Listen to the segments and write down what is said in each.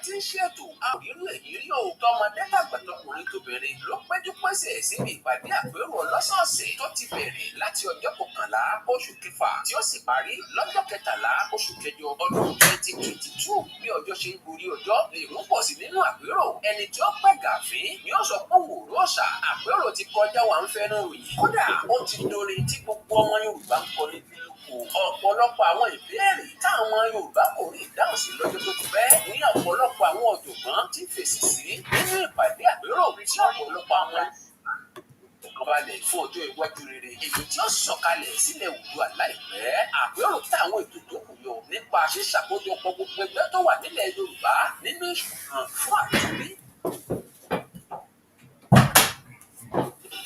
ti ń ṣètò àbírú èyí rí o tọmọdé tàgbàtọkùnrin tóbìnrin ló péjú pésẹ̀ síbi ìpàdé àpérò ọlọ́sọ̀ọ̀sẹ̀ tó ti bẹ̀rẹ̀ láti ọjọ́ 11 oṣù kẹfà tí ó sì parí lọ́jọ́ 13 oṣù kẹjọ ọdún 2022 bí ọjọ́ ṣe ń gorí ọjọ́ lè mú pọ̀ sí nínú àpérò ẹni tí ó pẹ́ gàfín ni ó sọ pé òwúrọ̀ ọ̀sà àpérò ti kọjá wà ń fẹ́ràn òyìn kódà ó ti dorin tí gbogbo ọmọ Yorùbá ń kọ níbi ọ̀pọ̀lọpọ̀ àwọn ìbéèrè táwọn Yorùbá kò rí ìdáhùn sí lọ́jọ́ tó ti pẹ́ ní ọ̀pọ̀lọpọ̀ àwọn ọ̀jọ̀gbọ́n ti fèsì sí nínú ìpàdé àpérò tí ọ̀pọ̀lọpọ̀ àwọn ìkọ̀balẹ̀ fún ọjọ́ iwájú rere èyí tí ó sọ̀kalẹ̀ sílẹ̀ Oòduà láìpẹ́ àpérò táwọn ètò tó kù yọ nípa ṣíṣàkójọpọ̀ gbogbo ẹgbẹ́ tó wà nílẹ̀ Yorùbá nínú ìṣọ̀kan fún àtúnbí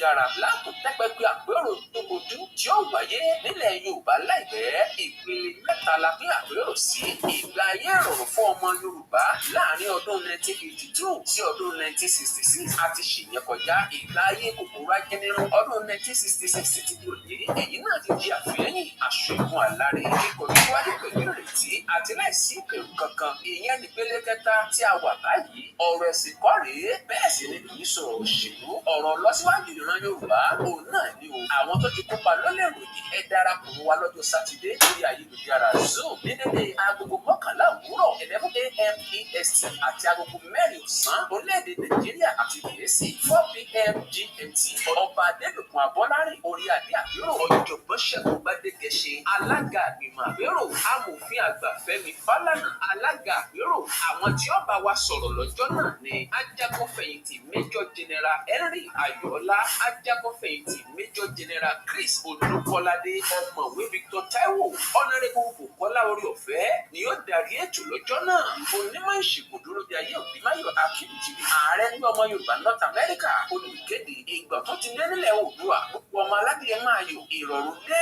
yàrá láàbò pẹ́pẹ́pẹ́ àpérò tó bojú tí ó wáyé nílẹ̀ Yorùbá láìpẹ́ ìpele mẹ́ta la pín àpérò sí ìgbà ayé ìrọ̀rùn fún ọmọ Yorùbá láàrin ọdún 1952 sí ọdún 1966 àti ṣìyẹn kọjá ìgbà ayé kòkòrò ajẹnirun ọdún 1966 títí dòní èyí náà ti di àfihẹ́yìn aṣọ ìmú àláre kíkọjú síwájú pẹ̀lú ìrètí àti láìsí ìbẹ̀rù kankan ìyẹn nípele kẹta tí a wà báyìí ọ̀rọ̀ ẹ̀sìn kọ́ rèé bẹ́ẹ̀ sì ni kì í sọ̀rọ̀ òṣèlú ọ̀rọ̀ lọ́síwájú ìran Yorùbá òun náà ni o àwọn tó ti kópa lọ́lẹ̀ ìròyìn ẹ darapọ̀ mọ́ wa lọ́jọ́ sátidé lórí ayélujára Zoom ní dédé agogo 11 òwúrọ̀ 11 a.m. EST àti agogo 4 ọ̀sán orílẹ̀-èdè Nàìjíríà àti Gẹ̀ẹ́sì 4 p.m. GMT ọba Adédọ̀kun Abọ́lárìn orí adé àpérò ọ̀jọ̀gbọ́n Ṣẹ́gun Gbádégẹṣin alága ìgbìmọ̀ àpérò amòfin àgbà Fẹ́mi Fálànà alága àpérò àwọn tí ó bá wa sọ̀rọ̀ lọ́jọ́ náà ni ajagunfẹ̀yìntì Major General Henry Ayọ̀ọ́lá ajagunfẹ̀yìntì Major General Chris Olúkọ́ládé ọ̀mọ̀wé Victor Taiwo ọ̀nàrẹ́bù Bùkọ́lá Oríọ̀fẹ́ ni ó darí ètò lọ́jọ́ náà onímọ̀ ìṣègùn dúró de ayé Òbímáyọ̀ Akínjìbí ààrẹ ní ọmọ Yorùbá North America olùkéde ìgbà tó ti dé nílẹ̀ Oòduà gbogbo ọmọ aládìẹ máa yọ ìrọ̀rùn dé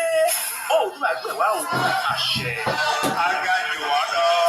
Oòduà gbẹ̀wá òun àṣẹ. Agajù ọ̀dọ́.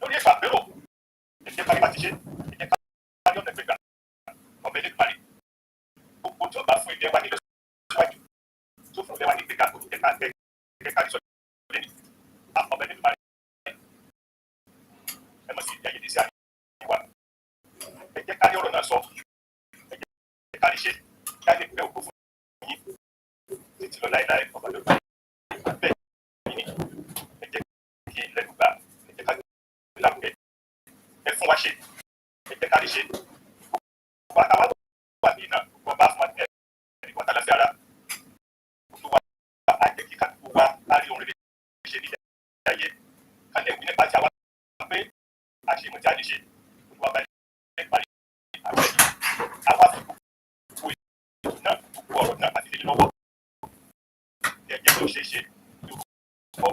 Lórí ètò àpérò kárí bá ti ṣe ẹ jẹ́ kárí ọ̀nà ìgbéga ọ̀bẹ lè parí gbogbo tí ó bá fún ilé wa nílò síwájú tó fún ilé wa ní ìgbéga kò jẹ́ kárí sọ lẹ́nu ọ̀bẹ lè parí ẹ mọ̀ sí ìdí ayé sí àríwá ẹ jẹ́ kárí ọ̀rọ̀ náà sọ ẹ jẹ́ kárí ṣe kí á lè pẹ́ òkú fún yín títí lọ láéláé ọba ló bá bẹ́ẹ̀ ni ẹ jẹ́ kí lẹ́nu gbà ẹ jẹ́ ká lárugẹ ẹ fún wa ṣe ẹ jẹ́ kárí ṣe gbogbo àtàwọn wà ní iná gbogbo bá fún wa ní ẹni wọn tàlà sí ara gbogbo wa á jẹ́ kí gbogbo wa lárí ohun rere ṣe ní ayé ká lè wí nípa tí a wá pé àṣemọ̀ tí a lè ṣe gbogbo wa bá lè parí àwẹ̀ yìí àwa fi gbogbo ètò náà gbogbo ọ̀rọ̀ náà àti lè lọ́wọ́ ẹ̀jẹ̀ tó ṣe é ṣe lórúkọ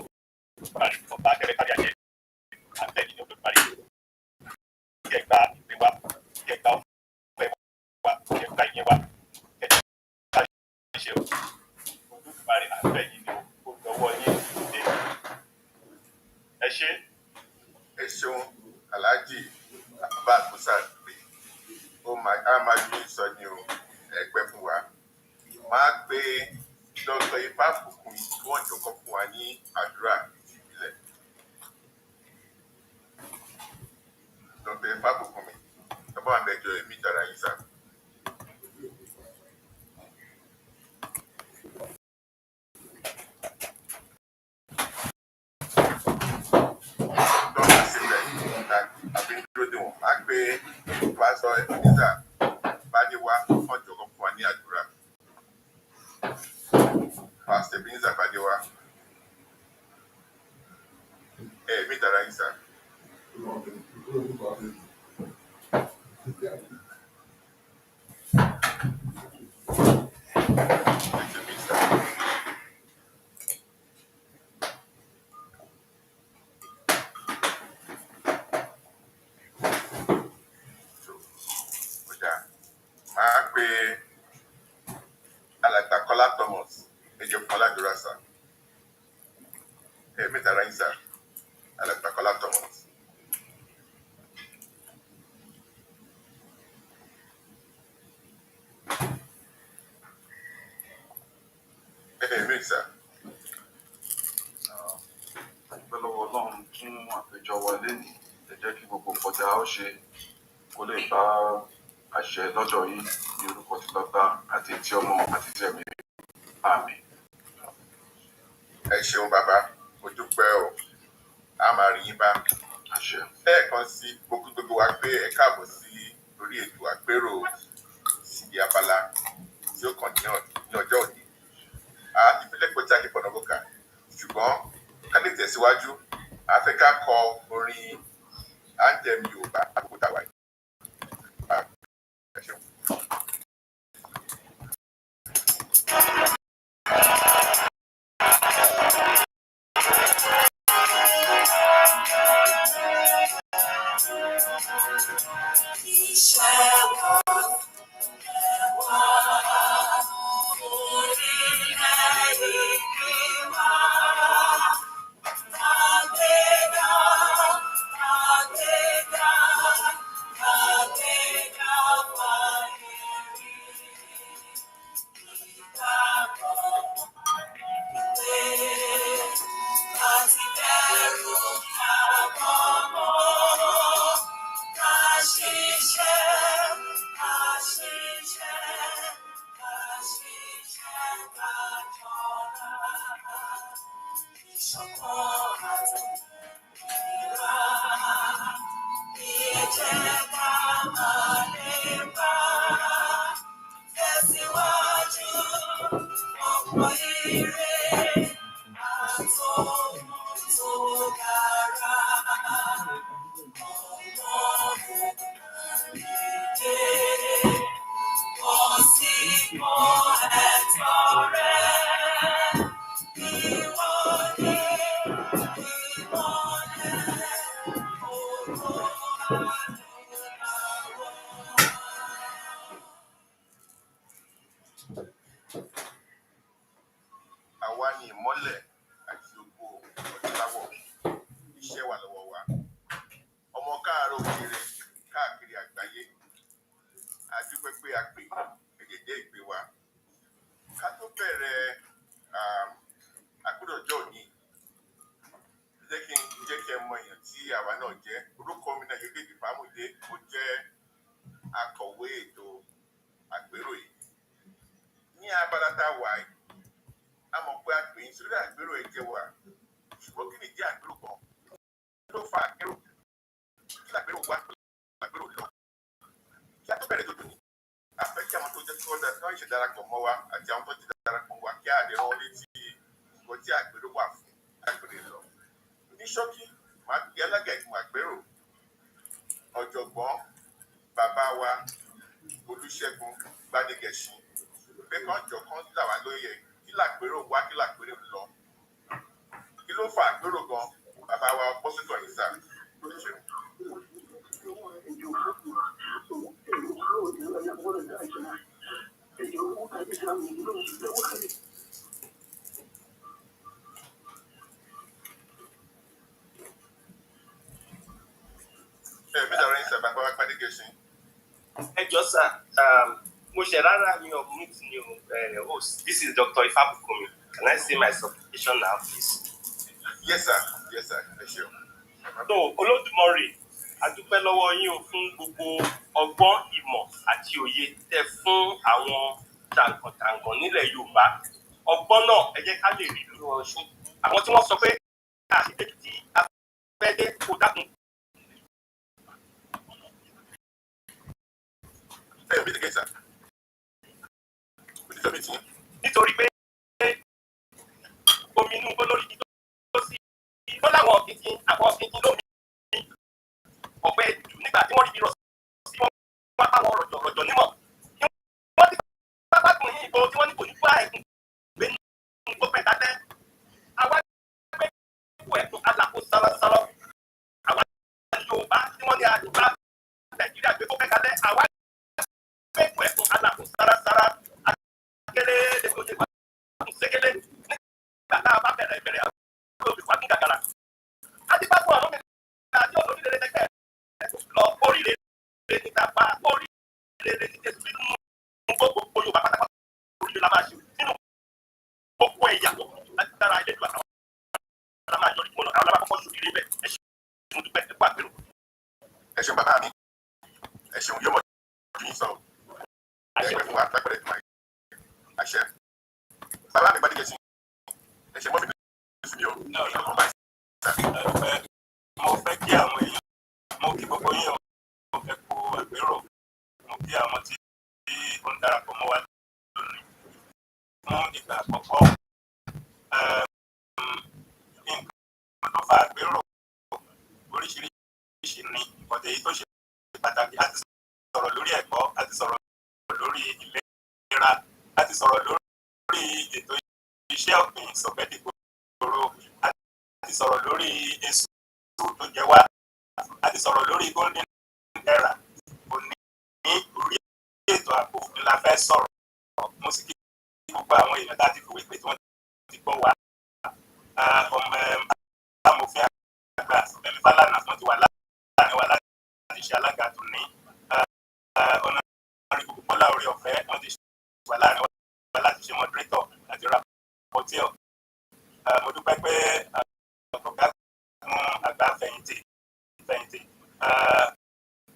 ọba akẹ́rẹ́ kárí ayé àbẹ́yìn ní olùparí ẹgbà ìpè wa ẹgbà ọ̀fẹ́ wa ẹgbà ìyẹn wa ẹ̀jẹ̀ ká ṣe olùparí àbẹ́yìn ní olùdọ́wọ́ yín dé. ẹ ṣe. ẹ ṣeun Alhaji Abbas Musa pé ó máa yí sọ ní o ẹgbẹ́ fún wa máa gbé dr ifá fòkun tí wọ́n jọ kọ́ fún wa ní àdúrà ìbílẹ̀. dr ifá fòkun mi ọba àbẹjọ èmi dára yìí sá. dọ́kítà sílẹ̀ àbí dúró dé wọn máa gbé pásọ ìnísà bá dé wá wọ́n jọ kọ́ fún wa ní àdúrà. Pastor Ebenezer Badewa. Mi dára yín sá. Máa pe alàgbà Kọ́lá Thomas ẹjọ fún aládùúrà sá. Mi dára yín sá. Alàgbà Kọ́lá Thomas. Mi sá. Pẹ̀lú Ọlọ́run fún àpéjọ wa lénìí ẹ jẹ́ kí gbogbo nǹkan tí a ó ṣe kó lè bá àṣẹ lọ́dọ̀ yìí ní orúkọ ti bàbá àti ti ọmọ àti ti ẹ̀mí àmín. Ẹ ṣeun bàbá mo dúpẹ́ o a máa rí yín bá. Àṣẹ. Lẹ́ẹ̀kan sí gbogbo wa pé ẹ káàbọ̀ sí orí ètò àpérò síbi abala tí ó kàn ní ọjọ́ òní. A ti fi lẹ́pọ̀ tí a kì í pọ̀nà bókà ṣùgbọ́n ká lè tẹ̀síwájú a fẹ́ ká kọ orin anthem Yorùbá àkókò tàwa yìí. Ẹ ṣeun. Àwa ni ìmọ́lẹ̀ àti ògo ọ̀dúnláwọ̀ iṣẹ́ wà lọ́wọ́ wa. Ọmọ káàárọ̀ òkèèrè jẹ́ orúkọ mi náà Yédèjì Fámúyìdé, mo jẹ́ akọ̀wé ètò àgbérò yìí. Ní abala tá a wà yìí, a mọ̀ pé a pè é sórí àgbérò ẹ̀ jẹ́ wà, ṣùgbọ́n kí ni jẹ́ àgbérò kan? Kí ló fa àgbérò? Kí làgbérò wá? Àgbérò lọ. Kí a tó bẹ̀rẹ̀ tó dùn, a fẹ́ kí àwọn tó jẹ́ kí wọ́n ṣe darapọ̀ mọ́ wa àti àwọn tó ti darapọ̀ mọ́ wa kí a lè rán létí nǹkan tí àgbérò wà fún àgbèrè lọ. Ní ṣókí, màá gbé alága ìgbìmọ̀ àgbérò ọ̀jọ̀gbọ́n bàbá wa Olúṣẹ́gun Gbádégẹṣin pé kán jọ kán là wá lóye kí làgbérò wá kí làgbérò lọ. Kí ló fa àgbérò gan? Bàbá wa pọ́sítọ̀ yìí sà. Mr. Rainsa, bàbá wa Gbádégẹṣin. Ẹ jọ̀ọ́ sà, mo ṣe rárá mi ò meet ni host. This is Dr. Ifábùkúnmi. Can I say my supplication now, please? Yes sir, yes sir, ẹ ṣeun. So, Olódùmarè, a dúpẹ́ lọ́wọ́ yín o fún gbogbo ọgbọ́n, ìmọ̀ àti òye tẹ́ fún àwọn jàǹkànjàǹkàn nílẹ̀ Yorùbá. Ọgbọ́n náà ẹ jẹ́ ká lè rí lórí ọ̀ṣun. Àwọn tí wọ́n sọ pé àṣìṣe tí a fẹ́ dé kó dákun. Nítorí pé omi inú igbó lórí ibi tó sí igbó láwọn ọ̀gbìn lómi ọ̀pẹ jù nígbà tí wọ́n rí bí rọ̀ sí wọn wá báwọn rọ̀jọ̀ nímọ̀. Wọ́n ti bá kùn yín ìbò tí wọ́n ní kò ní bá ẹ̀kún gbé ní ìgbó pẹ̀ta tẹ́. Àwa gbé ìbò ẹ̀kún alàkó sálọ́sálọ́. Àwa Yorùbá tí wọ́n ní àdúrà Nàìjíríà gbé kó pẹ́ kalẹ̀. Àwa gbé ìbò ẹ̀kún alàkó sárasára. Akéré lèkojè wá ṣégélé nígbà tá a bá bẹ̀rẹ̀ àwọn olùkọ́ ní gàgàrà. A ti bá fún àwọn mẹ́ta àti olóríire lẹ́gbẹ̀ẹ́ lọ oríire ní tàpá oríire ní tẹ̀sí nínú gbogbo Yorùbá pátápátá oríire la máa ṣe nínú gbogbo ẹ̀yà láti dára ilé ìlú àtàwọn ará máa yọrí ìmọ̀nà àwọn alábàákọ́ ṣòríire bẹ̀ ẹ ṣeun dúpẹ́ ẹ̀kọ́ àgbèrò. Ẹ ṣeun bàbá mi, ẹ ṣeun yóò mọ̀ ojú yín sọ ẹgbẹ́ fún wa lápẹ̀rẹ̀ ìgbìmọ̀ àṣẹ. Bàbá mi Gbádégẹṣin, ẹ ṣe mọ́ mi lẹ́sìn mi o. Mo fẹ́ kí àwọn èèyàn, mo kí gbogbo yín o, mo fẹ́ kó àgbérò, mo kí àwọn tí ó ń darapọ̀ mọ́ wa lónìí fún ìgbà àkọ́kọ́. Nǹkan tó fa àgbérò oríṣiríṣi ni ọ̀dẹ̀ yìí tó ṣe pàtàkì. A ti sọ̀rọ̀ lórí ẹ̀kọ́, a ti sọ̀rọ̀ lórí ìlera, a ti sọ̀rọ̀ lórí ètò iṣẹ́ ọ̀gbìn sọ̀gbẹ́dìgbòrò, a ti sọ̀rọ̀ lórí èso tó jẹ wá, a ti sọ̀rọ̀ lórí golden era. Òní ní orí ètò ààbò ni la fẹ́ sọ̀rọ̀. Mo sì kí gbogbo àwọn èèyàn láti fòwe pé tí wọ́n ti gbọ́ wa. Ọmọ amòfin àgbà Fẹ́mi Fálànà tí wọ́n ti wà láàrin wa láti ṣe alága tó ní. Ọ̀nà ìgbòho Bọ́lá orí ọ̀fẹ́ wọ́n ti wà láàrin wa láti ṣe moderator àti rapporteur. Mo dúpẹ́ pé ọ̀gá fún àgbà fẹ̀yìntì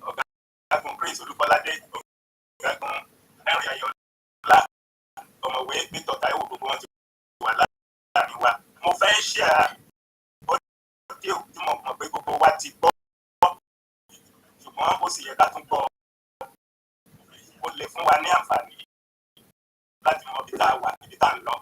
ọ̀gágun Grace Olúbọ́ládé, ọ̀gágun Henry Ayọ̀lá, ọ̀mọ̀wé Victor Taiwo, gbogbo wọn ti wà láàrin wa. Mo fẹ́ ṣe ọdíò tí mo mọ̀ pé gbogbo wa ti gbọ́, ṣùgbọ́n ó sì yẹ ká tún gbọ́. Ó lè fún wa ní àǹfààní láti mọ ibi tá a wà níbi tá a ń lọ.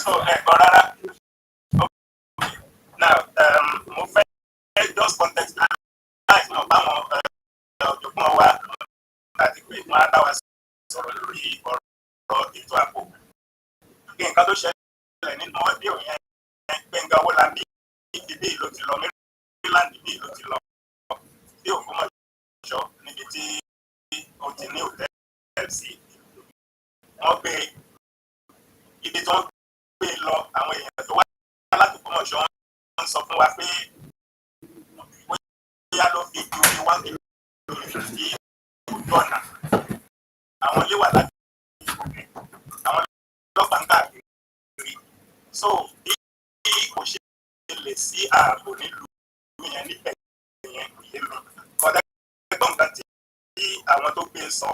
So rárá. Now, mo fẹ́ just contextualize náà báwọn ọ̀jọ̀gbọ́n wa láti pé wọ́n á bá wa sọ̀rọ̀ lórí ọ̀rọ̀ ètò ààbò. Kí nǹkan tó ṣẹlẹ̀ nínú ọdẹ òyìn Gbẹ́ngà Owólabí ìdílé ìlú ti lọ Maryland ìdílé ìlú ti lọ sí Ògbómọ̀ṣọ́ níbi tí ó ti ní hòtẹ́ẹ̀lì sí. Wọ́n gbé ibi tí wọ́n gbé lọ àwọn èèyàn tó wá láti Ògbómọ̀ṣọ́ wọ́n sọ fún wa pé bóyá ló fi ju 1 kìlómítà sí ojú ọ̀nà. Àwọn ilé wà láti àwọn ọlọ́pàá ń káàkiri. So bí kò ṣe lè sí ààbò nílùú yẹn níbẹ̀ yẹn kò yé mi. Kọ́dà ẹgbọ́n nǹkan tí àwọn tó gbé sọ,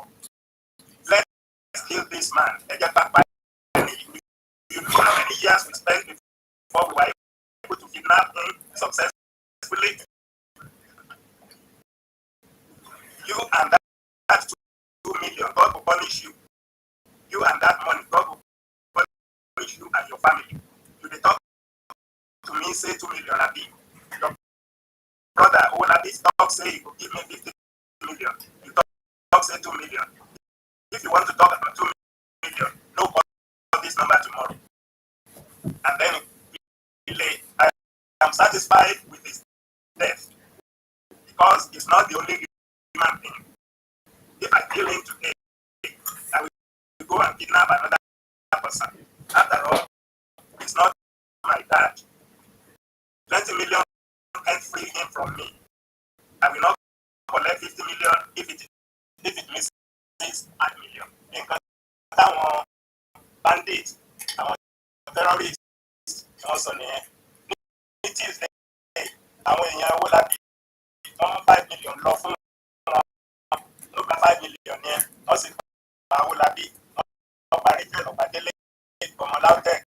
let's kill this man. Ẹ jẹ́ ká pa ẹni. You know how many years we spent before we were able to kidnap him successfully? You and that 2 million, God will punish you. You and that money, God will punish you and your family. You dey talk to me, say 2 million, Abi. Your brother, Owolabi, talk say he will give me 50 million. You talk say 2 million. If you want to talk about 2 million, no call this number tomorrow. And then I am satisfied with his death because it's not the only human being. If I kill him today, I will go and kidnap another person. After all, it's not my dad. 20 million can't free him from me. I will not collect 50 million if it means 6 million. Because àwọn bandits, àwọn terrorists, wọ́n sọ nìyẹn. Ní Tuesday, àwọn èèyàn Owólabí wọ́n mú 5 million lọ fún wọn. Ló gba 5 million yẹn, wọ́n sì gba Owólabí. Wọ́n parí jẹ́ ọ̀pá délé ọmọ LAUTECH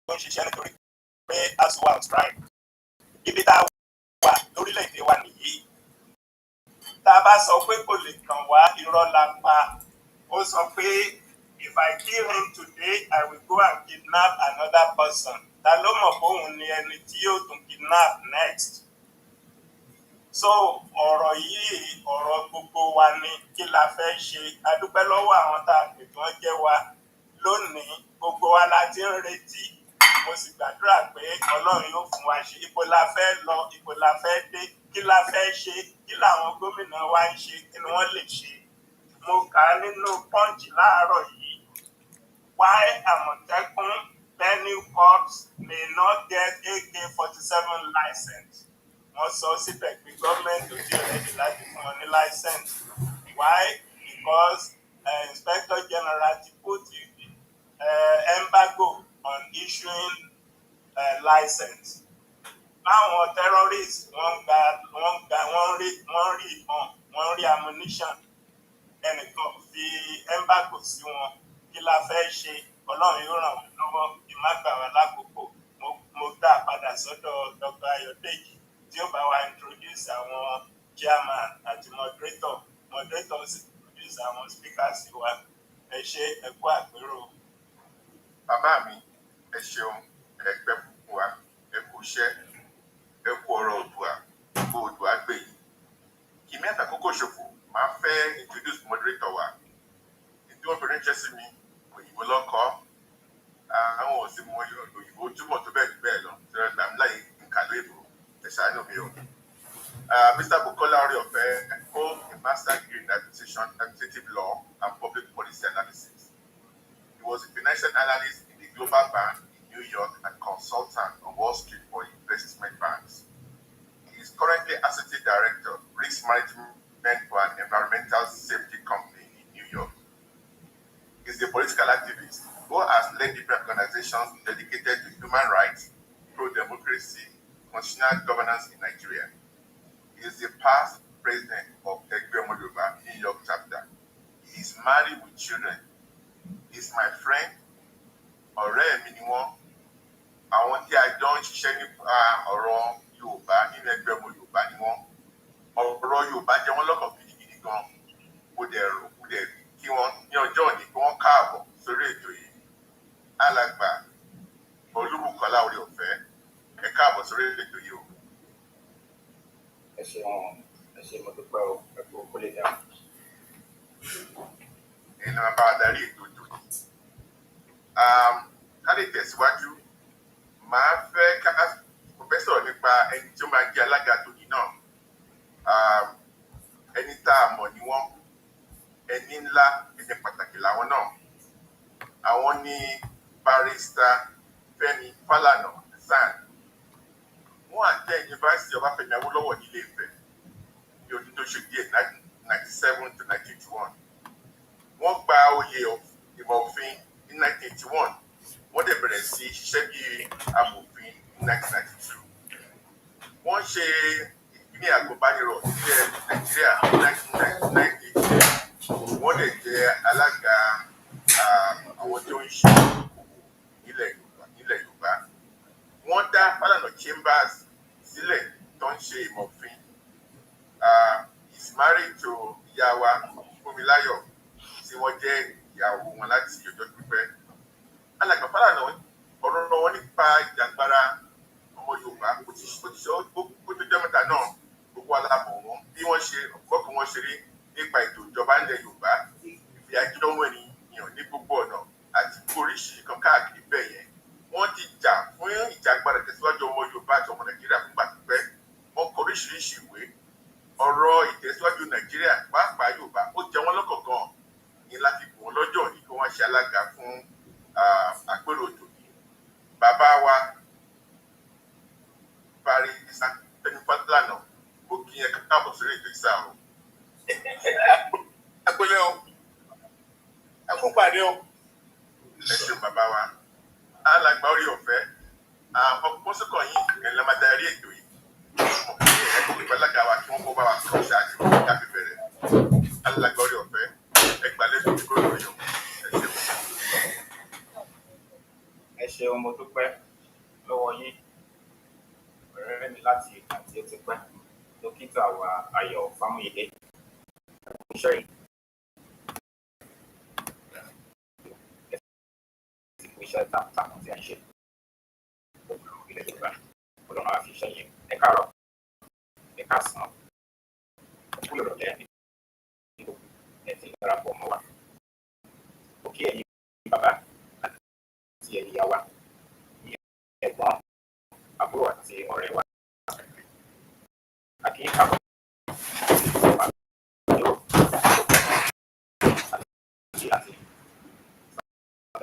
tó ń ṣiṣẹ́ nítorí pé ASUA on strike. Ibi tá a wà lórílẹ̀‐èdè wa nìyí. Tá a bá sọ pé kò lè kàn wá irọ́ la pa. Ó sọ pé if I kill him today, I will go and kidnap another person. Ta ló mọ̀ pé òun ni ẹni tí yóò tún kidnap next? So ọ̀rọ̀ yìí ọ̀rọ̀ gbogbo wa ni kí la fẹ́ ṣe. A dúpẹ́ lọ́wọ́ àwọn tá a pè tí wọ́n jẹ́ wa lónìí. Gbogbo wa la ti ń retí. Mo sì gbàdúrà pé Ọlọ́run yóò fún wa ṣe. Ibo la fẹ́ lọ, ibo la fẹ́ dé, kí la fẹ́ ṣe, kí làwọn gómìnà wa ń ṣe, kí ni wọ́n lè ṣe. Mo kà á nínú Punch láàárọ̀ yìí. Why Àmọ̀tẹ́kùn Benue Corps may not get AK-47 license. Wọ́n sọ síbẹ̀ pé gọ́ọ̀mẹ̀ntì ò tí ì rẹ́dí láti fún wọn ní license. Why? Because Inspector General ti put embargo on issuing license. Báwọn terrorists wọ́n rí ìbọn, wọ́n rí ammunition. Ẹnìkan fi embargo sí wọn. Kí la fẹ́ ṣe? Ọlọ́run yóò ràn wọ́n lọ́wọ́. Ìmágbà wa lákòókò. Mo dá a padà sọ́dọ̀ Dr. Ayọ̀dèjì tí ó bá wa introduce àwọn chairman àti moderator sì introduce àwọn speakers wa. Ẹ ṣé, ẹ kú àpérò. Bàbá mi, ẹ ṣeun, ẹgbẹ́ fún wa, ẹ kú iṣẹ́, ẹ kú ọ̀rọ̀ Oòduà, gbogbo Oòduà gbè yìí. Kì í mẹ́ta kókó ṣòfò, máa fẹ́ introduce moderator wa. Ìdí obìnrin ṣẹ́ sí mi, òyìnbó lọ́kọ́. Àwọn òsì mọ òyìnbó túbọ̀ tó bẹ́ẹ̀ jù bẹ́ẹ̀ lọ. Ṣé làm láyé nkàlú èbò? Ẹ ṣàánú mi o. Mr. Bukola Oriofe holds a master's degree in administrative law and public policy analysis. He was a financial analyst in the Global Bank in New York and consultant on Wall Street for investment banks. He is currently Associate Director, Risk Management for an environmental safety company in New York. He is a political activist who has led different organizations dedicated to human rights, pro-democracy, constitutional governance in Nigeria. He is the past president of Yoruba Land New York chapter. He is married with children. He is my friend. Ọ̀rẹ́ mi ni wọ́n. Àwọn tí a jọ ń ṣiṣẹ́ nípa ọ̀rọ̀ Yorùbá nínú ẹgbẹ́ ọmọ Yorùbá ni wọ́n. Ọ̀rọ̀ Yorùbá jẹ́ wọ́n lọ́kàn gidigidi gan. Mo dẹ̀ kí wọ́n ní ọjọ́ òní kí wọ́n káàbọ̀ sórí ètò yìí. Alàgbà Olúbùkọ́lá orí ọ̀fẹ́, ẹ káàbọ̀ sórí ètò yìí o. ẹ ṣe mo dúpẹ́ o ẹ kó lè dáhùn. Ẹ̀yin náà bá wa darí ètò tòní. Ká lè tẹ̀síwájú, màá fẹ́ ká mo fẹ́ sọ̀rọ̀ nípa ẹni tí ó máa jẹ́ alága tòní náà. Ẹni tá a mọ̀ ni wọ́n, ẹni ńlá, ẹni pàtàkì làwọn náà. Àwọn ni Barrister Fẹ́mi Fálànà SAN. Wọ́n àtẹ Yunifásitì Ọbáfẹ́mi Awólọ́wọ̀ nílé Ifẹ̀ ní ọdún tó ṣe díẹ̀ 1997 to 1981. Wọ́n gba oyè ìmọ̀ òfin ní 1981. Wọ́n dẹ̀ bẹ̀rẹ̀ sí ṣiṣẹ́ bí amòfin ní 1992. Wọ́n ṣe ìpínlẹ̀ àgùnbánirọ̀ nílẹ̀ Nàìjíríà ní 1990. Wọ́n dẹ̀ jẹ́ alága àwọn tó ń ṣe nílẹ̀ Yorùbá. Wọ́n dá Fálànà Chambers sílẹ̀ tó ń ṣe ìmọ̀ òfin. Is married to ìyá wa Fúnmiláyọ̀ tí wọ́n jẹ́ ìyàwó wọn láti ọjọ́ pípẹ́. Alàgbà Fálànà ọ̀rọ̀ wọn nípa ìjàngbara ọmọ Yorùbá ó ti ṣe ó tó jẹ́ mẹ́ta náà gbogbo alábọ̀ wọn bí wọ́n ṣe ọ̀pọ̀kùn wọn ṣe rí nípa ètò ìjọba ilẹ̀ Yorùbá, ìfìyàjẹmọ́ ènìyàn ní gbogbo ọ̀nà àti oríṣiríṣi kan káàkiri bẹ́ẹ̀ yẹn. Wọ́n ti jà fún ìjàngbara ìtẹ̀síwájú ọmọ Yorùbá àti ọmọ Nàìjíríà fúngbà pípẹ́. Wọ́n kọ oríṣiríṣi ìwé. Ọ̀rọ̀ ìtẹ̀síwájú Nàìjíríà pàápàá Yorùbá ó jẹ wọ́n lọ́kàn gan ní láti bù wọ́n lọ́jọ́ ní kí wọ́n ṣe alága fún àpérò tòní. Bàbá wa Barrister Fẹ́mi Fálànà, ó kí ẹ káàbọ̀ sórí ètò ìsà o. ẹ pẹ̀lẹ́ o, ẹ kú pàdé o. Ẹ ṣeun bàbá wa. Alàgbà orí ọ̀fẹ́, ọgbọ́n sọ́kàn yìí ẹ̀ lọ́ọ́ máa darí ètò yìí. Ẹ kò lè bá alága wa kí wọ́n kó bá wa sọ̀rọ̀ ṣáájú ká fi bẹ̀rẹ̀. Alàgbà orí ọ̀fẹ́, ẹ gbàlejò kúrò lórí o. ẹ ṣeun mo dúpẹ́ lọ́wọ́ yín ọ̀rẹ́ mi láti àti ó ti pẹ́ dókítà wa Ayọ̀ Fámúyìdé iṣẹ́ yìí iṣẹ́ takuntakun tí a ń ṣe gbogbo ilẹ̀ Yorùbá Ọlọ́run àfi iṣẹ́ yìí ẹ káàárọ̀ ẹ káàsán kú ìrọ̀lẹ́ ní gbogbo ẹ ti darapọ̀ mọ́ wa òkè ẹ̀yin bàbá àti ẹ̀yin ìyá wa ẹ̀gbọ́n àbúrò àti ọ̀rẹ́ wa àkíyè káàbọ̀ yóò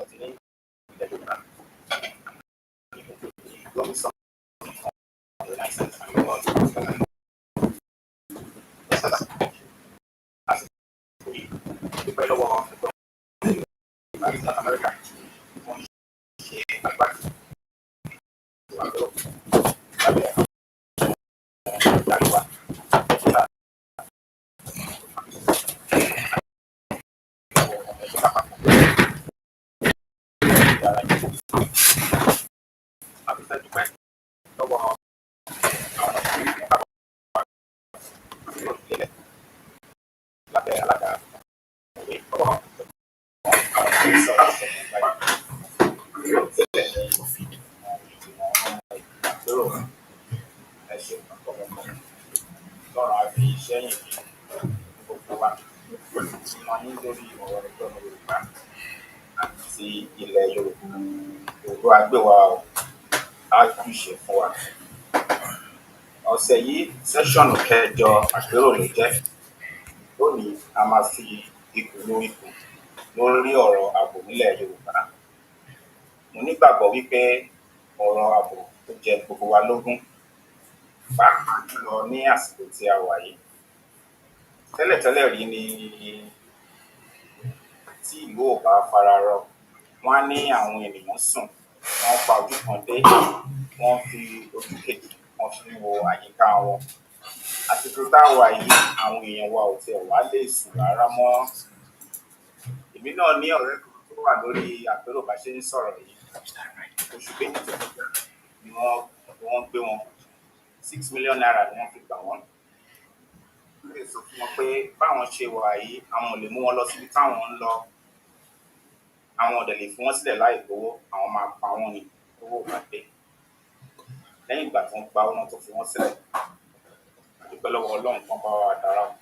àti ní ilẹ̀ Yorùbá lọ́mí sọ dúpẹ́ lọ́wọ́ Amẹ́ríkà wọ́n ṣe agbára agbéwa àjùṣe fún wa. Ọ̀sẹ̀ yìí sẹ́ṣọ̀nù kẹjọ àpérò ló jẹ́. Lónìí a máa fi ikùn lórí ikùn lórí ọ̀rọ̀ ààbò nílẹ̀ Yorùbá. Mo nígbàgbọ́ wípé ọ̀rọ̀ ààbò tó jẹ gbogbo wa lógún pàápàá jùlọ ní àsìkò tí a wà yìí. Tẹ́lẹ̀tẹ́lẹ̀ rí ni tí ìlú ò bá fararọ wọ́n á ní àwọn ènìyàn sùn wọ́n pa ojú kan dé wọ́n fi ojú kejì wọ́n fi wo àyíká wọn. Àsìkò tá a wà yìí àwọn èèyàn wa ò tiẹ̀ wá lè sùn rárá mọ́. Èmi náà ní ọ̀rẹ́ kan tó wà lórí àpérò bá ṣe ń sọ̀rọ̀ yìí. Oṣù méjì tó kọjá ni wọ́n gbé wọn 6 million naira ni wọ́n fi gbà wọ́n. lè sọ fún wọn pé báwọn ṣe wà yìí àwọn ò lè mú wọn lọ síbi táwọn ń lọ, àwọn ọ̀dẹ̀ lè fi wọ́n sílẹ̀ láì gbowó, àwọn máa pa wọ́n ni owó bá dé. Lẹ́yìn ìgbà tí wọ́n gba owó tó fi wọ́n sílẹ̀, àdúpẹ́ lọ́wọ́ Ọlọ́run kan bá wa darapọ̀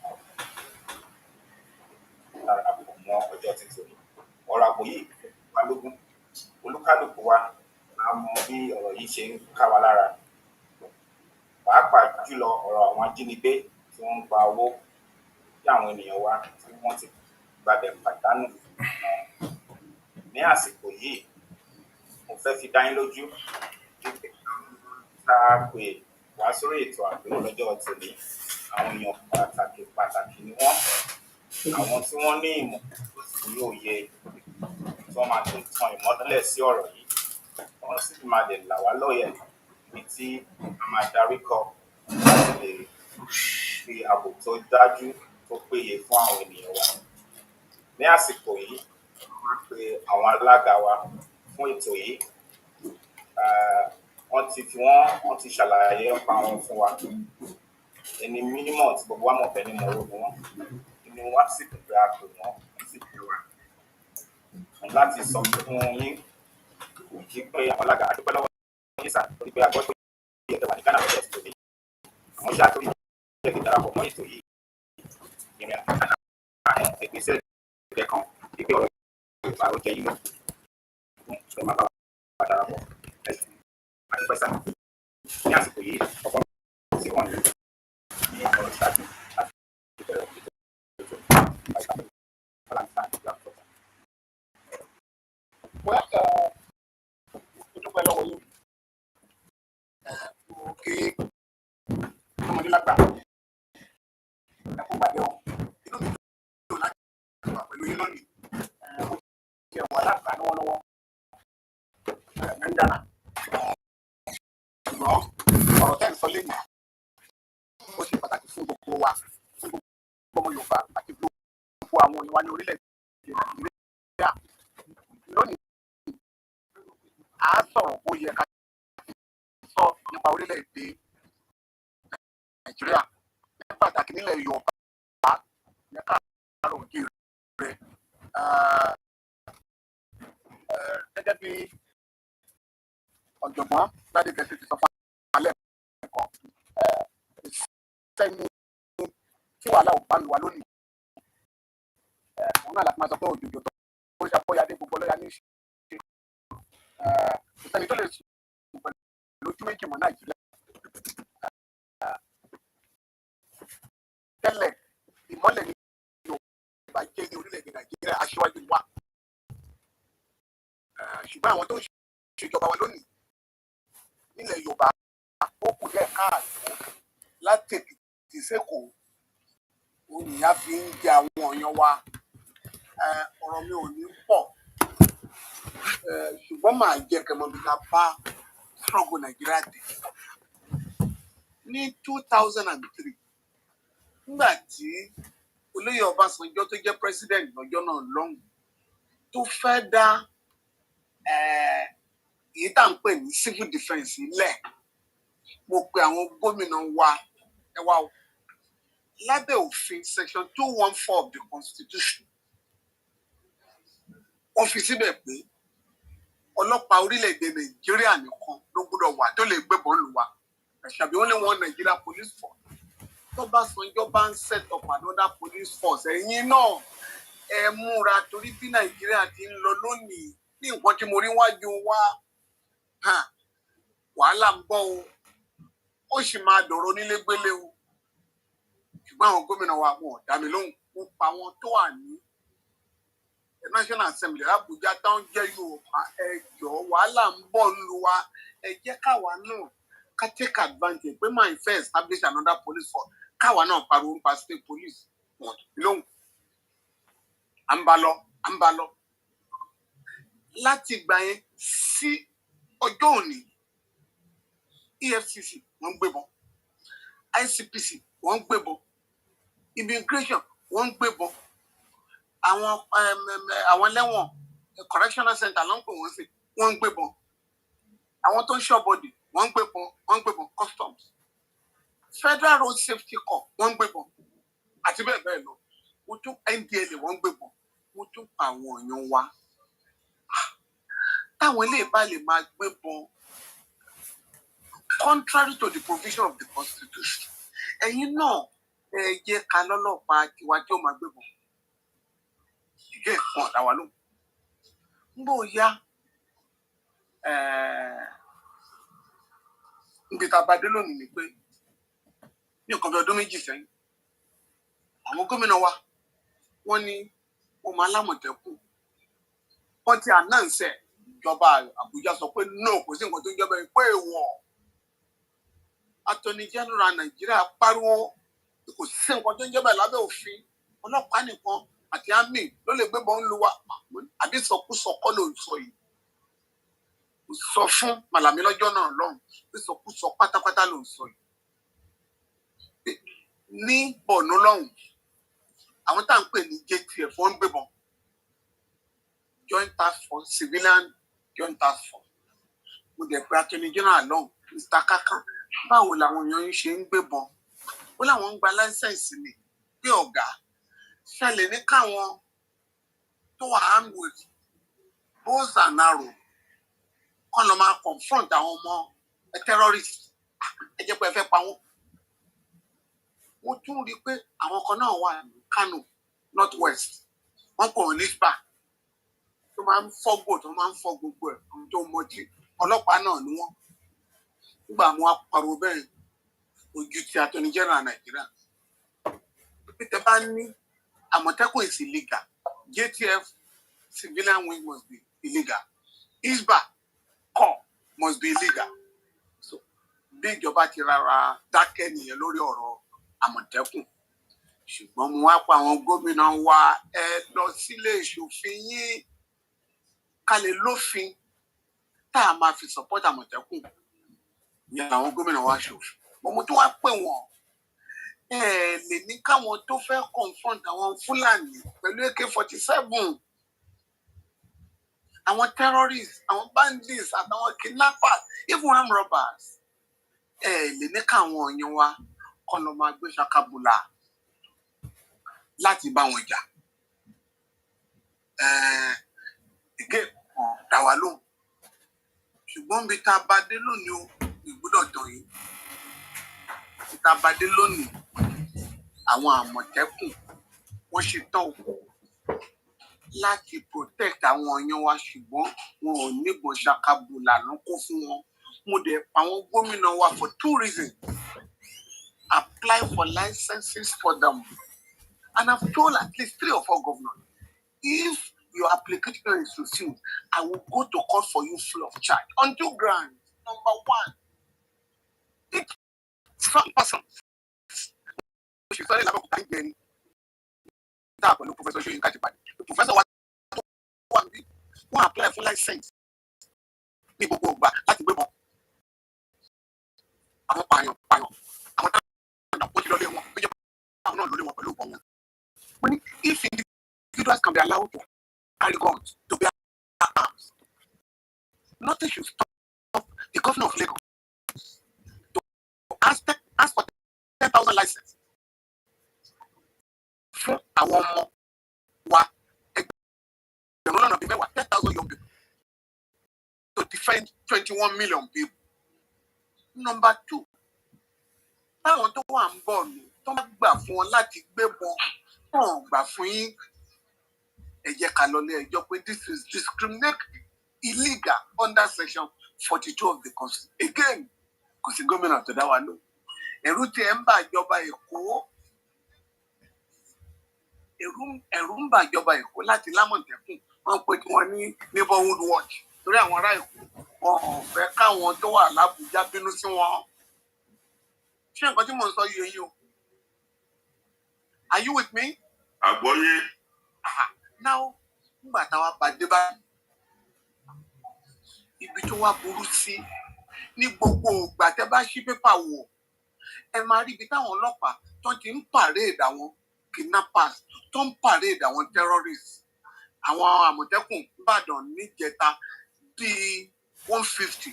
mọ́ ọjọ́ títún. Ọ̀rọ̀ àbò yìí wá lógún, olúkálùkù wa a mọ bí ọ̀rọ̀ yìí ṣe ń ká wa lára, pàápàá jùlọ ọ̀rọ̀ àwọn ajínigbé tí wọ́n ń gba owó bí àwọn ènìyàn wa tí wọ́n ti gbàbẹ̀ pàdánù. Ní àsìkò yìí mo fẹ́ fi dá yín lójú wípé tá a pè wá sórí ètò àpérò lọ́jọ́ tòní, àwọn èèyàn pàtàkì ni wọ́n, àwọn tí wọ́n ní ìmọ̀ tó sì ní òye tí wọ́n máa tún tan ìmọ́lẹ̀ sí ọ̀rọ̀ yìí, wọ́n sì máa lè là wá lóye ibi tí a máa darí kọ láti lè fi ààbò tó dájú tó péye fún àwọn ènìyàn wa. Ní àsìkò yìí wọ́n pe àwọn alága wa fún ètò yìí, wọ́n ti ṣàlàyé ọ̀pá wọn fún wa. Ẹni mínímọ̀ tí gbogbo wa mọ̀ bẹ́ẹ̀ ni mo rò wọ́n, inú wa sì pèpè àpò wọn sì pè wá láti sọ fún yín kí pé àwọn alága àdúpẹ́ lọ́wọ́ yín sà torí pé àgbọ̀ tó yẹ kẹwàá ní Ghana lọ́jọ́ ètò yìí, àwọn ṣáà tó yẹ kí darapọ̀ mọ́ ètò yìí ìrìn àwọn ìgbésẹ̀ ìgbẹ́ kan ìgbé ọ̀rọ̀ Yorùbá ó jẹ́ yín lọ ṣe máa bá wa darapọ̀ ẹ̀sìn àdúpẹ́ sà. Ní àsìkò yìí ọ̀pọ̀ sí wọn ní ọ̀rọ̀ ṣáájú láti ìbẹ̀rẹ̀ ètò dúpẹ́ lọ́wọ́ yín. Òkè ọmọdé lágbà ẹ̀kọ́ gbàdé ọ̀ inú mi dùn láti wà pẹ̀lú yín lónìí. Ó ti ẹ̀wọ̀n alágbà lọ́wọ́lọ́wọ́ ẹ̀ ń dára. Ṣùgbọ́n ọ̀rọ̀ tẹ́ ń sọ lẹ́yìn ó ṣe pàtàkì fún gbogbo wa, fún gbogbo ọmọ Yorùbá àti gbogbo àwọn ènìyàn wa ní orílẹ̀-èdè Nàìjíríà. Lónìí a sọ̀rọ̀ ó yẹ ká sọ nípa orílẹ̀-èdè Nàìjíríà, ní pàtàkì nílẹ̀ Yorùbá ní káàárọ̀ oòjíire rẹ̀. Gẹ́gẹ́ bí ọ̀jọ̀gbọ́n Advocacy ti sọ fún alẹ́ ẹ̀kọ́, sẹ́ni tí wàhálà ò bá lù wá lónìí, òun náà láti máa sọ pé òjòjò tó ó ṣàpọ̀yàdé gbogbo lọ́yà ní ìṣe. Sẹ́ni tó lè sùn pẹ̀lú ojú méjì mọ́ Nàìjíríà. Tẹ́lẹ̀ ìmọ́lẹ̀ ní Yorùbá jẹ́ ní orílẹ̀-èdè Nàìjíríà aṣíwájú wa. Ṣùgbọ́n àwọn tó ń ṣèjọba wa lónìí nílẹ̀ Yorùbá ó kù díẹ̀ káàtó láti Èkìtì sékòó, òun nìyá fi ń jẹ àwọn èèyàn wa. Ọ̀rọ̀ mi ò ní pọ̀, ṣùgbọ́n màá jẹ́ kẹmọ́ bí ká bá struggle Nàìjíríà dé. Ní 2003 nígbà tí olóyè Ọbásanjọ́ tó jẹ́ president lọ́jọ́ náà lọ́hùn tó fẹ́ dá èyí tá à ń pè ní civil defence lẹ̀, mo pe àwọn gómìnà wa ẹ wá o lábẹ́ òfin section 214 of the constitution, wọ́n fi síbẹ̀ pé ọlọ́pàá orílẹ̀-èdè Nàìjíríà nìkan ló gbọ́dọ̀ wà tó lè gbébọn lù wá. Ṣàbí only one Nigeria police force. Tó bá Ọbásanjọ́ bá ń set up another police force, ẹ̀yin náà ẹ múra torí bí Nàìjíríà ti ń lọ lónìí ní nǹkan tí mo rí wájú wa, wàhálà ń bọ̀ o, ó sì máa dọ̀rọ̀ onílé gbélé o. Ṣùgbọ́n àwọn gómìnà wa wọn ò dá mi lóhùn, wọ́n pa wọn tó wà ní National Assembly Abuja táwọn jẹ́ Yorùbá. Ẹ jọ̀ọ́ wàhálà ń bọ̀ nílùú wa, ẹ jẹ́ káwa náà ká take advantage pé máa fẹ́ establish another police force, káwa náà pariwo nípa state police wọn lóhùn. À ń bá lọ láti ìgbà yẹn sí ọjọ́ òní. EFCC wọ́n ń gbébọn, ICPC wọ́n ń gbébọn, immigration wọ́n ń gbébọn, àwọn lẹ́wọ̀n correctional center ló ń pè wọ́n sí, wọ́n ń gbébọn, àwọn tó ń ṣọ́bọ̀dì wọ́n ń gbébọn customs, Federal Road Safety Corps wọ́n ń gbébọn. àti bẹ́ẹ̀ bẹ́ẹ̀ lọ. Mo tún NDLA wọ́n ń gbébọn, mo tún pa àwọn èèyàn wa. Táwọn ilé ìbá lè máa gbébọn contrary to the provision of the constitution. Ẹ̀yin náà ẹ jẹ́ ká lọ́lọ́pàá tiwa tí ó máa gbébọn. Ìgé ìkan ọ̀dà wa lóhùn. Ń bò yá níbi tá a bá dé lónìí ni pé ní nǹkan bí ọdún méjì sẹ́yìn àwọn gómìnà wa wọ́n ní wọ́n máa lámọ̀tẹ́kùn. Wọ́n ti announce ìjọba Àbújá sọ pé no kò sí nǹkan tó ń jọba pé èèwọ̀. Attorney General Nàìjíríà pariwo kò sí nǹkan tó ń jọba lábẹ́ òfin. Ọlọ́pàá nìkan àti àmì ló lè gbébọn ń lu wa. Àbí sọkúsọ kọ́ ló ń sọ yìí. Sọ fún Màlàmí lọ́jọ́ náà lọ́hùn pé sọkúsọ pátápátá ló ń sọ yìí. Ní Borno lọ́hùn àwọn tá à ń pè ní JTF wọ́n ń gbébọn. Joint Task Force, Civilian Joint Task Force. Mo dẹ̀ pé Attorney General lọ́hùn Mr. Kakan báwo làwọn èèyàn ṣe ń gbébọn. Ó láwọn ń gba láísẹ̀nsì ni bí ọ̀gá ṣẹlẹ̀ ní káwọn tó wà armed with bows and arrow kán lọ máa confront àwọn ọmọ terrorist. Ẹ jẹ́ pé ẹ fẹ́ pa wọ́n. Wọ́n tún rí i pé àwọn kan náà wà ní Kano North West. Wọ́n pọ̀ ní spa tó máa ń fọ́gbò tó máa ń fọ́ gbogbo ẹ̀ tó mọtí. Ọlọ́pàá náà ni wọ́n. Nígbà wọn apariwo bẹ́ẹ̀ ojú ti Attorney General Nàìjíríà. Pété bá ní Àmọ̀tẹ́kùn is illegal. JTF civilian wing must be illegal. ISBA core must be illegal. So bí ìjọba ti rárá dákẹ́ nìyẹn lórí ọ̀rọ̀ Àmọ̀tẹ́kùn. Ṣùgbọ́n mo wá pa àwọn gómìnà wa ẹ lọ sílé ìṣòfin yín ká lè lófin tá a máa fi support Àmọ̀tẹ́kùn. Ìyẹn àwọn gómìnà wa ṣòfin. Mo tún wá pè wọ́n lè ní káwọn tó fẹ́ confront àwọn Fúlàní pẹ̀lú AK-47 àwọn terrorists àwọn bandits àtàwọn kidnappers even armed robbers lè ní káwọn èèyàn wa kọ́ lọ máa gbé ṣakabùlà láti bá wọn jà. Ìgé kan dá wa lóhùn. Ṣùgbọ́n bí tá a bá dé lónìí o ìgbọ́dọ̀ tàn yín. Bí tá a bá dé lónìí àwọn Àmọ̀tẹ́kùn wọ́n ṣe tán láti protect àwọn èèyàn wa ṣùgbọ́n wọn ò níbọn ṣakabùlà ló kó fún wọn. Mo dẹ̀ pa àwọn gómìnà wa for 2 reasons. Apply for licenses for them. And I've told at least 3 or 4 governors, if your application is refused, I will go to court for you free of charge on 2 grounds. Number 1, each strong person, which is very level again. That will professor show you catch it. The professor who apply for license. People go back. That's the way. I'm not buying. I'm not putting on them. I'm not losing one. If individuals can be allowed to carry guns, to bear arms, nothing should stop the governor of Lagos to ask for 10,000 licenses for our ọmọ wa ẹgbẹ̀rún lọ́nà bíi mẹ́wàá 10,000 young people to defend 21 million people. Number 2, táwọn tó wà ń bọ̀ ní tó máa gbà fún wọn láti gbébọn tó gbà fún yín ẹ jẹ́ ká lọ lé ẹjọ́ pé this is discriminatory illegal under section 42 of the constitution. Again kò sí gómìnà tó dá wa lò. Ẹ̀rù tí ẹ ń bà ìjọba Èkó ẹ̀rù ń bà ìjọba Èkó láti lámọ̀tẹ́kùn wọ́n pè kí wọ́n ní neighborhood watch torí àwọn ará Èkó wọn ò fẹ́ káwọn tó wà lábújá bínú sí wọn. Ṣé nǹkan tí mò ń sọ yìí yín o? Are you with me? Àgbọ́yé. Now nígbà táwa pàdé báyìí ibi tó wá burú sí ní gbogbo ìgbà tẹ́ bá ṣí pépà wò ẹ máa rí ibi táwọn ọlọ́pàá tó ti ń parade àwọn kidnappers tó ń parade àwọn terrorists. Àwọn Àmọ̀tẹ́kùn Ìbàdàn níjẹta bíi 150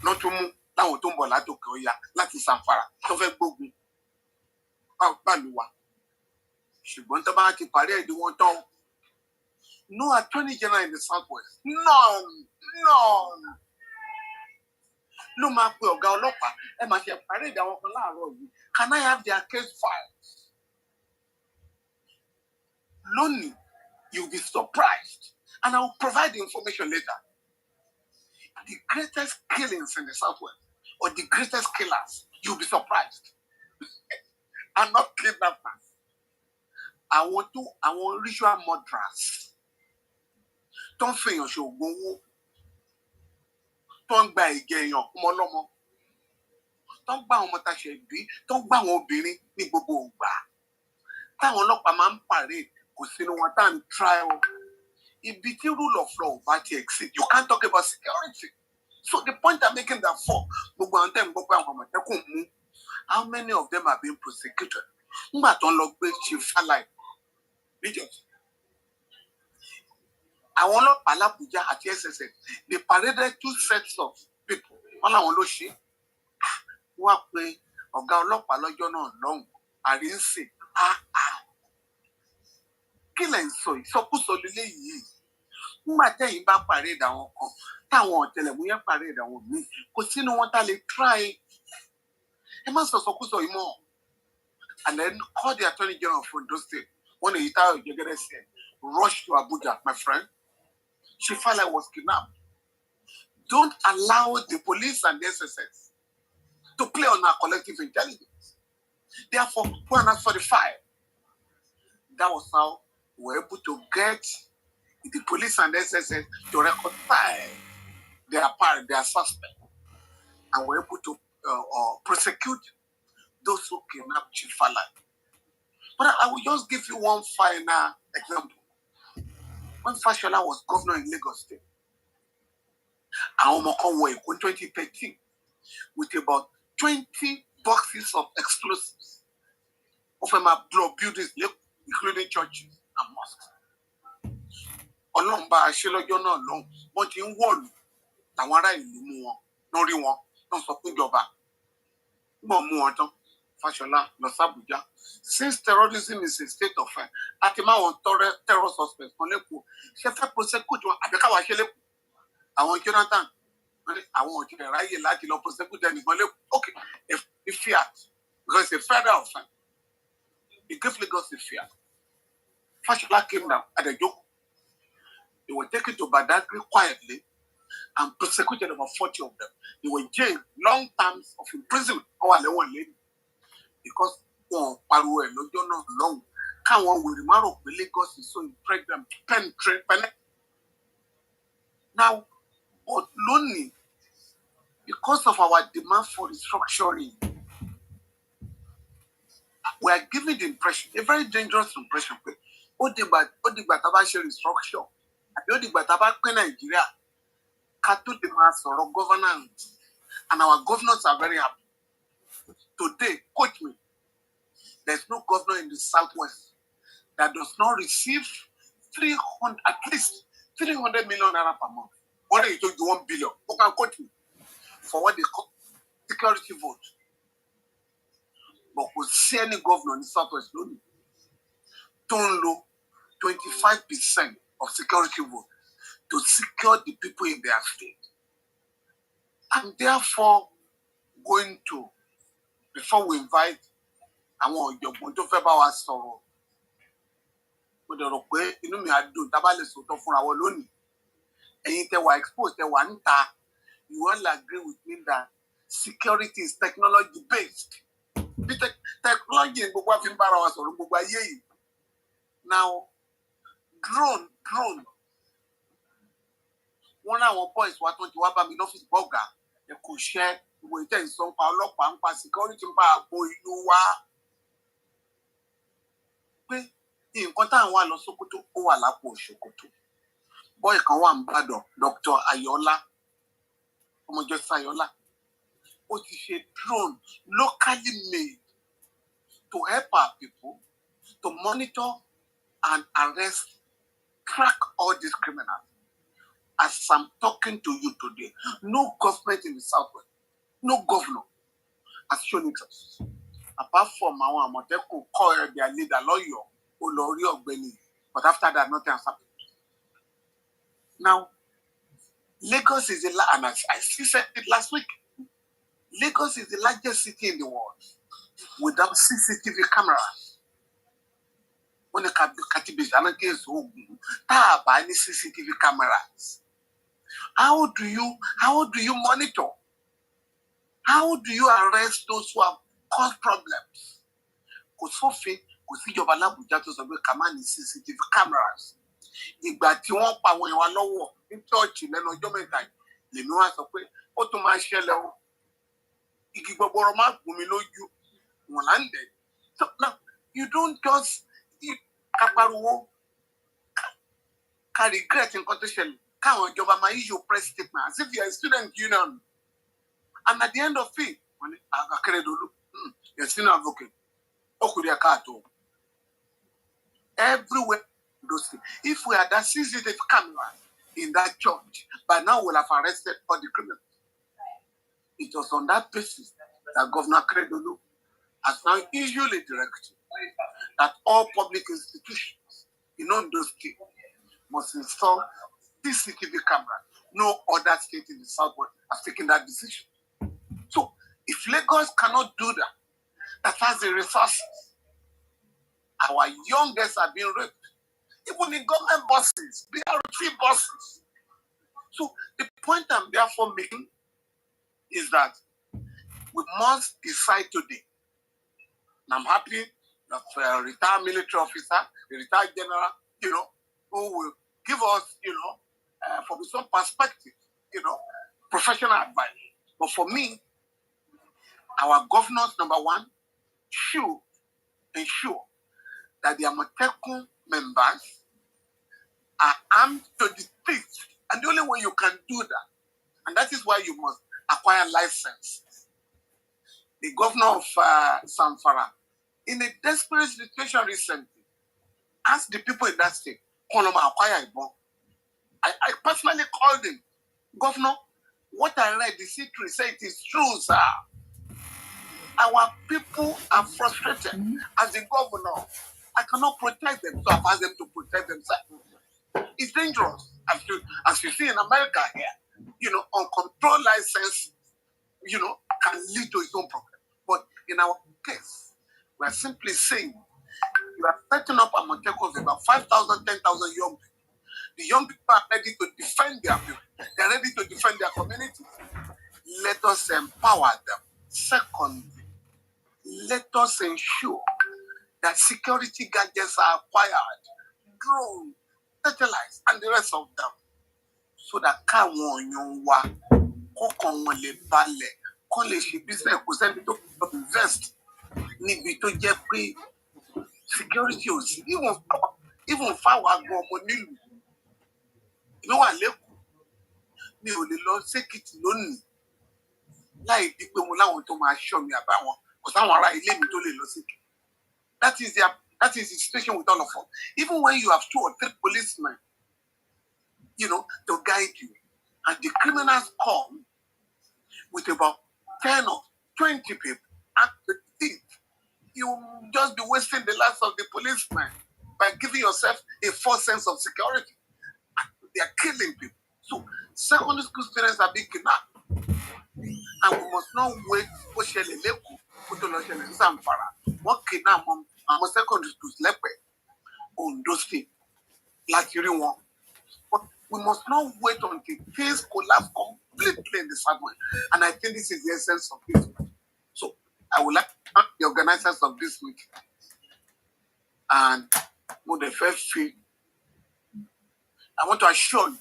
ló tún mú láwọn tó ń bọ̀ látòkè Ọya láti Zamfara tó fẹ́ gbógun báluwa. ṣùgbọ́n tó bá ti parí ẹ̀dí wọn tán. No attorney general in the southwest. None. Ló máa pe ọ̀gá ọlọ́pàá ẹ máa ṣe parí ìdá wọn kan láàárọ̀ yìí. Can I have their case file? Lónìí, you'll be surprised, and I will provide the information later. The greatest killings in the southwest, or the greatest killers, you'll be surprised. And not kidnappers. Àwọn ritual murderers tó ń fèèyàn ṣoògùn owó, tó ń gba ẹ̀jẹ̀ èèyàn ọmọ ọlọ́mọ, tó ń gbà àwọn ọmọ taṣẹ̀ bí, tó ń gbà àwọn obìnrin ní gbogbo ìgbà. Táwọn ọlọ́pàá máa ń pàrẹ̀ kò sínú wọn tá à ń trial. Ibi tí rule of law bá ti exist, you can't talk about security. So the point I'm making that for, gbogbo àwọn tẹ́ ń gbọ́ pé àwọn Àmọ̀tẹ́kùn mú, how many of them are being prosecuted? Nígbà tó ń lọ gbé Chief Falai níjọba. Àwọn ọlọ́pàá l'Abuja àti SSS, they paraded 2 sets of people. Wọ́n làwọn ló ṣe. Wọ́n á pe ọ̀gá ọlọ́pàá lọ́jọ́ náà lọ́hùn, àrínsè. Kí lẹ̀ ń sọ ìsọkúsọ lílé yìí? Nígbà tẹ́yìn bá parade àwọn kan, táwọn ọ̀tẹlẹ̀múyẹ́ parade àwọn míì, kò sínú wọn tá lè try. Ẹ má sọ ìsọkúsọ yìí mọ́. And then call the Attorney General of Ondo State. When the Italian Jegede said, rush to Abuja, my friend. Chief Falai was kidnapped. Don't allow the police and the SSS to play on our collective intelligence. Therefore, go and ask for the file. That was how we were able to get the police and the SSS to reconcile their suspect. And we were able to prosecute those who kidnapped Chief Falai. But I will just give you one final example. When Fashola was governor in Lagos State, àwọn ọmọ kan wọ Èkó in 2013 with about 20 boxes of explosives. Wọ́n fẹ́ máa blow buildings including churches and mosques. Ọlọ́run bá a ṣe lọ́jọ́ náà lọ́hùn, wọ́n ti ń wọ̀lú làwọn ará ìlú mú wọn, lórí wọn, náà sọ pé ìjọba. Nígbà mú wọn tán, Fashola lọ sí Abuja. Since terrorism is a state of affairs, àti máa wọn terror suspects kan lẹ́kọ̀ọ́, ṣe fẹ́ prosecute wọn àbí káwa ṣe lẹ́kọ̀ọ́. Àwọn Jonathan, àwọn òjò ráyè láti lọ prosecute ẹnìkan lẹ́kọ̀ọ́. Okay, a fiat, because it's a federal offense. It gave Lagos a fiat. Fashola came down at the joke. They were taken to Badagry quietly and prosecuted about 40 of them. They were jailed long terms of imprisonment. Because pariwo ẹ̀ lọ́jọ́ náà lọ́hùn káwọn wèrè má rò pé Lagos is so impregnant, penetrate. Now, but lónìí, because of our demand for restructuring, we are giving the impression, a very dangerous impression, pé ó dìgbà tá a bá ṣe restructure, àbí ó dìgbà tá a bá pín Nàìjíríà, ká tó lè máa sọ̀rọ̀ governance, and our governors are very happy. Today, quote me, there's no governor in the Southwest that does not receive at least 300 million naira per month. What are you talking 1 billion? You can quote me for what they call security vote. But we see any governor in the Southwest don't know 25% of security vote to secure the people in their state. I'm therefore going to, before we invite àwọn ọ̀jọ̀gbọ́n tó fẹ́ bá wa sọ̀rọ̀, mo dẹ̀rọ̀ pé inú mi á dùn tá a bá lè sòótọ́ fúnra wọn lónìí. Ẹ̀yin tẹ́ wà expose, tẹ́ wà ń ta, you all agree with me that security is technology based. Bí technology ní gbogbo àfi ń bára wa sọ̀rọ̀ gbogbo ayé yìí. Now, drone, wọ́n láwọn boys wa tó ti wá bá mi lọ́fíìsì bọ́ọ̀gà ẹ̀ kò ṣẹ́ ìwé ìtẹ̀ ìsọ̀npa ọlọ́pàá ń pa security ń pa àgbo ìlú wa. Pé nǹkan táwọn wà lọ Sókótó ó wà lápò Sókótó. Bọ́ọ̀ kan wà ń bàdàn, Dr. Ayọ̀lá, ọmọjọ́ Sayọ̀lá. Ó ti ṣe drone locally made to help our people to monitor and arrest, track all these criminals. As I'm talking to you today, no government in the Southwest, no governor has shown it us. Apart from our Àmọ̀tẹ́kùn call their leader lawyer, Olori Ogbeni. But after that, nothing has happened. Now, Lagos is and I still said it last week. Lagos is the largest city in the world without CCTV cameras. When the CCTV cameras, how do you monitor? How do you arrest those who have caused problems? Because CCTV cameras. Ìgbà tí wọ́n pa àwọn ìwà lọ́wọ́ ní chọ́ọ̀chì lẹ́nu ọjọ́ mẹ́ta lèmi wá sọ pé ó tún máa ṣẹlẹ̀ o. Igi gbogbooro máa gún mi lójú wọn là ń dẹ̀. So now you don't just kápárówó ká regret nǹkan tó ṣẹlẹ̀ káwọn ìjọba máa issue press statement as if you are a student union. And at the end of it, wọ́n ní Akérédolú, you're still an advocate. Ó kù díẹ̀ káàtó. Everywhere. If we had that CCTV camera in that church, by now we'll have arrested all the criminals. It was on that basis that Governor Akérédolú has now issued a directive that all public institutions in Ondo State must install CCTV camera. No other state in the Southwest has taken that decision. So, if Lagos cannot do that has the resources, our youngest are being raped. Even in government buses, BRT buses. So the point I'm therefore making is that we must decide today. And I'm happy that a retired military officer, a retired general, who will give us, from some perspective, professional advice. But for me, our governors, number one, should ensure that the Amotekun members are armed to the teeth. And the only way you can do that, and that is why you must acquire license. The governor of Zamfara, in a desperate situation recently, asked the people in that state, acquire a bomb. I personally called him, Governor, what I read, the C3 say it is true, sir. Our people are frustrated. As a governor, I cannot protect them, so I've asked them to protect themselves. It's dangerous, as you see in America here. Uncontrolled license, can lead to its own problem. But in our case, we are simply saying we are setting up a Amotekun of about 5,000, 10,000 young people. The young people are ready to defend their people. They are ready to defend their communities. Let us empower them. Secondly, let us ensure that security gadgets are acquired, drones, satellites, and the rest of them, so that káwọn èèyàn wa kọ́kàn wọn lè balẹ̀ kán lè ṣe business kò sẹ́ni tó invest níbi tó jẹ́ pé security ò sí even fáwọn agbọn ọmọ nílùú ló wà lẹ́kọ̀ọ́ mi ò lè lọ sékìtì lónìí láì di pé mo láwọn tó máa ṣọ́ mi àbáwọn kò sáwọn ará ilé mi tó lè lọ sékìtì. That is the situation with all of us. Even when you have 2 or 3 policemen, to guide you, and the criminals come with about 10 or 20 people at the thief, you will just be wasting the lives of the policemen by giving yourself a false sense of security. They are killing people. So secondary school students are being kidnapped, and we must not wait for what kidnap our secondary schools Ondo State, like you want. But we must not wait until things collapse completely in the Southwest. And I think this is the essence of this. So I would like to thank the organizers of this week. And with the first fee, I want to assure you,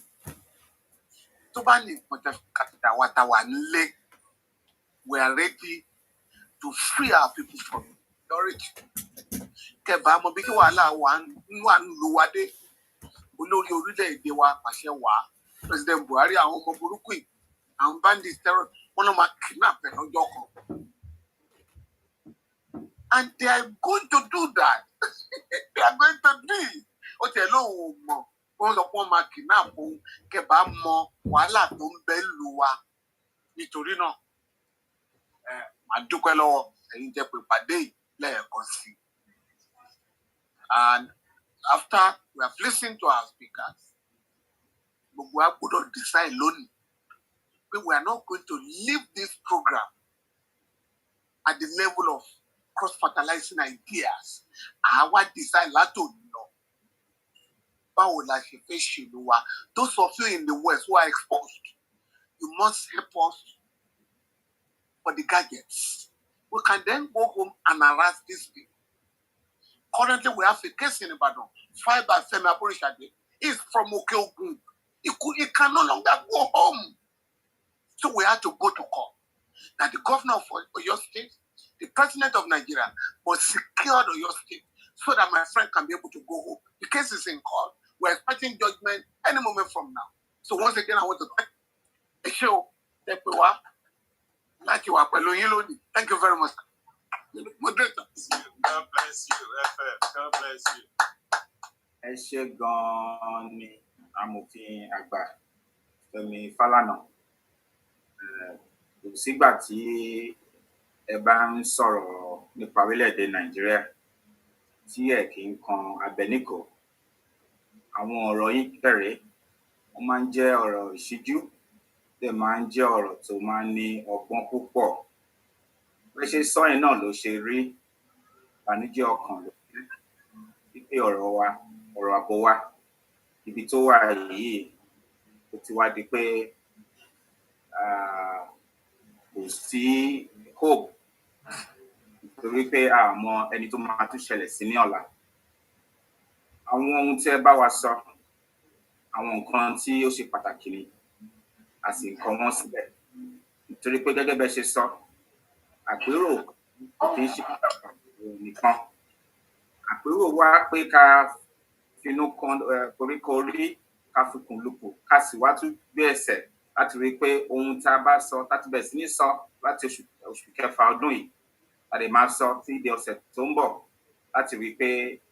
we are ready to free our people from security. Olórí orílẹ̀-èdè wa pàṣẹ wá President Buhari àwọn ọmọ burúkú yìí àwọn bandits terror wọn náà máa kidnap ẹ̀ lọ́jọ́ kan. And they are going to do that. They are going to do it. Ó tẹ̀ lóun ò mọ̀ wọ́n sọ pé wọ́n máa kidnap òun kẹbàá mọ wàhálà tó ń bẹ lù wá. Nítorí náà màá dúpẹ́ lọ́wọ́ ẹ̀yin jẹ́ pé pàdé yìí lẹ́ẹ̀kan sí i. And after we have listened to our speakers, we have to decide alone. We are not going to leave this program at the level of cross-fertilizing ideas. Our desire to know. Those of you in the West who are exposed, you must help us for the gadgets. We can then go home and harass these people. Currently, we have a case in Ibadan. Filed by Femi Aborishade. He's from Okeogun. He can no longer go home. So we had to go to court. Now the governor of Oyo State, the president of Nigeria, was secured Oyo State so that my friend can be able to go home. The case is in court. We're expecting judgment any moment from now. So once again, I want to thank the show. Thank you very much. Moderator. God bless you, FF. God bless you. Ẹ ṣé gan-an ni amòfin àgbà Fẹ́mi Fálànà. Kò sígbà tí ẹ bá ń sọ̀rọ̀ nípa orílẹ̀-èdè Nàìjíríà tí ẹ kì í kan abẹnìkò. Àwọn ọ̀rọ̀ yín kẹ̀rẹ́, wọ́n máa ń jẹ́ ọ̀rọ̀ ìṣíjú, dẹ̀ máa ń jẹ́ ọ̀rọ̀ tó máa ń ní ọgbọ́n púpọ̀. Bẹ́ ṣe sọ yẹn náà ló ṣe rí ìbànújẹ́ ọkàn ló wípé ọ̀rọ̀ wa, ọ̀rọ̀ ààbò wa, ibi tó wà yìí ó ti wá di pé kò sí hope nítorí pé a mọ ẹni tó máa tún ṣẹlẹ̀ sí ní ọ̀la. Àwọn ohun tí ẹ bá wa sọ, àwọn nǹkan tí ó ṣe pàtàkì ni a sì ń kọ wọ́n síbẹ̀ nítorí pé gẹ́gẹ́ bẹ́ ṣe sọ, àpérò kò kí ń ṣe nìkan. Àpérò wá pé ká finú kan koríko orí, ká fikùn lukùn, ká sì wá tún gbé ẹsẹ̀ láti rí i pé ohun tá a bá sọ láti bẹ̀rẹ̀ sí ní sọ láti oṣù kẹfà ọdún yìí a lè máa sọ tí di ọ̀sẹ̀ tó ń bọ̀ láti rí i pé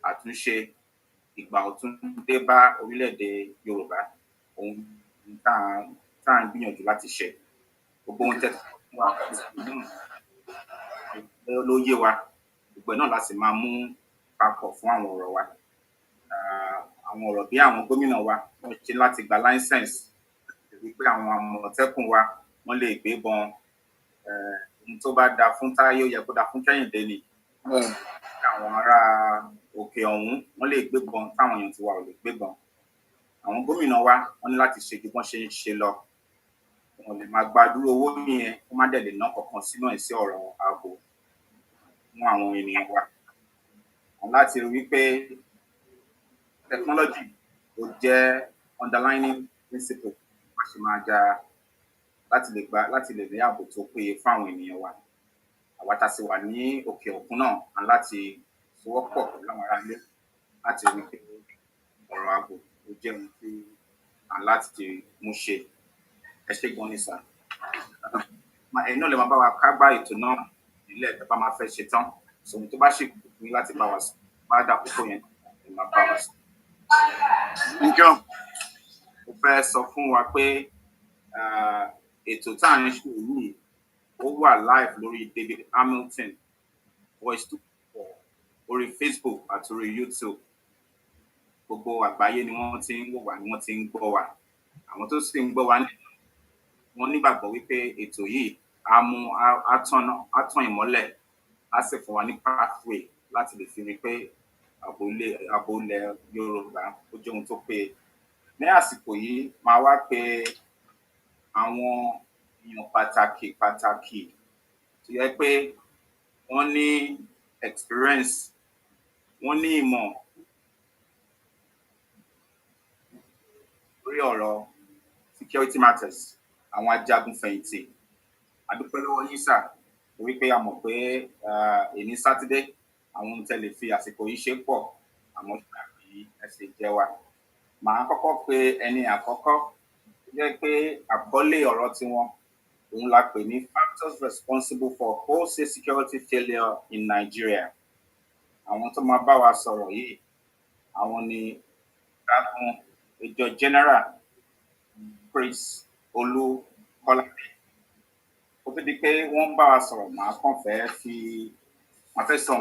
àtúnṣe ìgbà ọ̀tun dé bá orílẹ̀-èdè Yorùbá, ohun tá à ń gbìyànjú láti ṣe. Gbogbo ohun tẹ́tí wa ló yé wa, gbogbo náà la sì máa mú papọ̀ fún àwọn ọ̀rọ̀ wa. Àwọn ọ̀rọ̀ bí àwọn gómìnà wa wọ́n ṣe láti gba license wípé àwọn àmọ̀tẹ́kùn wa wọ́n lè gbébọn, ohun tó bá da fún Táyé ó yẹ kó da fún Kẹ́hìndé ni. Àwọn ará òkè ọ̀hún wọ́n lè gbébọn táwọn èèyàn tiwa ò lè gbébọn. Àwọn gómìnà wa wọ́n ní láti ṣe ju bọ́n ṣe ń ṣe lọ. Wọ́n lè máa gbàdúró owó yẹn kó má dẹ̀ lè ná kankan sínú ẹ̀ sí ọ̀rọ̀ ààbò fún àwọn ènìyàn wa. Wọ́n láti rí wípé technology ó jẹ́ underlining principle wọ́n ṣe máa ja láti lè ní ààbò tó péye fún àwọn ènìyàn wa. Àwa tá a sì wà ní òkè òkun náà á láti sowọ́pọ̀ pẹ̀lú àwọn ará ilé láti rí pé ọ̀rọ̀ ààbò ó jẹ́ ohun tí à ń láti mú ṣe. Ẹ ṣé gan ni sà. Ẹ̀yin náà lè máa bá wa ká gbá ètò náà nílẹ̀ tẹ́ bá máa fẹ́ ṣe tán. Sòun tó bá ṣì kù fún yín láti bá wa sọ, bá dà púpọ̀ yẹn ẹ máa bá wa sọ. Ǹjọ́. Mo fẹ́ sọ fún wa pé ètò tá à ń ṣe yìí ó wà live lórí David Hamilton Voice to orí Facebook àti orí YouTube. Gbogbo àgbáyé ni wọ́n ti ń wò wá, ni wọ́n ti ń gbọ́ wa. Àwọn tó sì ń gbọ́ wa wọ́n nígbàgbọ́ wípé ètò yìí á tàn ìmọ́lẹ̀, á sì fún wa ní pathway láti lè fi rí pé ààbò ilẹ̀ Yorùbá ó jẹ́ ohun tó péye. Ní àsìkò yìí máa wá pé àwọn èèyàn pàtàkì tó yẹ pé wọ́n ní experience, wọ́n ní ìmọ̀ lórí ọ̀rọ̀ security matters, àwọn ajagun fẹ̀yìntì. A dúpẹ́ lọ́wọ́ yín sà, torí pé a mọ̀ pé èní Sátidé àwọn ohun tẹ́ lè fi àsìkò yìí ṣe pọ̀, àmọ́ ṣàbí ẹ ṣe jẹ́ wa. Màá kọ́kọ́ pe ẹni àkọ́kọ́ jẹ́ pé àkọlé ọ̀rọ̀ tiwọn òun la pè ní factors responsible for wholesale security failure in Nigeria. Àwọn tó máa bá wa sọ̀rọ̀ yìí, àwọn ni Ọ̀gágun Major General Chris Olúkọ́ládé. Ó tó di pé wọ́n bá wa sọ̀rọ̀, màá fẹ́ sọ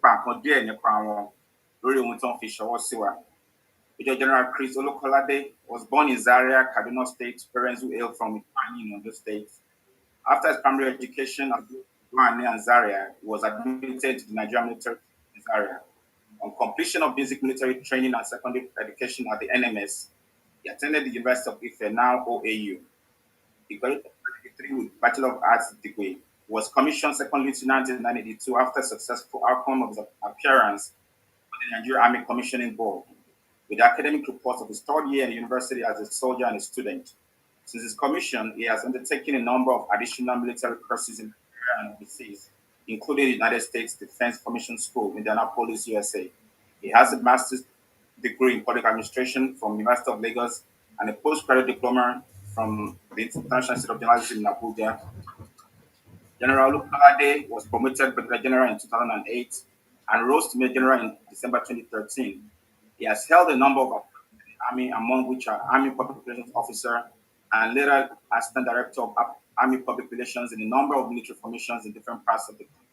nípa nǹkan díẹ̀ nípa wọn lórí ohun tí wọ́n fi ṣọwọ́ sí wa. Major General Chris Olukolade was born in Zaria, Kaduna State, parents who hailed from Ipanyi in Ondo State. After his primary education at Guane and Zaria, he was admitted to the Nigerian military in Zaria. On completion of basic military training and secondary education at the NMS, he attended the University of Ife, now OAU. He graduated with Bachelor of Arts degree. He was commissioned second lieutenant in 1982 after successful outcome of his appearance on the Nigerian Army Commissioning Board, with academic reports of his third year in the university as a soldier and a student. Since his commission, he has undertaken a number of additional military courses in Nigeria and overseas, including the United States Defense Formation School, Indianapolis, USA. He has a master's degree in public administration from University of Lagos and a postgraduate diploma from the International Institute of Journalism in Abuja. General Olukolade was promoted Brigadier General in 2008 and rose to Major General in December 2013. He has held a number of appointments in the Army, among which are Army Public Relations Officer and later Assistant Director of Army Public Relations in a number of military formations in different parts of the country.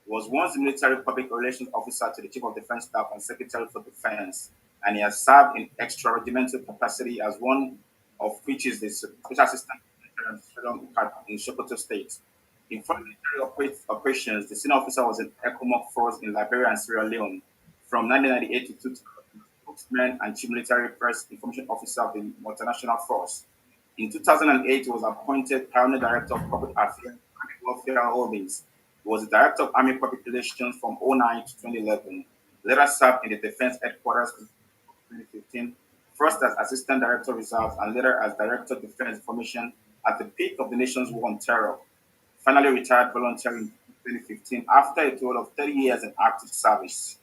He was once the Military Public Relations Officer to the Chief of Defense Staff and Secretary for Defense, and he has served in extra-regimental capacity as one of which is the Special Assistant in Sokoto State. In foreign military operations, the senior officer was in ECOMOG Force in Liberia and Sierra Leone from 1998 to 2000, spokesman and chief military press information officer of the multinational force. In 2008, he was appointed Pioneer Director of Corporate Affairs and Welfare Holdings. He was the Director of Army Public Relations from 2009 to 2011. Later served in the Defense Headquarters in 2015, first as Assistant Director of Reserves and later as Director of Defense Information at the peak of the nation's war on terror. Finally retired voluntarily in 2015 after a total of 30 years in active service.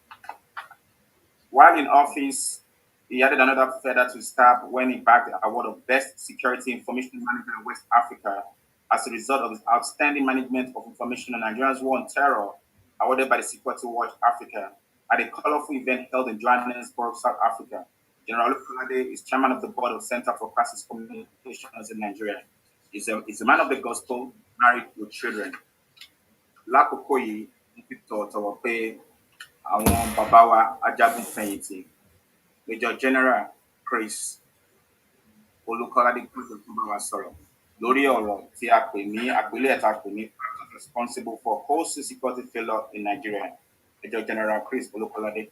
While in office, he added another feather to his cap when he bagged the award of Best Security Information Manager in West Africa as a result of his outstanding management of information on Nigeria's war on terror, awarded by the Security Watch Africa at a colorful event held in Johannesburg, South Africa. General Olukolade is chairman of the board of Center for Crisis Communications in Nigeria. He's a man of the gospel, married with children. Lákòókò yìí, mo fi tọ̀wọ̀tọ̀wọ̀ pé àwọn bàbá wa ajagun fẹ̀yìntì Major General Chris Olukolade gbọ́dọ̀ tó bá wa sọ̀rọ̀ lórí ọ̀rọ̀ tí a pè ní àpèlé ẹ̀ta pè ní persons responsible for wholesale security failure in Nigeria. Major General Chris Olukolade.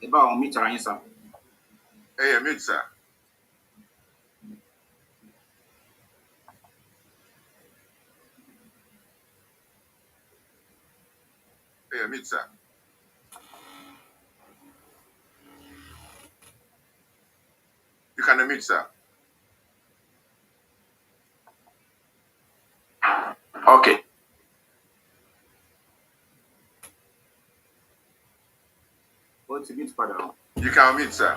Ẹ bá àwọn mítà yín sà. Hey, mute, sir. Hey, mute, sir. You can unmute, sir. Okay. What's the mute padà? You can unmute, sir.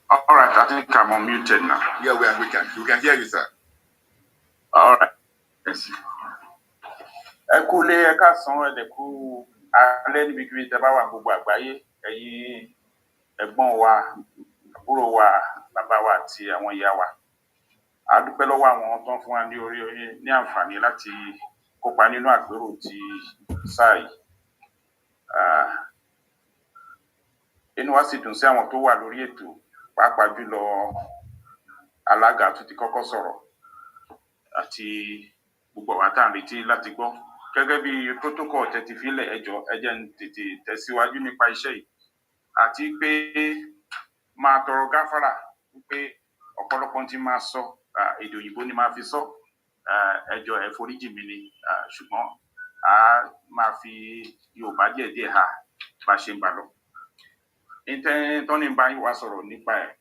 All right. I think I'm unmuted now. Yeah, we can hear you, sir. All right. Yes. Ẹ kú lé ẹ káàsán ẹ dẹ̀ kú alẹ́ níbikíbi tẹ́ bá wà gbogbo àgbáyé ẹ̀yin ẹ̀gbọ́n wa àbúrò wa bàbá wa àti àwọn ìyá wa. A dúpẹ́ lọ́wọ́ àwọn tó ń fún wa ní orí ní àǹfààní láti kópa nínú àpérò ti sáà yìí. Inú wa sì dùn sí àwọn tó wà lórí ètò pàápàá jùlọ alága tó ti kọ́kọ́ sọ̀rọ̀ àti gbogbo àwọn tá à ń retí láti gbọ́. Gẹ́gẹ́ bí protocol tẹ́ ti fílẹ̀ ẹjọ́ ẹ jẹ́ n tètè tẹ̀síwájú nípa iṣẹ́ yìí àti pé máa tọrọ gáfárà wípé ọ̀pọ̀lọpọ̀ tí máa sọ èdè òyìnbó ni máa fi sọ ẹjọ́ ẹ foríjì mi ni ṣùgbọ́n a máa fi Yorùbá díẹ̀díẹ̀ ha bá ṣe ń bá lọ. Tọ́ni bá wa sọ̀rọ̀ nípa ẹ̀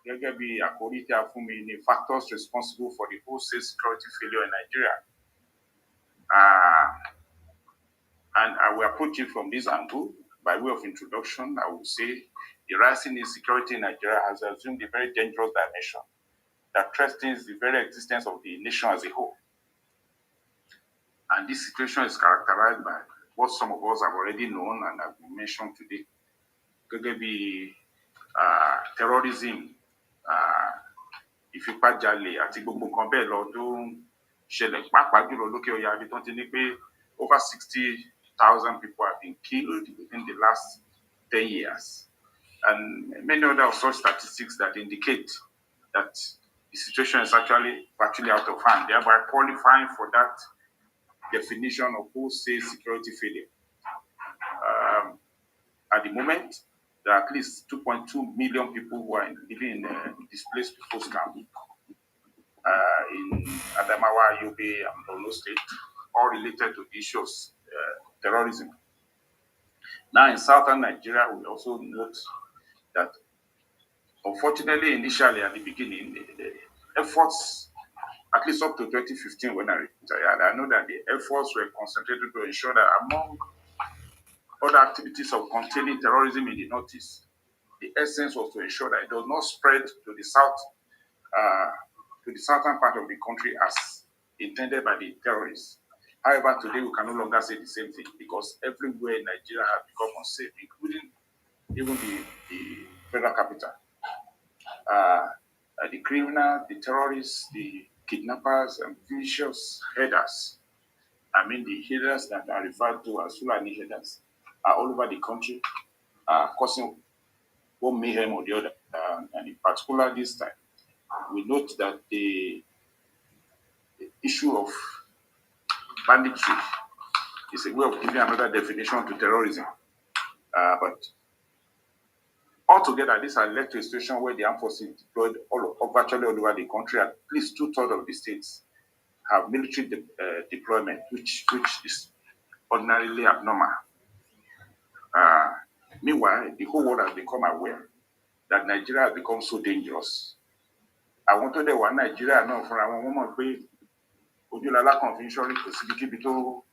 gẹ́gẹ́ bí àkórí tí a fún mi ni factors responsible for the wholesale security failure in Nigeria. And I will approach it from this angle. By way of introduction, I will say the rising insecurity in Nigeria has assumed a very dangerous dimension that threatens the very existence of the nation as a whole. And this situation is characterized by what some of us have already known and have been mentioned today. Gẹ́gẹ́ bí terrorism, ìfipájalè àti gbogbo nǹkan bẹ́ẹ̀ lọ tó ṣẹlẹ̀ pàápàá jùlọ lókè ọ̀yà ibi tó ti ní pé over 60,000 people have been killed within the last 10 years. And many other such statistics that indicate that the situation is actually virtually out of hand, thereby qualifying for that definition of wholesale security failure. At the moment, there are at least 2.2 million people who are living in displaced people's camp in Adamawa, Yobe, and Borno State, all related to issues terrorism. Now, in southern Nigeria, we also note that, unfortunately, initially at the beginning, the efforts, at least up to 2015 when I retired, I know that the efforts were concentrated to ensure that among other activities of containing terrorism in the Northeast, the essence was to ensure that it does not spread to the south, to the southern part of the country as intended by the terrorists. However, today we can no longer say the same thing because everywhere in Nigeria has become unsafe, including even the federal capital. The criminals, the terrorists, the kidnappers, and vicious headers, the headers that are referred to as Fulani headers, are all over the country, causing one mayhem or the other. And in particular this time, we note that the issue of banditry is a way of giving another definition to terrorism. But altogether, this has led to a situation where the armed forces deployed virtually all over the country. At least 2/3 of the states have military deployment, which is ordinarily abnormal. Meanwhile, the whole world has become aware that Nigeria has become so dangerous. I wanted to one Nigeria now for a moment pé ojúlala kan fi ń ṣọ́rí kò síbi kíbi tó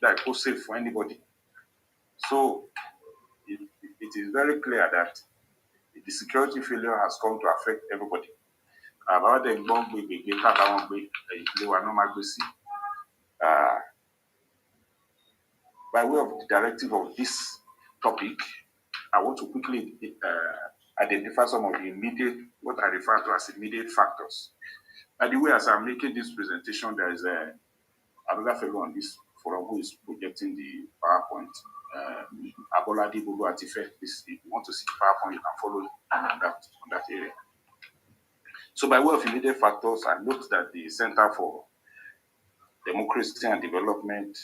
like kó safe for anybody. So it is very clear that the security failure has come to affect everybody. About the bomb we begin they were not by way of the directive of this topic, I want to quickly identify some of the what I refer to as immediate factors. By the way, as I'm making this presentation, there is another fellow on this forum who is projecting the PowerPoint. Abolade Bulu Atife. If you want to see the PowerPoint, you can follow on that area. So by way of immediate factors, I note that the Center for Democracy and Development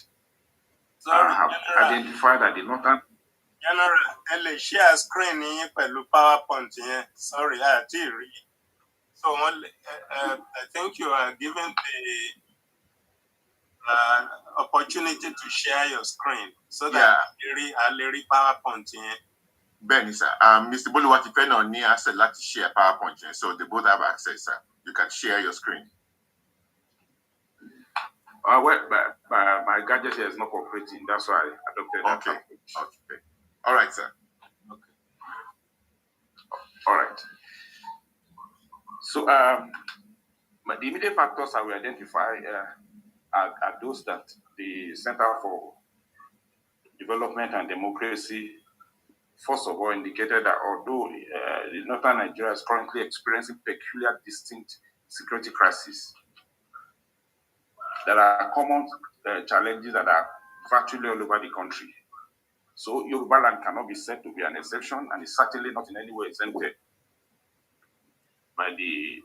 have identified that the northern General, share screen in PowerPoint. Sorry, I did read. So I think you are given the opportunity to share your screen so that I'll read PowerPoint. Benny, sir. Mr. Boluwatife no ní access láti share PowerPoint, so they both have access, sir. You can share your screen. Well, my gadget here is not cooperating. That's why I adopted that approach. Okay. All right, sir. Okay. All right. So, the immediate factors that we identify are those that the Center for Development and Democracy, first of all, indicated that although the northern Nigeria is currently experiencing peculiar, distinct security crises, there are common challenges that are virtually all over the country. So Yoruba Land cannot be said to be an exception, and is certainly not in any way exempted by the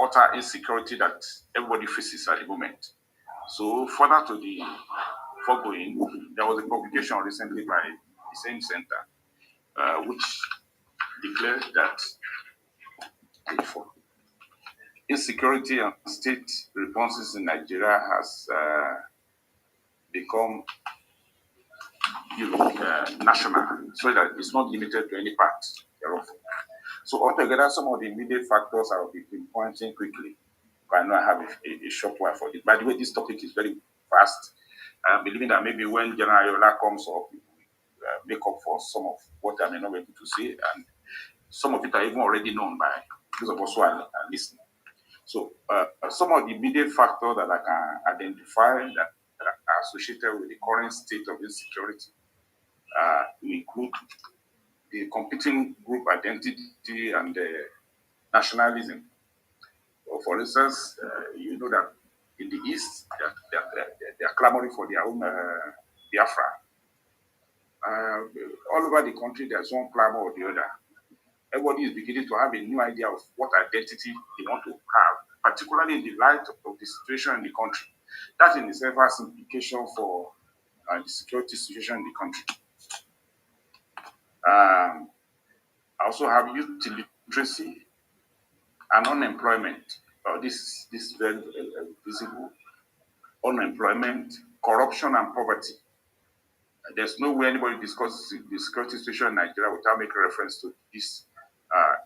utter insecurity that everybody faces at the moment. So further to the foregoing, there was a publication recently by the same center, which declared that insecurity and state responses in Nigeria has become national, so that it's not limited to any part thereof. So altogether, some of the immediate factors I will be pinpointing quickly. I know I have a short while for this. By the way, this topic is very fast. I'm believing that maybe when General Yola comes up, we make up for some of what I may not be able to say, and some of it are even already known by those of us who are listening. So some of the immediate factors that I can identify that are associated with the current state of insecurity include the competing group identity and nationalism. For instance, you know that in the East, they are clamoring for their own Biafra. All over the country, there's one clamor or the other. Everybody is beginning to have a new idea of what identity they want to have, particularly in the light of the situation in the country. That in itself has implication for the security situation in the country. I also have youth literacy and unemployment. This is very visible. Unemployment, corruption, and poverty. There's no way anybody discusses the security situation in Nigeria without making reference to these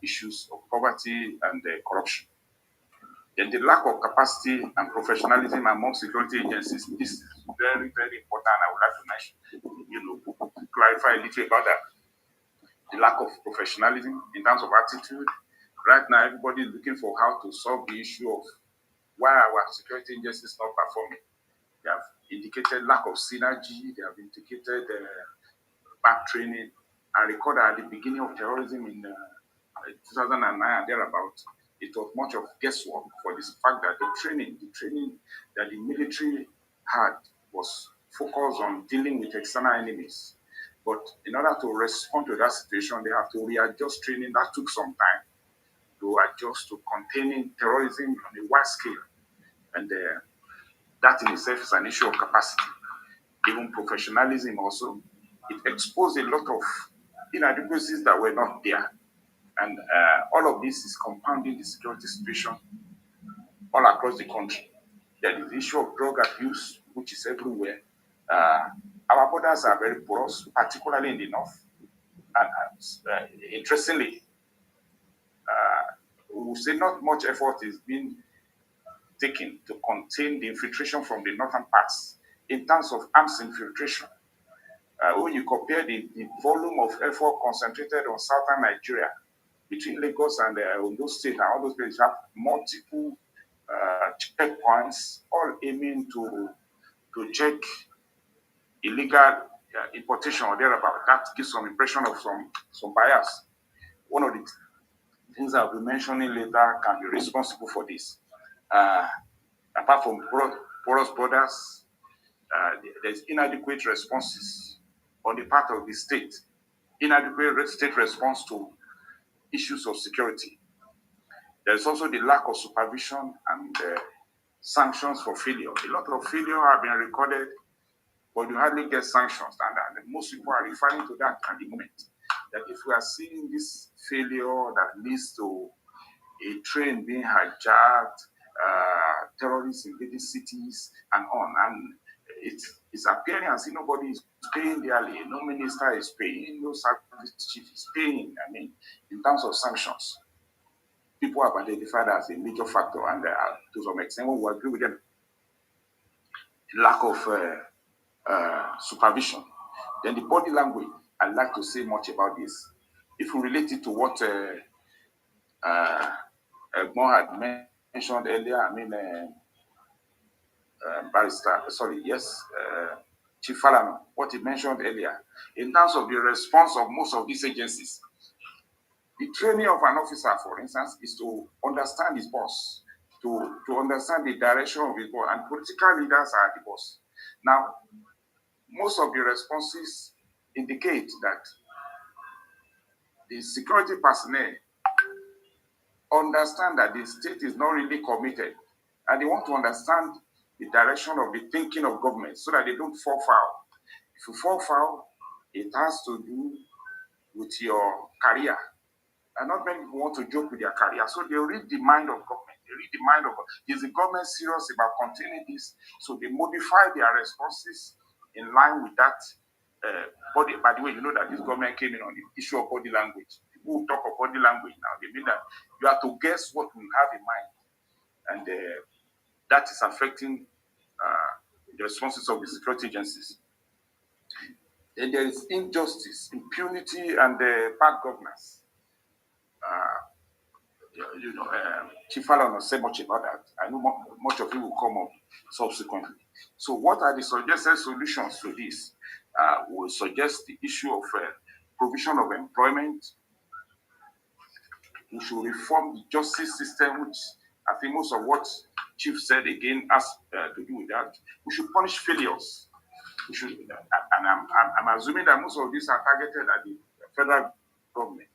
issues of poverty and corruption. Then the lack of capacity and professionalism among security agencies. This is very, very important. I would like to mention, clarify a little about that. The lack of professionalism in terms of attitude. Right now, everybody is looking for how to solve the issue of why our security agencies not performing. They have indicated lack of synergy. They have indicated back training. I recall that at the beginning of terrorism in 2009 and thereabouts, it was much of guesswork for this fact that the training that the military had was focused on dealing with external enemies. But in order to respond to that situation, they have to readjust training. That took some time to adjust to containing terrorism on a wide scale. And that in itself is an issue of capacity. Even professionalism also, it exposed a lot of inadequacies that were not there. And all of this is compounding the security situation all across the country. There is the issue of drug abuse, which is everywhere. Our borders are very porous, particularly in the north. And interestingly, we will say not much effort is being taken to contain the infiltration from the northern parts in terms of arms infiltration. When you compare the volume of effort concentrated on southern Nigeria between Lagos and Ondo State and all those places have multiple checkpoints, all aiming to check illegal importation or thereabout. That gives some impression of some bias. One of the things I'll be mentioning later can be responsible for this. Apart from porous borders, there's inadequate responses on the part of the state, inadequate state response to issues of security. There's also the lack of supervision and sanctions for failure. A lot of failure have been recorded, but you hardly get sanctions. And most people are referring to that at the moment. That if we are seeing this failure that leads to a train being hijacked, terrorists invading cities, and on, and it's appearing as if nobody is paying dearly. No minister is paying, no service chief is paying. I mean, in terms of sanctions, people have identified as a major factor, and to some extent, we will agree with them. The lack of supervision. Then the body language, I'd like to say much about this. If we relate it to what Mo had mentioned earlier, Chief Falano, what he mentioned earlier, in terms of the response of most of these agencies, the training of an officer, for instance, is to understand his boss, to understand the direction of his boss, and political leaders are the boss. Now, most of the responses indicate that the security personnel understand that the state is not really committed, and they want to understand the direction of the thinking of government so that they don't fall foul. If you fall foul, it has to do with your career. And not many people want to joke with their career. So they read the mind of government. They read the mind of, is the government serious about containing this? So they modify their responses in line with that body. By the way, you know that this government came in on the issue of body language. People who talk of body language now, they mean that you have to guess what we have in mind. And that is affecting the responses of the security agencies. Then there is injustice, impunity, and bad governance. Chief Falano said much about that. I know much of it will come up subsequently. So what are the suggested solutions to this? We suggest the issue of provision of employment. We should reform the justice system, which I think most of what Chief said again has to do with that. We should punish failures. We should, and I'm assuming that most of these are targeted at the federal government.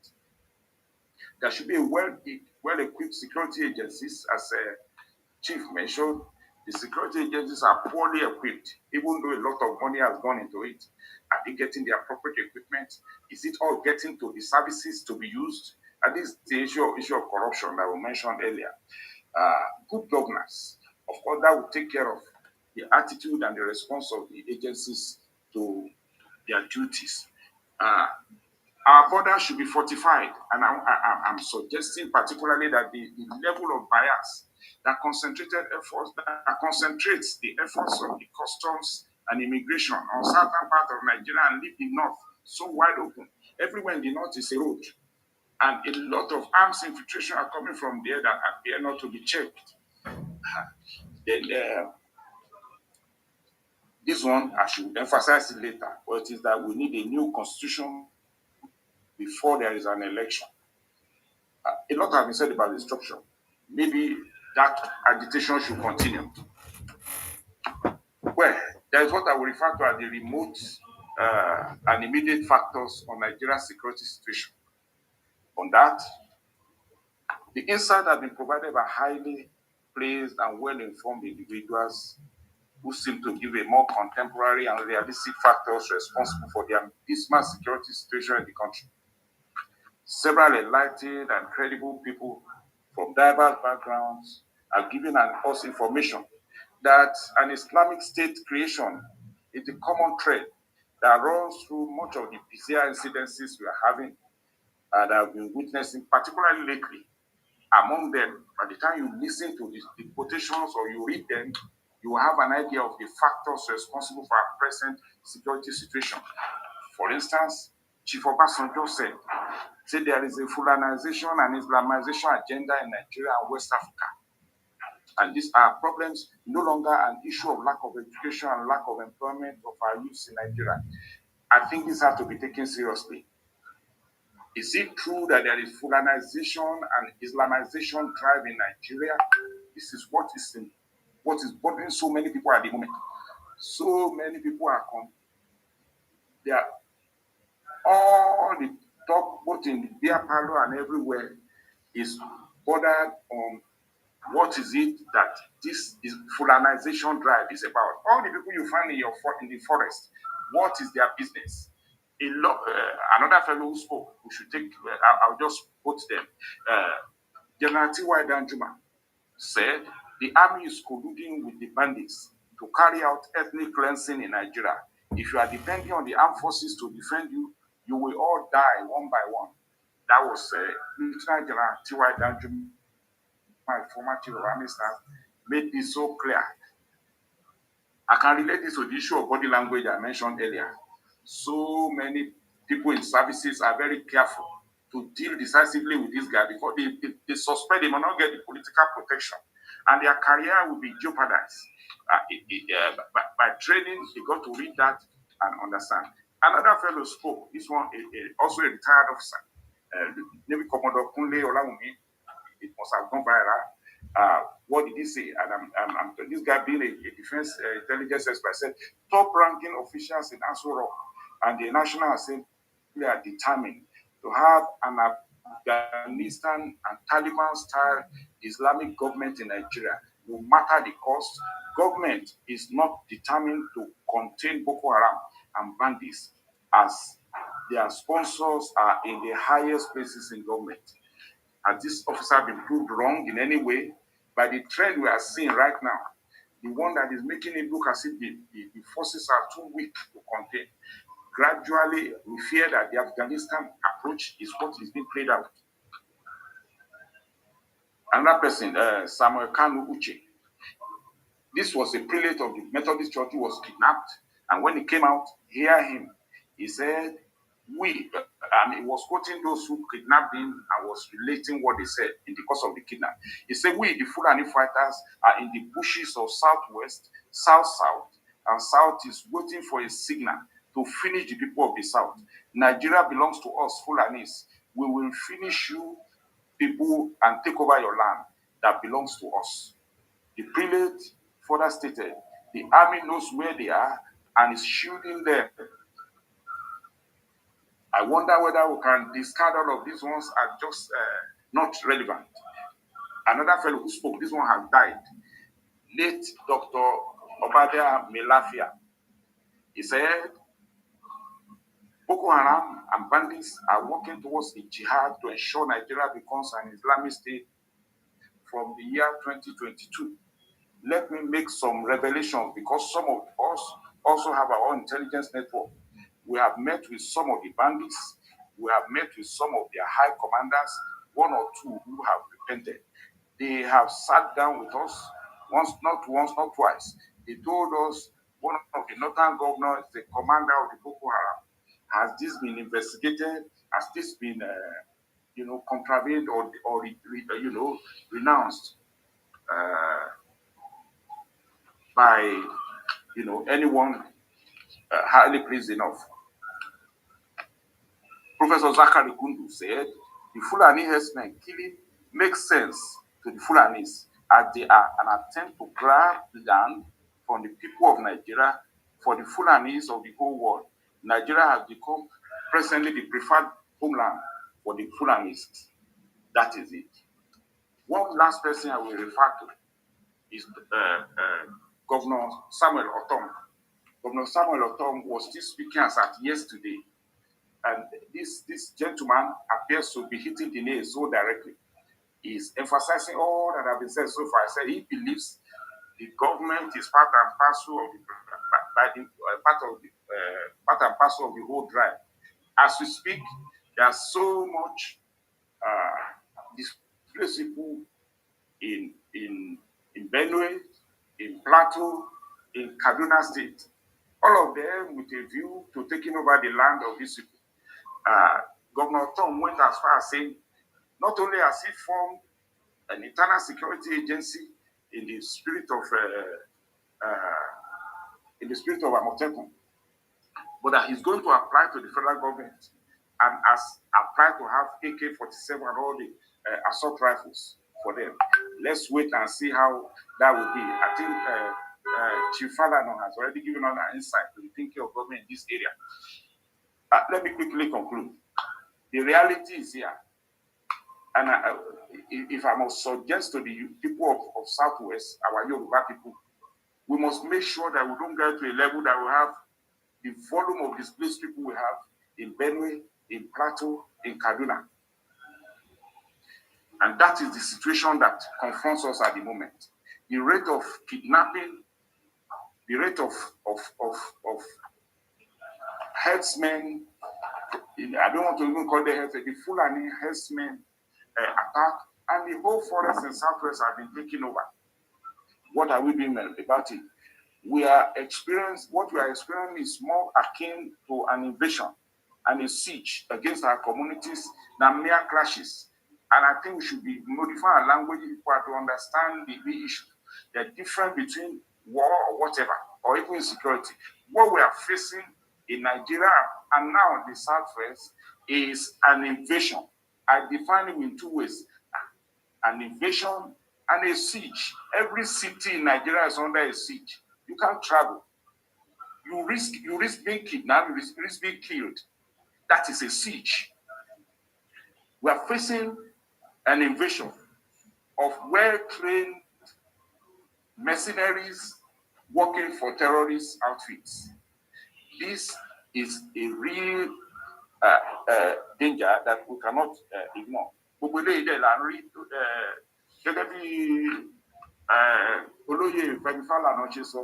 There should be well-equipped security agencies, as Chief mentioned. The security agencies are poorly equipped, even though a lot of money has gone into it. Are they getting the appropriate equipment? Is it all getting to the services to be used? And this is the issue of corruption that we mentioned earlier. Good governance, of course, that will take care of the attitude and the response of the agencies to their duties. Our borders should be fortified, and I'm suggesting particularly that the level of bias that concentrates the efforts of the customs and immigration on certain part of Nigeria and leave the north so wide open. Everywhere in the north is a road, and a lot of arms infiltration are coming from there that appear not to be checked. Then this one, I should emphasize it later, but it is that we need a new constitution before there is an election. A lot has been said about the structure. Maybe that agitation should continue. Well, there is what I will refer to as the remote and immediate factors on Nigeria's security situation. On that, the insight has been provided by highly placed and well-informed individuals who seem to give a more contemporary and realistic factors responsible for the abysmal security situation in the country. Several enlightened and credible people from diverse backgrounds are giving us information that an Islamic State creation is the common thread that runs through much of the bizarre incidences we are having and have been witnessing, particularly lately. Among them, by the time you listen to the quotations or you read them, you will have an idea of the factors responsible for our present security situation. For instance, Chief Obasanjo said there is a Fulanization and Islamization agenda in Nigeria and West Africa. And these are problems no longer an issue of lack of education and lack of employment of our youth in Nigeria. I think this has to be taken seriously. Is it true that there is Fulanization and Islamization drive in Nigeria? This is what is bothering so many people at the moment. So many people are they are all the talk, both in the beer parlor and everywhere, is bordered on what is it that this Fulanization drive is about. All the people you find in the forest, what is their business? Another fellow who spoke, we should take, I'll just quote them. General T.Y. Danjuma said, the army is colluding with the bandits to carry out ethnic cleansing in Nigeria. If you are depending on the armed forces to defend you, you will all die one by one. That was Lieutenant General T.Y. Danjuma, my former chief of army staff, made this so clear. I can relate this to the issue of body language I mentioned earlier. So many people in services are very careful to deal decisively with this guy because they suspect they may not get the political protection and their career will be jeopardized. By training, they got to read that and understand. Another fellow spoke, this one also a retired officer, Navy Commodore Kunle Olawumi. It must have gone viral. What did he say? And this guy being a defense intelligence expert said, top-ranking officials in Aso Rock and the National Assembly are determined to have an Afghanistan and Taliban-style Islamic government in Nigeria. No matter the cost, government is not determined to contain Boko Haram and bandits as their sponsors are in the highest places in government. Has this officer been proved wrong in any way? By the trend we are seeing right now, the one that is making it look as if the forces are too weak to contain. Gradually, we fear that the Afghanistan approach is what is being played out. Another person, Samuel Kanu Uche. This was a prelate of the Methodist Church who was kidnapped. And when he came out, hear him. He said, and he was quoting those who kidnapped him and was relating what they said in the course of the kidnap. He said, we, the Fulani fighters, are in the bushes of southwest, south-south, and southeast waiting for a signal to finish the people of the south. Nigeria belongs to us, Fulanis. We will finish you people and take over your land. that belongs to us. The prelate further stated, the army knows where they are and is shielding them. I wonder whether we can discard all of these ones as just not relevant. Another fellow who spoke, this one has died, late Dr. Obadiah Melafia. He said, Boko Haram and bandits are working towards a jihad to ensure Nigeria becomes an Islamic state from the year 2022. Let me make some revelations because some of us also have our own intelligence network. We have met with some of the bandits. We have met with some of their high commanders, one or two who have repented. They have sat down with us not once, not twice. They told us one of the northern governors, the commander of the Boko Haram, has this been investigated? Has this been, contravened or renounced by, anyone highly pleased enough? Professor Zachary Kundu said, the Fulani herdsmen killing makes sense to the Fulanis as they are an attempt to grab land from the people of Nigeria for the Fulanis of the whole world. Nigeria has become presently the preferred homeland for the Fulanis. That is it. One last person I will refer to is Governor Samuel Otom. Governor Samuel Otom was still speaking as at yesterday. And this gentleman appears to be hitting the nail so directly. He's emphasizing all that have been said so far. I said he believes the government is part and parcel of the whole drive. As we speak, there's so much displaced people in Benue, in Plateau, in Kaduna State. All of them with a view to taking over the land of these people. Governor Tom went as far as saying, not only has he formed an internal security agency in the spirit of Amotekun, but that he's going to apply to the federal government and has applied to have AK-47 and all the assault rifles for them. Let's wait and see how that will be. I think Chief Falano has already given us an insight to the thinking of government in this area. Let me quickly conclude. The reality is here. And if I must suggest to the people of Southwest, our Yoruba people, we must make sure that we don't get to a level that we have the volume of displaced people we have in Benue, in Plateau, in Kaduna. And that is the situation that confronts us at the moment. The rate of kidnapping, the rate of herdsmen, I don't want to even call the herdsmen, the Fulani herdsmen attack, and the whole forest in Southwest have been taken over. What are we doing about it? What we are experiencing is more akin to an invasion and a siege against our communities than mere clashes. And I think we should be modifying our language to understand the issue. The difference between war or whatever, or even insecurity. What we are facing in Nigeria and now in the Southwest is an invasion. I define it in two ways: an invasion and a siege. Every city in Nigeria is under a siege. You can't travel. You risk being kidnapped, you risk being killed. That is a siege. We are facing an invasion of well-trained mercenaries working for terrorist outfits. This is a real danger that we cannot ignore. Gẹ́gẹ́ bí olóyè Fẹ́mi Fálànà ṣe sọ,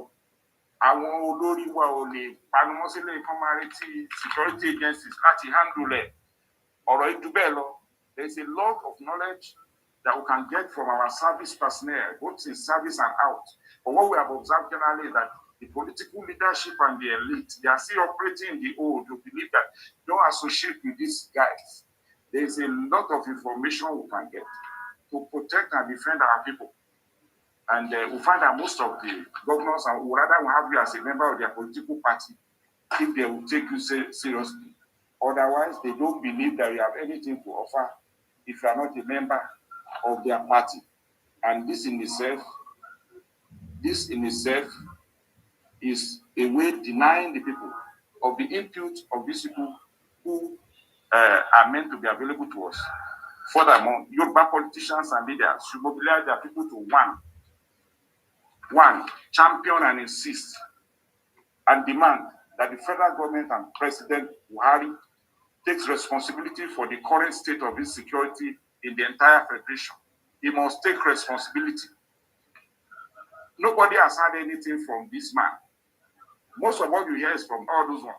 àwọn olórí wa ò lè panumọ́ sílẹ̀ kán máa retí security agencies láti handle ẹ̀. Ọ̀rọ̀ ìjú bẹ́ẹ̀ lọ. There is a lot of knowledge that we can get from our service personnel, both in service and out. But what we have observed generally is that the political leadership and the elite, they are still operating in the old to believe that don't associate with these guys. There is a lot of information we can get to protect and defend our people. And we find that most of the governors would rather have you as a member of their political party if they will take you seriously. Otherwise, they don't believe that you have anything to offer if you are not a member of their party. And this in itself is a way denying the people of the input of these people who are meant to be available to us. Furthermore, Yoruba politicians and leaders should mobilize their people to one, champion and insist and demand that the federal government and President Buhari takes responsibility for the current state of insecurity in the entire federation. He must take responsibility. Nobody has heard anything from this man. Most of what you hear is from all those ones.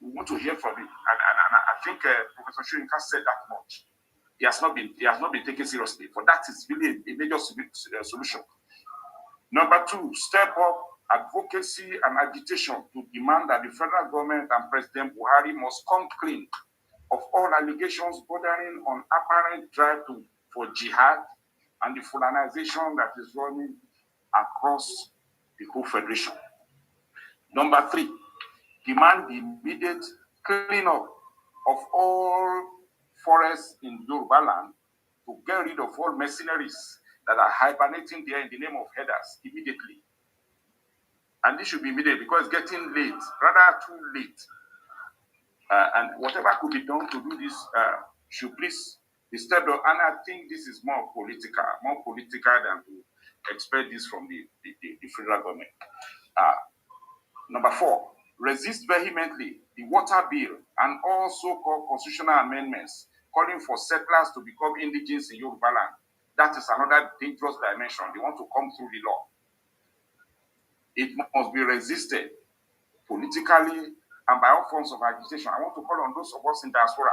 We want to hear from him, and I think Professor Shoyinka said that much. He has not been taken seriously. For that is really a major solution. Number two, step up advocacy and agitation to demand that the federal government and President Buhari must come clean of all allegations bordering on apparent drive for jihad and the Fulanization that is running across the whole federation. Number three, demand the immediate cleanup of all forests in Yoruba Land to get rid of all mercenaries that are hibernating there in the name of headers immediately. And this should be immediate because it's getting late, rather too late. And whatever could be done to do this should please be stepped up. And I think this is more political than to expect this from the federal government. Number four, resist vehemently the water bill and all so-called constitutional amendments calling for settlers to become indigenes in Yoruba Land. That is another dangerous dimension. They want to come through the law. It must be resisted politically and by all forms of agitation. I want to call on those of us in diaspora.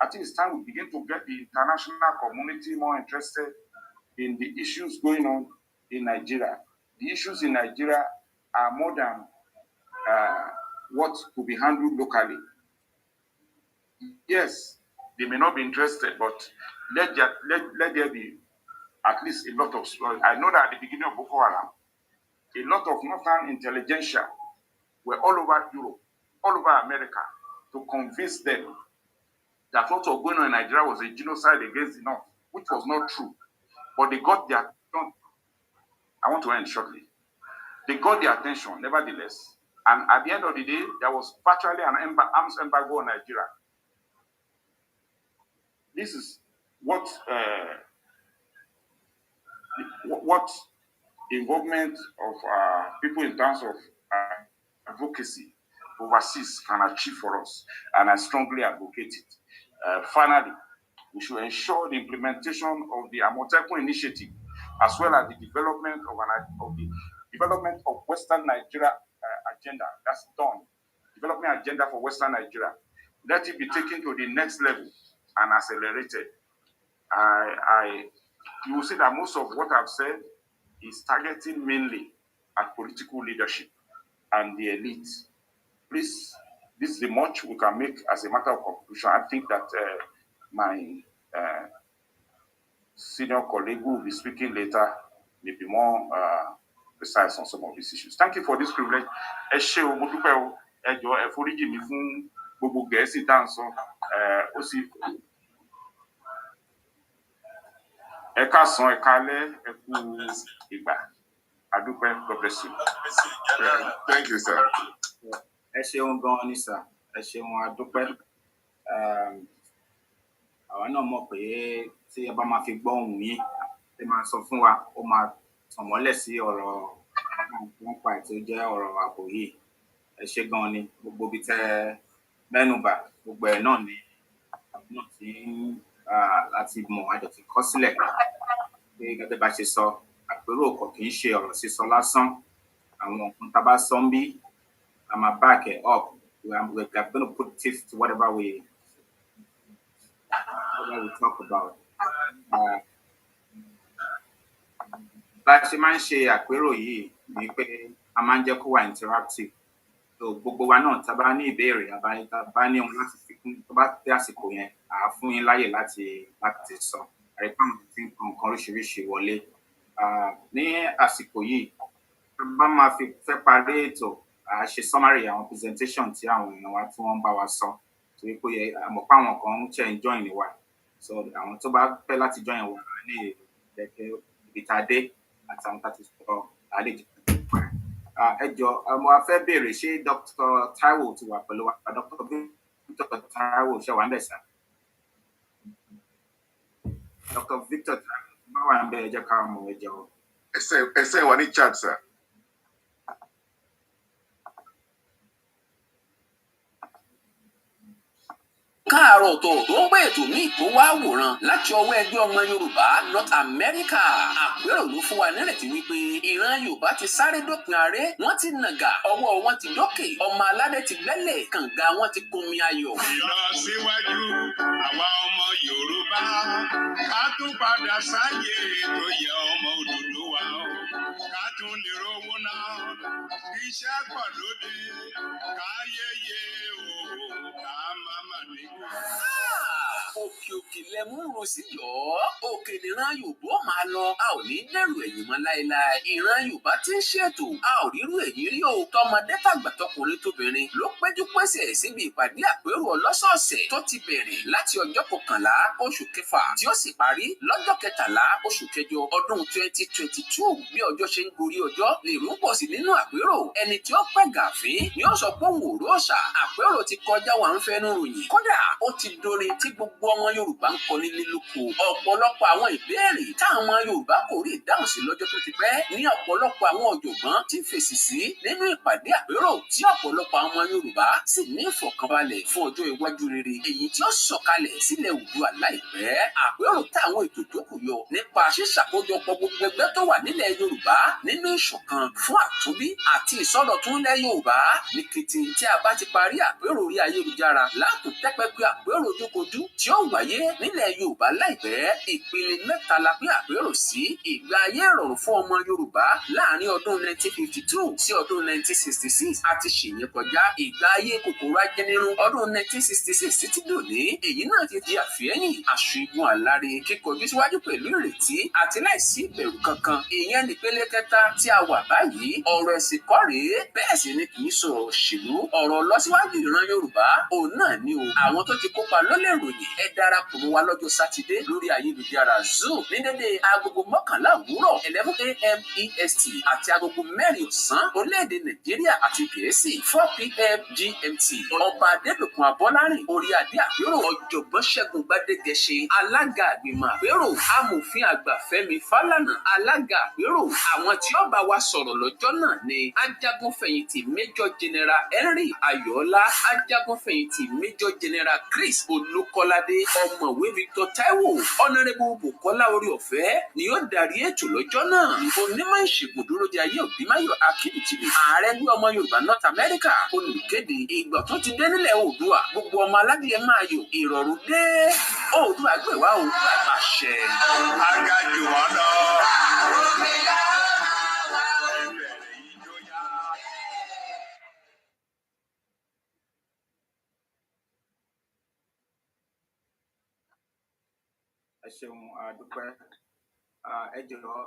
I think it's time we begin to get the international community more interested in the issues going on in Nigeria. The issues in Nigeria are more than what could be handled locally. Yes, they may not be interested, but let there be at least a lot of. I know that at the beginning of Boko Haram, a lot of Northern intelligentsia were all over Europe, all over America, to convince them that what was going on in Nigeria was a genocide against the North, which was not true. But they got their attention. I want to end shortly. They got their attention, nevertheless. And at the end of the day, there was virtually an arms embargo on Nigeria. This is what involvement of people in terms of advocacy overseas can achieve for us, and I strongly advocate it. Finally, we should ensure the implementation of the Amotekun initiative, as well as the development of Western Nigeria agenda. That's done. Development agenda for Western Nigeria. Let it be taken to the next level and accelerated. You will see that most of what I've said is targeting mainly at political leadership and the elite. Please, this is the much we can make as a matter of conclusion. I think that my senior colleague who will be speaking later may be more precise on some of these issues. Thank you for this privilege. Ẹ ṣé o, mo dúpẹ́ o, ẹ jọ̀ọ́ ẹ foríjì mi fún gbogbo Gẹ̀ẹ́sì tá à ń sọ. Ó sì ẹ káàsán, ẹ káalẹ́, ẹ kú ìgbà. A dúpẹ́. God bless you. Thank you, sir. Ẹ ṣeun gan ni sir. Ẹ ṣeun, a dúpẹ́. Àwa náà mọ̀ pé tí ẹ bá máa fi gbọ́ ohùn yín, ẹ máa sọ fún wa, ó máa tàn mọ́lẹ̀ sí ọ̀rọ̀ nípa ètò jẹ́ ọ̀rọ̀ ààbò yìí. Ẹ ṣé gan ni, gbogbo ibi tẹ́ mẹ́nubà, gbogbo ẹ̀ náà ni náà tí láti mọ̀ àjọ ti kọ́ sílẹ̀ pé gẹ́gẹ́ bá ṣe sọ, àpérò kò kì í ṣe ọ̀rọ̀ sísọ lásán. Àwọn nǹkan tá a bá sọ ń bí, a máa back it up. We are going to put teeth to whatever we talk about. Bá a ṣe máa ń ṣe àpérò yìí ni pé a máa ń jẹ́ kó wà interactive. So gbogbo wa náà tá a bá ní ìbéèrè, tá a bá ní ohun láti fi kún, tó bá tẹ́ àsìkò yẹn, à á fún yín láyè láti sọ. Àríkà àwọn tí nǹkan oríṣiríṣi wọlé. Ní àsìkò yìí, tá a bá máa fi fẹ́ parí ètò, à á ṣe summary àwọn presentation tí àwọn èèyàn wa tí wọ́n ń bá wa sọ. Torí pé àmọ́ pé àwọn kan ń ṣe join wa. So àwọn tó bá fẹ́ láti join wa lè jẹ́ ibi tá a dé àtàwọn tá a ti sọ àlejò. Ẹ jọ̀ọ́ mo fẹ́ béèrè ṣé Dr. Taiwo ti wà pẹ̀lú wa? Dr. Taiwo ṣe wà ń bẹ̀ sá? Dr. Victor Taiwo bá wà ń bẹ̀ ẹ jẹ́ ká mọ̀ ẹ jọ̀ọ́. Ẹsẹ̀ wà ní chat sir. káàárọ̀ tó tó ń gbé ètò míì tó wá wòran láti ọwọ́ ẹgbẹ́ ọmọ Yorùbá North America. Àpérò ló fún wa nírètí wípé ìran Yorùbá ti sáré dópin aré, wọ́n ti nàgà, ọwọ́ wọn ti dókè, ọmọ aládé ti gbẹ́lẹ̀, kànga wọn ti kúnmi ayọ̀. Ìlọsíwájú àwa ọmọ Yorùbá ká tún padà sáyé tó yẹ ọmọ Odùduwà ká tún lè rówó náà iṣẹ́ pọ̀ lóde káyéyé o ká má má nígbà. Òkè òkè lẹmú ro sí yọ, òkè nìran Yorùbá máa lọ, a ò ní dẹrù ẹ̀yìn mọ́ láéláé. Ìran Yorùbá ti ń ṣètò, a ò rírú èyí rí o. Tọmọdé tàgbà tọkùnrin tóbìnrin ló péjú pésẹ̀ síbi ìpàdé àpérò ọlọ́sọ̀ọ̀sẹ̀ tó ti bẹ̀rẹ̀ láti ọjọ́ 11 oṣù kẹfà tí ó sì parí lọ́jọ́ 13 oṣù kẹjọ ọdún 2022. Bí ọjọ́ ṣe ń gorí ọjọ́ lè rú pọ̀ sí nínú àpérò. Ẹni tí ó pẹ́ gàfín ni ó sọ pé òun ò róòṣà. Àpérò ti kọjá wà ń fẹnu ròyìn. Kódà ó ti dorin tí gbogbo ọmọ Yorùbá ń kọ nílé lóko. Ọ̀pọ̀lọpọ̀ àwọn ìbéèrè táwọn ọmọ Yorùbá kò rí ìdáhùn sí lọ́jọ́ tó ti pẹ́ ní ọ̀pọ̀lọpọ̀ àwọn ọ̀jọ̀gbọ́n ti fèsì sí nínú ìpàdé àpérò tí ọ̀pọ̀lọpọ̀ àwọn ọmọ Yorùbá sì ní ìfọ̀kànbalẹ̀ fún ọjọ́ iwájú rere èyí tí ó sọ̀kalẹ̀ sílẹ̀ Oòduà láìpẹ́. Àpérò táwọn ètò tó kù yọ nípa ṣíṣàkójọpọ̀ gbogbo ẹgbẹ́ tó wà nílẹ̀ Yorùbá nínú ìṣọ̀kan fún àtúnbí àti ìsọdọ̀tun ilẹ̀ Yorùbá. Ní kété tí a bá ti parí àpérò orí ayélujára látò tẹ́pẹ́pẹ́ àpérò ojúkojú tí ó wáyé nílẹ̀ Yorùbá láìpẹ́. Ìpele 3 la pín àpérò sí. Ìgbé ayé ìrọ̀rùn fún ọmọ Yorùbá láàrin ọdún 1952 sí ọdún 1966 àti ṣèyẹn kọjá. Ìgbé ayé kòkòrò ajẹnirun ọdún 1966 títí dòní. Èyí náà ti di àfihẹ́yìn aṣọ igun àláre kíkọjú síwájú pẹ̀lú ìrètí àti láìsí ìbẹ̀rù kankan. Ìyẹn nípele 3 tí a wà báyìí. Ọ̀rọ̀ ẹ̀sìn kọ́ rèé, bẹ́ẹ̀ sì ni kì í sọ̀rọ̀ òṣèlú. Ọ̀rọ̀ lọ́síwájú ìran Yorùbá òun náà ni o. Àwọn tó ti kópa ló lè ròyìn. Ẹ darapọ̀ mọ́ wa lọ́jọ́ Sátidé lórí ayélujára Zoom ní dédé agogo 11 òwúrọ̀ 11 a.m. EST àti agogo 4 ọ̀sán orílẹ̀-èdè Nàìjíríà àti Gẹ̀ẹ́sì 4 p.m. GMT. Ọba Adédòkun Abọ́lárìn orí adé àpérò ọ̀jọ̀gbọ́n Ṣẹ́gun Gbádégẹṣe alága àgbìmọ̀ àpérò amòfin àgbà Fẹ́mi Fálànà alága àpérò. Àwọn tí ó bá wa sọ̀rọ̀ lọ́jọ́ náà ni ajagunfẹ̀yìntì Major General Henry Ayọ̀ọ́lá, ajagunfẹ̀yìntì Major General Chris Olúkọ́ládé, ọ̀mọ̀wé Victor Taiwo, Honorable Bukola Oríọ̀fẹ́ ni ó darí ètò lọ́jọ́ náà. Onímọ̀ ìṣègùn dúró de ayé Òbímáyọ̀ Akíntìbí, ààrẹ ní ọmọ Yorùbá North America, olùkéde ìgbà tó ti dé nílẹ̀ Oòduà. Gbogbo ọmọ aládìẹ máa yọ̀, ìrọ̀rùn dé. Oòduà gbè wá o, àṣẹ. Agájù wọn lọ. Ẹ ṣeun àdúpẹ́. Ẹ jọ̀ọ́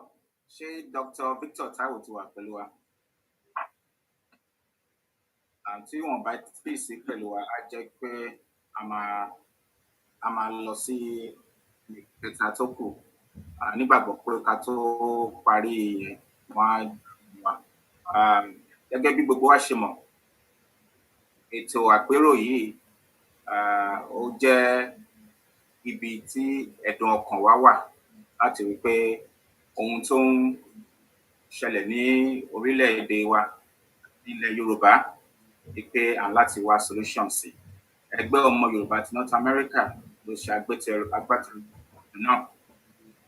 ṣé Dr. Victor Taiwo ti wà pẹ̀lú wa? Tí wọ́n bá sí pẹ̀lú wa á jẹ́ pé a máa lọ sí ìkẹta tó kù. Nígbàgbọ́ pé ká tó parí wọn wá. Gẹ́gẹ́ bí gbogbo wa ṣe mọ̀, ètò àpérò yìí ó jẹ́ ibi tí ẹ̀dùn ọkàn wa wà láti rí pé ohun tó ń ṣẹlẹ̀ ní orílẹ̀-èdè wa nílẹ̀ Yorùbá pé à ń láti wá solution sí. Ẹgbẹ́ ọmọ Yorùbá ti North America ló ṣe agbátẹrù náà.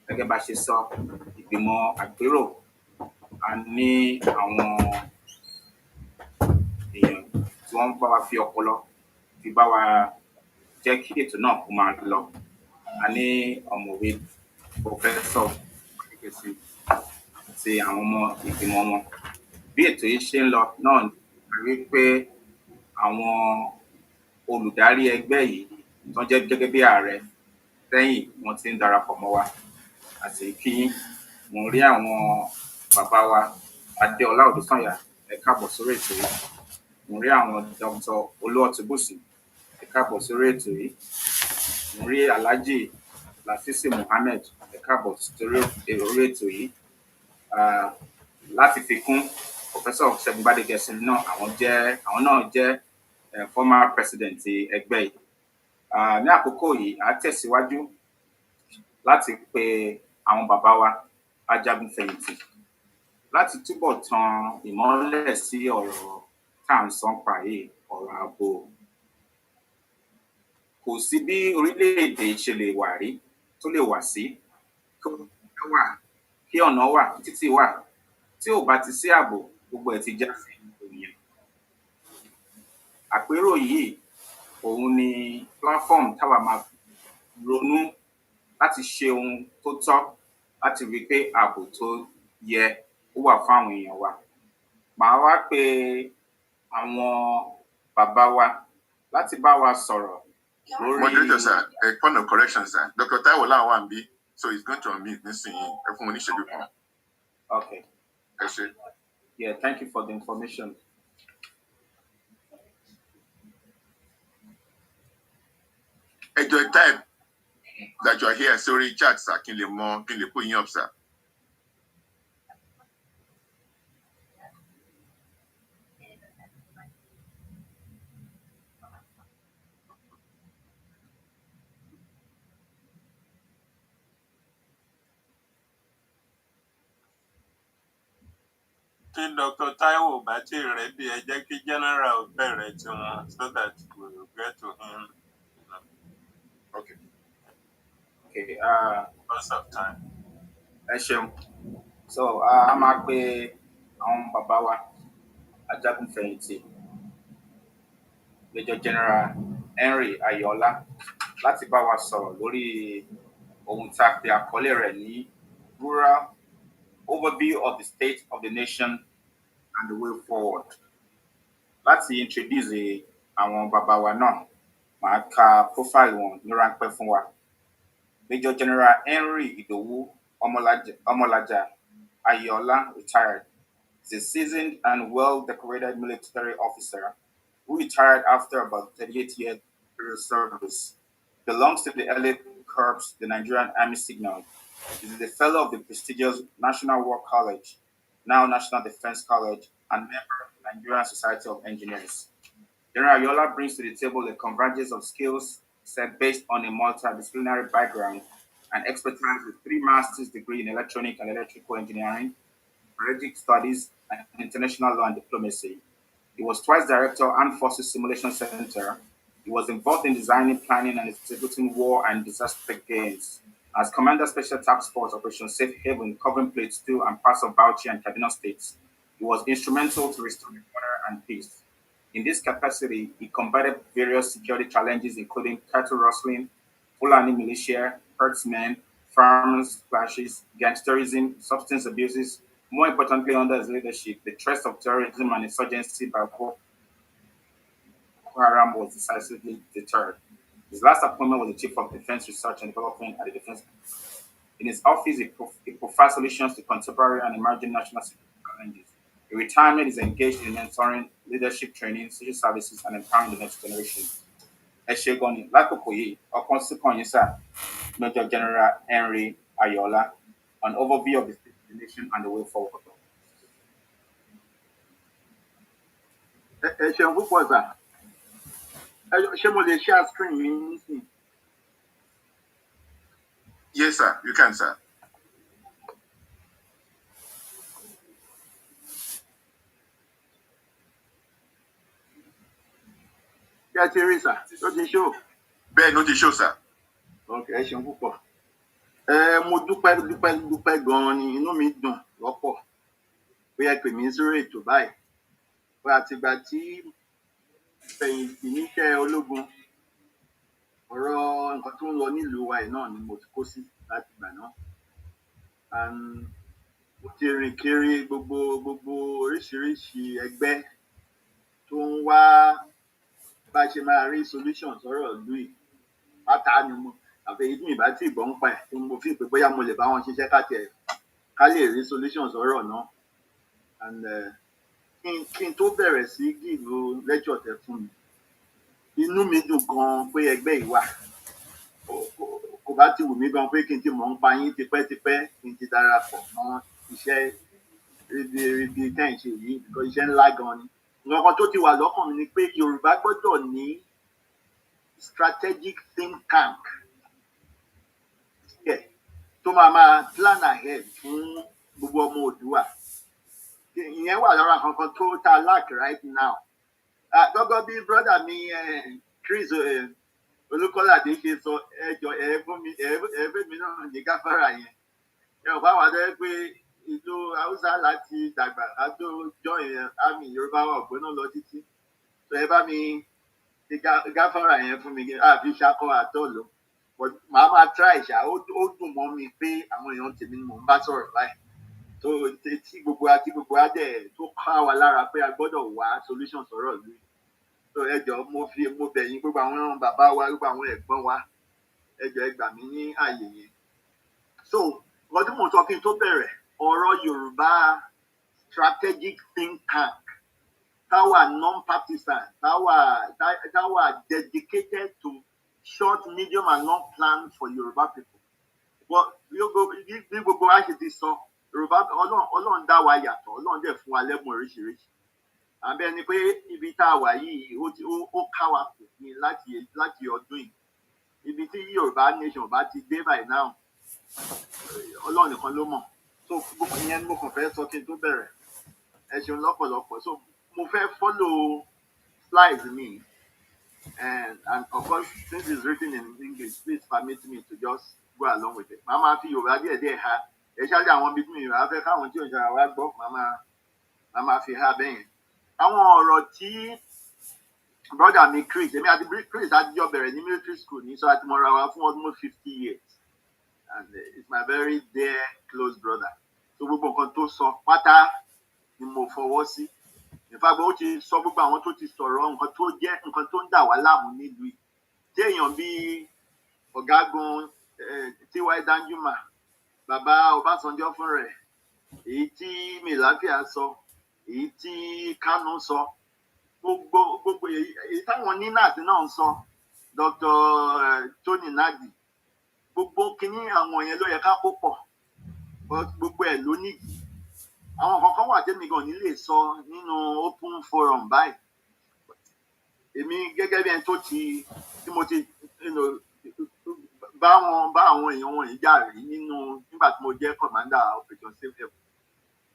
Gẹ́gẹ́ bá ṣe sọ, ìgbìmọ̀ àpérò a ní àwọn èèyàn tí wọ́n bá wa fi ọpọlọ fi bá wa jẹ́ kí ètò náà kó máa lọ. A ní ọ̀mọ̀wé Professor Advocacy àti àwọn ọmọ ìgbìmọ̀ wọn. Bí ètò yìí ṣe ń lọ náà rí pé àwọn olùdarí ẹgbẹ́ yìí tó jẹ́ gẹ́gẹ́ bí ààrẹ sẹ́yìn wọ́n ti ń darapọ̀ mọ́ wa. Àti kí mo rí àwọn bàbá wa Adéọlá Odùsànyà, ẹ káàbọ̀ sórí ètò yìí. Mo rí àwọn Dr. Olúọ̀túnbùsì, ẹ káàbọ̀ sórí ètò yìí. Mo rí Alhaji Lasisi Mohammed ẹ káàbọ̀ sórí ètò yìí. Láti fi kún Professor Ṣẹ́gun Gbádégẹṣin náà àwọn náà jẹ́ former president ẹgbẹ́ yìí. Ní àkókò yìí a tẹ̀síwájú láti pe àwọn bàbá wa ajagunfẹ̀yìntì láti túbọ̀ tan ìmọ́lẹ̀ sí ọ̀rọ̀ tá à ń sọ nípa yìí, ọ̀rọ̀ ààbò. Kò sí bí orílẹ̀-èdè ṣe lè wà rí tó lè wà sí kí ọ̀nà wà títì wà tí ò bá ti sí ààbò gbogbo ẹ̀ ti já sí òyìn. Àpérò yìí òun ni platform táwa máa ronú láti ṣe ohun tó tọ́ láti rí pé ààbò tó yẹ ó wà fún àwọn èèyàn wa. Màá wá pe àwọn bàbá wa láti bá wa sọ̀rọ̀ lórí. Moderator sir, a point of correction sir. Dr. Taiwo Lawanbi, so he's going to unmute nísìnyí. Ẹ fún wọn ní ìṣẹ́jú kan. Okay. Ẹ ṣé. Yeah, thank you for the information. Your type that you are here, sorry, chat sir, kí n lè put yín up sir. Tí Dr. Taiwo bá ti ready, ẹ jẹ́ kí general bẹ̀rẹ̀ tiwọn so that we will get to him. Okay. Okay. Because of time. Ẹ ṣeun. So a máa pe àwọn bàbá wa ajagunfẹ̀yìntì Major General Henry Ayọ̀ọ́lá láti bá wa sọ̀rọ̀ lórí ohun tá a pe àkọlé rẹ̀ ní Rural Overview of the State of the Nation and the Way Forward. Láti introduce àwọn bàbá wa náà, màá ka profile wọn ní ráńpẹ́ fún wa. Major General Henry Idowu Omolaja Ayọ̀ọ́lá, retired, is a seasoned and well-decorated military officer who retired after about 38 years of service. Belongs to the elite corps, the Nigerian Army Signal. Is a fellow of the prestigious National War College, now National Defense College, and member of the Nigerian Society of Engineers. General Ayọ̀ọ́lá brings to the table a convergence of skills set based on a multidisciplinary background and expertise with 3 master's degrees in electronic and electrical engineering, forensic studies, and international law and diplomacy. He was twice director of Armed Forces Simulation Center. He was involved in designing, planning, and executing war and disaster games. As Commander Special Task Force Operation Safe Haven, covering Plates 2 and parts of Bauchi and Kaduna states, he was instrumental to restoring order and peace. In this capacity, he combated various security challenges, including cattle rustling, Fulani militia, herdsmen, farmers clashes, gangsterism, substance abuses. More importantly, under his leadership, the threat of terrorism and insurgency by Boko Haram was decisively deterred. His last appointment was the Chief of Defense Research and Development at the Defense. In his office, he provides solutions to contemporary and emerging national security challenges. In retirement, is engaged in mentoring, leadership training, social services, and empowering the next generation. Eshegoni, lákòókò yìí, ọkàn sí kan yín sir, Major General Henry Ayọ̀ọ́lá, an overview of the state of the nation and the way forward. Ẹ ṣeun púpọ̀ sà. Ṣé mo lè share screen mi nísìnyí? Yes sir, you can sir. Ṣé ẹ ti rí sà? Ló ti show. Bẹ́ẹ̀ ló ti show sir. Ok, ẹ ṣeun púpọ̀. Mo dúpẹ́ gan-an ni, inú mi dùn lọ́pọ̀. Bóyá pè mí sórí ètò báyìí. Bóyá àtìgbà tí fẹ̀yìntì níṣẹ́ ológun, ọ̀rọ̀ nǹkan tó ń lọ nílùú wa yìí náà ni mo ti kó sí láti ìgbà náà. Mo ti rìn kiri gbogbo oríṣiríṣi ẹgbẹ́ tó ń wá bá ṣe máa rí solution sọ̀rọ̀ ìlú yìí. Pátá ni mo àfẹ́yìí tí mi bá tí ìgbọ́n pa ẹ̀ tí mo fi pé bóyá mo lè bá wọn ṣiṣẹ́ ká lè rí solution sọ̀rọ̀ náà. And kí n tó bẹ̀rẹ̀ sí gíìlú lecture tẹ fún mi, inú mi dùn gan-an pé ẹgbẹ́ yìí wà. Kò kò bá ti wù mí gan pé kí n ti mọ̀ ń pa yín tipẹ́tipẹ́ kí n ti darapọ̀ mọ́ iṣẹ́ ibi tẹ́ ń ṣe yìí because iṣẹ́ ńlá gan ni. Nǹkan kan tó ti wà lọ́kàn mi ni pé Yorùbá gbọ́dọ̀ ní strategic think tank tó máa plan ahead fún gbogbo ọmọ Oòduà. Ìyẹn wà lára kankan tó ta lack right now. Gọ́gọ́ bí brother mi Chris Olúkọ́ládé ṣe sọ ẹjọ́ ẹ̀ẹ́fẹ́ mi náà ní gáfárà yẹn. Ẹ ò bá wà lẹ́yìn pé ìlú Haúsá láti dàgbà ká tó join army Yorùbá wà ògbóná lọ títí. So ẹ bá mi ṣe gáfárà yẹn fún mi àfi ṣakọ àtọ̀ lọ. But màá máa try ṣá ó dùn mọ́ mi pé àwọn èèyàn tèmi ni mò ń bá sọ̀rọ̀ báyìí. tó tí gbogbo adẹ tó ká wa lára pé a gbọ́dọ̀ wá solution sọ̀rọ̀ lórí. So ẹ jọ̀ọ́ mo bẹ̀ yín gbogbo àwọn bàbá wa gbogbo àwọn ẹ̀gbọ́n wa ẹ jọ̀ọ́ ẹ gbà mí ní àyè yẹn. So nǹkan tí mo sọ kí n tó bẹ̀rẹ̀ ọ̀rọ̀ Yorùbá strategic think tank táwa non-partisan táwa dedicated to short, medium and long plan for Yorùbá people. But bí gbogbo wa ṣe ti sọ Yorùbá Ọlọ́run dá wa yàtọ̀ Ọlọ́run dẹ̀ fún wa lẹ́bùn oríṣiríṣi. Àbẹ́ ni pé ibi tá a wà yìí ó ká wa kù ní láti ọdún yìí. Ibi tí Yorùbá nation bá ti dé by now Ọlọ́run nìkan ló mọ̀. So gbogbo ìyẹn ni mo kàn fẹ́ sọ kí n tó bẹ̀rẹ̀. Ẹ ṣeun lọ́pọ̀lọpọ̀. So mo fẹ́ follow slides mi. And of course, since it's written in English, please permit me to just go along with it. Màmá fi Yorùbá díẹ̀ ha. Ẹ ṣáájú àwọn ibi tí mi Yorùbá fẹ́ káwọn tí òjò àwa gbọ́ màmá fi ha bẹ́yẹn. Àwọn ọ̀rọ̀ tí brother mi Chris, èmi àti Chris àtijọ́ bẹ̀rẹ̀ ní military school ní so àti mọ̀ra wa fún almost 50 years. And it's my very dear close brother. So gbogbo nǹkan tó sọ pátá ni mo fọwọ́ sí. In fact, ó ti sọ gbogbo àwọn tó ti sọ̀rọ̀ nǹkan tó jẹ́ nǹkan tó ń dà wá láàmú nílùú yìí. Tí èèyàn bíi ọ̀gágun T.Y. Danjuma, bàbá Ọbásanjọ́ fún rẹ̀, èyí tí Mìláfíà sọ, èyí tí Kánú sọ, gbogbo èyí táwọn nínàtì náà ń sọ, Dr. Tony Nadi, gbogbo kínní àwọn yẹn ló yẹ ká kó pọ̀, gbogbo ẹ̀ ló nídìí. Àwọn kankan wà tẹ́mi gan ní lè sọ nínú open forum báyìí. Èmi gẹ́gẹ́ bí ẹni tí mo ti bá àwọn èèyàn wọ̀nyí jà rí nígbà tí mo jẹ́ commander operation safe haven.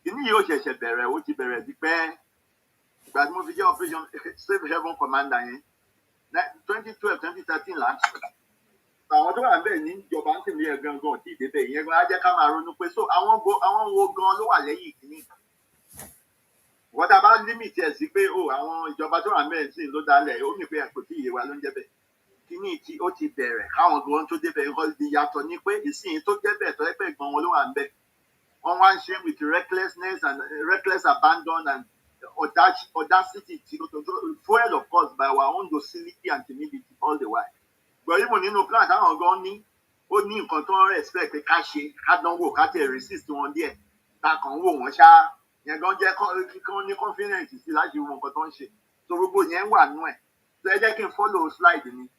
Kìíní yìí ó ṣẹ̀ṣẹ̀ bẹ̀rẹ̀ ó ti bẹ̀rẹ̀ ti pẹ́. Ìgbà tí mo fi jẹ́ operation safe haven commander yẹn 2012 2013 láti. Àwọn tó wà bẹ́ẹ̀ ní ìjọba ń tèmi ẹ̀ gangan tí ìdébẹ̀ ìyẹn gan á jẹ́ ká máa ronú pé so àwọn wo gan ló wà lẹ́yìn ìkíní. Wọ́n tá a bá límìtì ẹ̀ sí pé àwọn ìjọba tó wà bẹ́ẹ̀ sì ló dálẹ̀ ó mì pé kò tí ìyè wa ló ń jẹ́ bẹ́ẹ̀. Kíní tí ó ti bẹ̀rẹ̀ káwọn gan tó débẹ̀ nǹkan ti yàtọ̀ ní pé ìsìn tó jẹ́ bẹ́ẹ̀ tó yẹ pé gan wọn ló wà ń bẹ̀. Wọ́n wá ń ṣe with recklessness and reckless abandon and audacity fuel of course by our own docility and timidity all the while. Gbọ̀yìnbó nínú plan táwọn gan ní ó ní nǹkan tó ń respect pé ká ṣe ká dánwò ká tẹ̀ resist wọn díẹ̀ ká kàn wò wọ́n ṣá yẹn gan jẹ́ kán ní confidence sí láti wo nǹkan tó ń ṣe. So gbogbo yẹn wà nú ẹ̀. So ẹ jẹ́ kí n follow slide mi.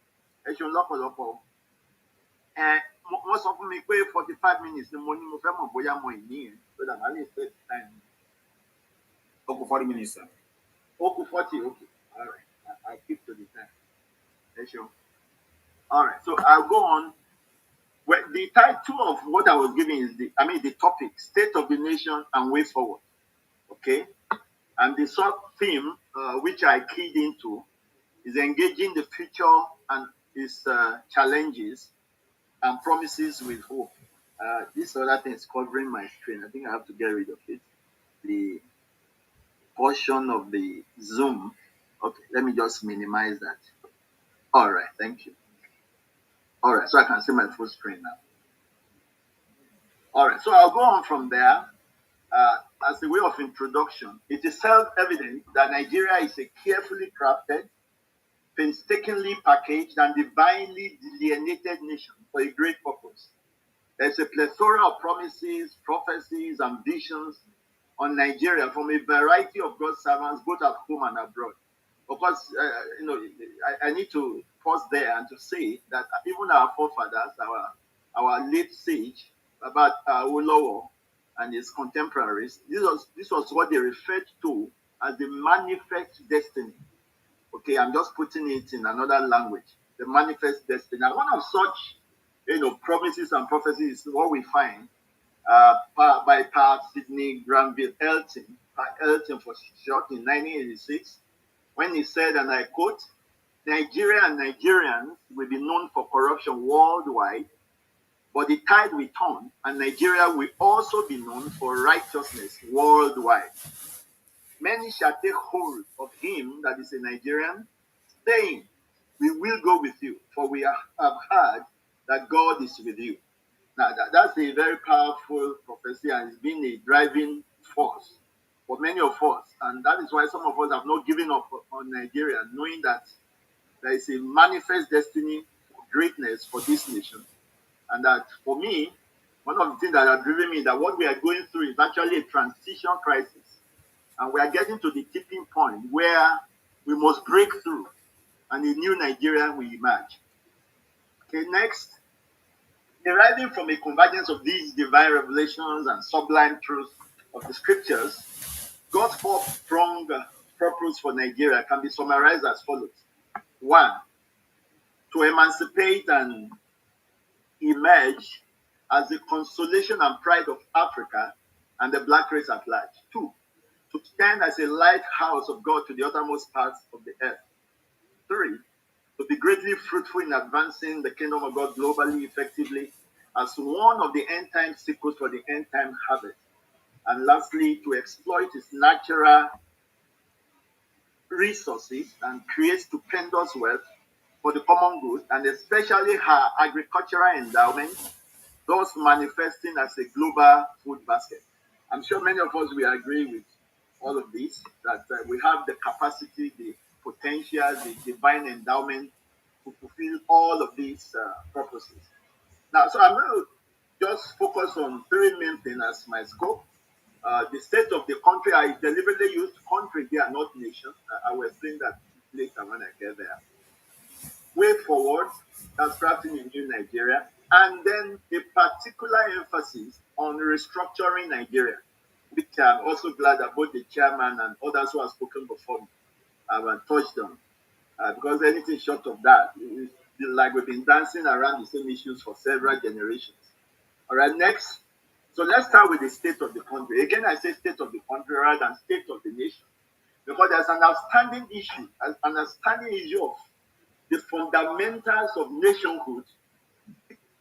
Ẹ ṣeun lọ́pọ̀lọpọ̀. Wọ́n sọ fún mi pé 45 minutes ni mo ní mo fẹ́ mọ̀ bóyá mo ì ní yẹn so that I will spend time. Ó kù 40 minutes, sir. Ó kù 40, okay. All right. I'll keep to the time. Ẹ ṣeun. All right, so I'll go on. Well, the title of what I was giving is the topic, State of the Nation and Way Forward. Okay? And the short theme, which I keyed into, is engaging the future and its challenges and promises with hope. This other thing is covering my screen. I think I have to get rid of it. The portion of the Zoom. Okay, let me just minimize that. All right, thank you. All right, so I can see my full screen now. All right, so I'll go on from there. As a way of introduction, it is self-evident that Nigeria is a carefully crafted, painstakingly packaged, and divinely delineated nation for a great purpose. There's a plethora of promises, prophecies, and visions on Nigeria from a variety of God's servants, both at home and abroad. Of course, I need to pause there and to say that even our forefathers, our late sage, about Awolowo and his contemporaries. This was what they referred to as the manifest destiny. Okay, I'm just putting it in another language. The manifest destiny. And one of such, promises and prophecies is what we find by Sidney Granville Elton, Elton for short, in 1986, when he said, and I quote, Nigeria and Nigerians will be known for corruption worldwide, but the tide will turn, and Nigeria will also be known for righteousness worldwide. Many shall take hold of him that is a Nigerian, saying, we will go with you, for we have heard that God is with you. Now, that's a very powerful prophecy, and it's been a driving force for many of us. And that is why some of us have not given up on Nigeria, knowing that there is a manifest destiny of greatness for this nation. And that for me, one of the things that have driven me that what we are going through is actually a transition crisis. And we are getting to the tipping point where we must break through and a new Nigeria will emerge. Okay, next. Deriving from a convergence of these divine revelations and sublime truths of the scriptures, God's four-pronged purpose for Nigeria can be summarized as follows. 1, to emancipate and emerge as the consolation and pride of Africa and the black race at large. 2, to stand as a lighthouse of God to the uttermost parts of the earth. 3, to be greatly fruitful in advancing the kingdom of God globally effectively as one of the end time sequels for the end time harvest. And lastly, to exploit its natural resources and create stupendous wealth for the common good, and especially her agricultural endowment, thus manifesting as a global food basket. I'm sure many of us will agree with all of this, that we have the capacity, the potential, the divine endowment to fulfill all of these purposes. Now, so I'm going to just focus on three main things as my scope. The state of the country, I deliberately used country there, not nation. I will explain that later when I get there. Way forward, that's crafting in new Nigeria, and then a particular emphasis on restructuring Nigeria, which I'm also glad that both the chairman and others who have spoken before me have touched on. Because anything short of that, it's like we've been dancing around the same issues for several generations. All right, next. So let's start with the state of the country. Again, I say state of the country rather than state of the nation, because there's an outstanding issue, of the fundamentals of nationhood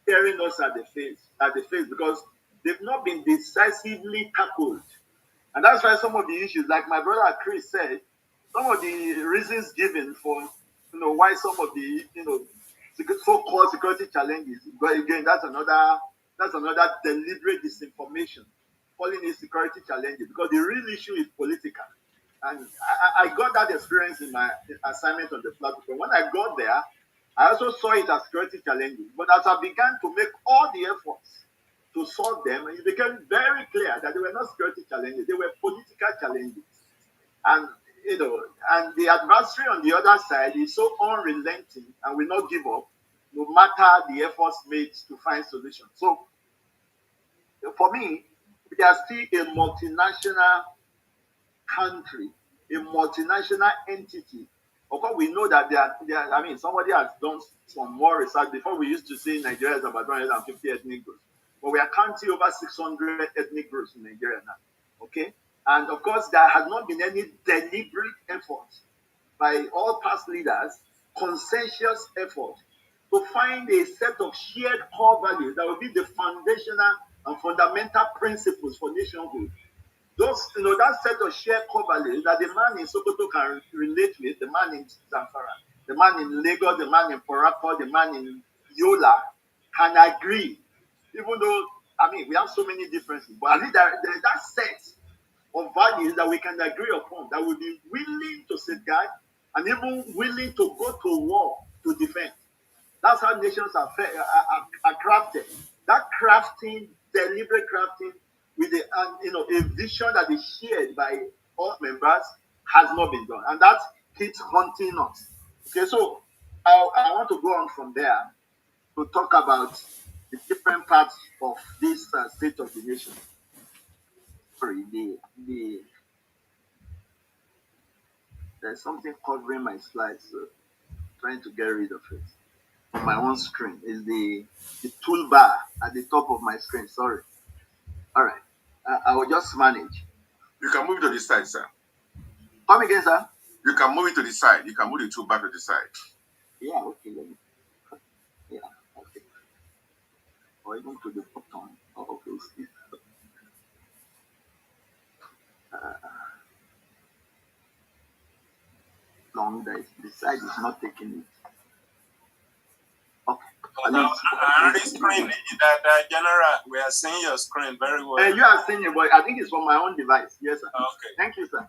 staring us at the face, because they've not been decisively tackled. And that's why some of the issues, like my brother Chris said, some of the reasons given for why some of the so-called security challenges. But again, that's another deliberate disinformation, calling it security challenges, because the real issue is political. And I got that experience in my assignment on the platform. When I got there, I also saw it as security challenges. But as I began to make all the efforts to solve them, it became very clear that they were not security challenges, they were political challenges. And and the adversary on the other side is so unrelenting and will not give up, no matter the efforts made to find solutions. So for me, we are still a multinational country, a multinational entity. Of course, we know that I mean, somebody has done some more research. Before, we used to say Nigeria is about 150 ethnic groups, but we are counting over 600 ethnic groups in Nigeria now. Okay, and of course, there has not been any deliberate effort by all past leaders, conscientious effort to find a set of shared core values that will be the foundational and fundamental principles for nationhood. Those, that set of shared core values that the man in Sokoto can relate with, the man in Zamfara, the man in Lagos, the man in Porako, the man in Yola can agree. Even though, I mean, we have so many differences, but at least there is that set of values that we can agree upon, that will be willing to safeguard and even willing to go to war to defend. That's how nations are crafted. That crafting, deliberate crafting, with a vision that is shared by all members has not been done, and that keeps haunting us. Okay, so I want to go on from there to talk about the different parts of this state of the nation. Sorry, there's something covering my slides, so trying to get rid of it. On my own screen is the toolbar at the top of my screen. Sorry. All right. I will just manage. You can move it to the side, sir. Come again, sir. You can move it to the side. You can move the tool back to the side. Yeah, okay. Yeah, okay. Or even to the bottom. Oh, okay. Long that the side is not taking it. Okay. Our screen, the general, we are seeing your screen very well. You are seeing it, but I think it's from my own device. Yes, sir. Okay. Thank you, sir.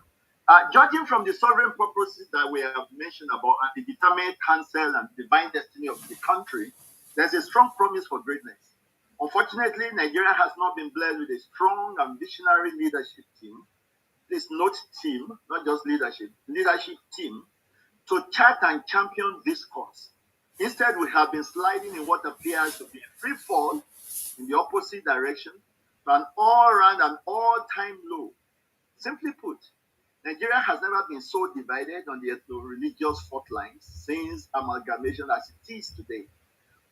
Judging from the sovereign purposes that we have mentioned about the determined counsel and divine destiny of the country, there's a strong promise for greatness. Unfortunately, Nigeria has not been blessed with a strong and visionary leadership team. Please note team, not just leadership team, to chart and champion this cause. Instead, we have been sliding in what appears to be a free fall in the opposite direction to an all-round and all-time low. Simply put, Nigeria has never been so divided on the ethno-religious fault lines since amalgamation as it is today.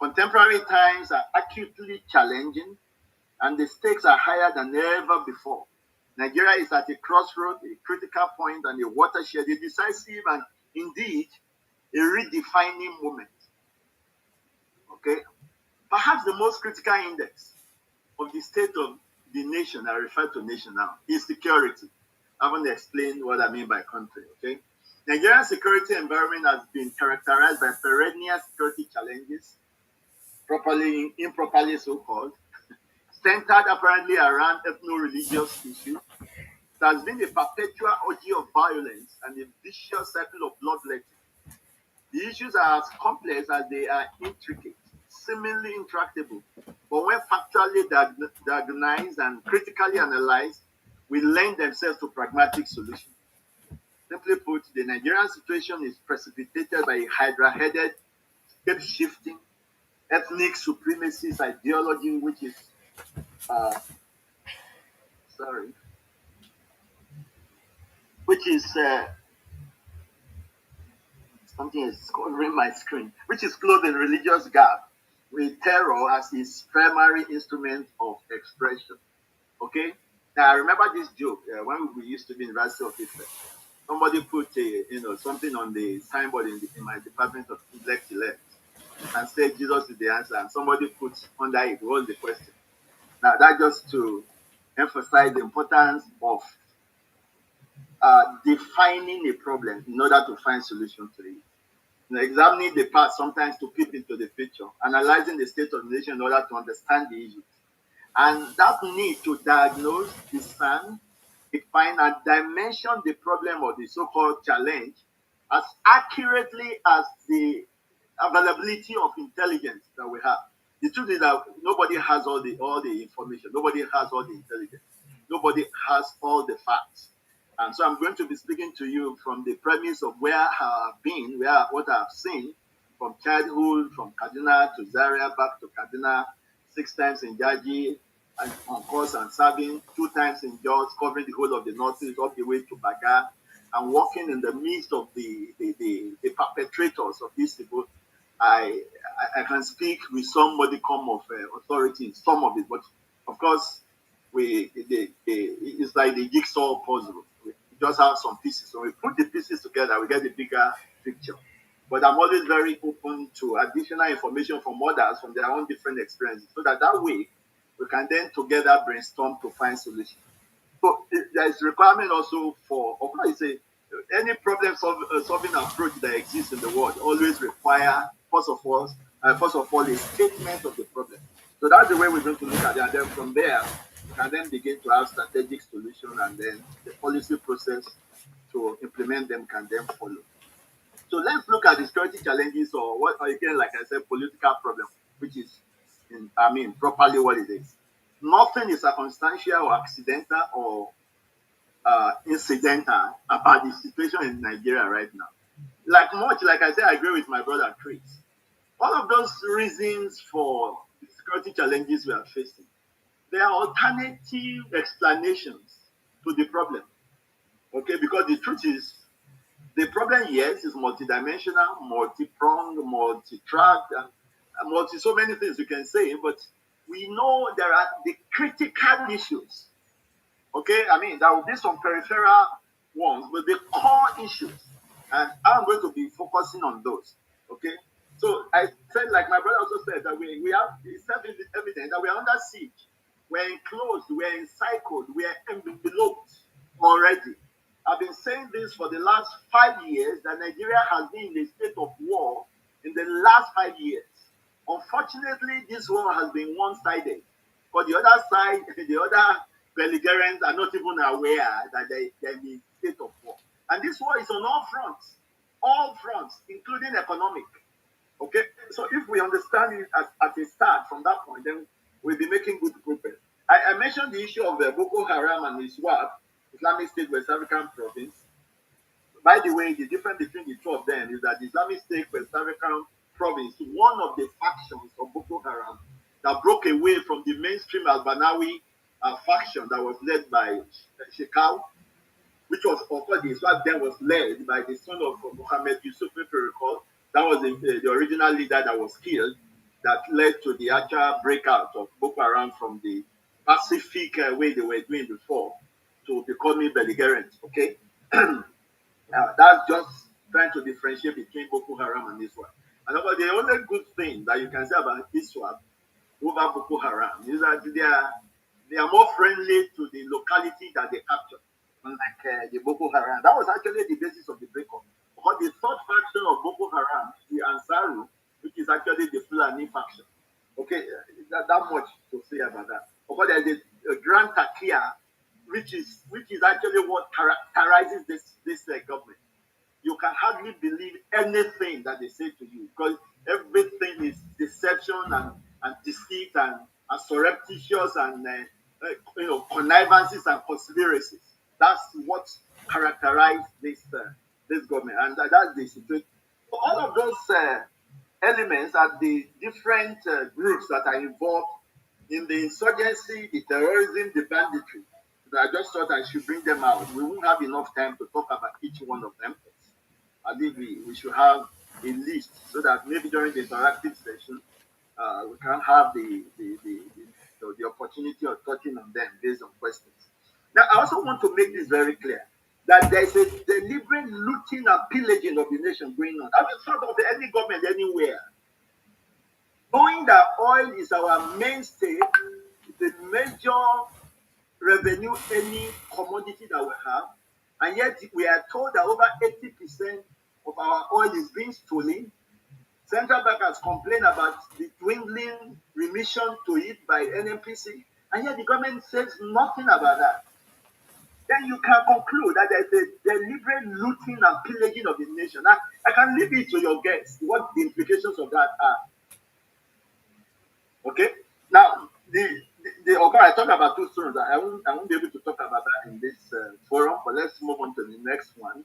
Contemporary times are acutely challenging, and the stakes are higher than ever before. Nigeria is at a crossroad, a critical point, and a watershed, a decisive and indeed a redefining moment. Okay? Perhaps the most critical index of the state of the nation, I refer to nation now, is security. I haven't explained what I mean by country, okay? Nigeria's security environment has been characterized by perennial security challenges, improperly so-called, centered apparently around ethno-religious issues. There has been a perpetual orgy of violence and a vicious cycle of bloodletting. The issues are as complex as they are intricate, seemingly intractable, but when factually diagnosed and critically analyzed, will lend themselves to pragmatic solutions. Simply put, the Nigerian situation is precipitated by a hydra-headed, shape-shifting, ethnic supremacist ideology, which is, something is covering my screen, which is clothed in religious garb, with terror as its primary instrument of expression. Okay? Now, I remember this joke when we used to be in University of Ife. Somebody put something on the signboard in my department of elect and said Jesus is the answer, and somebody put under it, what's the question? Now, that just to emphasize the importance of defining a problem in order to find solutions to it. Examining the past sometimes to peep into the future, analyzing the state of the nation in order to understand the issues. And that need to diagnose, discern, define, and dimension the problem or the so-called challenge as accurately as the availability of intelligence that we have. The truth is that nobody has all the information. Nobody has all the intelligence. Nobody has all the facts. And so I'm going to be speaking to you from the premise of where I have been, what I've seen from childhood, from Kaduna to Zaria, back to Kaduna, 6 times in Jaji, and on course and serving 2 times in Jos, covering the whole of the Northeast up the way to Baga, and working in the midst of the perpetrators of this people. I can speak with some modicum of authority in some of it, but of course, it's like the jigsaw puzzle. We just have some pieces. So we put the pieces together, we get the bigger picture. But I'm always very open to additional information from others, from their own different experiences, so that way we can then together brainstorm to find solutions. So there is requirement also for, of course, any problem solving approach that exists in the world always require, first of all, a statement of the problem. So that's the way we're going to look at it. And then from there, we can then begin to have strategic solution, and then the policy process to implement them can then follow. So let's look at the security challenges, or again, like I said, political problem, which is, properly what it is. Nothing is circumstantial or accidental or incidental about the situation in Nigeria right now. Like I said, I agree with my brother Chris. All of those reasons for security challenges we are facing. There are alternative explanations to the problem. Okay, because the truth is, the problem, yes, is multidimensional, multi-pronged, multi-tracked, multi so many things you can say, but we know there are the critical issues. Okay, I mean, there will be some peripheral ones, but the core issues, and I'm going to be focusing on those. Okay, so I said, like my brother also said, that we have it's self-evident that we are under siege, we're enclosed, we're encircled, we're enveloped already. I've been saying this for the last 5 years that Nigeria has been in a state of war in the last 5 years. Unfortunately, this war has been one-sided. For the other side, the other belligerents are not even aware that they're in a state of war. And this war is on all fronts, including economic. Okay, so if we understand it at a start from that point, then we'll be making good progress. I mentioned the issue of the Boko Haram and ISWAP, Islamic State West African Province. By the way, the difference between the two of them is that the Islamic State West African Province, one of the factions of Boko Haram that broke away from the mainstream Al-Banawi faction that was led by Shekau, which was, of course, the ISWAP then was led by the son of Mohammed Yusuf, if you recall. That was the original leader that was killed, that led to the actual breakout of Boko Haram from the Pacific way they were doing before to becoming belligerent. Okay, that's just trying to differentiate between Boko Haram and ISWAP. And about the only good thing that you can say about ISWAP over Boko Haram is that they are more friendly to the locality that they capture, unlike the Boko Haram. That was actually the basis of the breakup. Because the third faction of Boko Haram, the Ansaru, which is actually the Fulani faction. Okay, that much to say about that. Because there's a Grand Takia, which is actually what characterizes this government. You can hardly believe anything that they say to you because everything is deception and deceit and surreptitious and connivances and conspiracies. That's what characterizes this government, and that's the situation. So all of those elements are the different groups that are involved in the insurgency, the terrorism, the banditry. So I just thought I should bring them out. We won't have enough time to talk about each one of them. I think we should have a list so that maybe during the interactive session, we can have the opportunity of touching on them based on questions. Now, I also want to make this very clear that there is a deliberate looting and pillaging of the nation going on. Have you thought of any government anywhere? Knowing that oil is our mainstay, the major revenue any commodity that we have, and yet we are told that over 80% of our oil is being stolen. Central Bank has complained about the dwindling remission to it by NNPC, and yet the government says nothing about that. Then you can conclude that there's a deliberate looting and pillaging of the nation. Now, I can leave it to your guess what the implications of that are. Okay? Now, okay, I talked about two stories. I won't be able to talk about that in this forum, but let's move on to the next one.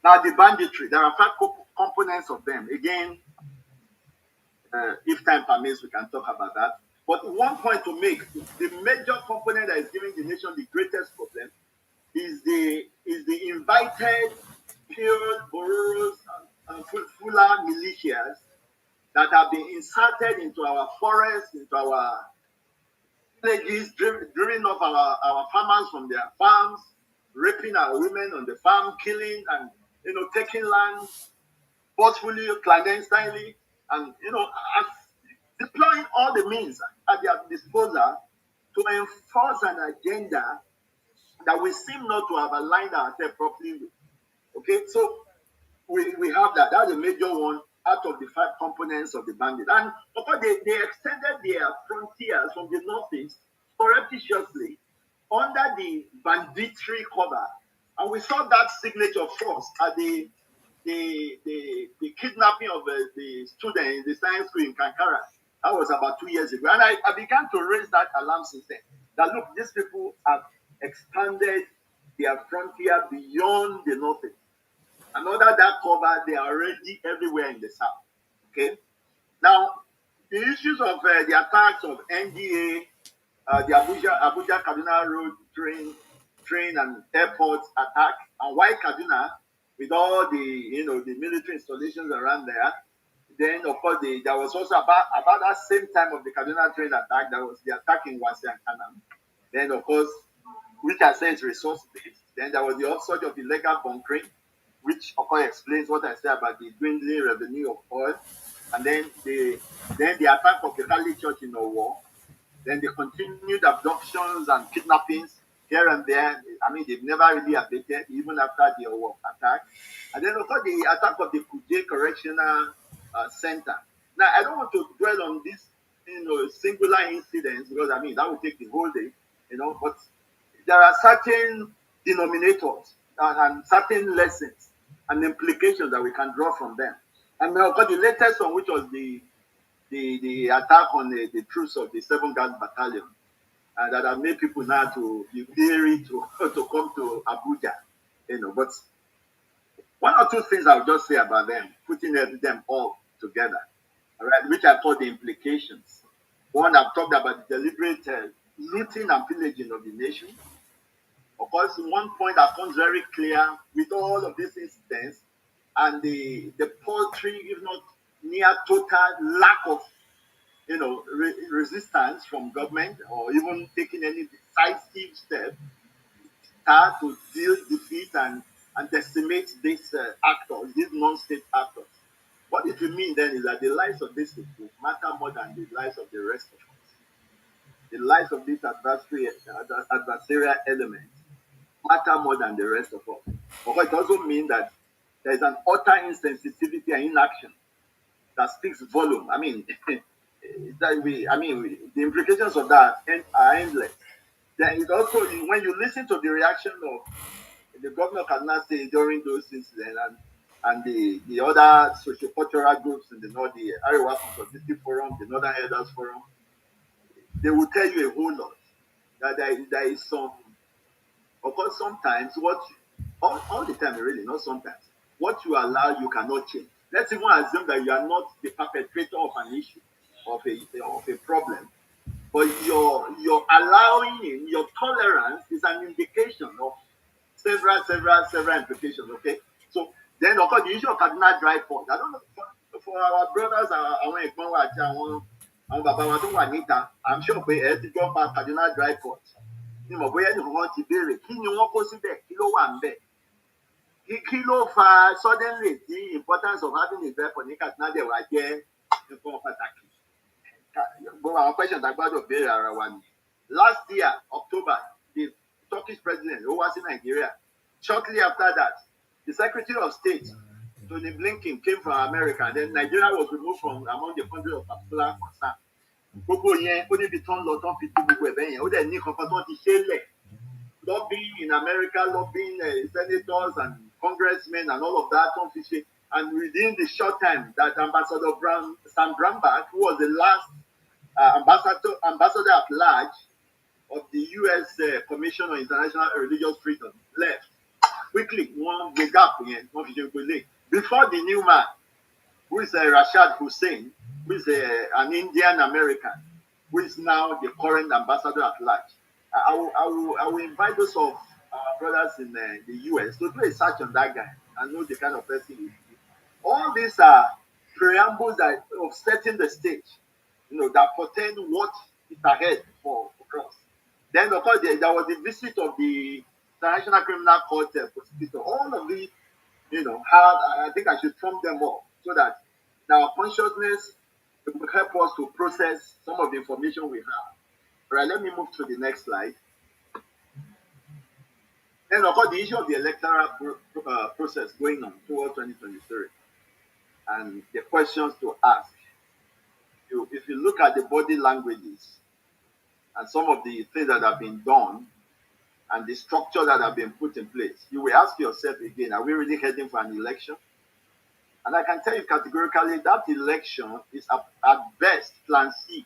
Now, the banditry, there are 5 components of them. Again, if time permits, we can talk about that. But one point to make, the major component that is giving the nation the greatest problem is the invited, pure, Boros, and Fula militias that have been inserted into our forests, into our villages, driving off our farmers from their farms, raping our women on the farm, killing and taking land forcefully, clandestinely, and deploying all the means at their disposal to enforce an agenda that we seem not to have aligned ourselves properly with. Okay, so we have that. That's a major one out of the 5 components of the bandit. And of course, they extended their frontiers from the northeast surreptitiously under the banditry cover. And we saw that signature first at the kidnapping of the student in the science school in Kankara. That was about 2 years ago. And I began to raise that alarm since then. That look, these people have expanded their frontier beyond the northeast. And under that cover, they are already everywhere in the south. Okay? Now, the issues of the attacks of NDA, the Abuja Kaduna Road train and airport attack, and why Kaduna with all the the military installations around there. Then of course there was also about that same time of the Kaduna train attack, there was the attack in Wasi and Kanam. Then of course, which I say is resource based. Then there was the upsurge of illegal bunkering, which of course explains what I said about the dwindling revenue of oil. And then the attack of the Catholic Church in Owo. Then the continued abductions and kidnappings here and there. I mean, they've never really abated, even after the Owo attack. And then, of course, the attack of the Kuje Correctional Center. Now, I don't want to dwell on this, singular incidents, because, I mean, that would take the whole day, but there are certain denominators and certain lessons and implications that we can draw from them. And of course, the latest one, which was the attack on the troops of the 7th Guard Battalion, and that have made people now to be weary to come to Abuja, But one or two things I'll just say about them, putting them all together, all right, which I call the implications. One, I've talked about the deliberate looting and pillaging of the nation. Of course, one point that comes very clear with all of these incidents and the paltry, if not near total lack of resistance from government or even taking any decisive step to deal, defeat, and decimate these actors, these non-state actors. What it will mean then is that the lives of these people matter more than the lives of the rest of us. The lives of these adversarial elements matter more than the rest of us. But it also means that there is an utter insensitivity and inaction that speaks volume. I mean, the implications of that are endless. Then it also, when you listen to the reaction of the governor of Kaduna State during those incidents and the other socio-cultural groups in the north, the Arewa Consultative Forum, the Northern Elders Forum, they will tell you a whole lot. That there is some, of course, sometimes all the time, really, not sometimes, what you allow, you cannot change. Let's even assume that you are not the perpetrator of an issue, of a problem, but your allowing in, your tolerance is an indication of several implications, okay? So then, of course, the issue of Kaduna Dry Port, I don't know, for our brothers, àwọn ẹ̀gbọ́n wa àti àwọn bàbá wa tó wà níta, I'm sure pé ẹ ti gbọ́ pa Kaduna Dry Port. Ní mọ̀ bóyá ẹnìkan ti béèrè, kí ni wọ́n kó síbẹ̀, kí ló wà ń bẹ̀? Kí ló fa suddenly the importance of having a dry port ní Kaduna dẹ̀ wá jẹ́ nǹkan pàtàkì? Gbogbo àwọn questions àgbàdo béèrè ara wa ni. Last year, October, the Turkish president, ó wá sí Nigeria. Shortly after that, the Secretary of State, Tony Blinken, came from America. Then Nigeria was removed from among the countries of particular concern. Gbogbo yẹn, ó níbi tán lọ tán fi tú gbogbo ẹ̀bẹ̀ yẹn. Ó dẹ̀ ní kankan tán ti ṣe lẹ̀. Lobbying in America, lobbying senators and congressmen and all of that, tán fi ṣe. And within the short time that Ambassador Sam Brambach, who was the last ambassador at large of the U.S. Commission on International Religious Freedom, left. Quickly, one big gap again, before the new man, who is Rashad Hussein, who is an Indian American, who is now the current ambassador at large. I will invite those of our brothers in the U.S. to do a search on that guy and know the kind of person he is. All these are preambles of setting the stage, that portend what is ahead for us. Then, of course, there was the visit of the International Criminal Court prosecutor. All of these, I think I should sum them up so that our consciousness will help us to process some of the information we have. All right, let me move to the next slide. Then, of course, the issue of the electoral process going on towards 2023 and the questions to ask. If you look at the body languages and some of the things that have been done and the structure that have been put in place, you will ask yourself again, are we really heading for an election? And I can tell you categorically that election is at best Plan C,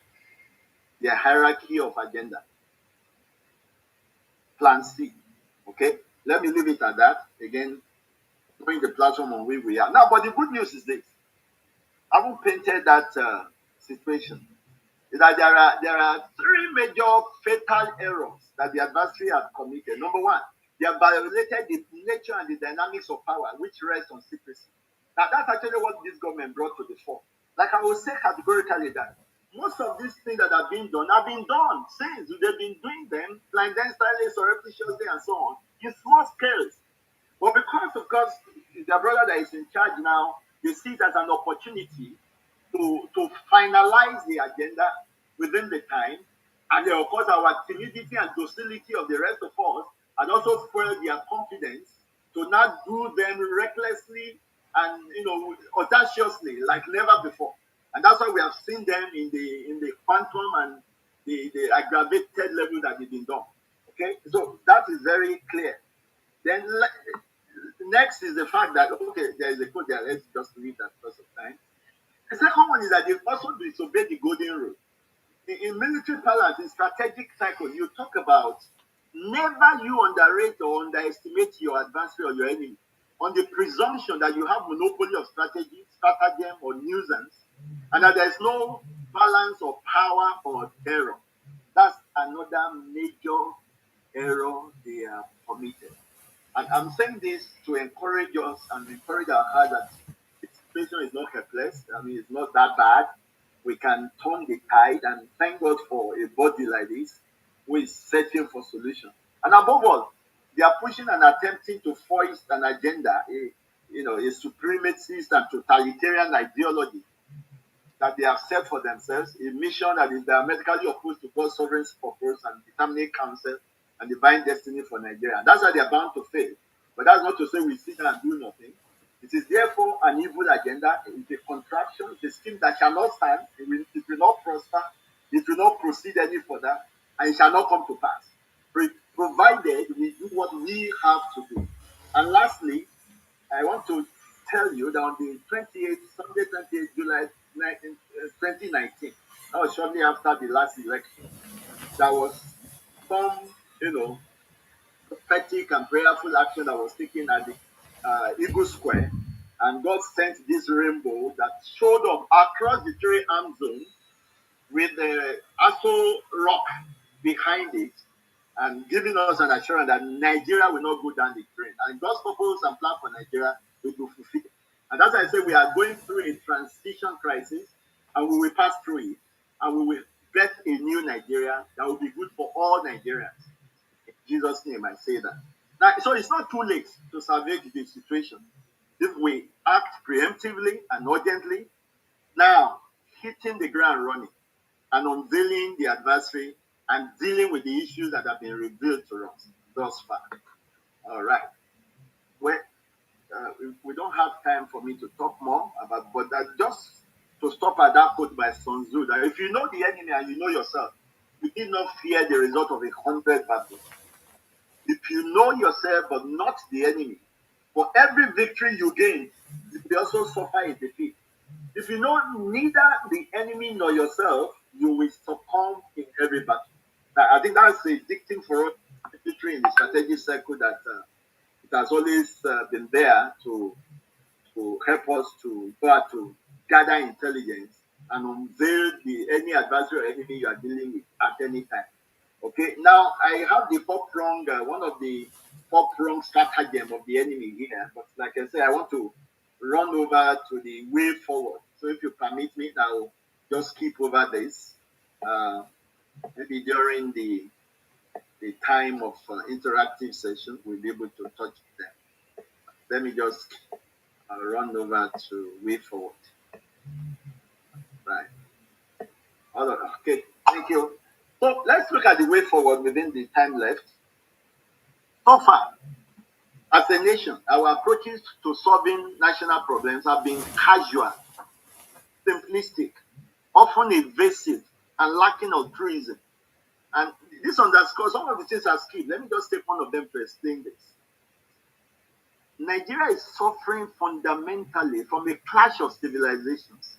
the hierarchy of agenda. Plan C. Okay? Let me leave it at that. Again, knowing the platform on which we are. Now, but the good news is this. I haven't painted that situation is that there are three major fatal errors that the adversary has committed. Number one, they have violated the nature and the dynamics of power, which rests on secrecy. Now, that's actually what this government brought to the fore. Like I will say categorically that most of these things that have been done since they've been doing them clandestinely, surreptitiously, and so on, in small scales. But because, of course, their brother that is in charge now, they see it as an opportunity to finalize the agenda within the time. And then, of course, our timidity and docility of the rest of us had also spoiled their confidence to not do them recklessly and audaciously like never before. And that's why we have seen them in the quantum and the aggravated level that they've been done. Okay, so that is very clear. Then next is the fact that there is a code there. Let's just leave that because of time. The second one is that they've also disobeyed the golden rule. In military parlance, in strategic cycle, you talk about never you underrate or underestimate your adversary or your enemy on the presumption that you have monopoly of strategy, stratagem, or nuisance, and that there's no balance of power or terror. That's another major error they have committed. And I'm saying this to encourage us and encourage our heart that the situation is not helpless. I mean, it's not that bad. We can turn the tide, and thank God for a body like this who is searching for solution. And above all, they are pushing and attempting to foist an agenda, a supremacist and totalitarian ideology that they have set for themselves, a mission that is diametrically opposed to God's sovereign purpose and determinate counsel and divine destiny for Nigeria. That's why they are bound to fail. But that's not to say we sit down and do nothing. It is therefore an evil agenda. It's a contraction. It's a scheme that shall not stand. It will not prosper. It will not proceed any further. And it shall not come to pass. Provided we do what we have to do. And lastly, I want to tell you that on the Sunday 28th July 2019, that was shortly after the last election, there was some, prophetic and prayerful action that was taken at the Eagle Square. And God sent this rainbow that showed up across the 3-arm zone with the Aso Rock behind it and giving us an assurance that Nigeria will not go down the drain. And God's purpose and plan for Nigeria will be fulfilled. And that's why I say we are going through a transition crisis, and we will pass through it, and we will get a new Nigeria that will be good for all Nigerians. In Jesus' name, I say that. Now, so it's not too late to salvage the situation if we act preemptively and urgently. Now, hitting the ground running and unveiling the adversary and dealing with the issues that have been revealed to us thus far. All right. Well, we don't have time for me to talk more about, but just to stop at that quote by Sun Tzu, that if you know the enemy and you know yourself, you need not fear the result of 100 battles. If you know yourself but not the enemy, for every victory you gain, you will also suffer a defeat. If you know neither the enemy nor yourself, you will succumb in every battle. Now, I think that's a dictum for us, victory in the strategic circle, that it has always been there to help us to go out to gather intelligence and unveil any adversary or enemy you are dealing with at any time. Okay, now I have the one of the 4-pronged stratagem of the enemy here, but like I said, I want to run over to the way forward. So if you permit me, I'll just skip over this. Maybe during the time of interactive session, we'll be able to touch them. Let me just run over to way forward. Right. Okay, thank you. So let's look at the way forward within the time left. So far, as a nation, our approaches to solving national problems have been casual, simplistic, often evasive, and lacking altruism. And this underscores some of the things I've skipped. Let me just take one of them to explain this. Nigeria is suffering fundamentally from a clash of civilizations.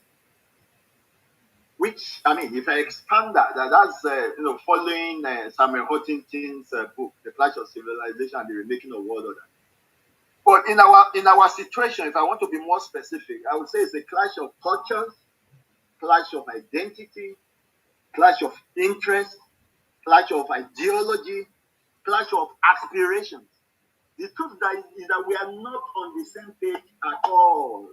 Which, I mean, if I expand that's following Samuel Huntington's book, The Clash of Civilization and the Remaking of World Order. But in our situation, if I want to be more specific, I would say it's a clash of cultures, clash of identity, clash of interest, clash of ideology, clash of aspirations. The truth is that we are not on the same page at all.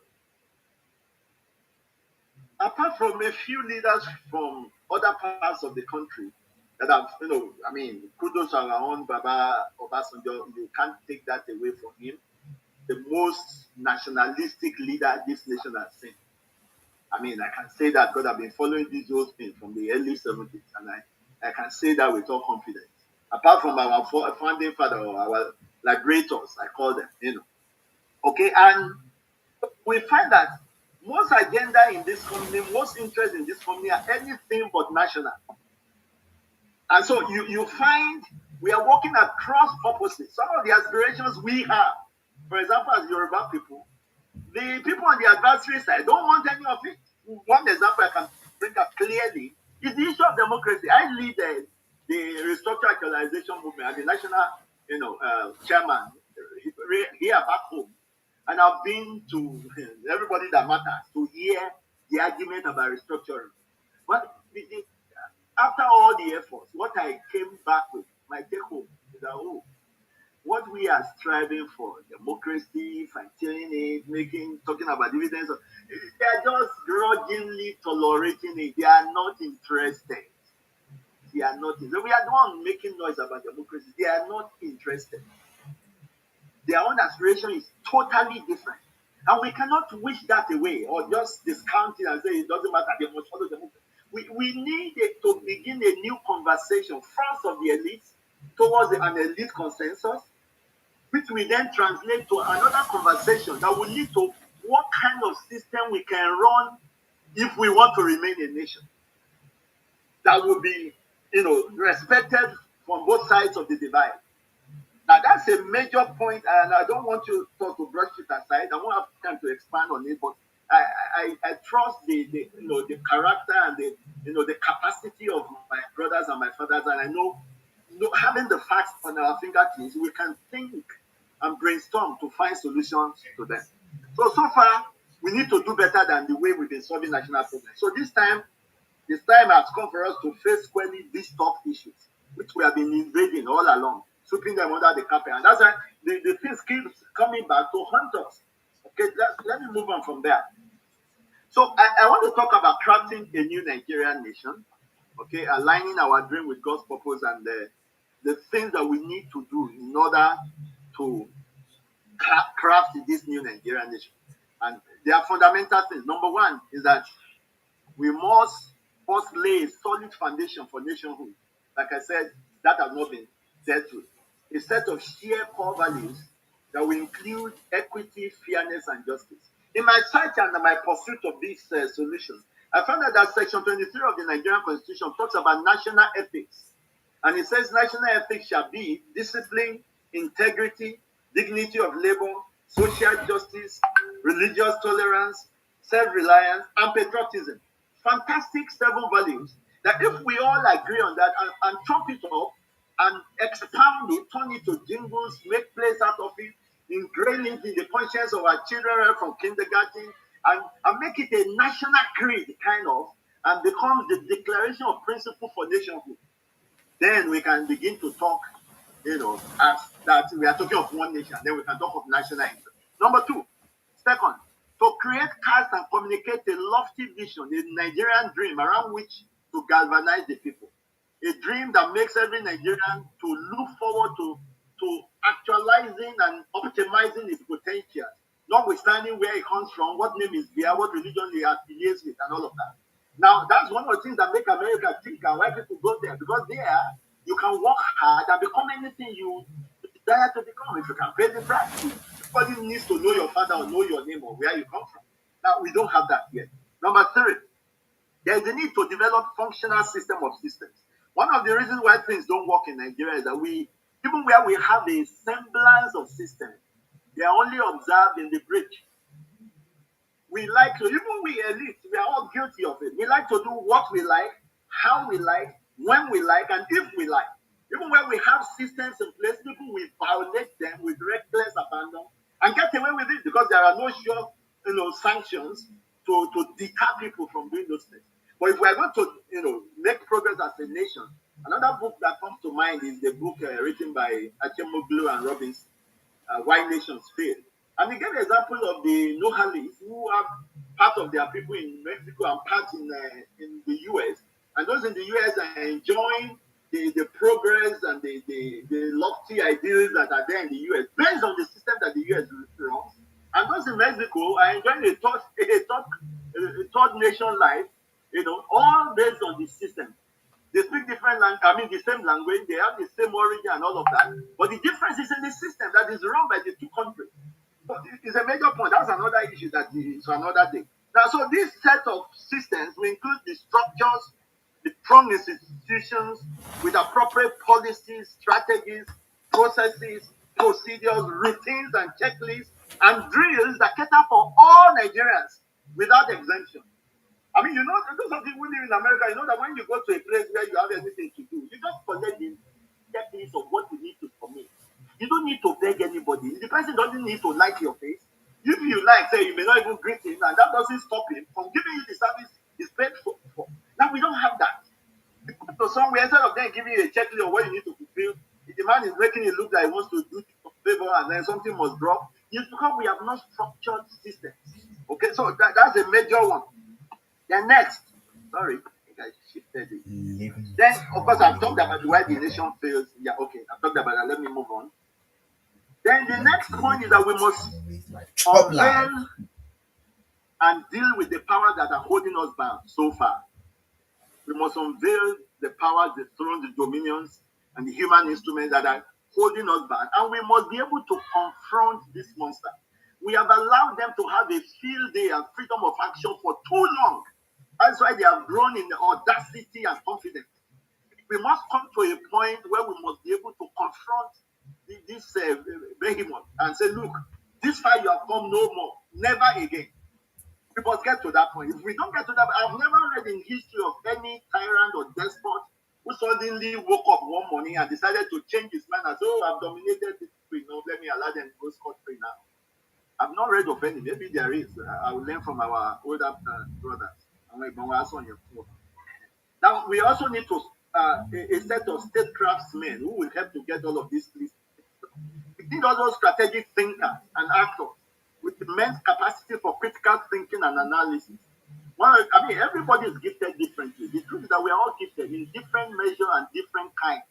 Apart from a few leaders from other parts of the country that have, kudos to our own Baba Obasanjo, you can't take that away from him. The most nationalistic leader this nation has seen. I can say that because I've been following this whole thing from the early 70s, and I can say that with all confidence. Apart from our founding father or our liberators, I call them, Okay, and we find that most agenda in this company, most interest in this company are anything but national. And so you find we are working across purposes. Some of the aspirations we have, for example, as Yoruba people, the people on the adversary side don't want any of it. One example I can bring up clearly is the issue of democracy. I lead the restructure actualization movement as the national, chairman here back home. And I've been to everybody that matters to hear the argument about restructuring. But after all the efforts, what I came back with, my take home, is that, what we are striving for, democracy, fine-tuning it, talking about dividends, they are just grudgingly tolerating it. They are not interested. They are not. We are the one making noise about democracy. They are not interested. Their own aspiration is totally different. And we cannot wish that away or just discount it and say it doesn't matter, they must follow democracy. We need to begin a new conversation, first of the elites, towards an elite consensus, which we then translate to another conversation that will lead to what kind of system we can run if we want to remain a nation that will be, respected from both sides of the divide. Now that's a major point, and I don't want you to brush it aside. I won't have time to expand on it, but I trust the character and the capacity of my brothers and my fathers, and I know having the facts on our fingertips, we can think and brainstorm to find solutions to them. So far, we need to do better than the way we've been solving national problems. So this time has come for us to face squarely these top issues, which we have been invading all along, sweeping them under the carpet. And that's why the things keep coming back to haunt us. Okay, let me move on from there. So I want to talk about crafting a new Nigerian nation, okay, aligning our dream with God's purpose and the things that we need to do in order to craft this new Nigerian nation. And there are fundamental things. Number one is that we must first lay a solid foundation for nationhood. Like I said, that has not been dealt with. A set of shared core values that will include equity, fairness, and justice. In my search and my pursuit of these solutions, I found out that Section 23 of the Nigerian Constitution talks about national ethics. And it says national ethics shall be discipline, integrity, dignity of labor, social justice, religious tolerance, self-reliance, and patriotism. Fantastic 7 values that if we all agree on that and chop it up and expound it, turn it to jingles, make plays out of it, ingrain it in the conscience of our children from kindergarten, and make it a national creed, kind of, and becomes the declaration of principle for nationhood. Then we can begin to talk, as that we are talking of one nation. Then we can talk of national interest. Number 2, second, to create, cast, and communicate a lofty vision, a Nigerian dream around which to galvanize the people. A dream that makes every Nigerian to look forward to actualizing and optimizing its potential, notwithstanding where it comes from, what name is there, what religion they affiliate with, and all of that. Now, that's one of the things that make America think and why people go there, because there you can work hard and become anything you desire to become if you can pay the price. Everybody needs to know your father or know your name or where you come from. Now, we don't have that yet. Number 3, there is a need to develop functional system of systems. One of the reasons why things don't work in Nigeria is that even where we have a semblance of system, they are only observed in the bridge. We like to, even we elite, we are all guilty of it. We like to do what we like, how we like, when we like, and if we like. Even when we have systems in place, people will violate them with reckless abandon and get away with it because there are no sure, sanctions to deter people from doing those things. But if we are going to, make progress as a nation, another book that comes to mind is the book written by Achemoglu and Robinson, Why Nations Fail. And he gave an example of the Nohalis, who are part of their people in Mexico and part in the US. And those in the US are enjoying the progress and the lofty ideals that are there in the US, based on the system that the US runs. And those in Mexico are enjoying a third nation life, all based on the system. They speak different language, the same language, they have the same origin and all of that. But the difference is in the system that is run by the two countries. But it's a major point. That's another issue that is another day. Now, so this set of systems will include the structures, the strong institutions with appropriate policies, strategies, processes, procedures, routines, and checklists, and drills that cater for all Nigerians without exemption. I mean, those of you who live in America, that when you go to a place where you have anything to do, you just collect the checklist of what you need to submit. You don't need to beg anybody. The person doesn't need to like your face. If you like, say, you may not even greet him, and that doesn't stop him from giving you the service he's paid for. Now, we don't have that. You go to somewhere, instead of them giving you a checklist of what you need to fulfill, the man is making it look like he wants to do a favor, and then something must drop. It's because we have not structured systems. Okay, so that's a major one. Then next, sorry, I think I shifted it. Then, of course, I've talked about why the nation fails. Yeah, okay, I've talked about that. Let me move on. Then the next point is that we must unveil and deal with the powers that are holding us bound so far. We must unveil the powers, the thrones, the dominions, and the human instruments that are holding us back. And we must be able to confront this monster. We have allowed them to have a field day and freedom of action for too long. That's why they have grown in audacity and confidence. We must come to a point where we must be able to confront this behemoth and say, look, this far you have come no more, never again. We must get to that point. If we don't get to that, I've never read in history of any tyrant or despot who suddenly woke up one morning and decided to change his mind and say, I've dominated this people, let me allow them to go scot-free now. I've not read of any. Maybe there is. I will learn from our older brothers. Now, we also need to a set of statecraftsmen who will help to get all of these lists. We need also strategic thinkers and actors with immense capacity for critical thinking and analysis. Well, I mean, everybody is gifted differently. The truth is that we are all gifted in different measure and different kind.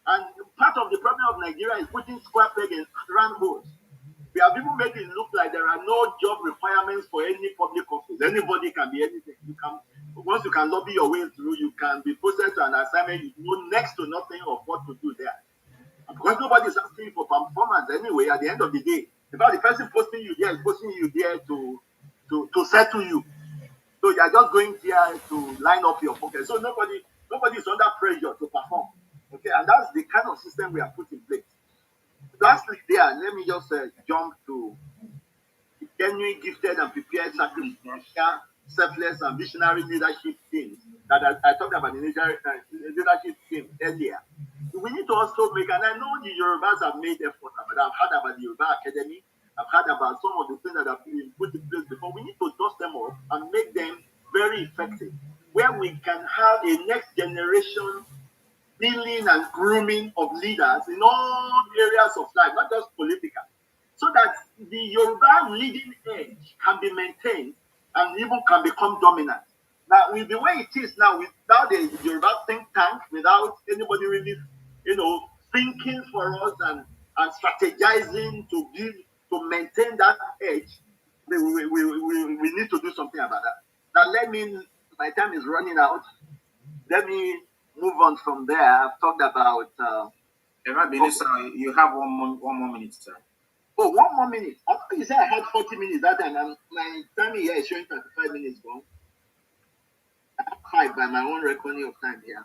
And part of the problem of Nigeria is putting square peg in round holes. We have even made it look like there are no job requirements for any public office. Anybody can be anything. Once you can lobby your way through, you can be posted to an assignment. You know next to nothing of what to do there. And because nobody is asking for performance anyway, at the end of the day, in fact, the person posting you there is posting you there to settle you. So you are just going there to line up your pocket. So nobody is under pressure to perform. Okay, and that's the kind of system we have put in place. Lastly, there, let me just jump to genuine, gifted, and prepared sacrificial, selfless, and visionary leadership teams that I talked about the leadership team earlier. We need to also make, and I know the Yorubas have made effort, but I've heard about the Yoruba Academy, I've heard about some of the things that have been put in place before. We need to dust them up and make them very effective, where we can have a next generation building and grooming of leaders in all areas of life, not just political, so that the Yoruba leading edge can be maintained and even can become dominant. Now, with the way it is now, without the Yoruba think tank, without anybody really, thinking for us and strategizing to maintain that edge, we need to do something about that. Now, my time is running out. Let me move on from there. I've talked about. You have one more minute, sir. Oh, 1 more minute. I thought you said I had 40 minutes that time. My time here is showing 35 minutes gone. I'm high by my own reckoning of time here.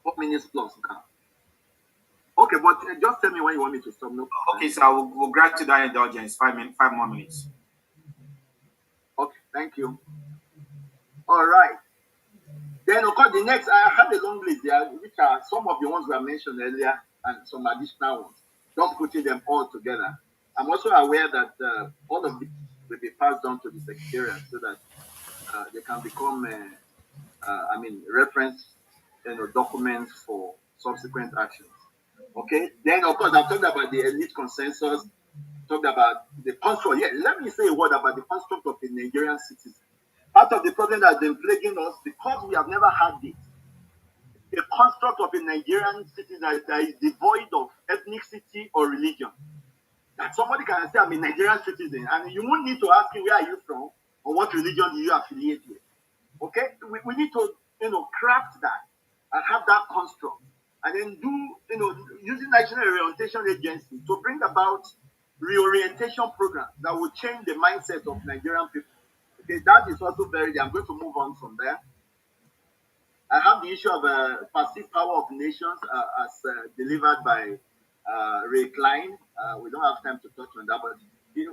4 minutes plus now. Okay, but just tell me when you want me to stop. No. Okay, so we'll grant you that indulgence. 5 more minutes. Okay, thank you. All right. Then, of course, the next, I had a long list there, which are some of the ones we mentioned earlier and some additional ones. Just putting them all together. I'm also aware that all of the will be passed on to the secretariat so that they can become, reference, documents for subsequent actions. Okay. Then, of course, I've talked about the elite consensus. Talked about the construct. Yeah, let me say a word about the construct of the Nigerian citizen. Part of the problem that has been plaguing us because we have never had this. The construct of a Nigerian citizen that is devoid of ethnicity or religion. That somebody can say, I'm a Nigerian citizen, and you won't need to ask him, where are you from, or what religion do you affiliate with. Okay? We need to, craft that and have that construct. And then do, using National Reorientation Agency to bring about reorientation programs that will change the mindset of Nigerian people. Okay, that is also I'm going to move on from there. I have the issue of perceived power of nations as delivered by Ray Klein. We don't have time to touch on that, but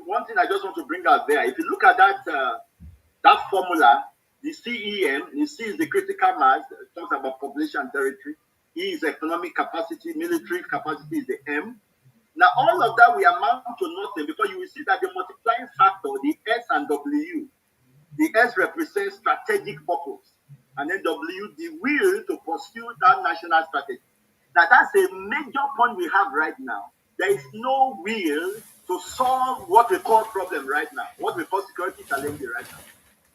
one thing I just want to bring out there, if you look at that formula, the CEM, the C is the critical mass, it talks about population and territory. E is economic capacity, military capacity is the M. Now, all of that we amount to nothing because you will see that the multiplying factor, the S and W, the S represents strategic purpose, and then W, the will to pursue that national strategy. Now, that's a major point we have right now. There is no will to solve what we call problem right now, what we call security challenge right now.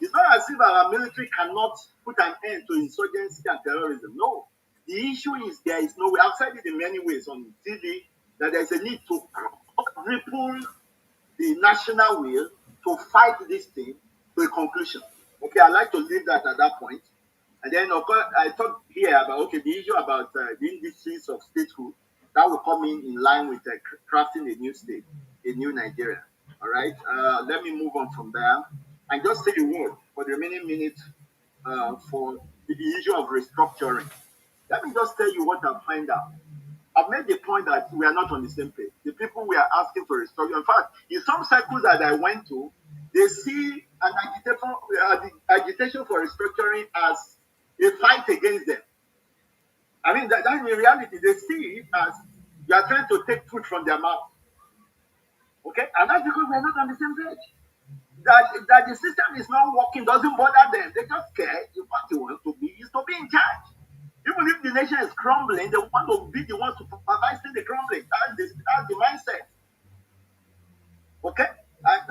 It's not as if our military cannot put an end to insurgency and terrorism. No. The issue is there is no way. I've said it in many ways on TV that there's a need to ripple the national will to fight this thing to a conclusion. Okay, I'd like to leave that at that point. And then, of course, I talked here about, the issue about the indices of statehood that will come in line with crafting a new state, a new Nigeria. All right, let me move on from there and just say a word for the remaining minutes for the issue of restructuring. Let me just tell you what I find out. I've made the point that we are not on the same page. The people we are asking for restructuring, in fact, in some circles that I went to, they see an agitation for restructuring as a fight against them. I mean, that in reality, they see it as you are trying to take food from their mouth. Okay? And that's because we're not on the same page. That the system is not working doesn't bother them. They just care. What they want to be is to be in charge. Even if the nation is crumbling, they want to be the ones to supervising the crumbling. That's the mindset. Okay?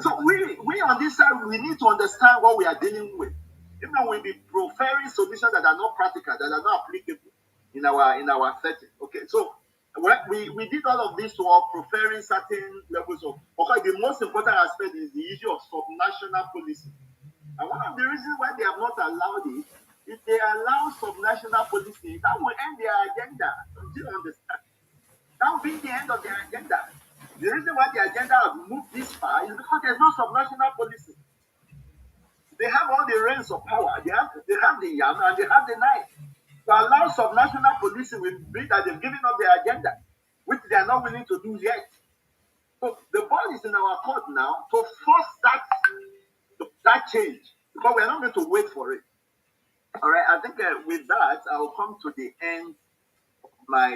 So we on this side, we need to understand what we are dealing with. Even when we be preferring solutions that are not practical, that are not applicable in our setting. Okay, so we did all of this while preferring certain levels of. Okay, the most important aspect is the issue of subnational policy. And one of the reasons why they have not allowed it, if they allow subnational policy, that will end their agenda. Do you understand? That will be the end of their agenda. The reason why the agenda has moved this far is because there's no subnational policy. They have all the reins of power. They have the yam and they have the knife. To allow subnational policing will be that they've given up their agenda, which they are not willing to do yet. So the ball is in our court now to force that change because we're not going to wait for it. All right, I think with that, I'll come to the end of my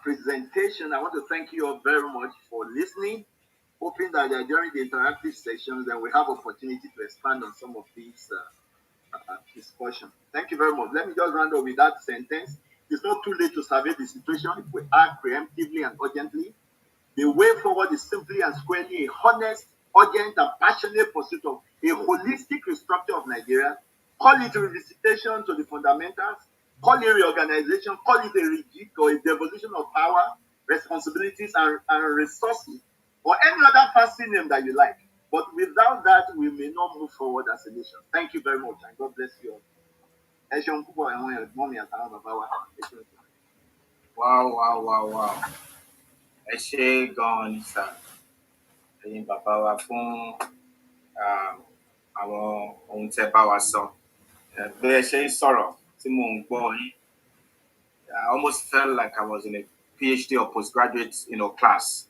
presentation. I want to thank you all very much for listening. Hoping that during the interactive sessions, then we have opportunity to expand on some of these discussions. Thank you very much. Let me just round up with that sentence. It's not too late to survey the situation if we act preemptively and urgently. The way forward is simply and squarely a honest, urgent, and passionate pursuit of a holistic restructure of Nigeria. Call it revisitation to the fundamentals, call it reorganization, call it a rejig or a devolution of power, responsibilities, and resources, or any other fancy name that you like. But without that, we may not move forward as a nation. Thank you very much, and God bless you all. Wow. Ẹ ṣé gan-an ni sà, ẹ̀yin bàbá wa fún àwọn ohun tẹ́ bá wa sọ. Bí ẹ ṣe ń sọ̀rọ̀ tí mò ń gbọ́ yín, I almost felt like I was in a PhD or postgraduate class.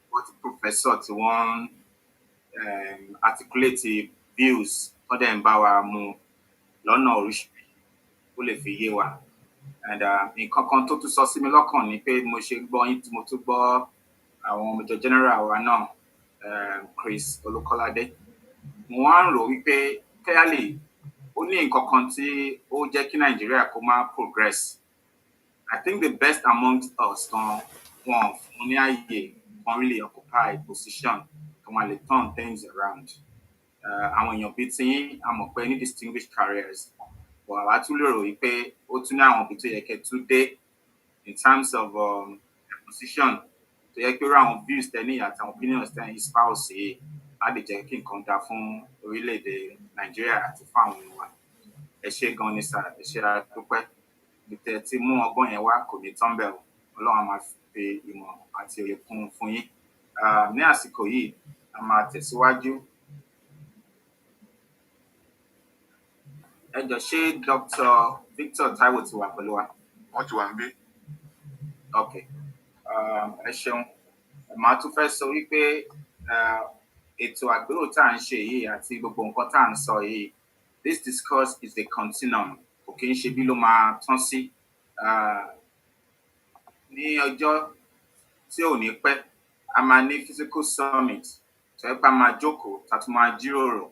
What the professor tí wọ́n articulate views tó dẹ̀ ń bá wa mú lọ́nà oríṣiríṣi ó lè fi yé wa. And nǹkan kan tó tún sọ sí mi lọ́kàn ni pé mo ṣe gbọ́ yín tí mo tún gbọ́ àwọn Major General wa náà Chris Olukolade. Mo wá ń rò wípé clearly ó ní nǹkan kan tí ó jẹ́ kí Nàìjíríà kó má progress. I think the best amongst us kan wọn fún ní ààyè kan really occupy position kan máa lè turn things around. Àwọn èèyàn bíi tí a mọ̀ pé ní distinguished careers but àwa tún lè rò wípé ó tún ní àwọn ibi tó yẹ kẹ́ tún dé in terms of position tó yẹ pé àwọn views tẹ́ ní àtàwọn opinions tẹ́ ní spouse yìí á lè jẹ́ kí nǹkan dá fún orílẹ̀-èdè Nàìjíríà àti fún àwọn èèyàn wa. Ẹ ṣé gan ni sir, ẹ ṣé àdúpẹ́. Ìtẹ̀ tí mú ọgbọ́n yẹn wá kò ní tán bẹ́ẹ̀ o. Ọlọ́run á máa fi ìmọ̀ àti òye kún fún yín. Ní àsìkò yìí, a máa tẹ̀síwájú. Ẹ jọ̀ọ́ ṣé Dr. Victor Taiwo ti wà pẹ̀lú wa? Wọ́n ti wà ń bí. Okay. Ẹ ṣeun. Màá tún fẹ́ sọ wípé ètò àgbérò tá à ń ṣe yìí àti gbogbo nǹkan tá à ń sọ yìí, this discourse is a continuum. Kò kí ń ṣe bí ló máa tán sí. Ní ọjọ́ tí ò ní pẹ́, a máa ní physical summit tó yẹ pé a máa jókòó tá a tún máa jíròrò.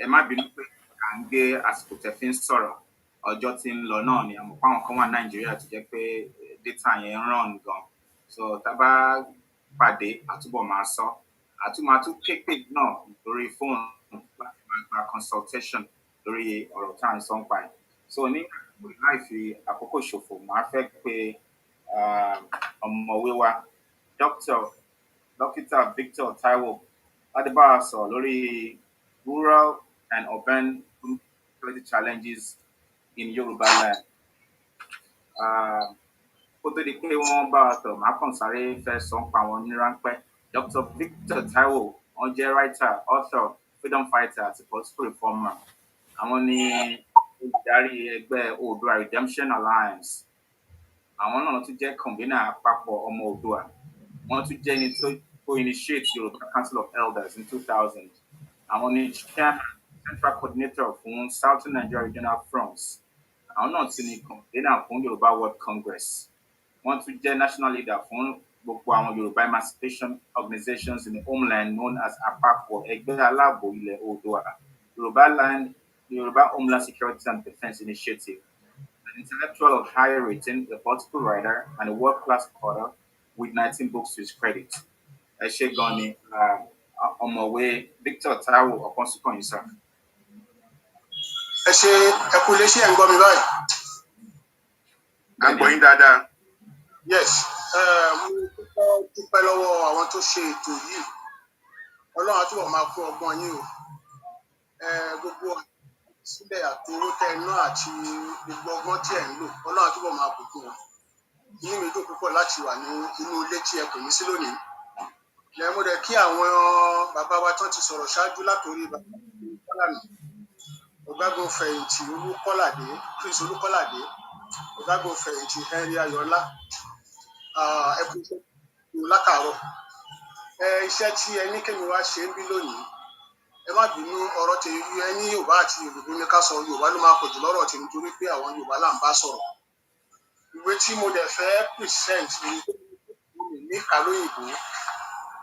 Ẹ má bínú pé à ń gbé àsìkò tẹ́ fi ń sọ̀rọ̀. Ọjọ́ tí ń lọ náà ni àmọ́ àwọn kan wà Nàìjíríà tó jẹ́ pé data yẹn ń run gan. So tá a bá pàdé àtúbọ̀ máa sọ. Máa tún képe náà lórí fóònù láti máa gba consultation lórí ọ̀rọ̀ tá à ń sọ ń pa ẹ̀. So ní láì fi àkókò ṣòfò, màá fẹ́ pé ọ̀mọ̀wé wa Dókítà Victor Taiwo láti bá a sọ lórí rural and urban security challenges in Yoruba Land. Kó tó di pé wọ́n bá a sọ, màá kàn sáré fẹ́ sọ ń pa wọn ní ráńpẹ́. Dr. Victor Taiwo, wọ́n jẹ́ writer, author, freedom fighter àti political reformer. Àwọn ni olùdarí ẹgbẹ́ Oòduà Redemption Alliance. Àwọn náà tún jẹ́ convener àpapọ̀ ọmọ Oòduà. Wọ́n tún jẹ́ ẹni tó initiate Yoruba Council of Elders in 2000. Àwọn ni chairman, central coordinator fún Southern Nigeria Regional Fronts. Àwọn náà tún ni convener fún Yoruba World Congress. Wọ́n tún jẹ́ national leader fún gbogbo àwọn Yoruba emancipation organizations in the homeland known as APAPO, Ẹgbẹ́ Aláàbò Ilẹ̀ Oòduà, Yoruba Land, Yoruba Homeland Security and Defense Initiative, an intellectual of high rating, a political writer, and a world-class author with 19 books to his credit. Ẹ ṣé gan ni ọ̀mọ̀wé Victor Taiwo ọ̀pọ̀nsúnkàn yìí sọ. Ẹ ṣé ẹ kú ilé ṣé ẹ̀ ń gbọ́ mi báyìí. À ń gbọ́ yín dáadáa. Yes, mo dúpẹ́ lọ́wọ́ àwọn tó ṣe ètò yìí. Ọlọ́run á túbọ̀ máa kún ọgbọ́n yín o. Gbogbo sílẹ̀ àti owó tẹ́ ẹ ná àti gbogbo ọgbọ́n tí ẹ̀ ń lò, Ọlọ́run á túbọ̀ máa bùkún wọn. Inú mi dùn púpọ̀ láti wà ní inú ilé tí ẹ pè mí sí lónìí. Mo dẹ̀ kí àwọn bàbá wa tán ti sọ̀rọ̀ ṣáájú látòrí bàbá Olúkọ́ládé, ọ̀gágun fẹ̀yìntì Olúkọ́ládé, Chris Olúkọ́ládé, ọ̀gágun fẹ̀yìntì Henry Ayọ̀lá. Ẹ kú iṣẹ́ látàárọ̀. Iṣẹ́ tí ẹ ní kémi wá ṣe ń bí lónìí, ẹ má bínú ọ̀rọ̀ tí ẹ ní Yorùbá àti Yorùbá ní ká sọ Yorùbá ló máa pọ̀jù lọ́rọ̀ tí nítorí pé àwọn Yorùbá là ń bá sọ̀rọ̀. Ìwé tí mo dẹ̀ fẹ́ present ní ìka lóyìnbó,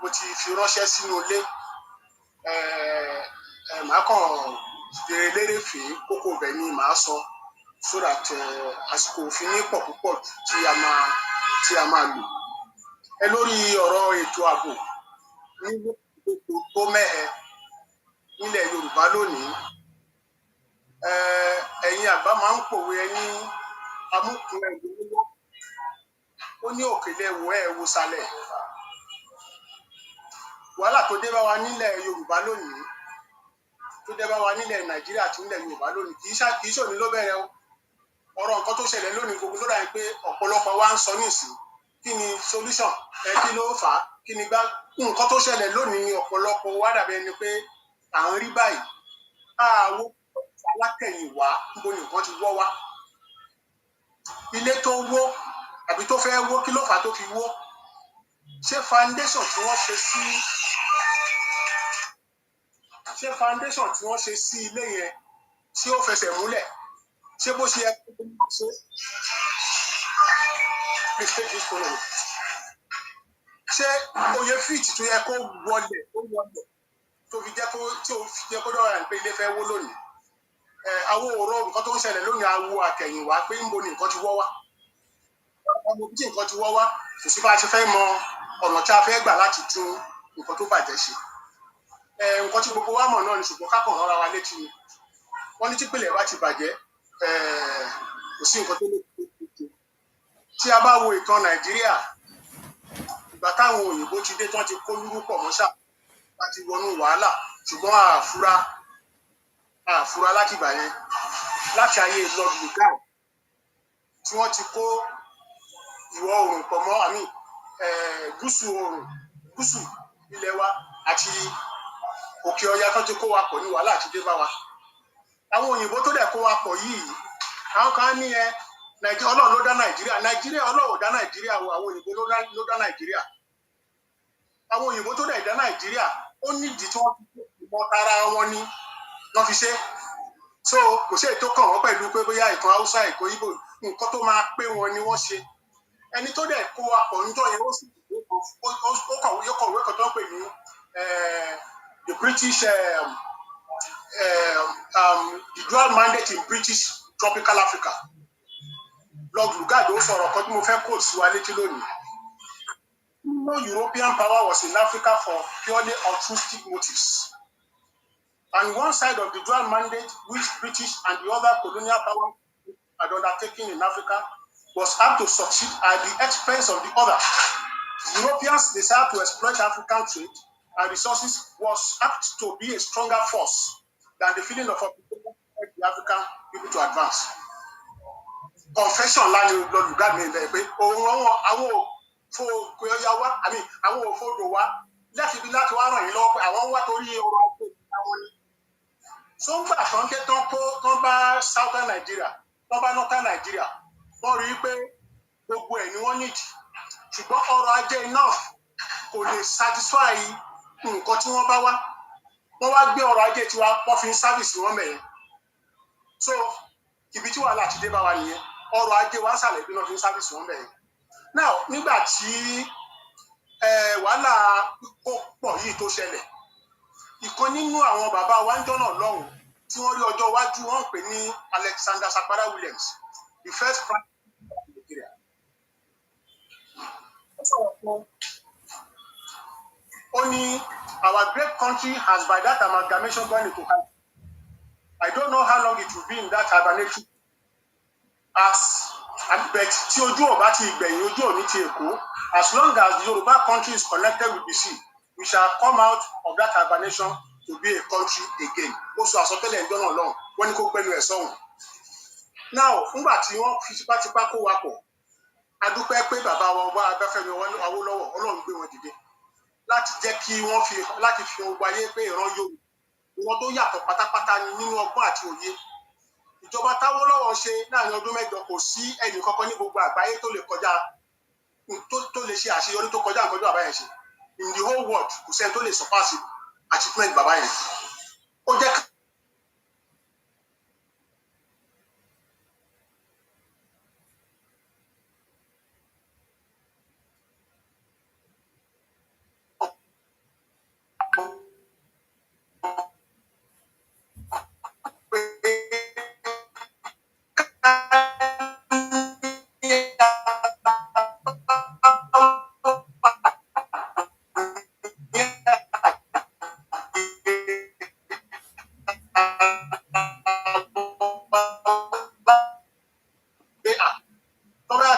mo ti fi ránṣẹ́ sínú ilé. Màá kàn dé lérèfé kókó bẹ̀ ni màá sọ so that àsìkò òfin ní pọ̀ púpọ̀ tí a máa lò. Lórí ọ̀rọ̀ ètò ààbò ní gbogbo tó mẹ́hẹ nílẹ̀ Yorùbá lónìí, ẹ̀yin àgbà máa ń pòwe ẹni amúkùn ẹ̀gbẹ́ lọ́wọ́. Ó ní òkèlè wo ẹ̀ wo sálẹ̀. Wàhálà tó dé bá wa nílẹ̀ Yorùbá lónìí, tó dé bá wa nílẹ̀ Nàìjíríà àti nílẹ̀ Yorùbá lónìí, kì í ṣòní ló bẹ̀rẹ̀ o. Ọ̀rọ̀ nǹkan tó ṣẹlẹ̀ lónìí gbogbo tó dà pé ọ̀pọ̀lọpọ̀ wa ń sọ nísìnyí. Kí ni solution? Kí ló fà á? Kí ni gbá? Nǹkan tó ṣẹlẹ̀ lónìí ni ọ̀pọ̀lọpọ̀ wa dàbí ẹni pé à ń rí báyìí. Àwọn alátẹ̀yìnwá níbo ni nǹkan ti wọ́ wá? Ilé tó wó àbí tó fẹ́ wó, kí ló fà á tó fi wó? Ṣé foundation tí wọ́n ṣe sí ilé yẹn tí ó fẹsẹ̀ múlẹ̀? Ṣé bó ṣe yẹ kó ṣe? ṣé oyè fíìtì tó yẹ kó wọlé tó fi jẹ́ kó tí ó fi jẹ́ kó dọ̀rọ̀ pé ilé fẹ́ wó lónìí àwọn òró nǹkan tó ń ṣẹlẹ̀ lónìí awo àtẹ̀yìnwá pé ń bo ni nǹkan ti wọ́ wá ọmọ bí nǹkan ti wọ́ wá kò sí bá a ṣe fẹ́ mọ ọ̀nà tí a fẹ́ gbà láti tún nǹkan tó bàjẹ́ ṣe nǹkan tí gbogbo wa mọ̀ náà ni ṣùgbọ́n ká kàn rán ara wa létí ni wọ́n ní tí pèlè bá ti bàjẹ́ kò sí nǹkan tó lè tó tí a bá wo ìtàn Nàìjíríà ìgbà táwọn òyìnbó ti dé tán ti kó lúrúpọ̀ mọ́ṣà láti wọnú wàhálà ṣùgbọ́n àfúrá láti ìgbà yẹn láti ayé Lord Lugard tí wọ́n ti kó ìwọ̀ oòrùn pọ̀ mọ́ àmì gúúsù ilẹ̀ wa àti òkè ọya tó ti kó wa pọ̀ ní wàhálà àti dé bá wa àwọn òyìnbó tó dẹ̀ kó wa pọ̀ yìí àwọn kan ní Ọlọ́run ló dá Nàìjíríà Ọlọ́run ò dá Nàìjíríà àwọn òyìnbó ló dá Nàìjíríà àwọn òyìnbó tó dẹ̀ dá Nàìjíríà ó nídìí tí wọ́n fi ìmọ̀ tara wọn ni wọ́n fi ṣe so kò sí èyí tó kàn wọ́n pẹ̀lú pé bóyá ìkan Haúsá ìkó Ìgbò nǹkan tó máa pé wọn ni wọ́n ṣe ẹni tó dẹ̀ kó wa pọ̀ níjọ́ yẹn ó sì kọ̀wé kan tó ń pè ní the British the dual mandate in British tropical Africa Lord Lugard ó sọ̀rọ̀ kan tí mo fẹ́ kó sí wa létí lónìí. No European power was in Africa for purely altruistic motives. And one side of the dual mandate which British and the other colonial powers had undertaken in Africa was apt to succeed at the expense of the other. Europeans' desire to exploit African trade and resources was apt to be a stronger force than the feeling of obligation to help the African people to advance. Confession ńlá ni Lord Lugard ní ilẹ̀ pé àwọn òfodò wa láti bí láti wá ràn yín lọ́wọ́ pé àwọn ń wá torí ọrọ̀ ajé àwọn ni. So ń gbà tán dé tán bá Southern Nigeria tán bá Northern Nigeria wọ́n rí i pé gbogbo ẹ̀ ni wọ́n nídìí ṣùgbọ́n ọrọ̀ ajé náà kò lè satisfy nǹkan tí wọ́n bá wá wọ́n wá gbé ọrọ̀ ajé tiwa wọ́n fi ń sáfìsì wọn mẹ́yẹn so ibi tí wàhálà ti dé bá wa nìyẹn ọrọ̀ ajé wa ń sàlẹ̀ bí wọ́n fi ń sáfìsì wọn mẹ́yẹn now nígbà tí wàhálà pọ̀ yìí tó ṣẹlẹ̀ ìkan nínú àwọn bàbá wa ń jọ́nà lọ́hùn tí wọ́n rí ọjọ́ iwájú wọn pè ní Alexander Sapara Williams the first prime minister of Nigeria. Only our great country has by that amalgamation gone into hibernation. I don't know how long it will be in that hibernation but tí ojú ọba ti gbẹ̀yìn ojú òní ti Èkó as long as the Yoruba country is connected with the sea we shall come out of that hibernation to be a country again. Ó sọ àsọtẹ́lẹ̀ ìjọ náà lọ́hùn wọ́n ní kó gbẹ́nu ẹ̀ sọ́hùn. Now nígbà tí wọ́n fi tipátipá kó wa pọ̀ a dúpẹ́ pé bàbá wa wá Abáfẹ́mi Awólọ́wọ̀ Ọlọ́run gbé wọn dìde láti jẹ́ kí wọ́n fi ohun gbáyé pé ìran Yorùbá wọn tó yàtọ̀ pátápátá nínú ọgbọ́n àti òye. Ìjọba t'Awólọ́wọ̀ ṣe láàrin ọdún 8 kò sí ẹnì kankan ní gbogbo àgbáyé tó lè kọjá tó lè ṣe àṣeyọrí tó kọjá nǹkan tó bàbá yẹn ṣe in the whole world kò sẹ́ni tó lè surpass achievement bàbá yẹn. Ó jẹ́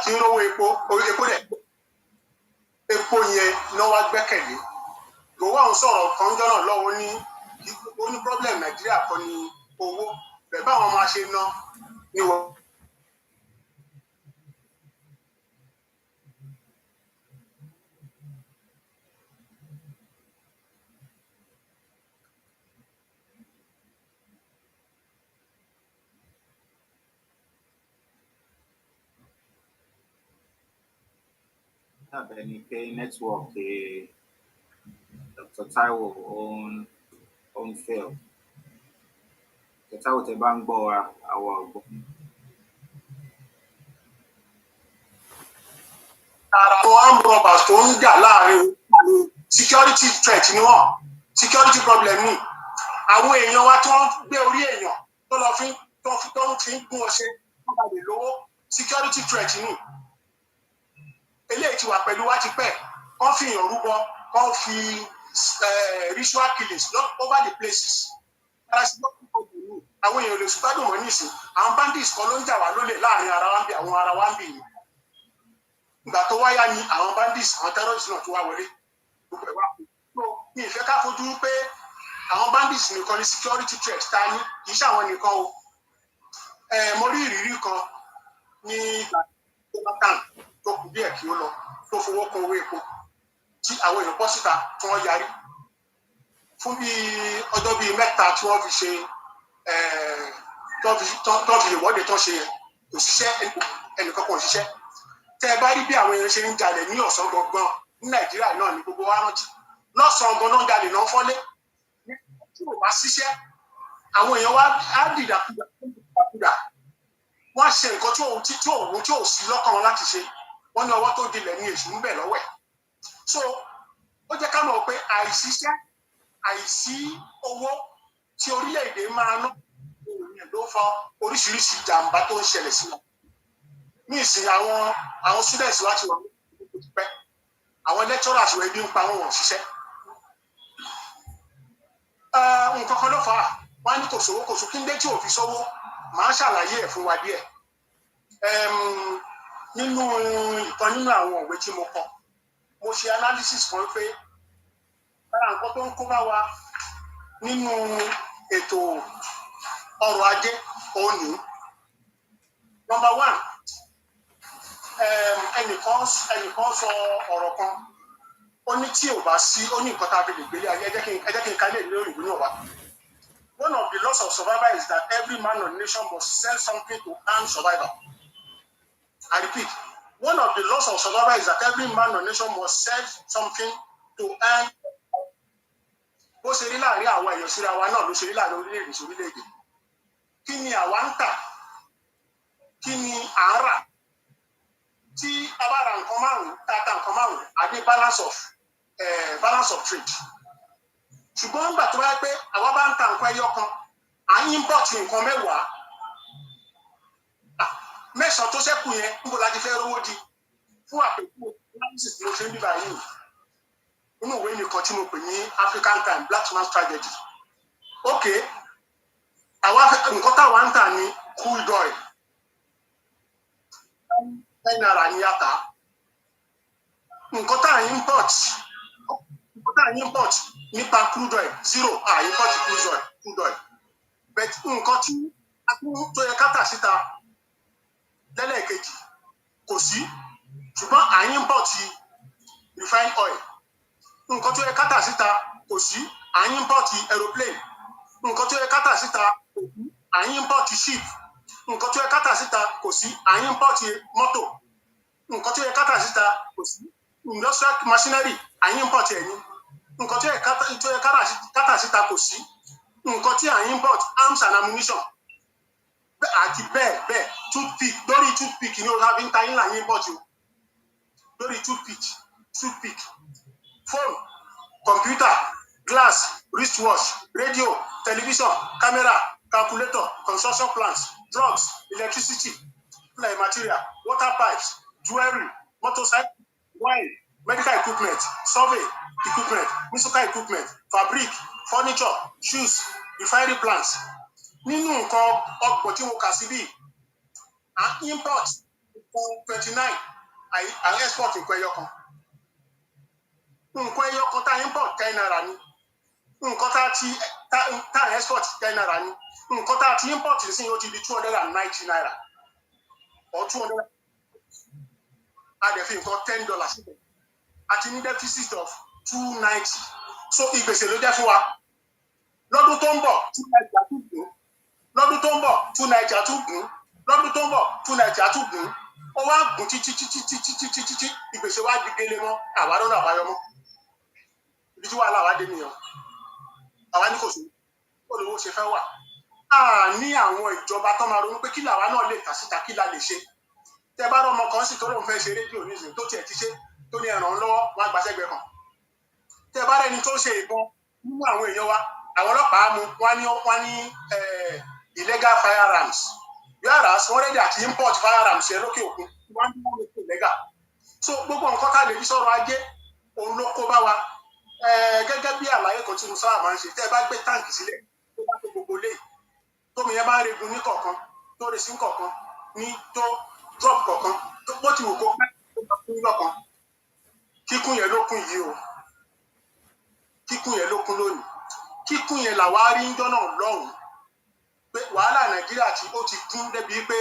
ti ń rówó epo yẹn náà wá gbẹ́kẹ̀lé lówó àwọn sọ̀rọ̀ kan jọ́nà lọ́wọ́ ní problem Nàìjíríà kọ́ ni owó bẹ́ẹ̀ báwọn máa ṣe ná ní wọ́n. Dàbẹ̀ ni pé nẹ́tíwọ̀kì Dr. Taiwo ó ń fail. Dr. Taiwo tẹ bá ń gbọ́ wa àwọ̀ ọ̀gbọ́n. Àwọn armed robbers tó ń jà láàrin security threat ni wọ́n security problem ni àwọn èèyàn wa tó ń gbé orí èèyàn tó lọ fi tó ń fi gún ọṣẹ tó bá lè lówó security threat ni eléyìí ti wà pẹ̀lú wa ti pẹ́ kán fi èèyàn rúbọ kán fi ritual killings over the places àwọn èèyàn lè ṣùgbọ́n mọ́ nísìn àwọn bandits kan ló ń jà wá lólè láàrin ara wa ń bì àwọn ara wa ń bì yìí ìgbà tó wáyá ni àwọn bandits àwọn terrorists náà tó wá wọlé gbogbo ẹ̀ wá kú ní ìfẹ́ ká fojú pé àwọn bandits nìkan ní security threat ta ní kì í ṣàwọn nìkan o mo rí ìrírí kan ní ìgbà Jonathan tó kù díẹ̀ kí ó lọ tó fowó kún owó epo tí àwọn èèyàn pọ̀ síta tí wọ́n yarí fún bí ọjọ́ bíi mẹ́ta tí wọ́n fi ṣe tó fi ìwọ́de tó ṣe òṣìṣẹ́ ẹnìkan kan òṣìṣẹ́ tẹ́ ẹ bá rí bí àwọn èèyàn ṣe ń jalè ní ọ̀sán gangan ní Nàìjíríà náà ní gbogbo wa rántí lọ́sàn-án gan-an jalè náà fọ́lé tí ò bá ṣiṣẹ́ àwọn èèyàn wa á dìdàkudà wọ́n ṣe nǹkan tí ò sí lọ́kàn wọn láti ṣe wọ́n ní ọwọ́ tó dilẹ̀ ní èṣù ń bẹ̀ lọ́wọ́ ẹ̀ so ó jẹ́ ká mọ̀ pé àìsíṣẹ́ àìsí owó tí orílẹ̀-èdè máa ná ló fa oríṣiríṣi ìjàmbá tó ń ṣẹlẹ̀ sí wọn ní ìsìn àwọn students wa ti wà ní pẹ́ àwọn lecturers wọ ebi ń pa wọn ṣiṣẹ́ nǹkan kan ló fà á wọn á ní kò sówó kò sówó kí n dé tí ò fi sówó màá ṣàlàyé ẹ̀ fún wa díẹ̀ nínú ìkan nínú àwọn òwe tí mo kọ mo ṣe analysis kan pé lára nǹkan tó ń kó bá wa nínú ètò ọrọ̀ ajé òní number one ẹnìkan sọ ọ̀rọ̀ kan ó ní tí ò bá sí ó ní nǹkan tá a fi lè gbélé ayé ẹ jẹ́ kí n kálẹ̀ ní òyìnbó náà wá. One of the laws of survival is that every man or nation must sell something to earn survival. I repeat, one of the laws of survival is that every man or nation must sell something to earn. Bó ṣe rí láàrin àwọn èèyàn síra wa náà ló ṣe rí láàrin orílẹ̀-èdè sí orílẹ̀-èdè. Kí ni àwa ń tà? Kí ni à ń rà? Tí a bá ra nǹkan márùn-ún, tá a ta nǹkan márùn-ún, a ní balance of trade. Ṣùgbọ́n nígbà tó wáyé pé àwa bá ń ta nǹkan ẹyọ kan, à ń import nǹkan mẹ́wàá. Mẹ́sàn-án tó ṣẹ́kù yẹn níbo la ti fẹ́ rówó di fún àpèkú analysis tí mo ṣe ń bíbá yìí. Inú ìwé nìkan tí mo pè ní African Time Black Man's Tragedy. Okay, àwa nǹkan táwa ń tà ní crude oil. 10 naira ní yàtá. Nǹkan tá à ń import nípa crude oil 0 import crude oil. But nǹkan tí tó yẹ ká tà síta lẹ́lẹ́kejì kò sí ṣùgbọ́n à ń import refined oil. Nǹkan tó yẹ ká tà síta kò sí à ń import aeroplane. Nǹkan tó yẹ ká tà síta kò sí à ń import ship. Nǹkan tó yẹ ká tà síta kò sí à ń import mọ́tò. Nǹkan tó yẹ ká tà síta kò sí industrial machinery à ń import ẹ̀yìn. Nǹkan tó yẹ ká tà síta kò sí nǹkan tí à ń import arms and ammunition àti bẹ́ẹ̀ toothpick lórí toothpick ni o la fi ń ta yín là ń import o lórí toothpick phone computer glass wristwatch radio television camera calculator construction plans drugs electricity play material water pipes jewelry motorcycle wine medical equipment survey equipment musical equipment fabric furniture shoes refinery plants nínú nǹkan ọgbọ̀n tí mo kà sí bíi à ń import nǹkan 29 à ń export nǹkan ẹyọ kan tá à ń import 10 naira ni nǹkan tá à ń export 10 naira ni nǹkan tá a ti import sí yóò ti di 290 naira or 200 a dẹ̀ fi nǹkan $10 síbẹ̀ àti ní deficit of 290 so ìgbèsè ló jẹ́ fún wa lọ́dún tó ń bọ̀ 290 tún gùn lọ́dún tó ń bọ̀ 290 tún gùn lọ́dún tó ń bọ̀ 290 tún gùn ó wá gùn títí ìgbèsè wa di délé mọ́ àwa lọ́nà àbáyọ mọ́ ibi tí wàhálà wa dé nìyẹn àwa ní kò sí olówó ṣe fẹ́ wà á ní àwọn ìjọba tó máa ronú pé kí làwa náà lè kà síta kí la lè ṣe tẹ bá rọmọ kan sì tó lóun fẹ́ ṣe rédíò nísìnyí tó tiẹ̀ ti ṣe tó ní ẹ̀ràn lọ́wọ́ wọn àgbàṣẹ́gbẹ̀ kan tẹ́ bá rẹni tó ṣe ìbọn nínú àwọn èèyàn wa àwọn ọlọ́pàá mú wọn ní illegal firearms yàrá wọ́n rẹ́dí àti import firearms yẹn lókè òkun wọ́n ní wọ́n lókè illegal so gbogbo nǹkan ká lè fi sọ̀rọ̀ ajé òun ló kó bá wa gẹ́gẹ́ bí àlàyé kan tí mo sábà máa ń ṣe tẹ́ bá gbé táǹkì sílẹ̀ tó bá tó gbogbo lé tómi yẹn bá ń regun ní kọ̀ọ̀kan tó rè sí kọ̀ọ̀kan ní tó drop kọ̀ọ̀kan tó bó ti wù kó pẹ́ tó bá kún lọ́kan kíkún yẹn ló kún yìí o kíkún yẹn ló kún lónìí kíkún yẹn làwa rí ń jọ́nà lọ́hùn-ún pé wàhálà nàìjíríà tí ó ti kún débi pé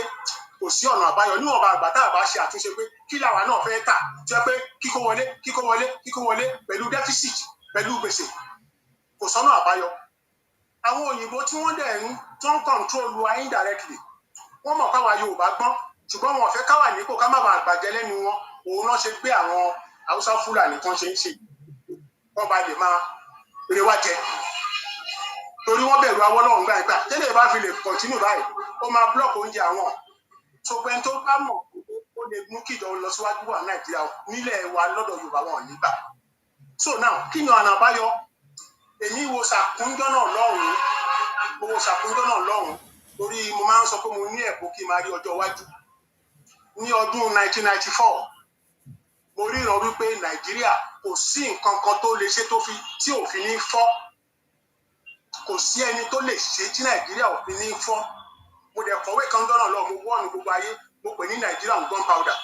kò sí ọ̀nà àbáyọ níwọ̀nba àgbà tá a bá ṣe àtúnṣe pé kí làwa náà fẹ́ tà jẹ́ pé kíkó wọlé pẹ̀lú deficit pẹ̀lú gbèsè kò sọ́nà àbáyọ. àwọn òyìnbó tí wọ́n dẹ̀ ń tó ń control wa indirectly wọ́n mọ̀ káwa Yorùbá gbọ́n ṣùgbọ́n wọn ò fẹ́ káwa nípò ká má bàa gbàjẹ́ lẹ́nu wọn òun náà ṣe gbé àwọn Haúsá Fúlàní kan ṣe ń ṣe wọ́n bá lè máa rewá jẹ torí wọ́n bẹ̀rù Awólọ́wọ̀ gbà ìgbà tẹ́lẹ̀ bá fi lè continue báyìí ó máa block oúnjẹ àwọn ṣùgbọ́n tó bá mọ̀ ó lè mú kí ìjọba lọ síwájú wà Nàìjíríà nílẹ̀ wa lọ́dọ̀ Yorùbá wọn nígbà so now kí ni ọ̀nà àbáyọ èmi wo ṣàkúnjọ́ náà lọ́hùn-ún torí mo máa ń sọ pé mo ní ẹ̀bùn kí n máa rí ọjọ́ iwájú ní ọdún 1994 mo ríran wípé Nàìjíríà kò sí nǹkan kan tó lè ṣe tí òfin ní fọ́ kò sí ẹni tó lè ṣe tí Nàìjíríà òfin ní fọ́ mo dẹ̀ kọ̀wé kan dọ́nà lọ mo wọ́ọ̀nù gbogbo ayé mo pè ní Nigerian gunpowder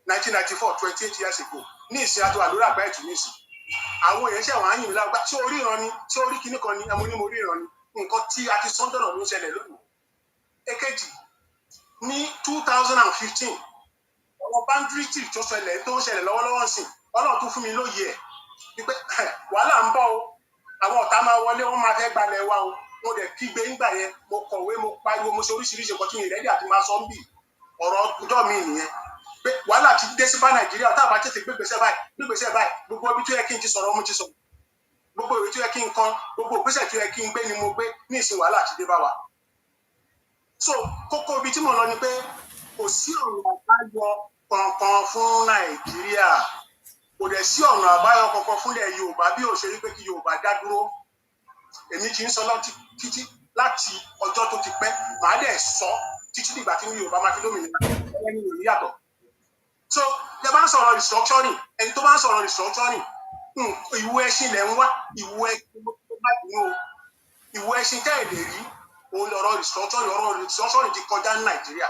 1994 28 years ago ní ìsìn àti wà lórí àgbá ẹ̀tù ní ìsìn àwọn èèyàn ṣẹ̀wọ̀n áyìn lágbá tí orí ìran ni tí orí kinní kan ni ẹmu ní mo rí ìran ni nǹkan tí a ti sọ́n dọ́nà ló ń ṣẹlẹ̀ lónìí. èkejì ní 2015 ọ̀rọ̀ bandrity tó ń ṣẹlẹ̀ lọ́wọ́lọ́wọ́ sí Ọlọ́run tún fún mi lóye ẹ̀ wípé wàhálà ń bọ̀ o àwọn ọ̀tá máa wọlé wọ́n máa fẹ́ gbalẹ̀ wa o mo dẹ̀ kígbe ńgbà yẹn mo kọ̀wé mo pariwo mo ṣe oríṣiríṣi nǹkan tí mi rẹ́dí àti máa sọ ń bì ọ̀rọ̀ ọjọ́ mi nìyẹn pé wàhálà ti dé sí bá Nàìjíríà tá a bá tètè gbégbèsè báyìí gbogbo ibi tó yẹ kí n ti sọ̀rọ̀ mo ti sọ gbogbo ìwé tó yẹ kí n kọ gbogbo ìgbésẹ̀ tó yẹ kí n gbé ni mo gbé ní ìsìn wàhálà ti dé bá wa. so kókó ibi tí mo lọ ni pé kò sí ọ̀nà àbáyọ kankan fún Nàìjíríà kò dẹ̀ sí ọ̀nà àbáyọ kankan fúnlẹ̀ Yorùbá bí ó ṣe rí pé kí Yorùbá dá dúró èmi kì í sọ títí láti ọjọ́ tó ti pẹ́ màá dẹ̀ sọ títí dìgbà tí Yorùbá máa fi lómìnira ẹni ò ní yàtọ̀. so tẹ́ bá ń sọ̀rọ̀ restructuring ẹni tó bá ń sọ̀rọ̀ restructuring ìwé ẹṣin lẹ̀ ń wá ìwé ẹṣin tẹ́ ẹ̀ lè rí òun lọ̀rọ̀ restructuring ti kọjá ní Nàìjíríà.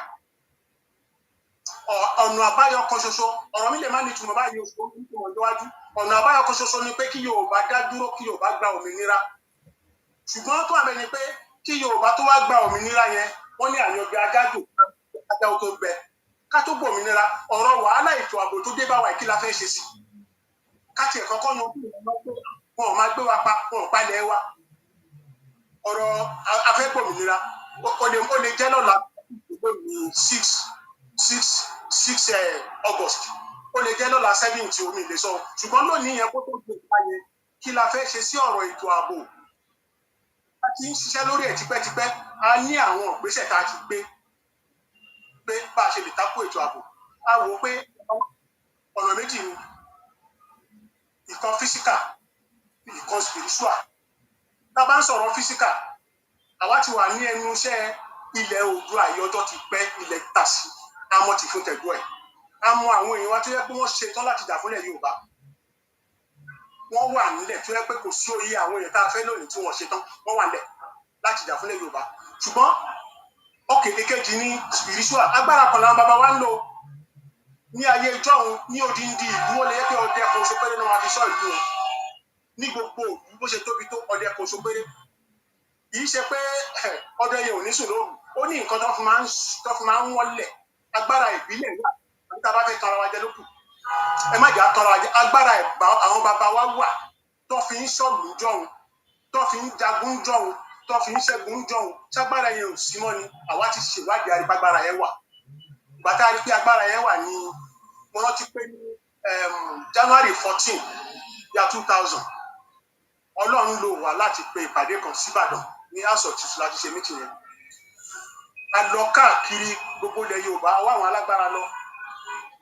ọ̀nà àbáyọ kan ṣoṣo ọ̀rọ̀ mi lè má ní ìtumọ̀ báyìí oṣù tó ń túmọ̀ níwájú ọ̀nà àbáyọ kan ṣoṣo ni pé kí Yorùbá dá dúró kí Yorùbá gba òmìnira ṣùgbọ́n tó àbẹ̀ ni pé kí Yorùbá tó wá gba òmìnira yẹn wọ́n ní àyàngbé ajájò ajáwó tó gbẹ ká tó gbòmìnira ọ̀rọ̀ wàhálà ètò ààbò tó dé bá wa kí la fẹ́ ṣe sí ká tiẹ̀ kọ́kọ́ yan kí wọn ò máa gbé wa pa wọn ò palẹ̀ wa ọ̀rọ̀ afẹ́gbòmìnira ó lè jẹ́ lọ́la 6 August ó lè jẹ́ lọ́la 7 omi lè sọ ṣùgbọ́n lónìí yẹn kó tó gbé wa yẹn kí la fẹ́ ṣe sí ọ̀rọ̀ ètò ààbò a ti ń ṣiṣẹ́ lórí ẹ̀ tipẹ́tipẹ́ a ní àwọn ìgbésẹ̀ tá a ti gbé pé bá a ṣe lè tako ètò ààbò a wò ó pé ọ̀nà méjì ni ìkan physical ìkan spiritual tá a bá ń sọ̀rọ̀ physical àwa ti wà ní ẹnu iṣẹ́ ilẹ̀ Oòduà ọjọ́ ti pẹ́ ilẹ̀ tàṣí àmọ́ ti fún tẹ̀gbọ́ ẹ̀ a mọ àwọn èèyàn wa tó yẹ pé wọ́n ṣetán láti jà fúnlẹ̀ Yorùbá wọ́n wà nílẹ̀ tó yẹ pé kò sí òye àwọn èèyàn tá a fẹ́ lónìí tí wọ́n ṣetán wọ́n wà nílẹ̀ láti jà fúnlẹ̀ Yorùbá ṣùgbọ́n èkejì ní spiritual agbára kan làwọn bàbá wa ń lò ní ayé ìjọ́un ní odindi ìlú ó lè yẹ pé ọdẹ kan oṣù péré náà wà fi sọ ìlú wọn ní gbogbo òlú bó ṣe tóbi tó ọdẹ kan oṣù péré kì í ṣe pé ọdẹ yẹn ò ní sùn lóru ó ní nǹkan tó fi máa ń wọlẹ̀ agbára ìbílẹ̀ wà àti tá a bá fẹ́ tọrọ wa jẹ lókù ẹ má jà tọrọ wa jẹ agbára àwọn bàbá wa wà tó fi ń ṣọ́ọ̀lù jọ̀hún tó fi ń jagun jọ̀hún tó fi ń ṣẹ́gun jọ̀hún ṣágbára yẹn ò sí mọ́ ni àwa ti ṣèwádìí àrípa agbára yẹn wà bàtà rí pé agbára yẹn wà ní mo rántí pé ní January 14 2000 Ọlọ́run lò wá láti pe ìpàdé kan síbàdàn ní house of chiefs láti ṣe mítìn yẹn a lọ káàkiri gbogbo ilẹ̀ Yorùbá wá àwọn alágbára lọ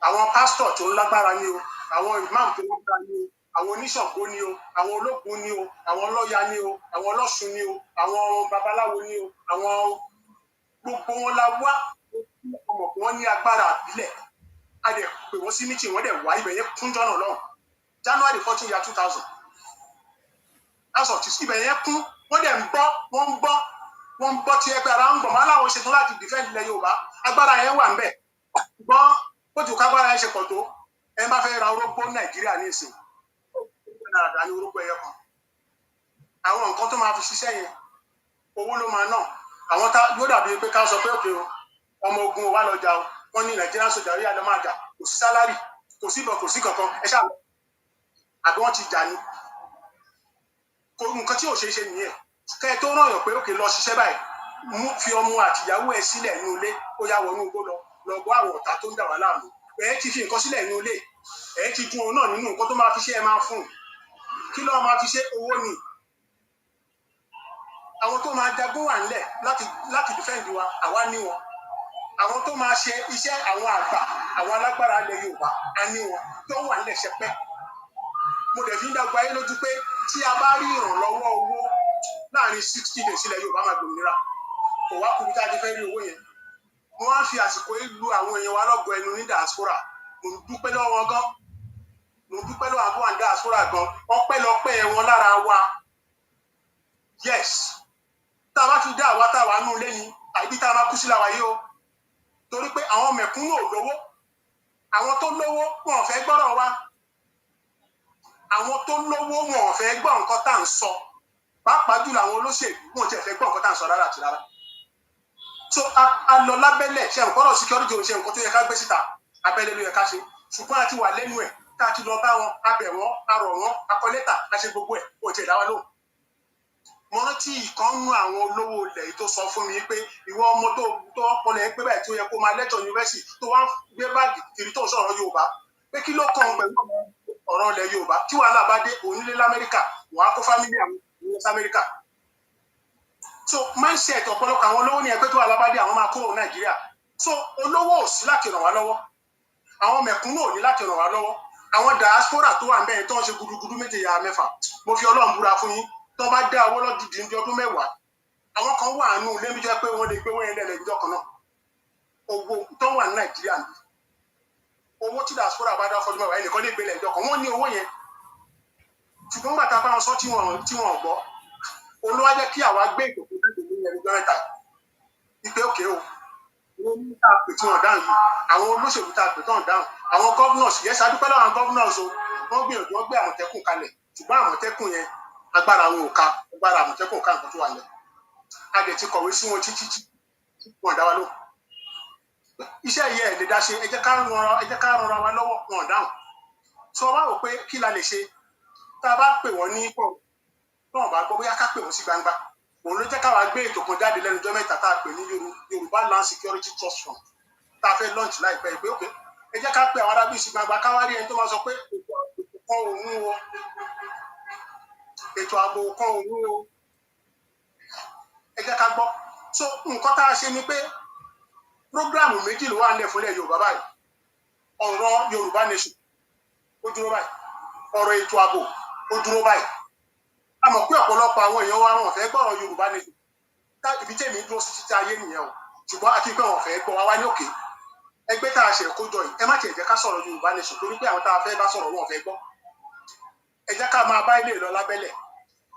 àwọn pásítọ̀ tó lágbára ni o, àwọn imam tó lágbára ni o, àwọn oníṣàngó ni o, àwọn ológun ni o, àwọn ọlọ́ya ni o, àwọn ọlọ́ṣun ni o, àwọn babaláwo ni o, àwọn gbogbo wọn la wá ọmọ wọn ní agbára àbílẹ̀. A dẹ̀ pè wọ́n sí meeting, wọ́n dẹ̀ wá ibẹ̀ yẹn kún jọ́nà lọ́hùn. January 14 year 2000. As of this, ibẹ̀ yẹn kún, wọ́n dẹ̀ ń gbọ́ tí ẹgbẹ́ ara ń gbọ̀n máa láwọn ṣetán láti defend ilẹ̀ Yorùbá. Agbára yẹn wà ń bẹ̀. Ṣùgbọ́n ó ti kágbára yẹn ṣe pọ̀ tó, ẹ bá fẹ́ ra orógbó Nàìjíríà ní ìsìn. Nàìjíríà ní orógbó ẹyọ kan. Àwọn nǹkan tó máa fi ṣiṣẹ́ yẹn, owó ló máa ná. Àwọn yóò dàbí pé ká sọ pé òkè o, ọmọ ogun wa lọ jà o, wọ́n ní Nàìjíríà sójà rí àlọ́ máa jà, kò sí sálárì, kò sí ìbọn, kò sí kankan, ẹ ṣáà àbí wọ́n ti jà ní. Nǹkan tí ò ṣeé ṣe nìyẹn. Kẹ́ ẹ tó ràn yàn pé òkè lọ ṣiṣẹ́ báyìí, fi ọmọ àtìyàwó ẹ sílẹ̀ nínú ilé, ó yá wọnú igbó lọ gbọ́ àwọn ọ̀tá tó ń dà wá láàmú. Ẹ ti fi nǹkan sílẹ̀ nínú ilé, ẹ ti dún òun náà nínú nǹkan tó máa fi ṣe ẹ máa fún un. Kí ló máa fi ṣe owó ni? Àwọn tó máa jagun wà nílẹ̀ láti defend wa, àwa ní wọn. Àwọn tó máa ṣe iṣẹ́ àwọn àgbà, àwọn alágbára ilẹ̀ Yorùbá, a ní wọn tó wà nílẹ̀ ṣẹpẹ́. Mo dẹ̀ fi ń dàgbà ayé lójú pé tí a bá rí ìrànlọ́wọ́ owó láàrin 60 days ilẹ̀ Yorùbá máa gbòmìnira. Kò wá kúbi tá a ti fẹ́ rí owó yẹn. Wọ́n á fi àsìkò ìlú àwọn èèyàn wa lọ́gọ ẹnu ní diaspora. Mo ń dúpẹ́ lọ́wọ́ wọn gan. Mo ń dúpẹ́ lọ́wọ́ àwọn àwọn diaspora gan. Ọpẹ́lọpẹ́ wọn lára wa. Yes. Tá a bá fi dá àwa tá a wà nù lé ni, àbí tá a máa kú sí làwà yìí o. Torí pé àwọn mẹ̀kúnnù ò lówó. Àwọn tó lówó wọn ò fẹ́ gbọ́rọ̀ wa. Àwọn tó lówó wọn ò fẹ́ gbọ́ nǹkan tá à ń sọ. Pàápàá jùlọ àwọn olóṣèlú wọn ò tiẹ̀ fẹ́ gbọ́ nǹkan tá à ń sọ rárá àti rárá. So a lọ lábẹ́lẹ̀ ṣe nǹkan ọ̀rọ̀ security ò ṣe nǹkan tó yẹ ká gbé síta, abẹ́lẹ̀ ló yẹ ká ṣe. Ṣùgbọ́n a ti wà lẹ́nu ẹ̀, tá a ti lọ bá wọn, a bẹ̀ wọ́n, a rọ̀ wọ́n, a kọ lẹ́tà, a ṣe gbogbo ẹ̀, ó ti dá wa lóhùn. Mo rántí ìkan nú àwọn olówó ilẹ̀ yìí tó sọ fún mi pé ìwọ ọmọ tó ọpọlọ ẹ pé báyìí tó yẹ kó máa lẹ́tọ̀ yunifásitì tó wá gbé báàgì kiri tó ń sọ̀rọ̀ Yorùbá pé kí ló kàn pẹ̀lú ọ̀rọ̀ ilẹ̀ Yorùbá tí wàhálà bá dé onílé l'Amẹ́ríkà wọ́n á kó fámílì àwọn ìlú Amẹ́ríkà. So mindset ọ̀pọ̀lọpọ̀ àwọn olówó ní ẹgbẹ́ tó wà lábádé àwọn máa kúrò Nàìjíríà. So olówó ò sí láti ràn wá lọ́wọ́, àwọn mẹ̀kúnnù ò ní láti ràn wá lọ́wọ́, àwọn diaspora tó wà ń bẹ́ẹ̀ tó ń ṣe gudugudu méje ya mẹ́fà, mo fi Ọlọ́run búra fún yín tó bá dá owó lọ́dún ní ọdún mẹ́wàá àwọn kan wà nù lẹ́mí jẹ́ pé wọ́n lè gbé wọ́n yẹn lẹ́lẹ̀ ìjọ kan náà. Owó tó wà ní Nàìjíríà ni owó tí diaspora bá dá fọdún mẹ́wàá ẹnìkan lè gbé lẹ̀ ìjọ kan, wọ́n ní owó yẹn. Ṣùgbọ́n nígbà tá a bá wọn sọ tí wọ́n gbọ́, olówó jẹ́ kí àwa gbé ìkòkò jáde ní ẹni gbọ́mẹ́ta ìpè òkè o. Wọ́n ní tá a pè tí wọ́n dáhùn yìí, àwọn olóṣèlú tá a pè tí wọ́n dáhùn, àwọn governors yẹn ṣàdúpẹ́ lọ́wọ́ àwọn governors o, wọ́n gbìyànjú wọ́n gbé Àmọ̀tẹ́kùn kalẹ̀, ṣùgbọ́n Àmọ̀tẹ́kùn yẹn agbára àwọn ò ká, agbára Àmọ̀tẹ́kùn ká nǹkan tó wà lẹ̀. A dẹ̀ ti kọ̀wé sí wọn títí wọn dá wa lóhùn. Iṣẹ́ yìí ẹ̀ lè dá ṣe, ẹ jẹ́ ká rọra wa lọ́wọ́ wọn dáhùn. Sọ wá wò pé kí la lè ṣe tá a bá pè wọ́n ní pọ̀ náà bá gbọ́ bóyá ká pè wọ́n sí gbangba. Òun ló jẹ́ káwa gbé ètò kan jáde lẹ́nu ọjọ́ mẹ́ta tá a pè ní Yoruba Land Security Trust Fund tá a fẹ́ launch láìpẹ́ ìpè òkè. Ẹ jẹ́ ká pè àwọn arábí sí gbangba káwá rí ẹni tó máa sọ pé ètò ààbò kan òun o. Ẹ jẹ́ ká gbọ́. So nǹkan tá a ṣe ni pé prógráàmù méjì ló wà nílẹ̀ fúnlẹ̀ Yorùbá báyìí. Ọ̀rọ̀ Yorùbá Nation ó dúró báyìí. Ọ̀rọ̀ ètò ààbò ó dúró báyìí. A mọ̀ pé ọ̀pọ̀lọpọ̀ àwọn èèyàn wa wọn fẹ́ gbọ́rọ̀ Yorùbá Nation. Ibi tèmi dúró sí títí ayé nìyẹn o. Ṣùgbọ́n àti pé wọn fẹ́ gbọ́ wa wá ní òkè. Ẹgbẹ́ tá a ṣe kójọ yìí, ẹ má tiẹ̀ jẹ́ ká sọ̀rọ̀ Yorùbá Nation torí pé àwọn tá a fẹ́ bá sọ̀rọ̀ wọn fẹ́ gbọ́. Ẹ jẹ́ ká máa bá ilé lọ lábẹ́lẹ̀.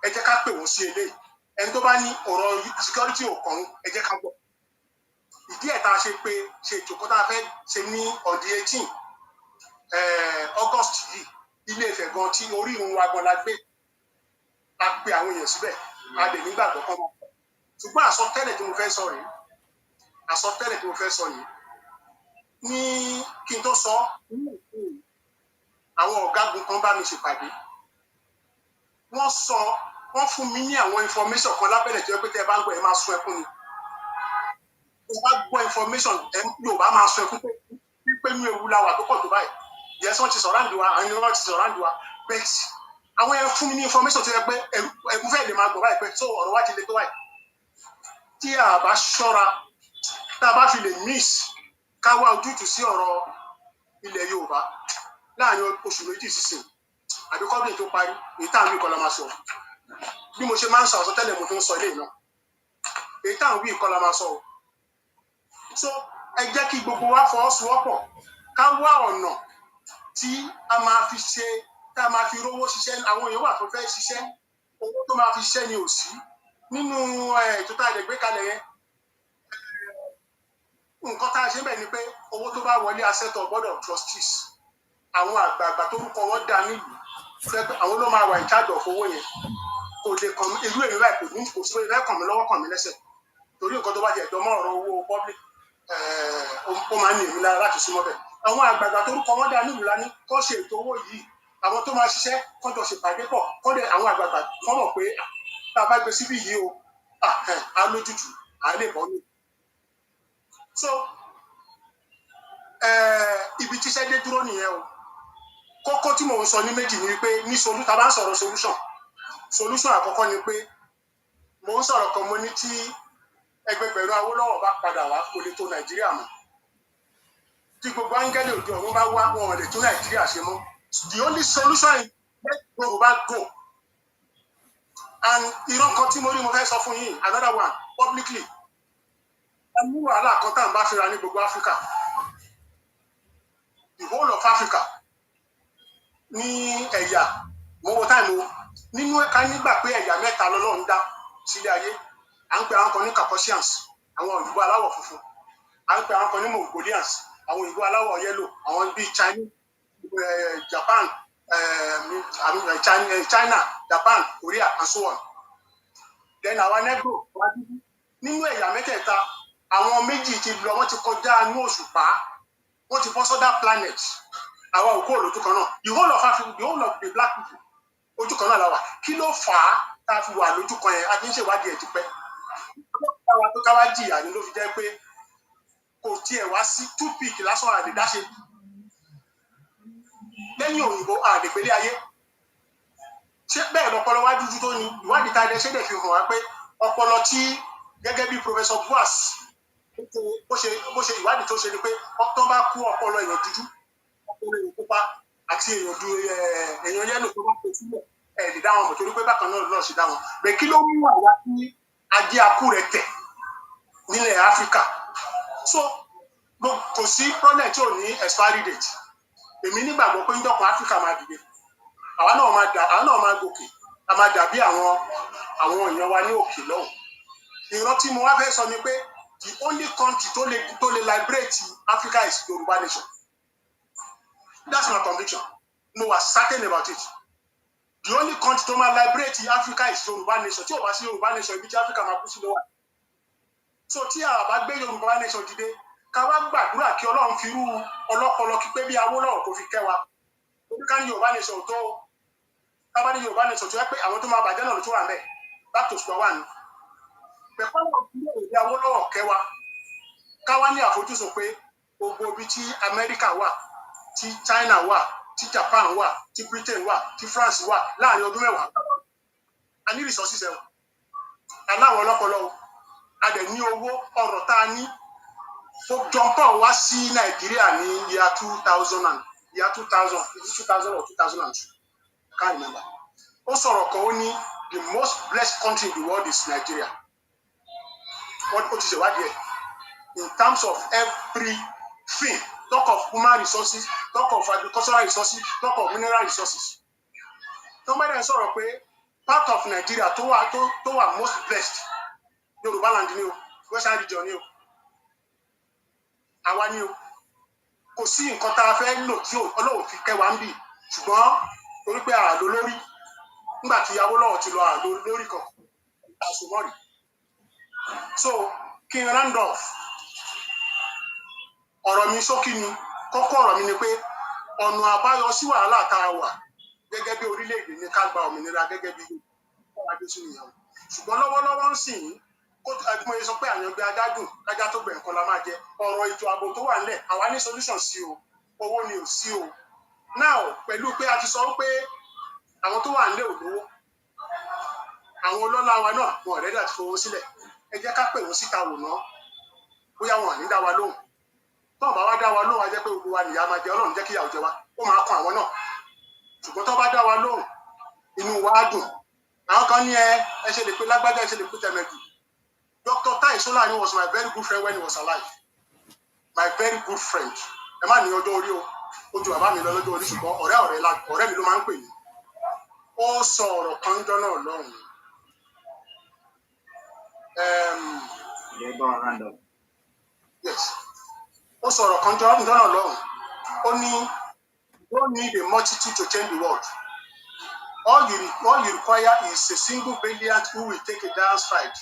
Ẹ jẹ́ ká pè wọ́n sí eléyìí. Ẹni tó bá ní ọ̀rọ̀ security ò kàn ẹ jẹ́ ká gbọ́. Ìdí ẹ̀ tá a ṣe pé ṣe ìjókòó tá a fẹ́ ṣe ní on the 18 August yìí Ilé Ifẹ̀ gan tí orí ìrun wa gan la gbé a pe àwọn èèyàn síbẹ̀ a lè nígbàgbọ́ kan mọ́. Ṣùgbọ́n àsọtẹ́lẹ̀ tí mo fẹ́ sọ rèé ní kí n tó sọ àwọn ọ̀gágun kan bá mi ṣèpàdé. Wọ́n fún mi ní àwọn information kan lábẹ́lẹ̀ tó yẹ pé tẹ́ ẹ bá ń gbọ́ ẹ máa sun ẹkún ni. Ẹ bá gbọ́ information Yorùbá máa sun ẹkún pé inú ewu la wà tó pọ̀ tó báyìí. Yes, wọ́n ti surround wa, àwọn ènìyàn ti surround wa. But àwọn yẹn fún mi ní information tó yẹ pé ẹ̀rù fẹ́ lè máa gbọ́ báyìí pé tó ọ̀rọ̀ wá ti le tó báyìí. Tí a bá ṣọ́ra, tá a bá fi lè miss ká wá ojútùú sí ọ̀rọ̀ ilẹ̀ Yorùbá láàrin oṣù méjì sísìn àbí kọ́bìnrin tó parí èyí táwọn wí kọ́ la máa sọ bí mo ṣe máa ń sọ àsọtẹ́lẹ̀ mo tó ń sọ ilé náà èyí táwọn wí kọ́ la máa sọ o so ẹ jẹ́ kí gbogbo wa fọwọ́sowọ́pọ̀ ká wá ọ̀nà tí a máa fi ṣe tá a máa fi rówó ṣiṣẹ́ àwọn èèyàn wà tó fẹ́ ṣiṣẹ́ owó tó máa fi ṣiṣẹ́ ni ò sí nínú ètò tá a lè gbé kalẹ̀ yẹn nǹkan tá a ṣe bẹ́ẹ̀ ni pé owó tó bá wọlé asẹ́tọ̀ gbọ́dọ̀ trustees àwọn àgbààgbà tó rúkọ wọn dá nílùú àwọn ló máa wà in charge of owó yẹn kò lè kàn irú èmi láì kò sí pé kàn mí lọ́wọ́ kàn mí lẹ́sẹ̀ torí nǹkan tó bá jẹ́ ìdánmọ́ ọ̀rọ̀ owó public ó máa ń ní èmi lára láti súnmọ́ bẹ́ẹ̀ àwọn àgbààgbà tó rúkọ wọn dá nílùú lání kó ṣe ètò owó yìí àwọn tó máa ṣiṣẹ́ kó jọ ṣèpàdé pọ̀ kó dẹ̀ àwọn àgbààgbà kó mọ̀ pé tá a bá gbé síbí yìí o á lójútùú á lè bọ́ nù. so ibi tíṣẹ́ dé dúró nìyẹn o kókó tí mò ń sọ ní méjì ni pé ní tá a bá ń sọ̀rọ̀ solution àkọ́kọ́ ni pé mò ń sọ̀rọ̀ kan mo ní tí ẹgbẹgbẹ̀rún Awólọ́wọ̀ bá padà wá kò lè tó Nàìjíríà mọ́ tí gbogbo áńgẹ́lì òde ọ̀run bá wá wọn ò lè tó Nàìjíríà ṣe mọ́ the only solution is let Yorùbá go and irọ́ kan tí mo rí mo fẹ́ sọ fún yín another one publicly ẹ mú wàhálà kan tá à ń bá fira ní gbogbo Africa the whole of Africa ní ẹ̀yà mọ́wọ́ táìmù nínú ẹ̀ka nígbà pé ẹ̀yà mẹ́ta lọ́lọ́run dá sílé ayé à ń pè àwọn kan ní Caucasians àwọn òyìnbó aláwọ̀ funfun à ń pè àwọn kan ní Mongolians àwọn òyìnbó aláwọ̀ yẹ́lò àwọn bíi Japan China Japan Korea and so on then àwọn negro nínú ẹ̀yà mẹ́tẹ̀ẹ̀ta àwọn méjì ti lọ wọ́n ti kọjá inú òṣùpá wọ́n ti bọ́ sọ́dá planet àwa òkú òlójú kan náà the whole of Africa the whole of the black people ojú kan náà la wà kí ló fà á tá a fi wà lójú kan yẹn a fi ń ṣèwádìí ẹ̀ ti pẹ́ káwa tó káwá jìyà ni ló fi jẹ́ pé kò tiẹ̀ wá sí toothpick lásán àlè dáṣe lẹ́yìn òyìnbó àdèpélé ayé ṣé bẹ́ẹ̀ lọ́pọlọ wá dúdú tó ní ìwádìí tá a dẹ́ ṣe lè fi hàn wá pé ọpọlọ tí gẹ́gẹ́ bí Professor Boas bó ṣe ìwádìí tó ṣe ni pé tó bá kú ọpọlọ èèyàn dúdú ọpọlọ èèyàn pupa àti èèyàn yẹ́lò tó bá kó sílẹ̀ lè dá wọn mọ̀ torí pé bákan náà lọ́ọ̀ ṣe dá wọn bẹ́ẹ̀ kí ló mú àwa sí ajé akú rẹ̀ tẹ̀ nílẹ̀ Áfíríkà so kò sí problem tí ò ní expiry date èmi nígbàgbọ́ pé níjọ́kan Áfíríkà máa dìde àwa náà máa gòkè a máa dàbí àwọn èèyàn wa ní òkè lọ́hùn ìran tí mo wá fẹ́ sọ ni pé the only country tó lè liberate Africa is Yoruba nation that's my conviction mo wà certain about it the only country tó máa liberate Africa is Yoruba nation tí ò bá sí Yoruba nation ibi tí Africa máa kú sí lọ́wọ́ so tí a bá gbé Yoruba nation dìde ká wá gbàdúrà kí Ọlọ́run fi irú ọlọ́pọlọ pípé bí Awólọ́wọ̀ kò fi kẹ́ wa orí ká ní Yorùbá nation tó ká bá ní Yorùbá nation tó yẹ pé àwọn tó máa bàjẹ́ náà ló tó wà mẹ́ back to square one pẹ̀pẹ́ náà fi èrè Awólọ́wọ̀ kẹ́ wa ká wá ní àfojúsùn pé gbogbo ibi tí Amẹ́ríkà wà tí China wà tí Japan wà tí Britain wà tí France wà láàrin ọdún 10 a ní resources ẹ̀ aláwọn ọlọ́pọlọ a dẹ̀ ní owó ọrọ̀ tá a ní tó jọmpọ̀ wá sí Nàìjíríà ní year 2000 or 2002 I can't remember ó sọ̀rọ̀ kan ó ní the most blessed country in the world is Nigeria ó ti ṣèwádìí ẹ̀ in terms of everything talk of human resources talk of agricultural resources talk of mineral resources tó bá dẹ̀ sọ̀rọ̀ pé part of Nigeria tó wà most blessed Yoruba Land ni o Western region ni o àwa ni o kò sí nǹkan tá a fẹ́ lò tí Ọlọ́run fi kẹ́ wa ń bì ṣùgbọ́n torí pé àlò lórí nígbà tí Awólọ́wọ̀ ti lọ àlò lórí kan àṣùmọ́rì so kí n round off ọ̀rọ̀ mi ṣókí ni kókó ọ̀rọ̀ mi ni pé ọ̀nà àbáyọ sí wàhálà tá a wà gẹ́gẹ́ bí orílẹ̀-èdè ní ká gba òmìnira gẹ́gẹ́ bí ọ̀rọ̀ adéṣù nìyẹn ṣùgbọ́n lọ́wọ́lọ́wọ́ ń sìn yín kó ẹgbẹ́ yẹn sọ pé àyàngbé adágùn kájá tó gbẹ̀ nǹkan la máa jẹ ọ̀rọ̀ ètò ààbò tó wà nílẹ̀ àwa ní solution sí o owó ni ò sí o now pẹ̀lú pé a ti sọ pé àwọn tó wà nílẹ̀ ò lówó àwọn ọlọ́lá wa náà wọn ọ̀rẹ́ dà ti fowó sílẹ̀ ẹ jẹ́ ká pè wọ́n síta wò ná bóyá wọn ní dá wa lóhùn tó bá wá dá dá wa lóhùn á jẹ́ pé gbogbo wa nìyà máa jẹ Ọlọ́run jẹ́ kí ìyà ó jẹ wá ó máa kan àwọn náà ṣùgbọ́n tó bá dá wa lóhùn inú wa á dùn àwọn kan ní ẹ ṣe lè pe lágbájá ẹ ṣe lè pe tẹ̀mẹ̀dù Dr. Tai Solani was my very good friend when he was alive my very good friend ẹ má ní ọjọ́ orí o ojú bàbá mi lọ lọ́jọ́ orí ṣùgbọ́n ọ̀rẹ́ mi ló máa ń pè mí ó sọ ọ̀rọ̀ kan jọ náà lọ́hùn yes ó sọ ọ̀rọ̀ kan jọ náà lọ́hùn ó ní you don't need a multitude to change the world all you require is a single brilliant who will take a dance stride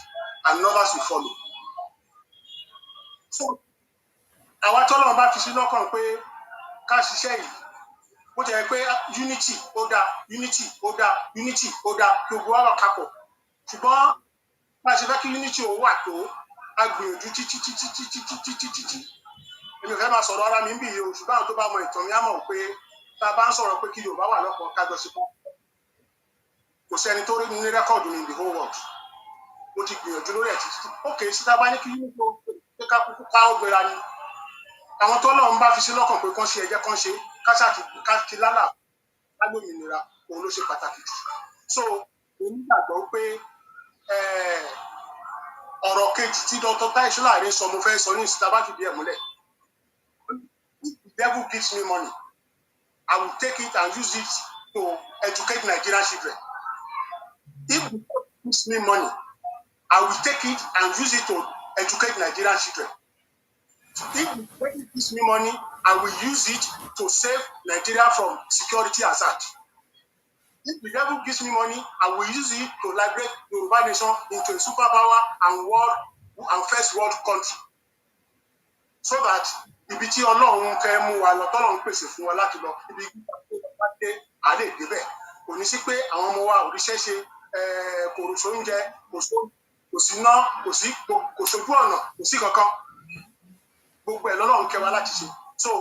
and others will follow so àwa tọ́lọ́run bá fi sí lọ́kàn pé ká ṣiṣẹ́ yìí ó jẹ́ pé unity ó dáa gbogbo wa wà kápọ̀ ṣùgbọ́n bá a ṣe fẹ́ kí unity ó wà tó a gbìyànjú títí èmi ò fẹ́ máa sọ̀rọ̀ ara mi ń bì yìí o ṣùgbọ́n àwọn tó bá mọ ìtàn mi á mọ̀ pé tá a bá ń sọ̀rọ̀ pé kí Yorùbá wà lọ́kàn kájọ sí pọ̀ kò sẹ́ni tó rí ní rẹ́kọ̀dù ní the whole world mo ti gbìyànjú lórí ẹ̀ títí ókè síta bá ní kí unity ó pé ká kúkú ká ó gbéra ni àwọn tó lọ́run bá fi sí lọ́kàn pé kán ṣe ẹ̀jẹ̀ kán ṣe káṣáàkì lálà lágbòmìnira òun ló ṣe pàtàkì jù so èmi gbàgbọ́ pé ọ̀rọ̀ kejì tí Dr. Tai Solani sọ mo fẹ́ sọ ní ìsìta bá fìdí ẹ̀ múlẹ̀ the devil gives me money I will take it and use it to educate Nigerian children if the devil gives me money I will take it and use it to educate Nigerian children. If the devil gives me money, I will use it to save Nigeria from security hazard. If the devil gives me money, I will use it to liberate Yoruba nation into a superpower and first world country. So that ibi tí Ọlọ́run fẹ́ mú wa lọ tọ́lọ́run pèsè fún wa láti lọ ibi ìgbà dé àlè débẹ̀ kò ní sí pé àwọn ọmọ wa ò ríṣẹ́ ṣe kò sóúnjẹ kò sí ná kò sójú ọ̀nà kò sí kankan gbogbo ẹ̀ lọ́lọ́run kẹwàá láti ṣe so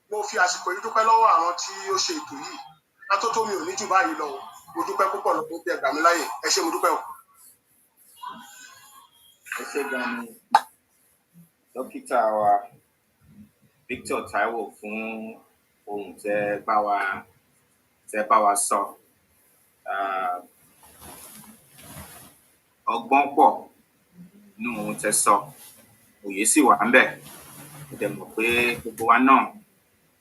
mo fi àsìkò yìí dúpẹ́ lọ́wọ́ àwọn tí ó ṣe ètò yìí atótó mi ò ní jù báyìí lọ mo dúpẹ́ púpọ̀ lọ́wọ́ bí ẹ gbà mí láyè ẹ ṣé mo dúpẹ́ o. ẹ ṣé gan ni dókítà wa Victor Taiwo fún ohun tẹ́ bá wa sọ ọgbọ́n pọ̀ nínú ohun tẹ́ sọ òye sì wà ń bẹ̀ ó dẹ̀ mọ̀ pé gbogbo wa náà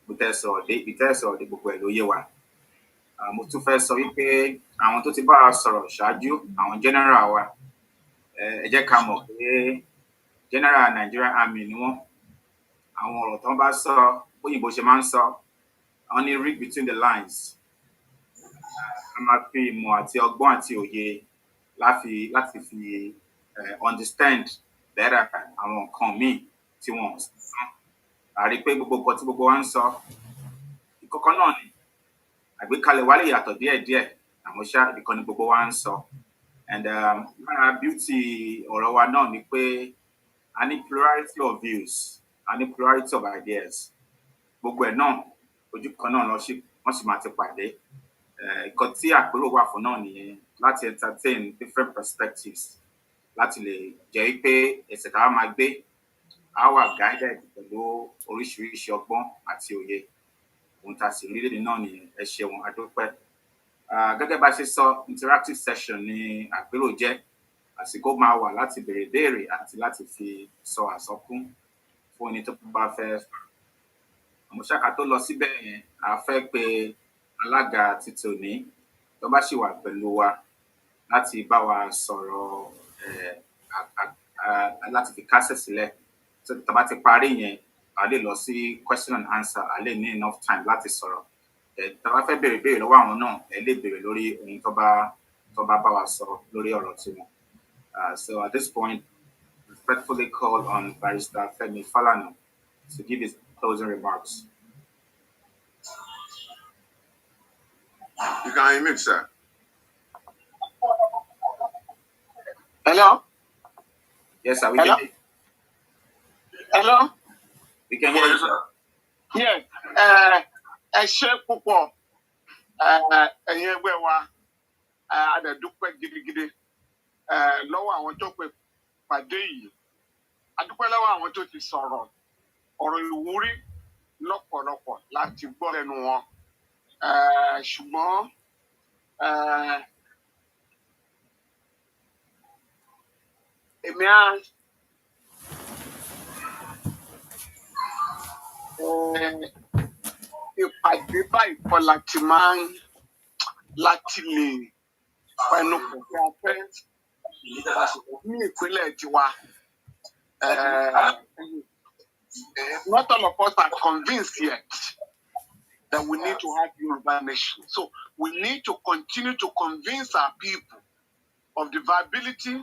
ibi tẹ́ sọ̀rọ̀ dé gbogbo ẹ̀ ló yé wa mo tún fẹ́ sọ wípé àwọn tó ti bá wa sọ̀rọ̀ ṣáájú àwọn general wa ẹ jẹ́ ká mọ̀ pé general Nigerian Army ni wọ́n àwọn ọ̀rọ̀ tó ń bá sọ bóyìnbó ṣe máa ń sọ àwọn ní read between the lines a máa fi ìmọ̀ àti ọgbọ́n àti òye láti fi understand better àwọn nǹkan míì tí wọ́n sọ àrí pé gbogbo nǹkan tí gbogbo wa ń sọ ìkọ̀kọ̀ náà ni àgbékalẹ̀ wa lè yàtọ̀ díẹ̀díẹ̀ àmọ́ ṣá ìkan ni gbogbo wa ń sọ and lára beauty ọ̀rọ̀ wa náà ni pé a ní plurality of views a ní plurality of ideas gbogbo ẹ̀ náà ojú kan náà wọ́n sì máa ti pàdé nǹkan tí àpérò wà fún náà nìyẹn láti entertain different perspectives láti lè jẹ́ pé ẹsẹ̀ tá a máa gbé á wà guided pẹ̀lú oríṣiríṣi ọgbọ́n àti òye ohun tá a sì rí lédè náà nìyẹn ẹ ṣeun adúpẹ́ gẹ́gẹ́ bá ṣe sọ interactive session ni àpérò jẹ́ àsìkò máa wà láti béèrè béèrè àti láti fi sọ àsọkún fún ẹni tó bá fẹ́ àmọ́ ṣáka tó lọ síbẹ̀ yẹn a fẹ́ pe alága ti tòní tó bá ṣì wà pẹ̀lú wa láti bá wa sọ̀rọ̀ láti fi kásẹ̀ sílẹ̀ tó tá bá ti parí yẹn a lè lọ sí question and answer a lè ní enough time láti sọ̀rọ̀ tá bá fẹ́ béèrè lọ́wọ́ àwọn náà ẹ lè béèrè lórí ohun tó bá wa sọ lórí ọ̀rọ̀ tiwọn. So at this point, respectfully call on Barrister Femi Falana to give his closing remarks. You can hear me, sir. Hello? Yes, sir. We can hear you. Hello? We can hear you, sir. Yes. Ẹ ṣé púpọ̀ ẹ̀yin ẹgbẹ́ wa a dẹ̀ dúpẹ́ gidigidi lọ́wọ́ àwọn tó pe pàdé yìí a dúpẹ́ lọ́wọ́ àwọn tó ti sọ̀rọ̀ ọ̀rọ̀ ìwúrí lọ́pọ̀lọpọ̀ láti gbọ́ lẹ́nu wọn. Ṣùgbọ́n èmi á ìpàdé báyìí kọ́ láti máa ń láti lè pẹnu kò fẹ́ afẹ́ ní ìpínlẹ̀ tiwa. Not all of us are convinced yet that we need to have Yoruba nation. So we need to continue to convince our people of the viability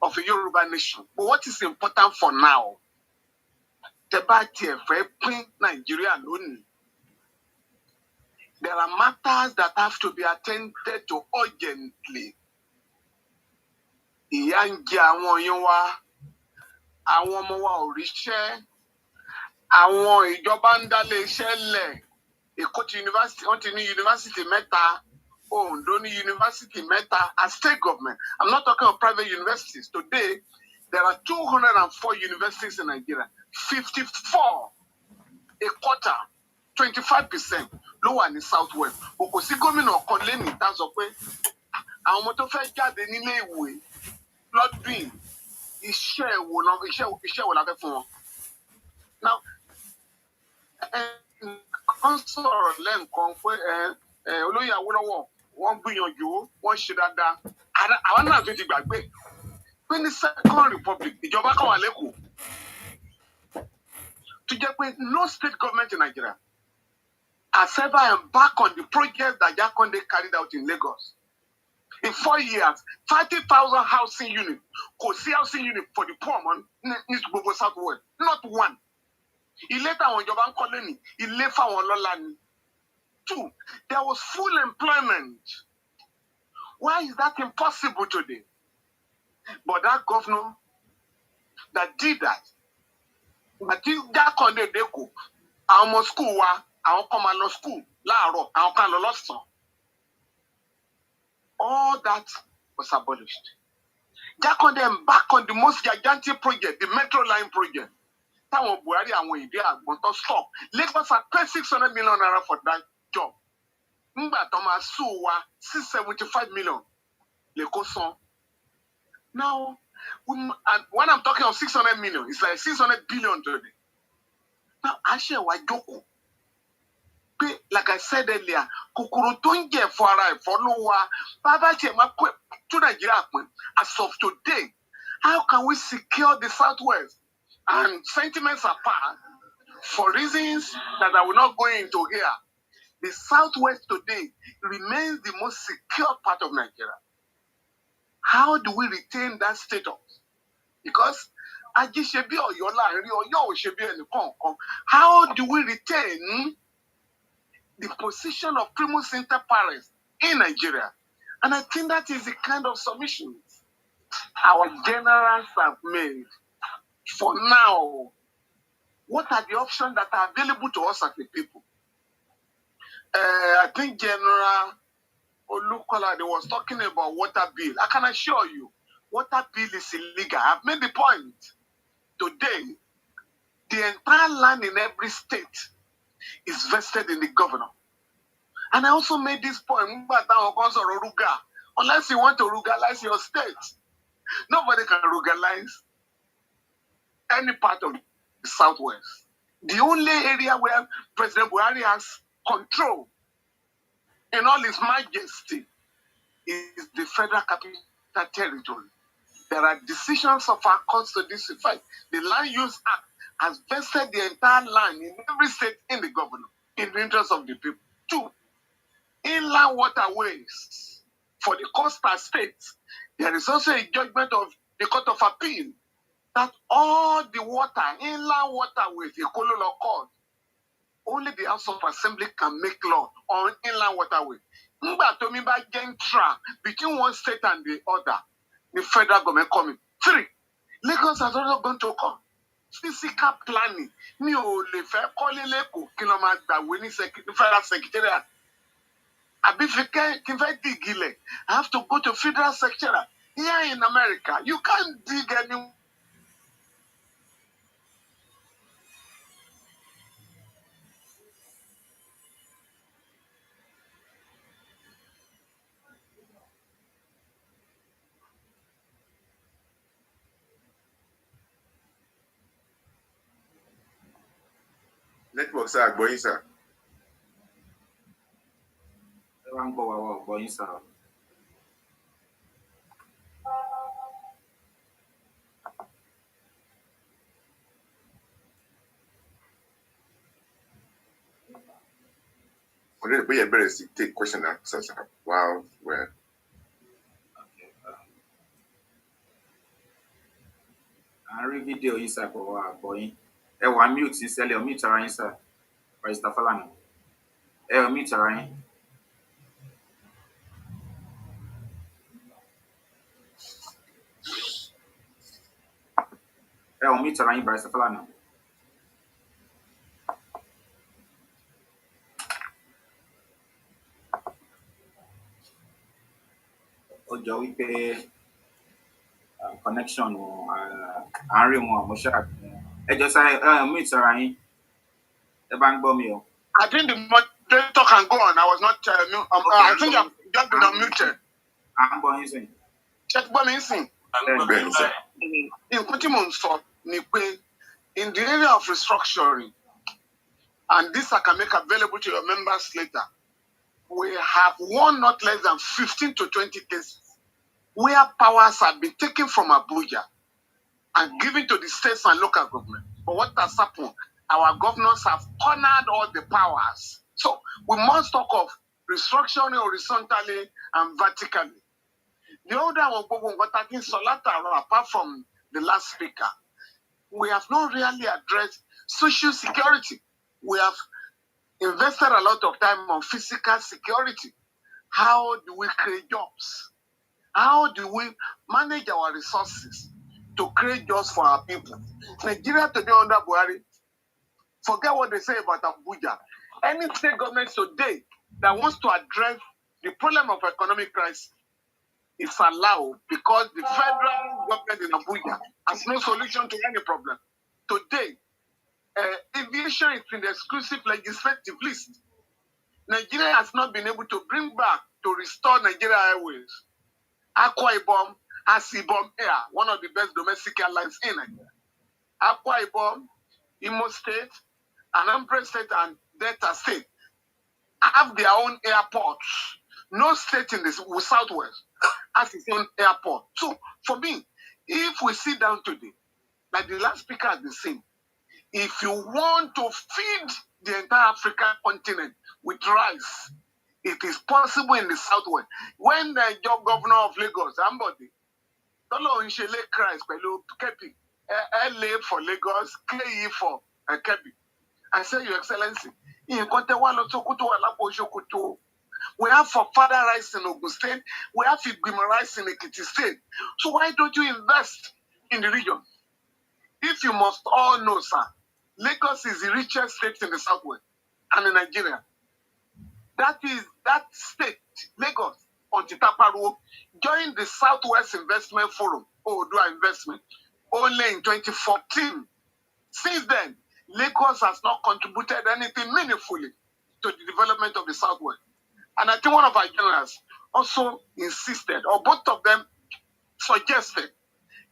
of a Yoruba nation. But what is important for now, Nigeria alone, there are matters that have to be attended to urgently. Ìyà ń jẹ àwọn èèyàn wa, àwọn ọmọ wa ò ríṣẹ́, àwọn ìjọba ń dálé iṣẹ́ lẹ̀. Èkó University, wọ́n ti ní university mẹ́ta, Ondo ní university mẹ́ta as state government. I'm not talking of private universities. Today, there are 204 universities in Nigeria. 54, a quarter, 25% ló wà ní Southwest. Kò sí gómìnà kan lẹ́nìí tá sọ pé àwọn ọmọ tó fẹ́ jáde nílé ìwé lọ́dún iṣẹ́ wo la fẹ́ fún wọn. Now, wọ́n sọ̀rọ̀ lẹ́ǹkan pé olóyè Awólọ́wọ̀ wọ́n gbìyànjú wọ́n ṣe dáadáa. Àwọn náà tó ti gbàgbé pé ní Second Republic ìjọba kan wà lẹ́kọ̀ọ́ tó jẹ́ pé no state government in Nigeria has ever embarked on the project that Jakonde carried out in Lagos. In 4 years, 30,000 housing units. Kò sí housing unit for the poor man ní gbogbo Southwest. Not one. Ilé táwọn ìjọba ń kọ́ lẹ́nìí, ilé fáwọn ọlọ́lá ni. 2, there was full employment. Why is that impossible today? But that governor that did that, but Jakonde Deko, àwọn ọmọ school wa, àwọn kan máa lọ school láàárọ̀, àwọn kan lọ lọ́sàn-án. All that was abolished. Jakonde embarked on the most gigantic project, the Metro Line project. Táwọn Buhari àwọn ìdí àgbọ̀n tó stop. Lagos had paid 600 million naira for that job. Ngbà tó máa sue wa 675 million lèkó san. Now, when I'm talking of 600 million, it's like 600 billion today. Now, àṣẹ wa jókòó. Like I said earlier, kòkòrò tó ń jẹ fún ara ẹ̀fọ́ ló wà. Bàbá tiẹ̀ máa pẹ́ tó Nàìjíríà pín. As of today, how can we secure the Southwest? And sentiments apart, for reasons that I will not go into here, the Southwest today remains the most secure part of Nigeria. How do we retain that status? Because Ajíṣebí Ọ̀yọ́ láàrin Ọ̀yọ́ ò ṣe bí ẹnìkọ̀ọ̀kan. How do we retain the position of primus inter pares in Nigeria? And I think that is the kind of submission our generals have made. For now, what are the options that are available to us as the people? I think General Olukolade was talking about water bill. I can assure you, water bill is illegal. I've made the point. Today, the entire land in every state is vested in the governor. And I also made this point, unless you want to ruralize your state, nobody can ruralize any part of the Southwest. The only area where President Buhari has control in all his majesty is the Federal Capital Territory. There are decisions of our courts to this effect. The Land Use Act has vested the entire land in every state in the governor, in the interest of the people. 2, inland waterways for the coastal states. There is also a judgment of the Court of Appeal that all the water, inland waterways, the Kololo Court, only the House of Assembly can make law on inland waterways. Ngba to mi ba gentra between one state and the other, the federal government coming. 3, Lagos has also gone to court. Physical planning. Mi ò lè fẹ́ kọ́lé lẹ́kọ̀ọ́ kí ló máa gbàwé ní federal secretariat. Àbí kí n fẹ́ dìgilẹ̀, I have to go to federal secretariat. Here in America, you can't dig any Network sir, àgbọ̀yìn sir. Ẹ wá ń gbọ́ wa wá ọ̀gbọ́n yín sọ̀rọ̀. Mo lérò pé yẹn bẹ̀rẹ̀ sí take question and answer sir. Wow, well. À ń rí fídíò yín sà bọ̀ wá àgbọ̀ yín. Ẹ wà mute sí sẹ́lẹ̀ ọ̀ mute ara yín sà. Barrister Falana. Ẹ ọ̀ mute ara yín. Ẹ ọ̀ mute ara yín Barrister Falana. Ó jọ wípé connection àárín wọn àmọ́ ṣáà ẹ jọ sáré mute ara yín. Ẹ bá ń gbọ́ mi o. I think the moderator can go on. I was not. I think I've just been unmuted. À ń gbọ́ yín sìn. Ṣé ti gbọ́ mi sìn? Bẹ́ẹ̀ ni sir. Nǹkan tí mò ń sọ ni pé in the area of restructuring, and this I can make available to your members later, we have won not less than 15 to 20 cases where powers have been taken from Abuja and given to the states and local government. But what has happened? Our governors have cornered all the powers. So we must talk of restructuring horizontally and vertically. The other one, what I think apart from the last speaker, we have not really addressed social security. We have invested a lot of time on physical security. How do we create jobs? How do we manage our resources to create jobs for our people? Nigeria today under Buhari, forget what they say about Abuja. Any state government today that wants to address the problem of economic crisis is allowed because the federal government in Abuja has no solution to any problem. Today, aviation is in the exclusive legislative list. Nigeria has not been able to bring back, to restore Nigeria Airways. Akwa Ibom has Ibom Air, one of the best domestic airlines in Nigeria. Akwa Ibom, Imo State, Anambra State, and Delta State have their own airports. No state in the Southwest has its own airport. So, for me, if we sit down today, like the last speaker has been saying, if you want to feed the entire African continent with rice, it is possible in the Southwest. When the governor of Lagos, somebody, Tolo Nshele Christ, Kepi, LA for Lagos, KE for Kepi. I say, Your Excellency, we have for father rice in Ogun State, we have Igbima rice in Ekiti State. So why don't you invest in the region? If you must all know, sir, Lagos is the richest state in the Southwest and in Nigeria. That state, Lagos, on Titaparu, joined the Southwest Investment Forum, Odua Investment, only in 2014. Since then, Lagos has not contributed anything meaningfully to the development of the Southwest. And I think one of our generals also insisted, or both of them suggested,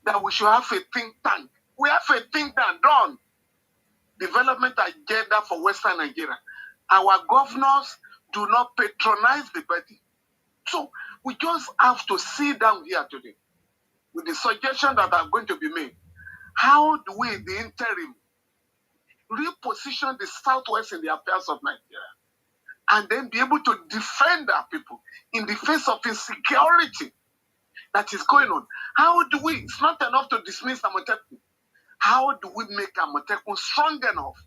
that we should have a think tank. We have a think tank done. Development agenda for Western Nigeria. Our governors do not patronize the body. So we just have to sit down here today with the suggestions that are going to be made. How do we, the interim, reposition the Southwest in the affairs of Nigeria and then be able to defend our people in the face of insecurity that is going on? How do we, it's not enough to dismiss Amotekun. How do we make Amotekun strong enough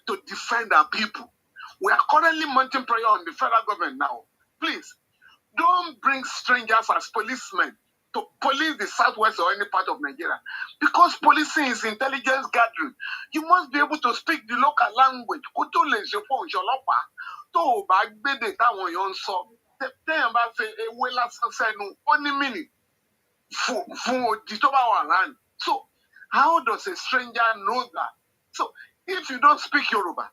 to defend our people? We are currently mounting prayer on the federal government now. Please, don't bring strangers as policemen to police the Southwest or any part of Nigeria. Because policing is intelligence gathering. You must be able to speak the local language. So, how does a stranger know that? So, if you don't speak Yoruba,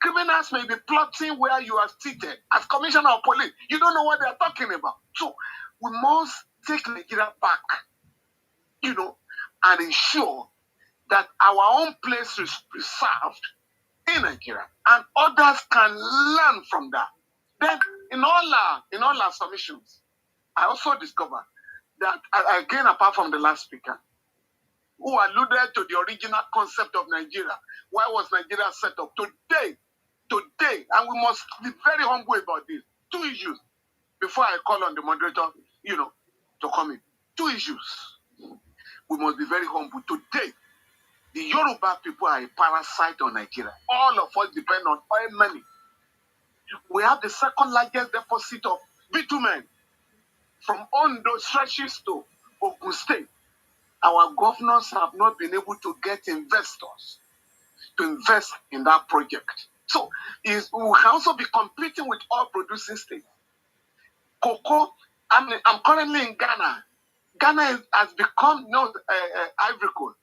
criminals may be plotting where you are seated as commissioner of police. You don't know what they are talking about. So we must take Nigeria back, and ensure that our own place is preserved in Nigeria, and others can learn from that. Then, in all our submissions, I also discovered that, again, apart from the last speaker, who alluded to the original concept of Nigeria, why was Nigeria set up? Today, and we must be very humble about this. 2 issues before I call on the moderator, to come in. 2 issues. We must be very humble. Today, the Yoruba people are a parasite on Nigeria. All of us depend on oil money. We have the second largest deposit of bitumen from Ondo stretches to Ogun State. Our governors have not been able to get investors to invest in that project. So we can also be competing with oil producing states. Cocoa, I'm currently in Ghana. Ghana has become Ivory Coast,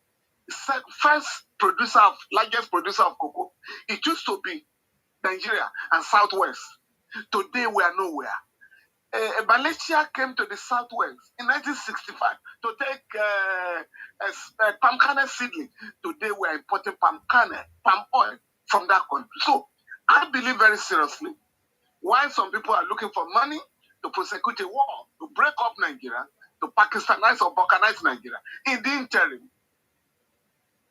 largest producer of cocoa. It used to be Nigeria and Southwest. Today we are nowhere. Malaysia came to the Southwest in 1965 to take palm kernel seedling. Today we are importing palm oil from that country. So I believe very seriously, while some people are looking for money to prosecute a war, to break up Nigeria, to Pakistanize or Balkanize Nigeria, in the interim,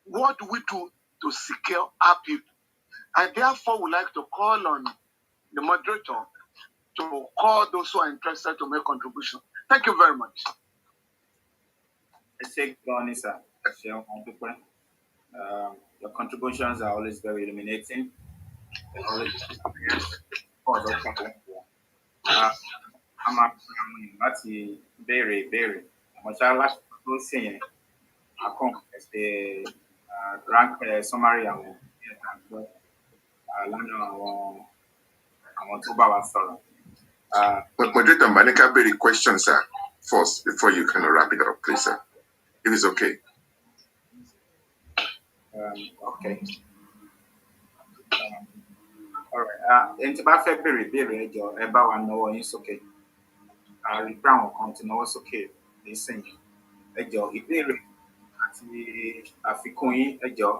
what do we do to secure our people? I therefore would like to call on the moderator to call those who are interested to make contribution. Thank you very much. Your contributions are always very illuminating. I'm actually very. Much saying, I come as the rank summary. I want to balance. But moderator Manika, very questions, sir, first before you can wrap it up, please, sir. If it's okay. Okay. All right. In about February, about 1 hour, it's okay. Brown continue, it's okay. Listen, ìbéèrè àti àfikún yín ẹ jọ̀ọ́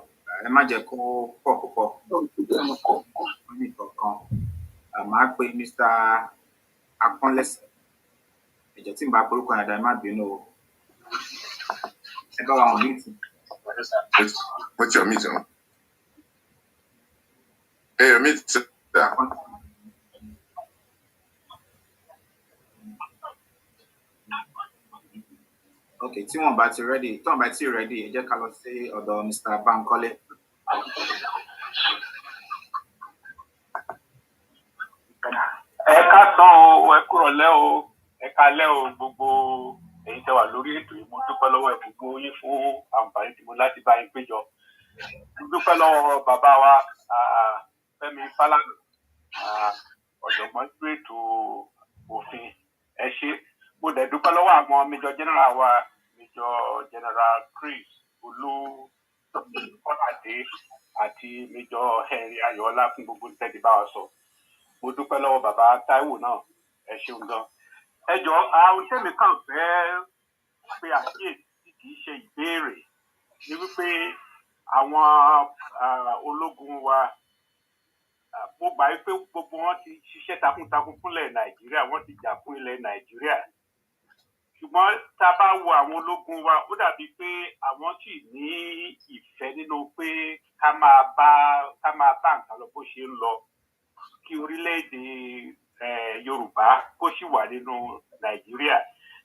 ẹ má jẹ́ kó pọ̀ púpọ̀ nìkan màá pe Mr. Akọ́nlẹ́sẹ̀ ẹ jọ̀ọ́ tí n bá porúkọ yàrá ẹ má bínú o ẹ bá wa hàn mí tì. What's your meeting? Hey, your meeting. Okay, tí wọ́n bá ti ready, ẹ jẹ́ ká lọ sí ọ̀dọ̀ Mr. Bankole. Ẹ káàsán o, ẹ kúrọ̀lẹ́ o, ẹ káalẹ́ o, gbogbo èyí tẹ́ wà lórí ètò yìí. Mo dúpẹ́ lọ́wọ́ ẹ gbogbo yín fún àǹfààní tí mo láti bá yín péjọ. Mo dúpẹ́ lọ́wọ́ bàbá wa Fẹ́mi Fálànà, ọ̀jọ̀gbọ́n sí ètò òfin. Ẹ ṣé. Mo dẹ̀ dúpẹ́ lọ́wọ́ àwọn Major General wa, Major General Chris Olú Kọ́ládé àti Major Henry Ayọ̀ọ́lá fún gbogbo tẹ́tí bá wa sọ. Mo dúpẹ́ lọ́wọ́ bàbá Táíwò náà, ẹ ṣeun gan. Ẹ jọ̀ọ́, àwọn tèmi kàn fẹ́ pé àkíyèsí kì í ṣe ìbéèrè ní wípé àwọn ológun wa mo gbà wípé gbogbo wọn ti ṣiṣẹ́ takuntakun fúnlẹ̀ Nàìjíríà, wọ́n ti jà fún ilẹ̀ Nàìjíríà. Ṣùgbọ́n tá a bá wo àwọn ológun wa, ó dàbí pé àwọn sì ní ìfẹ́ nínú pé ká máa bá nǹkan lọ bó ṣe ń lọ, kí orílẹ̀-èdè Yorùbá kó sì wà nínú Nàìjíríà.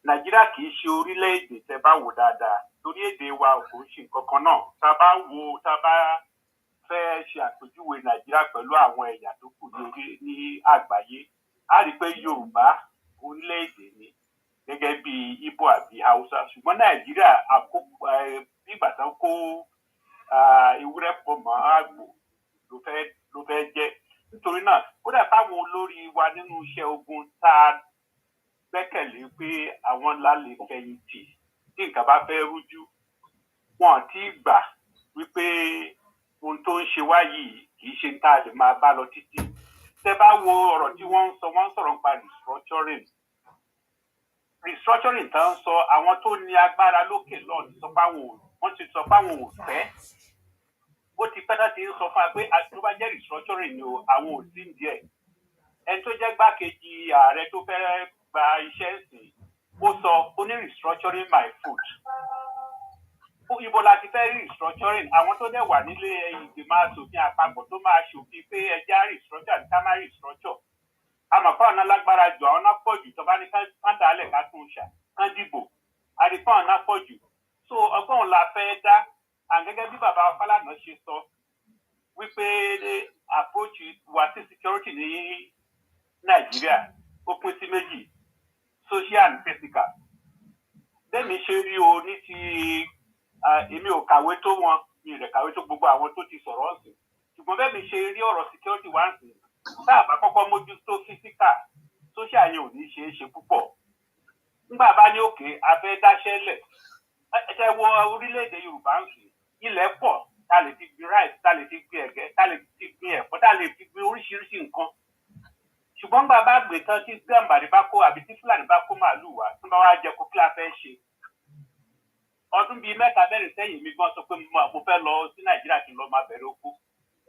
Nàìjíríà kì í ṣe orílẹ̀-èdè tẹ́ bá wò dáadáa, torí èdè wa kò ń ṣe nǹkan kan náà. Tá a bá fẹ́ ṣe àpèjúwe Nàìjíríà pẹ̀lú àwọn ẹ̀yà tó kù ní àgbáyé, a rí i pé Yorùbá orílẹ̀-èdè ni gẹ́gẹ́ bí Ìgbò àbí Haúsá. Ṣùgbọ́n Nàìjíríà bí ìgbà tán kó ewúrẹ́ pọ̀ mọ́ àgbò ló fẹ́ jẹ́. Nítorí náà, ó dà báwọn olórí wa nínú iṣẹ́ ogun tá a gbẹ́kẹ̀lé pé àwọn ńlá lè fẹ̀yìntì tí nǹkan bá fẹ́ rújú. Wọn ti gbà wípé ohun tó ń ṣe wá yìí kì í ṣe tá a lè máa bá lọ títí. Tẹ́ bá wo ọ̀rọ̀ tí wọ́n ń sọ̀rọ̀ nípa restructuring. Restructuring tá ń sọ, àwọn tó ní agbára lókè lọ́ọ̀ ti sọ páwọn ò fẹ́ ó ti pẹ́ láti sọ fún wa pé tó bá jẹ́ restructuring ni àwọn ò sí díẹ̀ ẹni tó jẹ́ gbákejì ààrẹ tó fẹ́ gba iṣẹ́ ìsìn ó sọ ó ní restructuring my food ibo la ti fẹ́ rí restructuring àwọn tó dẹ̀ wà nílé ìgbìmọ̀ asòfin àpapọ̀ tó máa ṣòfin pé ẹja restructure àti ká má restructure àmọ̀pá ọ̀nà lágbára jù àwọn náà pọ̀ jù tó bá ní ká dálẹ̀ ká tún ṣà kán dìbò àdìpọ̀ ọ̀nà pọ̀ jù so ọgbọ́n la fẹ́ dá àgẹ́gẹ́ bí bàbá Fálànà ṣe sọ wípé approach wa sí security ní Nàìjíríà ó pín sí méjì social and physical lẹ́mi ṣe rí o ní ti èmi ò kàwé tó wọn mi rẹ̀ kàwé tó gbogbo àwọn tó ti sọ̀rọ̀ ọ̀sìn ṣùgbọ́n bẹ́ẹ̀ mi ṣe rí ọ̀rọ̀ security wá ń sìn tá a bá kọ́kọ́ mójútó physical social yẹn ò ní ṣe é ṣe púpọ̀ nígbà bá ní òkè abẹ́ dáṣẹ́ lẹ̀ ẹ wo orílẹ̀-èdè Yorùbá ń sìn ilẹ̀ pọ̀ tá lè fi gbin rice tá lè fi gbin ẹ̀gẹ́ tá lè fi gbin ẹ̀fọ́ tá lè fi gbin oríṣiríṣi nǹkan ṣùgbọ́n gbà bá gbé tán tí gbàǹbàdì bá kó àbí tí Fúlàní bá kó màálùú wá tí wọ́n wá jẹ kó kí la fẹ́ ṣe ọdún bíi mẹ́ta mẹ́rin sẹ́yìn mi gan sọ pé mo fẹ́ lọ sí Nàìjíríà kí n lọ máa bẹ̀rẹ̀ oko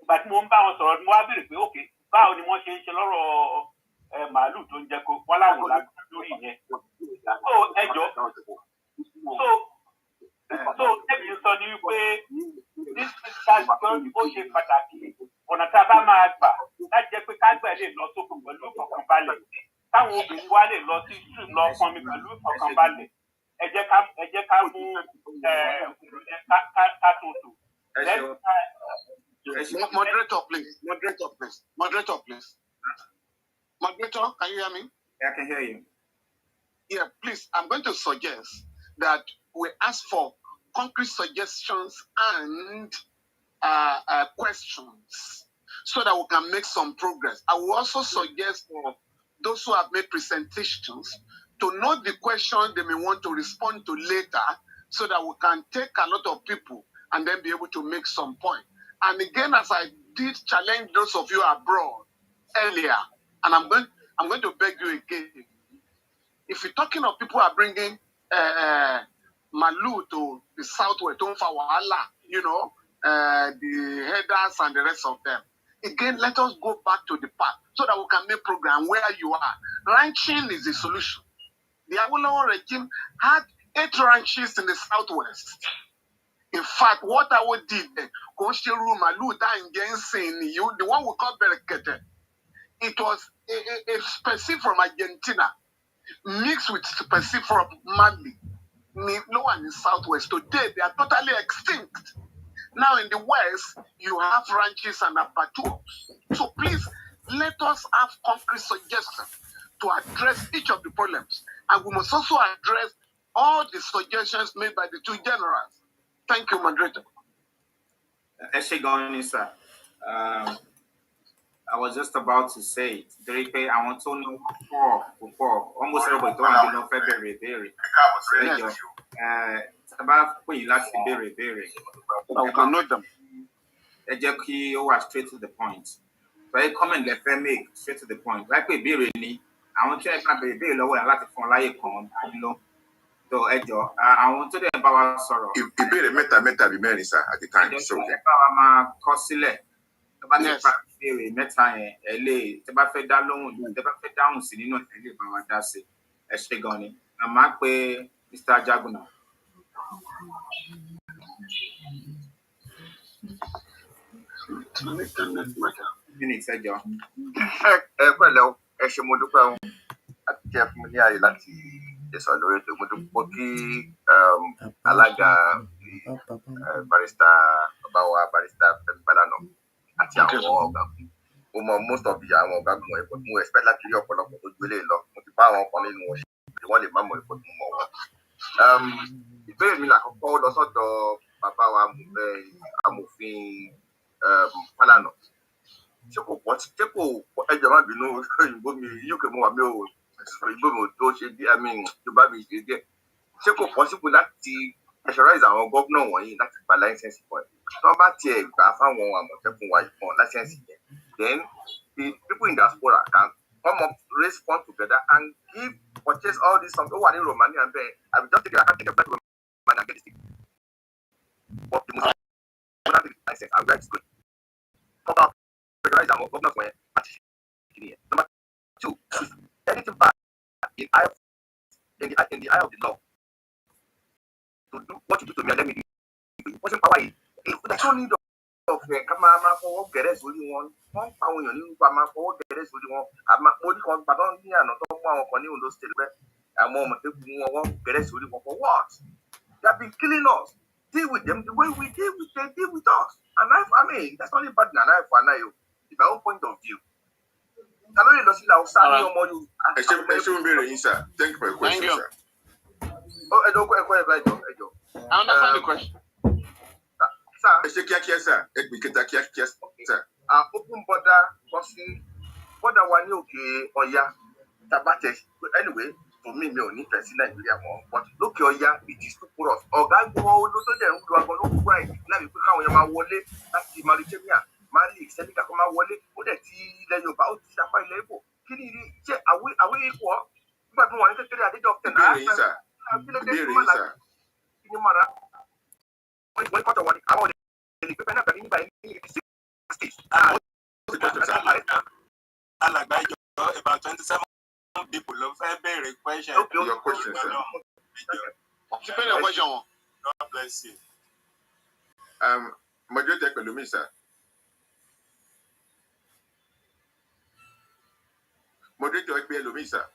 ìgbà tí mo ń bá wọn sọ̀rọ̀ ni mo wá béèrè pé òkè báwo ni wọ́n ṣe ń ṣe lọ́rọ̀ màálùú tó ń jẹ kó wọ́n láwọn lágbára lórí ìyẹn so ẹjọ́ so ẹbí sọ ni wípé this fiscal security ó ṣe pàtàkì ọ̀nà tá a bá máa gbà láti jẹ́ pé kágbẹ̀ lè lọ sóko pẹ̀lú ìfọ̀kànbalẹ̀ táwọn obìnrin wa lè lọ sí stream lọ pọnmi pẹ̀lú ìfọ̀kànbalẹ̀ ẹ jẹ́ ká mú ká tuntun. Moderator, please. Moderator, can you hear me? Yeah, I can hear you. Yeah, please. I'm going to suggest that we ask for concrete suggestions and questions so that we can make some progress. I will also suggest for those who have made presentations to note the questions they may want to respond to later so that we can take a lot of people and then be able to make some point. And again, as I did challenge those of you abroad earlier, and I'm going to beg you again, if you're talking of people who are bringing Malu to the southwest, the headers and the rest of them, again, let us go back to the path so that we can make program where you are. Ranching is the solution. The Awolowo regime had 8 ranches in the southwest. In fact, what I would did, the one we call Berekete, it was a species from Argentina mixed with species from Mali. No one in the southwest. Today, they are totally extinct. Now in the west, you have ranches and abattoirs. So please, let us have concrete suggestions to address each of the problems. And we must also address all the suggestions made by the 2 generals. Thank you, moderator. Sir. I was just about to say it. Deripe, I want to know before almost everybody don't know February. About putting last very. I can note them. Straight to the point. So I comment let them make straight to the point. Like we be really, I want to check my baby lower a lot of fun like so Ejo, I want to about our sorrow. If be meta remain sir at the time. So Cosile. Yes. Mẹ́ta yẹn ẹlẹ tẹ́ bá fẹ́ dá lóhùn tẹ́ bá fẹ́ dáhùn sí nínú ẹlẹ bá wa dá sí ẹ ṣe gan ni a máa pe Mr. Jaguna. Minutes ẹjọ. Ẹ pẹ̀lẹ́ o, ẹ ṣé mo dúpẹ́ o àti jẹ́ fún mi ní ààyè láti sọ lórí ètò mo dúpẹ́ kí alága barista Fẹ́mi Fálànà àti àwọn ọ̀gágun mo mọ most of the àwọn ọ̀gágun wọn ẹ̀kọ́ mo expect láti rí ọ̀pọ̀lọpọ̀ tó gbélé lọ mo ti bá àwọn kan nínú wọn ṣe wọ́n lè má mọ ẹ̀kọ́ tó mọ̀ wọn. Ìbéèrè mi làkọ́kọ́ lọ sọ́dọ̀ bàbá wa amòfin Fálànà ṣé kò ẹjọ́ má bínú òyìnbó mi UK mo wà mí ò òyìnbó mi ò tó ṣe bí Yorùbá mi ṣe díẹ̀ ṣé kò possible láti pressurize àwọn gómìnà wọ̀nyí láti gba license for it. Tí wọ́n bá tiẹ̀ gbà fáwọn àmọ̀tẹ́kùn wa ìfọ̀n license yẹn, then the people in diaspora can come up, raise funds together and purchase all this stuff. Ó wà ní Romania and bẹ́ẹ̀ I will just take it, I can take it back to Romania and get this thing. But the most that is license and where it's going. Number two, anything bad in the eye of the law to do what you do to me and let me do it. What's in power is there's no need of come on get us really one power you need come on get us really one I'm only con but don't hear no talk more on you those still I'm more get us really one for what? They have been killing us. Deal with them the way we deal with them, deal with us. And I mean, that's not bad an eye for an eye. It's my own point of view. Can only lost it outside your money. Thank you for your question, sir. Oh, I don't go. I understand the question. Sir, Sir. open border crossing border one okay or yeah. Anyway, for me, no need to see Nigeria more. But look here, it is too poor. Or guy go no to them who are going to right. Now you put how you are wallet, that's the Mauritania, Mali, Seneca, come out wallet, put a tea, then you about to find label. Can you check? Are we equal? But no one is a day of 10 hours. I'm going to one quarter one. I want to be by about 27 people of every question. Your question, sir. God bless you. Moderator Pelumi, sir. Moderator Pelumi, sir.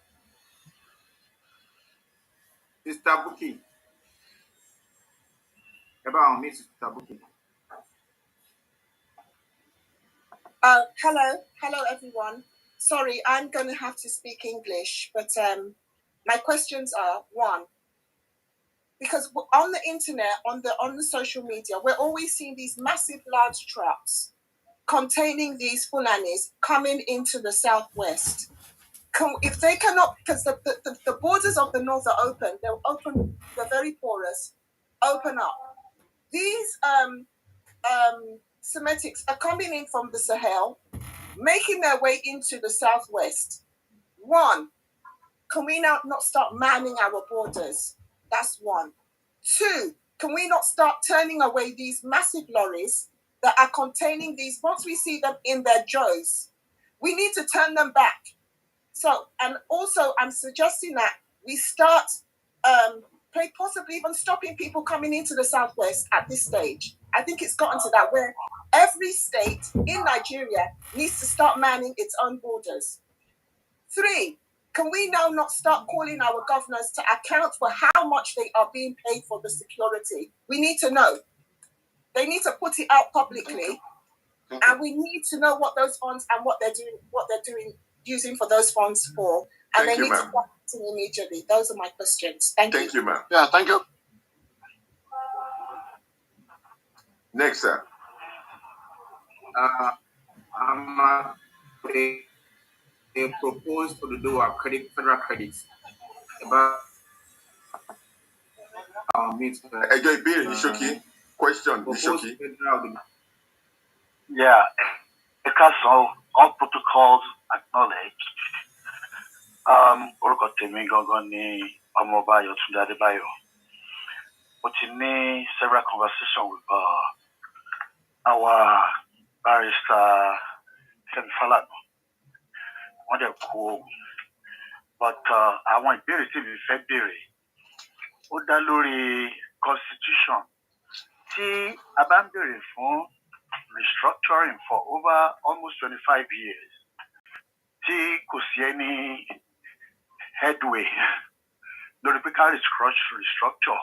Mr. Buki. About Mr. Buki. Hello everyone. Sorry, I'm going to have to speak English, but my questions are: one, because on the internet, on the social media, we're always seeing these massive, large trucks containing these Fulanis coming into the southwest. If they cannot, because the borders of the north are open, they're open, they're very porous, open up. These Semitics are coming in from the Sahel, making their way into the southwest. One, can we now not start manning our borders? That's one. Two, can we not start turning away these massive lorries that are containing these, once we see them in their jaws, we need to turn them back. So, and also I'm suggesting that we start possibly even stopping people coming into the southwest at this stage. I think it's gotten to that where every state in Nigeria needs to start manning its own borders. Three, can we now not start calling our governors to account for how much they are being paid for the security? We need to know. They need to put it out publicly, and we need to know what those funds and what they're doing, using for those funds for. And they need to start acting immediately. Those are my questions. Thank you. Thank you, ma'am. Yeah, thank you. Next, sir. They proposed to do a federal credits about question. Yeah, because all protocols acknowledged. Orúkọ tèmi gangan ni Ọmọọba Ayọ̀túndé Adébáyọ̀. Mo ti ní several conversations with our barrister Fẹ́mi Fálànà. Wọ́n dẹ̀ kú ogun. But àwọn ìbéèrè tí mi fẹ́ béèrè ó dá lórí constitution tí a bá ń béèrè fún restructuring for over almost 25 years tí kò sí any headway lórí pé ká restructure.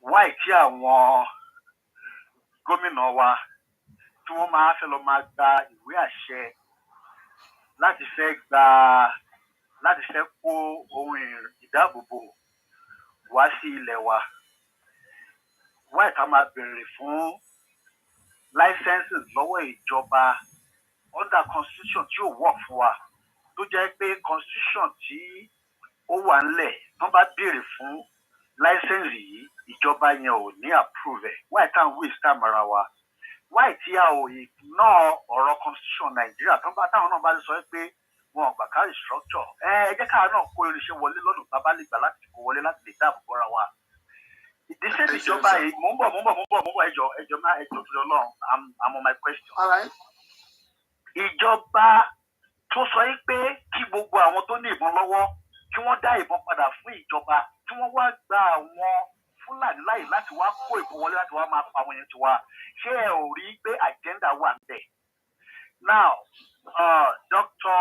Why tí àwọn gómìnà wa tí wọ́n máa fẹ́ lọ máa gba ìwé àṣẹ láti fẹ́ kó ohun ìdáàbòbò wá sí ilẹ̀ wa. Why ká máa béèrè fún licenses lọ́wọ́ ìjọba under constitution tí ò work fún wa, tó jẹ́ pé constitution tí ó wà ńlẹ̀ tán bá béèrè fún license yìí ìjọba yẹn ò ní approve ẹ̀. Why can't we stand ara wa? Why tí a ò ignore ọ̀rọ̀ constitution Nàìjíríà táwọn náà bá sọ pé wọn ò gbà ká restructure? Ẹ jẹ́ káà náà kó irinṣẹ́ wọlé lọ́dún tá a bá lè gbà láti kó wọlé láti lè dáàbò bọ́ra wa. ìdíṣẹ́ ìjọba yìí mò ń bọ̀ ẹjọ́ tó lọ lọ́run I'm on my question. All right. Ìjọba tó sọ yìí pé kí gbogbo àwọn tó ní ìbọn lọ́wọ́ kí wọ́n dá ìbọn padà fún ìjọba tí wọ́n wá gba àwọn Fúlàní láyè láti wá kó ìbọn wọlé láti wá máa pa àwọn èèyàn tiwa ṣé ẹ ò rí pé agenda wà ń bẹ̀. Now Dr.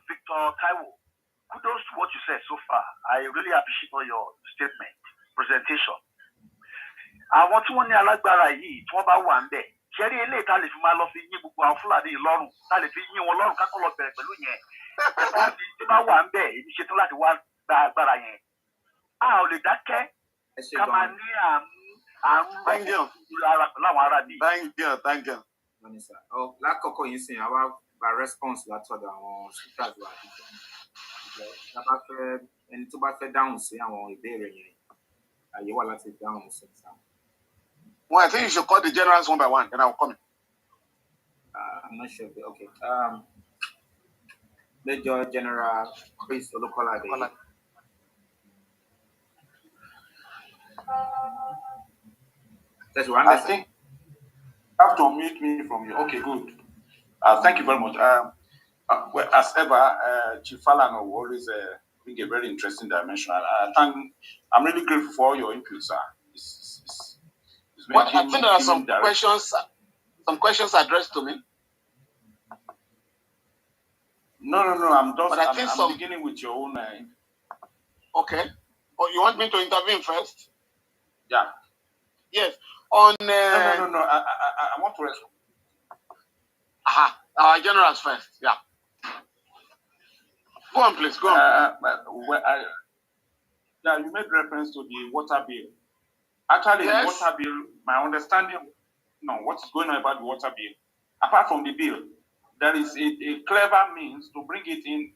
Victor Taiwo, kudos to what you said so far. I really appreciate all your statement, presentation. Àwọn tí wọ́n ní alágbára yìí tí wọ́n bá wà ń bẹ̀ ṣẹ́rí eléyìí tá lè fi máa lọ fi yín gbogbo àwọn Fúlàní yìí lọ́rùn tá lè fi yín wọn lọ́rùn ká kọ́ lọ bẹ̀rẹ̀ pẹ̀lú yẹn. Tí bá wà ń bẹ̀ èmi ṣetán láti wá gba agbára yẹn. A ò lè dákẹ́ ká máa ní àrùn ara pẹ̀lú àwọn ará mi. Thank you. Lákọ̀ọ́kọ́ yìí sìn àwa gba response látọ̀dọ̀ àwọn speakers wa àdìgbò. Ẹni tó bá fẹ́ dáhùn sí àwọn ìbéèrè yẹn, àyè wà láti dáhùn sí sáà. Well, I think you should call the generals one by one, then I'll come in. I'm not sure. Okay. Major General Chris Olukolade. I think you have to unmute me from here. Okay, good. Thank you very much. Well, as ever, Chief Falano will always bring a very interesting dimension. I'm really grateful for all your input, sir. Well, I think there are some questions addressed to me. No. I'm beginning with your own. Okay. Oh, you want me to intervene first? Yeah. Yes. On. No. I want to respond. Our generals first. Yeah. Go on, please. Go on. You made reference to the water bill. Actually, yes. The water bill, my understanding, what's going on about the water bill, apart from the bill, there is a clever means to bring it in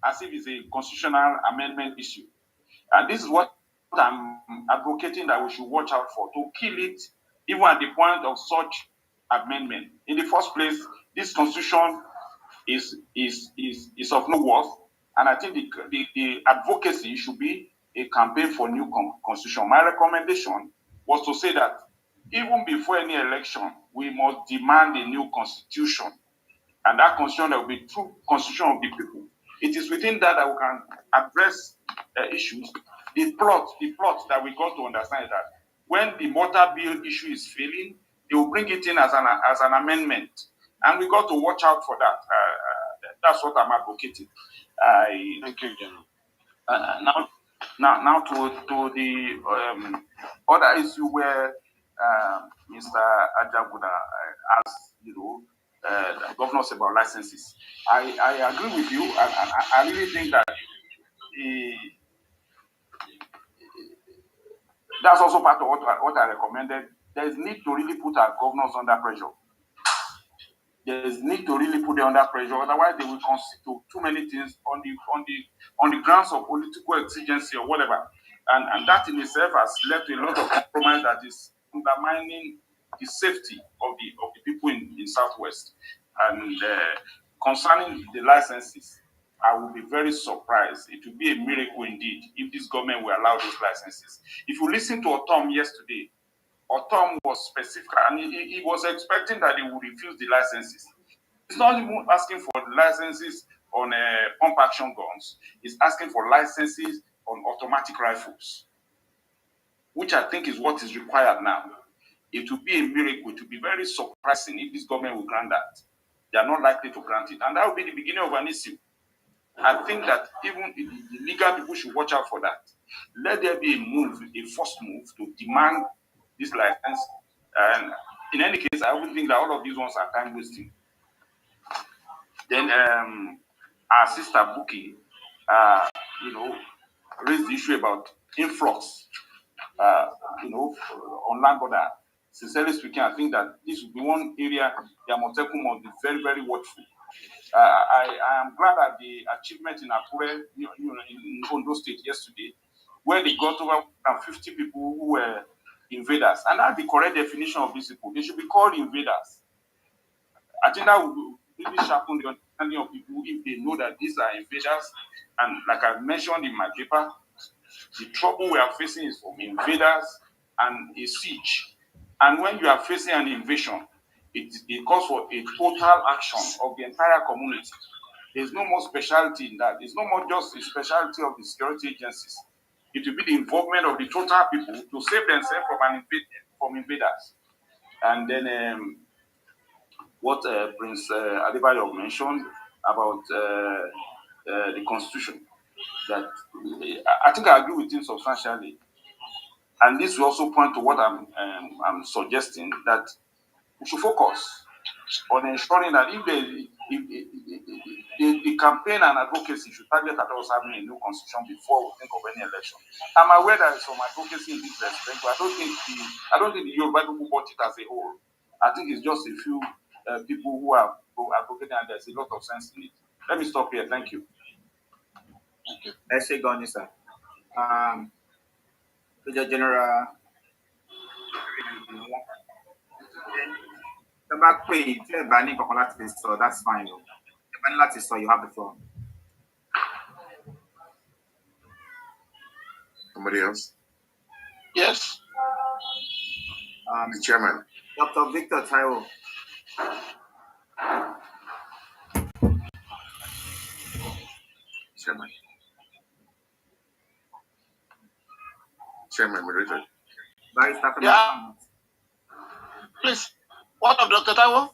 as if it's a constitutional amendment issue. And this is what I'm advocating that we should watch out for, to kill it even at the point of such amendment. In the first place, this constitution is of no worth, and I think the advocacy should be a campaign for new constitution. My recommendation was to say that even before any election, we must demand a new constitution. And that constitution that will be true constitution of the people. It is within that we can address issues. The plot that we got to understand is that when the water bill issue is failing, they will bring it in as an amendment. And we got to watch out for that. That's what I'm advocating. Thank you, General. Now to the other issue where Mr. Ajabuda asked, the governors about licenses. I agree with you. I really think that that's also part of what I recommended. There is need to really put our governors under pressure. There is need to really put them under pressure. Otherwise, they will constitute too many things on the grounds of political exigency or whatever. And that in itself has led to a lot of compromise that is undermining the safety of the people in Southwest. And concerning the licenses, I will be very surprised. It will be a miracle indeed if this government will allow those licenses. If you listen to Otom yesterday, Otom was specific, and he was expecting that they would refuse the licenses. He's not even asking for licenses on pump action guns. He's asking for licenses on automatic rifles, which I think is what is required now. It will be a miracle. It will be very surprising if this government will grant that. They are not likely to grant it. And that will be the beginning of an issue. I think that even the legal people should watch out for that. Let there be a first move to demand this license. And in any case, I would think that all of these ones are time wasting. Then our sister Buki, raised the issue about influx, on land border. Sincerely speaking, I think that this will be one area the Amotekun must be very, very watchful. I am glad at the achievement in Akure, in Ondo State yesterday, where they got over 50 people who were invaders. And that's the correct definition of these people. They should be called invaders. I think that will really sharpen the understanding of people if they know that these are invaders. And like I mentioned in my paper, The trouble we are facing is from invaders and a siege. And when you are facing an invasion, it calls for a total action of the entire community. There's no more specialty in that. It's no more just the specialty of the security agencies. It will be the involvement of the total people to save themselves from invaders. And then what Prince Adebayo mentioned about the Constitution, that I think I agree with him substantially. And this will also point to what I'm suggesting, that we should focus on ensuring that if the campaign and advocacy should target at us having a new constitution before we think of any election. I'm aware that some advocacy in this respect, but I don't think the Yoruba people bought it as a whole. I think it's just a few people who are advocating, and there's a lot of sense in it. Let me stop here. Thank you. Let's say, Goni, sir. Major General. Come back, please. So that's fine. So you have the floor. Somebody else? Yes. The chairman. Dr. Victor Taiwo. Chairman. Chairman, moderator. Yeah. Please. What of Dr. Taiwo?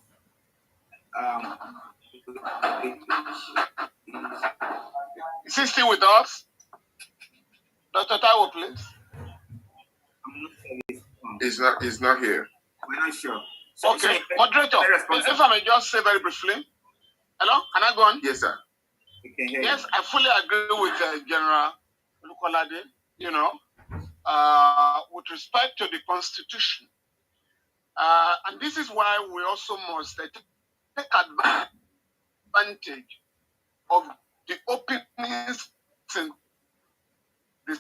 Is he still with us? Dr. Taiwo, please. He's not here. We're not sure. Okay. Moderator, if I may just say very briefly. Hello? Can I go on? Yes, sir. Yes, I fully agree with General Olukolade, with respect to the Constitution. And this is why we also must take advantage of the openings in this.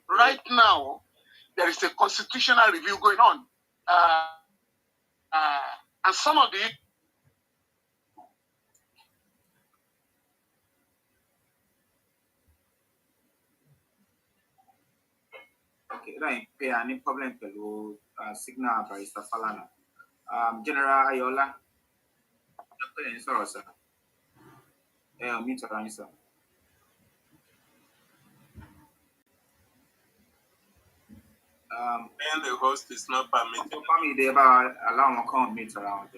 Right now, there is a constitutional review going on. And some of the okay, right. Any problem with signal Barrister Falana. General Ayola. Sorry, sir. Meet around, sir. And the host is not permitted. Family, they about allow my account meet around.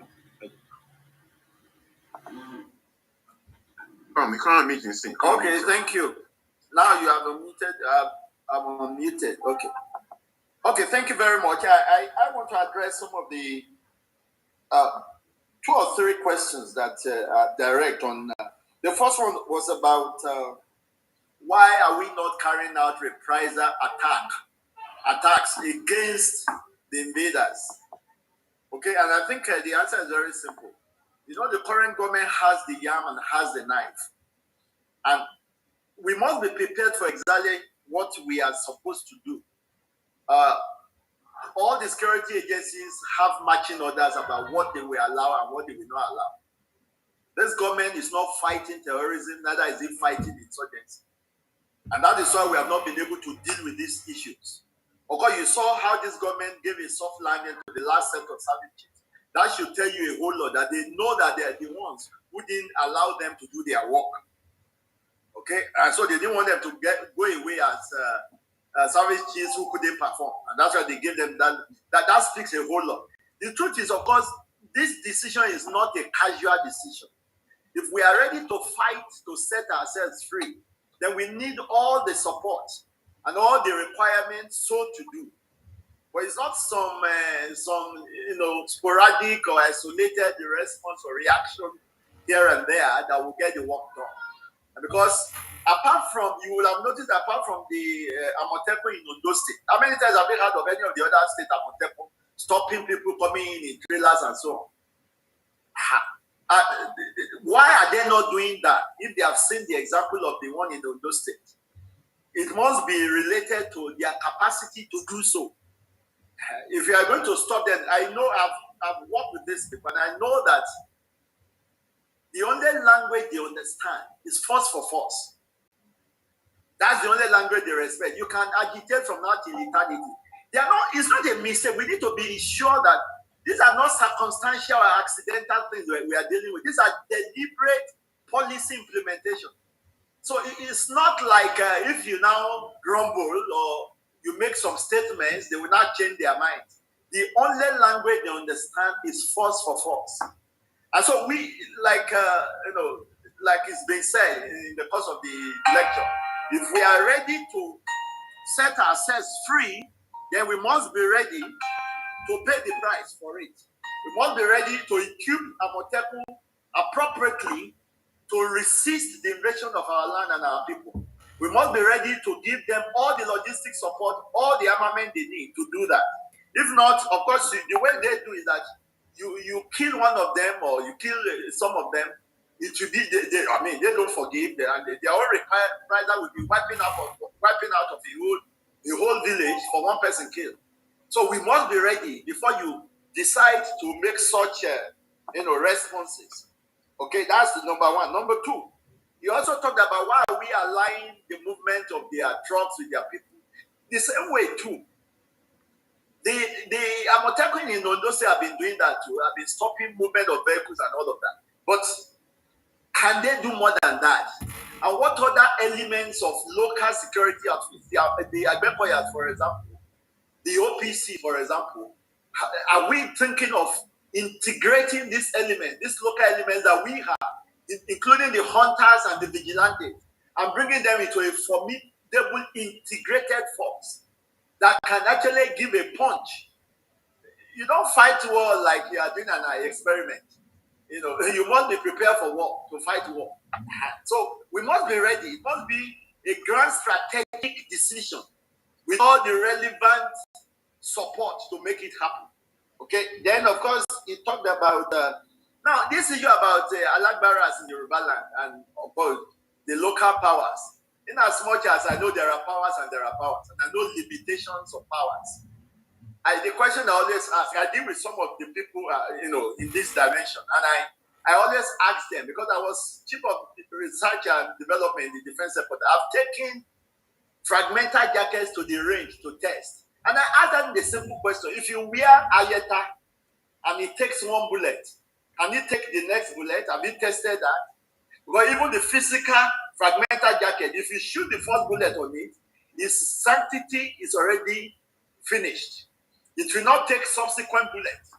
We can't meet in sync. Okay, thank you. Now you have unmuted. I'm unmuted. Okay. Okay, thank you very much. I want to address some of the 2 or 3 questions that are direct on. The first one was about why are we not carrying out reprisal attacks against the invaders? Okay, and I think the answer is very simple. The current government has the yam and has the knife. And we must be prepared for exactly what we are supposed to do. All the security agencies have matching orders about what they will allow and what they will not allow. This government is not fighting terrorism, neither is it fighting insurgency. And that is why we have not been able to deal with these issues. Because you saw how this government gave a soft landing to the last set of service chiefs. That should tell you a whole lot, that they know that they are the ones who didn't allow them to do their work. Okay, and so they didn't want them to go away as service chiefs who couldn't perform, and that's why they gave them that. That speaks a whole lot. The truth is, of course, this decision is not a casual decision. If we are ready to fight to set ourselves free, then we need all the support and all the requirements so to do. But it's not some sporadic or isolated response or reaction here and there that will get the work done. Because apart from, you will have noticed, apart from the Amotepo in Ondo State, how many times have we heard of any of the other state Amotepo stopping people coming in trailers and so on? Why are they not doing that if they have seen the example of the one in Ondo State? it must be related to their capacity to do so. If you are going to stop them, I know I've worked with these people, and I know that the only language they understand is force for force. That's the only language they respect. You can agitate from now till eternity. They are not. It's not a mistake. We need to be sure that these are not circumstantial or accidental things that we are dealing with. These are deliberate policy implementation. So it's not like if you now grumble or you make some statements, they will not change their minds. The only language they understand is force for force. And so we, like like it's been said in the course of the lecture, if we are ready to set ourselves free, then we must be ready to pay the price for it. We must be ready to equip Amotekun appropriately to resist the invasion of our land and our people. We must be ready to give them all the logistic support, all the armament they need to do that. If not, of course, the way they do is that you kill one of them or you kill some of them. It will be they don't forgive, their own reprisal will be wiping out of the whole village for one person killed. So we must be ready before you decide to make such responses. Okay, that's the number one. Number two, you also talked about why are we aligning the movement of their trucks with their people. The same way too. The Amotekun in Ondo State have been doing that too. Have been stopping movement of vehicles and all of that. But can they do more than that? And what other elements of local security outfits, the Agbekoyas, for example, the OPC, for example, are we thinking of integrating these elements, these local elements that we have, including the hunters and the vigilantes, and bringing them into a formidable integrated force that can actually give a punch? You don't fight war like you are doing an experiment. You must be prepared for war, to fight war. So we must be ready. It must be a grand strategic decision with all the relevant support to make it happen. Okay, then of course he talked about now this issue about Alagbaras in Yoruba Land and of course the local powers. In as much as I know there are powers and there are powers, and I know limitations of powers. The question I always ask, I deal with some of the people in this dimension, and I always ask them, because I was chief of research and development in the defense sector. I've taken fragmented jackets to the range to test. And I ask them the simple question: if you wear Ayeta and it takes one bullet, can you take the next bullet? Have you tested that? Because even the physical fragmented jacket, if you shoot the first bullet on it, its sanctity is already finished. It will not take subsequent bullets.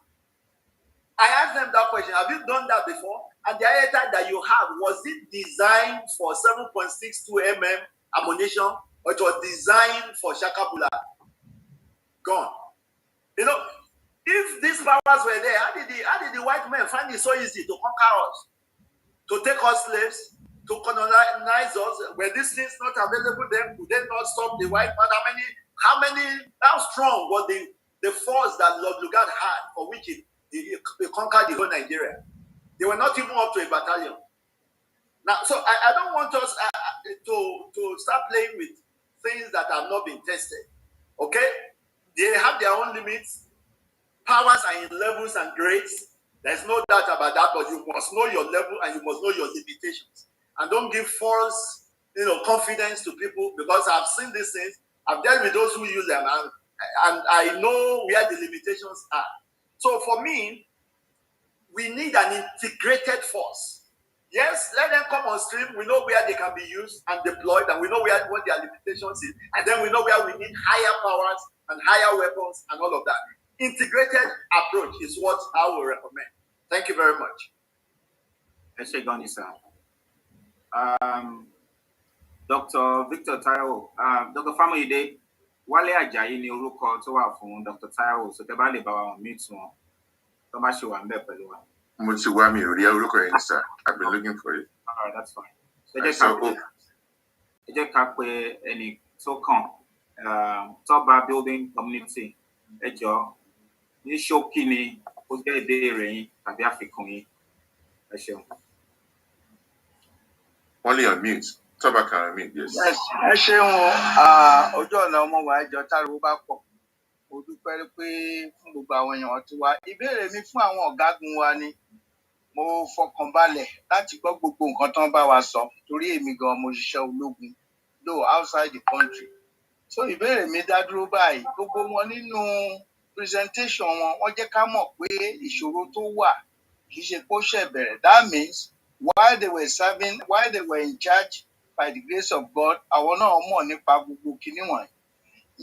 I asked them that question: have you done that before? And the Ayeta that you have, was it designed for 7.62 mm ammunition, or it was designed for Shakabula? Gone. If these powers were there, how did the white men find it so easy to conquer us, to take us slaves, to colonize us? Were these things not available then? Could they not stop the white man? How strong was the force that Lord Lugard had, for which he conquered the whole Nigeria? They were not even up to a battalion. Now, so I don't want us to start playing with things that have not been tested. Okay? They have their own limits. Powers are in levels and grades. There's no doubt about that, but you must know your level and you must know your limitations. And don't give false confidence to people, because I've seen these things. I've dealt with those who use them, and I know where the limitations are. So for me, we need an integrated force. Yes, let them come on stream. We know where they can be used and deployed, and we know what their limitations is, and then we know where we need higher powers and higher weapons and all of that. Integrated approach is what I will recommend. Thank you very much. Dr. Victor Taiwo, Dr. Famoyide, Wale Ajayi ni orúkọ tó wà fún Dr. Taiwo, so tẹ́ bá lè bá wa meet wọn, tó bá ṣe wà ń bẹ̀ pẹ̀lú wa. Mo ti wá mi ò rí orúkọ yẹn, sir. I've been looking for it. All right, that's fine. Ẹ jẹ́ ká pè ẹni tó kàn, Toba Building Community, ẹ jọ̀ọ́, ní ṣókí ni ó jẹ́ ìbéèrè yín tàbí àfikún yín. Ẹ ṣeun. Only on mute. Tabaka, I mean, yes. Yes, ẹ ṣeun ojú ọ̀nà ọmọ wa ẹjọ́ táriwo bá pọ̀. Mo dúpẹ́ pé fún gbogbo àwọn èèyàn tí wá. Ìbéèrè mi fún àwọn ọ̀gágun wa ni mo fọkàn balẹ̀ láti gbọ́ gbogbo nǹkan tán bá wa sọ torí èmi gan mo ṣiṣẹ́ ológun though outside the country. So ìbéèrè mi dá dúró báyìí. Gbogbo wọn nínú presentation wọn, wọ́n jẹ́ ká mọ̀ pé ìṣòro tó wà kì í ṣe pé ó ṣẹ̀ bẹ̀rẹ̀. That means while they were serving, while they were in charge by the grace of God, àwọn náà mọ̀ nípa gbogbo kinní wọ̀nyí.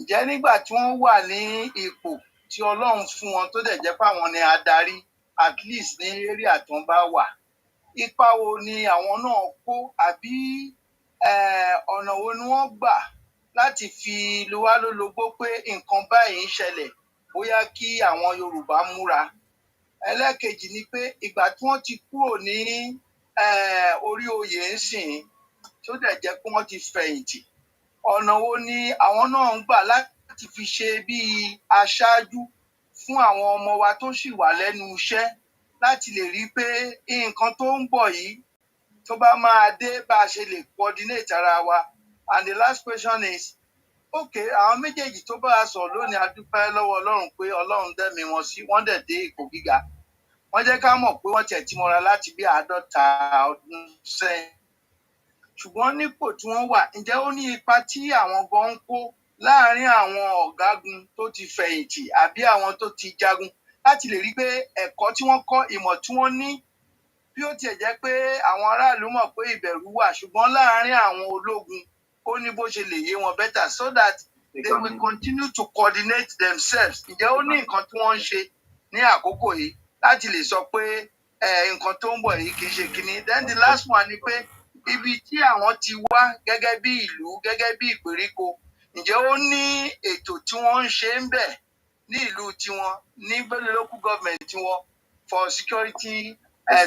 Ǹjẹ́ nígbà tí wọ́n wà ní ipò tí Ọlọ́run fún wọn tó dẹ̀ jẹ́ pé àwọn ni adarí at least ní area tó ń bá wà, ipa wo ni àwọn náà kó àbí ọ̀nà wo ni wọ́n gbà láti fi lu wá lólobó pé nǹkan báyìí ń ṣẹlẹ̀ bóyá kí àwọn Yorùbá múra. Ẹlẹ́kejì ni pé ìgbà tí wọ́n ti kúrò ní orí oyè ń sìn tó dẹ̀ jẹ́ pé wọ́n ti fẹ̀yìntì, ọ̀nà wo ni àwọn náà ń gbà láti fi ṣe bíi aṣáájú fún àwọn ọmọ wa tó ṣì wà lẹ́nu iṣẹ́ láti lè rí pé nǹkan tó ń bọ̀ yìí tó bá máa dé bá a ṣe lè coordinate ara wa. And the last question is, okay, àwọn méjèèjì tó bá a sọ̀rọ̀ lónìí a dúpẹ́ lọ́wọ́ Ọlọ́run pé Ọlọ́run dẹ́mi wọn sí, wọ́n dẹ̀ dé ipò gíga. Wọ́n jẹ́ ká mọ̀ pé wọ́n tiẹ̀ ti mọ́ra láti bí 50 ọdún sẹ́yìn. Ṣùgbọ́n nípò tí wọ́n wà, ǹjẹ́ ó ní ipa tí àwọn gan ń kó láàárín àwọn ọ̀gágun tó ti fẹ̀yìntì àbí àwọn tó ti jagun láti lè rí pé ẹ̀kọ́ tí wọ́n kọ́, ìmọ̀ tí wọ́n ní, bí ó tiẹ̀ jẹ́ pé àwọn aráàlú mọ̀ pé ìbẹ̀rù wà, ṣùgbọ́n láàárín àwọn ológun ó ní bó ṣe lè yé wọn better so that they will continue to coordinate themselves. Ǹjẹ́ ó ní nǹkan tí wọ́n ń ṣe ní àkókò yìí láti lè sọ pé nǹkan tó ń bọ̀ yìí kì í ṣe kinní. Then the last one ni pé ibi tí àwọn ti wá gẹ́gẹ́ bí ìlú, gẹ́gẹ́ bí ìgbèríko, ǹjẹ́ ó ní ètò tí wọ́n ń ṣe ń bẹ̀ ní ìlú tiwọn, ní local government tiwọn for security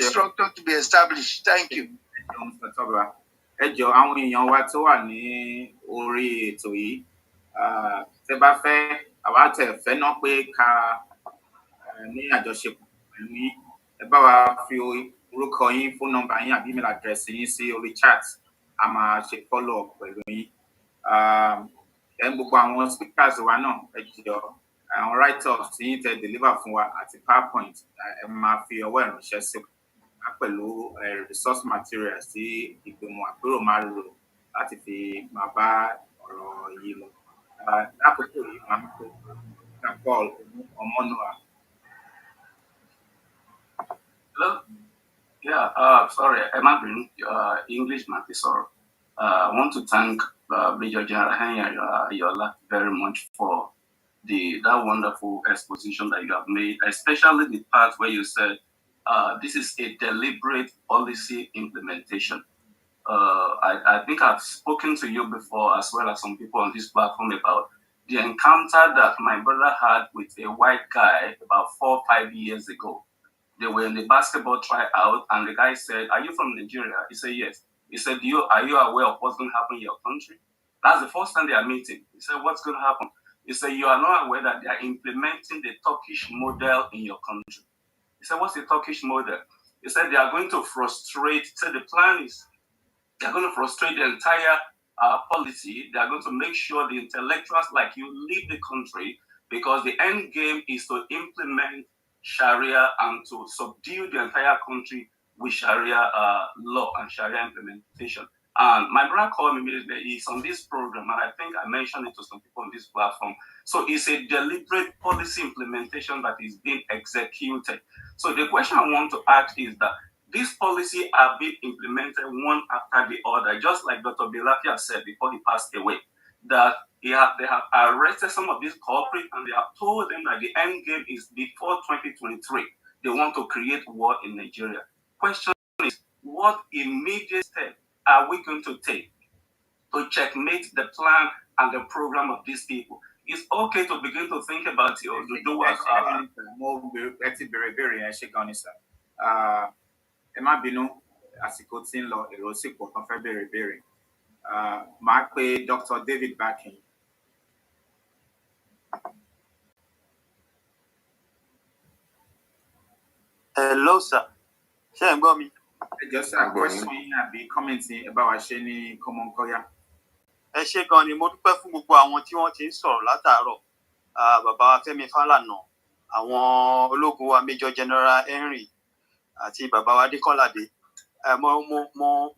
structure to be established. Thank you. Ẹ jọ̀ọ́ àwọn èèyàn wa tó wà ní orí ètò yìí, tẹ́ bá fẹ́ àwa tẹ́ fẹ́ náà pé ká ní àjọṣepọ̀ pẹ̀lú yín, ẹ bá wa fi orúkọ yín, phone number yín àbí email address yín sí orí chat, a máa ṣe follow up pẹ̀lú yín. Gbogbo àwọn speakers wa náà, ẹ jọ̀ọ́ àwọn write-ups tí yín tẹ́ deliver fún wa àti PowerPoint, ẹ máa fi ọwọ́ ìránṣẹ́ sí wa pẹ̀lú resource materials tí ìgbìmọ̀ àpérò máa lò láti fi máa bá ọ̀rọ̀ yìí lọ. Lákòókò yìí máa ń pè Paul Ọmọnúà. Hello. Yeah, sorry, I'm not in English, Matisor. I want to thank Major General Yola very much for that wonderful exposition that you have made, especially the part where you said this is a deliberate policy implementation. I think I've spoken to you before, as well as some people on this platform, about the encounter that my brother had with a white guy about 4 or 5 years ago. They were in the basketball tryout, and the guy said, "Are you from Nigeria?" He said, "Yes." He said, "Are you aware of what's going to happen in your country?" That's the first time they are meeting. He said, "What's going to happen?" He said, "You are not aware that they are implementing the Turkish model in your country." He said, "What's the Turkish model?" He said, "They are going to frustrate." So the plan is they're going to frustrate the entire policy. They are going to make sure the intellectuals like you leave the country, because the end game is to implement Sharia and to subdue the entire country with Sharia law and Sharia implementation. And my brother called me immediately. He's on this program, and I think I mentioned it to some people on this platform. So it's a deliberate policy implementation that is being executed. So the question I want to ask is that these policies are being implemented one after the other, just like Dr. Belafia said before he passed away, that they have arrested some of these culprits, and they have told them that the end game is before 2023. They want to create war in Nigeria. Question is, what immediate step are we going to take to checkmate the plan and the program of these people? It's okay to begin to think about it or to do what ẹ má bínú, àsìkò tí ń lọ, èrò sì pọ̀ kan fẹ́ béèrè béèrè. Màá pe Dr. David Backing. Hello, sir. Ṣé ẹ̀ ń gbọ́ mi? Just a question àbí comment ẹ bá wa ṣe ní kọ́mọ́nkọ́yá. Ẹ ṣé gan ni mo dúpẹ́ fún gbogbo àwọn tí wọ́n ti ń sọ̀rọ̀ látàárọ̀. Bàbá wa Fẹ́mi Fálànà, àwọn ológun wa Major General Henry àti bàbá wa Adékọ́ládé.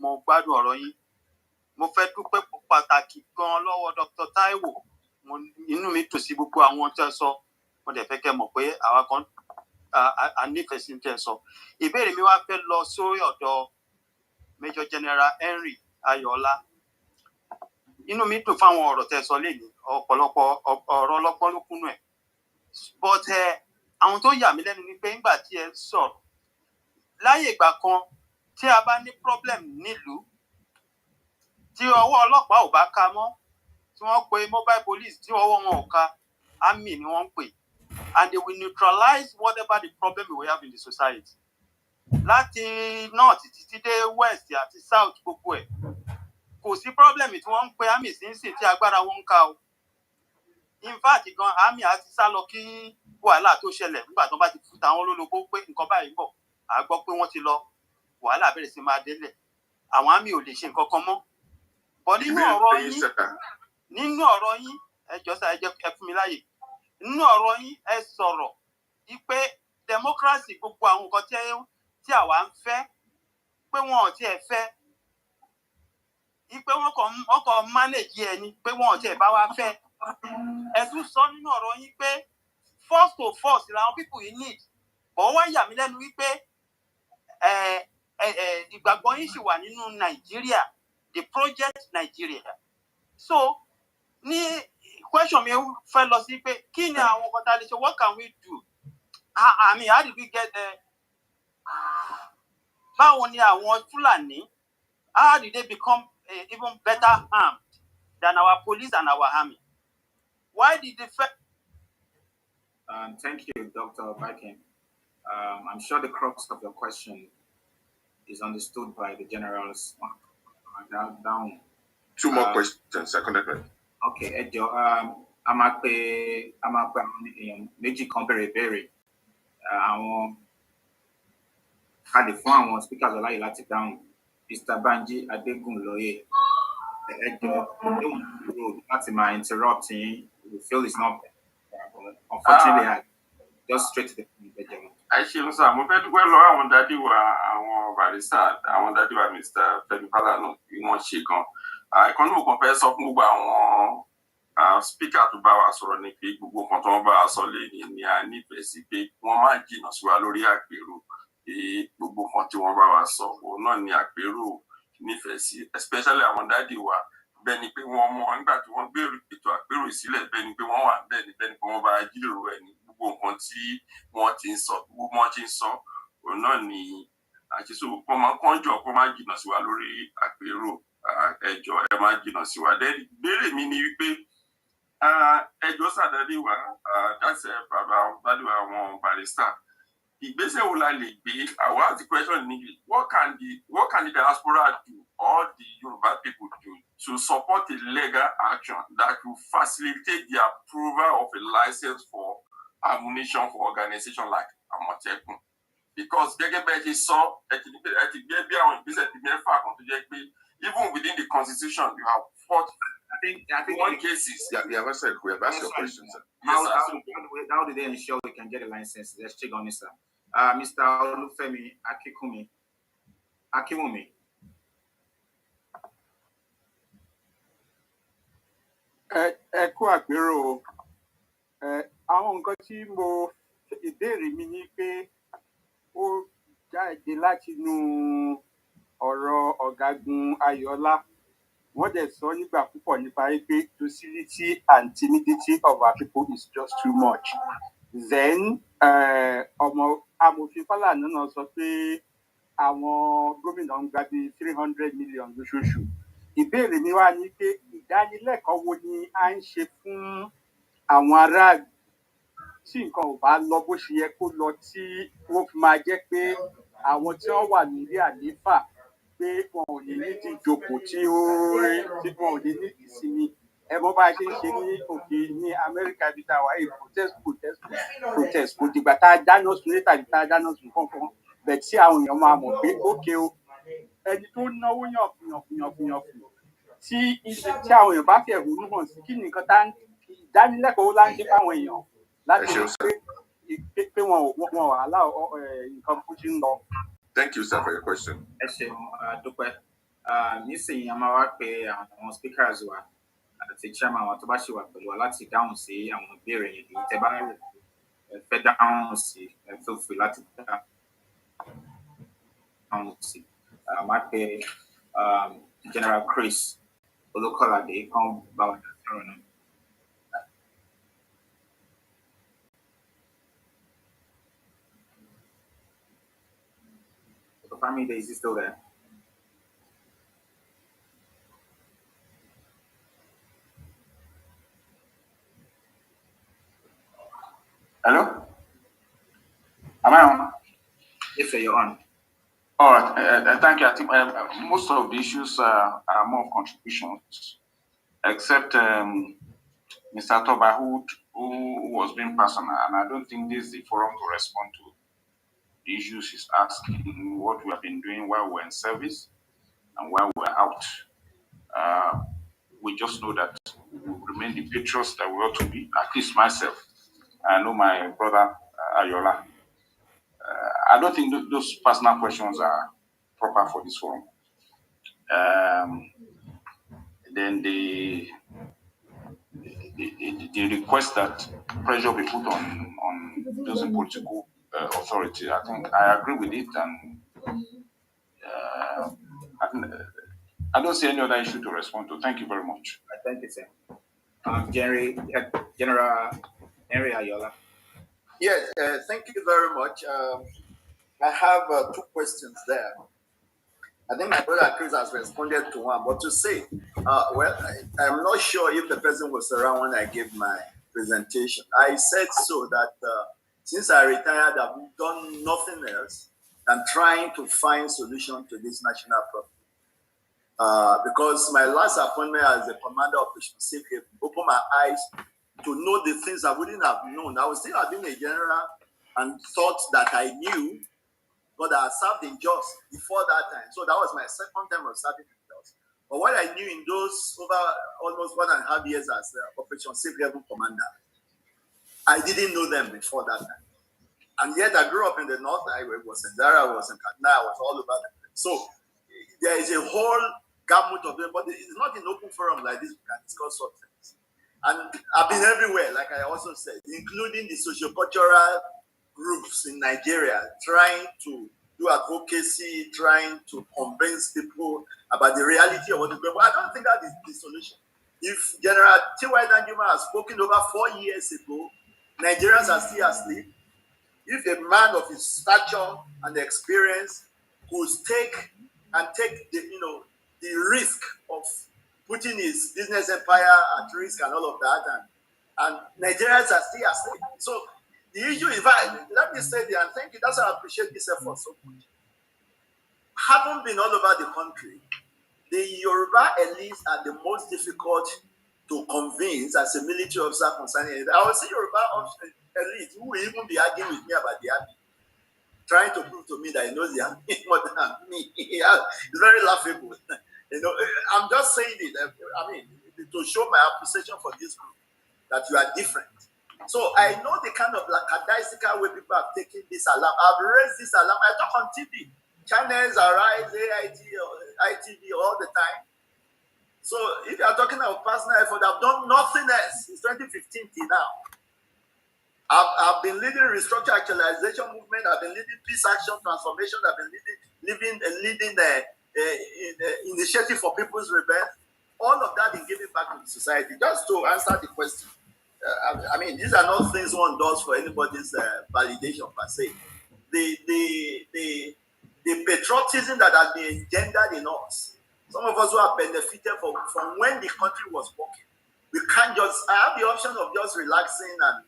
Mo gbádùn ọ̀rọ̀ yín. Mo fẹ́ dúpẹ́ pàtàkì gan lọ́wọ́ Dr. Taiwo. Inú mi dùn sí gbogbo àwọn tí ẹ sọ. Mo dẹ̀ fẹ́ kẹ́ mọ̀ pé àwa kan a nífẹ̀ẹ́ sí tí ẹ sọ. Ìbéèrè mi wá fẹ́ lọ sórí ọ̀dọ̀ Major General Henry Ayọ̀ọ́lá. Inú mi dùn fáwọn ọ̀rọ̀ tẹ́ sọ lénìí, ọ̀pọ̀lọpọ̀ ọ̀rọ̀ ọlọ́gbọ́n ló kúnnú ẹ̀. But àwọn tó yà mí lẹ́nu ni pé nígbà tí ẹ sọ̀rọ̀, láyé ìgbà kan tí a bá ní problem nílùú, tí ọwọ́ ọlọ́pàá ò bá ká mọ́, tí wọ́n pe mobile police tí ọwọ́ wọn ò ká, army ni wọ́n ń pè. And they will neutralize whatever the problem we have in the society. Láti north títí dé west àti south gbogbo ẹ̀. Kò sí problem tí wọ́n ń pe army sínsìn tí agbára wọn ń ká o. In fact gan army á ti sá lọ kí wàhálà tó ṣẹlẹ̀ nígbà tó bá ti fún tàwọn olólobó pé nǹkan báyìí bọ̀. À gbọ́ pé wọ́n ti lọ, wàhálà bẹ̀rẹ̀ sí máa délẹ̀. Àwọn army ò lè ṣe nǹkan kan mọ́. But nínú ọ̀rọ̀ yín, ẹ jọ̀ọ́ sà, ẹ jẹ́ ẹ fún mi láyè. Nínú ọ̀rọ̀ yín ẹ sọ̀rọ̀ wípé democracy gbogbo àwọn nǹkan tí àwa ń fẹ́ pé wọn ò tiẹ̀ fẹ́. Wípé wọ́n kàn manage ẹni pé wọn ò tiẹ̀ bá wa fẹ́. Ẹ tún sọ nínú ọ̀rọ̀ yín pé force to force làwọn people yìí need. But wọ́n yà mí lẹ́nu wípé ìgbàgbọ́ yín sì wà nínú Nàìjíríà, the project Nigeria. So ní question mi fẹ́ lọ sí pé kí ni àwọn nǹkan tá a lè ṣe, what can we do? I mean, how did we get there? Báwo ni àwọn Fúlàní, how did they become even better armed than our police and our army? Why did they fail? Thank you, Dr. Bakin. I'm sure the crux of your question is understood by the generals down. Two more questions, second. Okay, ẹ jọ̀ọ́, a máa pe àwọn èèyàn méjì kan béèrè àwọn a lè fún àwọn speakers ọláyè láti dáhùn. Mr. Banji Adegunloye, ẹ jọ̀ọ́ láti máa interrupt yín. We feel it's not unfortunately just straight to the point. Ẹ ṣeun sá, mo fẹ́ dúpẹ́ lọ́wọ́ àwọn dádì wa, àwọn barrister, àwọn dádì wa Mr. Fẹ́mi Fálànà bí wọ́n ṣe gan. Ìkan náà kàn fẹ́ sọ fún gbogbo àwọn speaker tó bá wa sọ̀rọ̀ ní pé gbogbo nǹkan tó wọ́n bá wa sọ lè ní a nífẹ̀ẹ́ sí pé wọ́n má jìnnà sí wa lórí àpérò. Gbogbo nǹkan tí wọ́n bá wa sọ òun náà ni àpérò nífẹ̀ẹ́ sí, especially àwọn dádì wa. Bẹ́ẹ̀ ni pé wọ́n mọ̀ nígbà tí wọ́n gbé ètò àpérò sílẹ̀, bẹ́ẹ̀ ni pé wọ́n wà bẹ́ẹ̀ ni pé wọ́n bá jíròrò ẹ̀ ní gbogbo nǹkan tí wọ́n ti ń sọ, gbogbo wọn ti ń sọ òun náà ni àṣìṣe òkú máa ń kánjọ kó má jìnnà sí wa lórí àpérò. Ẹ jọ̀ọ́ ẹ má jìnnà sí wa. Béèrè mi ni wípé ẹ jọ̀ọ́ sàdádì wa dáṣẹ bàbá gbádùn àwọn barrister. Ìgbésẹ̀ wo la lè gbé? I will ask the question in English. What can the diaspora do or the Yoruba people do to support a legal action that will facilitate the approval of a license for ammunition for organization like Amotekun? Because gẹ́gẹ́ bẹ́ẹ̀ ti sọ, ẹ ti gbé bí àwọn ìgbésẹ̀ ti mẹ́fà kan tó jẹ́ pé even within the constitution you have fought. I think one cases. Yeah, that's it. We have asked your question, sir. How do they ensure we can get a license? Let's check on this, sir. Mr. Olufemi Akiwumi. Ẹ kú àpérò. Àwọn nǹkan tí mo ìbéèrè mi ni pé ó jáde láti inú ọ̀rọ̀ ọ̀gágun Ayọ̀ọ́lá. Wọ́n dẹ̀ sọ nígbà púpọ̀ nípa pé docility and timidity of our people is just too much. Then ọmọ amòfin Fálànà náà sọ pé àwọn gómìnà ń gba bí 300 million lóṣooṣù. Ìbéèrè mi wá ní pé ìdánilẹ́kọ̀ọ́ wo ni a ń ṣe fún àwọn aráàlú tí nǹkan ò bá lọ bó ṣe yẹ kó lọ, tí wọ́n fi máa jẹ́ pé àwọn tí wọ́n wà nílé àlééfà pé wọn ò ní ti jókòó tí wọn ò ní ìsinmi. Ẹ mọ̀ bá a ṣe ń ṣe ní òkè ní Amẹ́ríkà bí táwa protest kò dìgbà tá a dáná sun ní tàbí tá a dáná sun kankan. Bẹ̀ tí àwọn èèyàn máa mọ̀ pé ókè o, ẹni tó náwó yànfùyànfùyànfù tí àwọn èèyàn bá fẹ́ ronú hàn sí kí ni nǹkan tá ìdánilẹ́kọ̀ọ́ lá ń ṣe fáwọn èèyàn láti pé wọn wàhálà nǹkan bó ṣe ń lọ. Thank you, sir, for your question. Ẹ ṣeun dúpẹ́ nísìnyí a máa wá pe àwọn speakers wa àti chairman wa tó bá ṣì wà pẹ̀lú wa láti dáhùn sí àwọn ìbéèrè yẹn èyí tẹ́ bá fẹ́ dáhùn sí feel free láti dáhùn sí. Máa pe General Chris Olúkọ̀ládé kan bá wa dá sọ̀rọ̀ náà. Family, is he still there? Hello? Am I on? Yes, sir, you're on. All right. Thank you. I think most of the issues are more of contributions, except Mr. Toba, who was being personal, and I don't think this is the forum to respond to the issues he's asking, what we have been doing while we're in service and while we're out. We just know that we will remain the patriots that we ought to be, at least myself. I know my brother Ayola. I don't think those personal questions are proper for this forum. Then the request that pressure be put on those in political authority, I think I agree with it, and I don't see any other issue to respond to. Thank you very much. Thank you, sir. General Henry Ayola. Yes, thank you very much. I have two questions there. I think my brother Chris has responded to one, but to say, I'm not sure if the person was around when I gave my presentation. I said so that since I retired, I've done nothing else than trying to find solution to this national problem. Because my last appointment as a commander of Operation Safe Haven opened my eyes to know the things I wouldn't have known. I was still have been a general and thought that I knew, but I served in JOS before that time. So that was my second time of serving in JOS. But what I knew in those over almost 1.5 years as Operation Safe Haven commander, I didn't know them before that time. And yet I grew up in the north. I was in Zara, I was in Kaduna, I was all over the place. So there is a whole gamut of them, but it's not in open forum like this we can discuss such things. And I've been everywhere, like I also said, including the sociocultural groups in Nigeria, trying to do advocacy, trying to convince people about the reality of what is going on. I don't think that is the solution. If General T.Y. Danjuma has spoken over 4 years ago, Nigerians are still asleep. If a man of his stature and experience could take the risk of putting his business empire at risk and all of that, and Nigerians are still asleep. So the issue is, let me say there, and thank you, that's why I appreciate this effort so much. Having been all over the country, the Yoruba elites are the most difficult to convince as a military officer concerning it. I will say Yoruba elite who will even be arguing with me about the army, trying to prove to me that he knows the army more than me. It's very laughable. I'm just saying it. I mean, to show my appreciation for this group, that you are different. So I know the kind of lackadaisical way people have taken this alarm. I've raised this alarm. I talk on TV. Channels arise, AIT, ITV all the time. So if you are talking about personal effort, I've done nothing else since 2015 till now. I've been leading restructure actualization movement. I've been leading peace action transformation. I've been leading initiative for people's rebirth. All of that in giving back to the society. Just to answer the question, I mean, these are not things one does for anybody's validation per se. The patriotism that has been engendered in us, some of us who have benefited from when the country was working, we can't just, I have the option of just relaxing and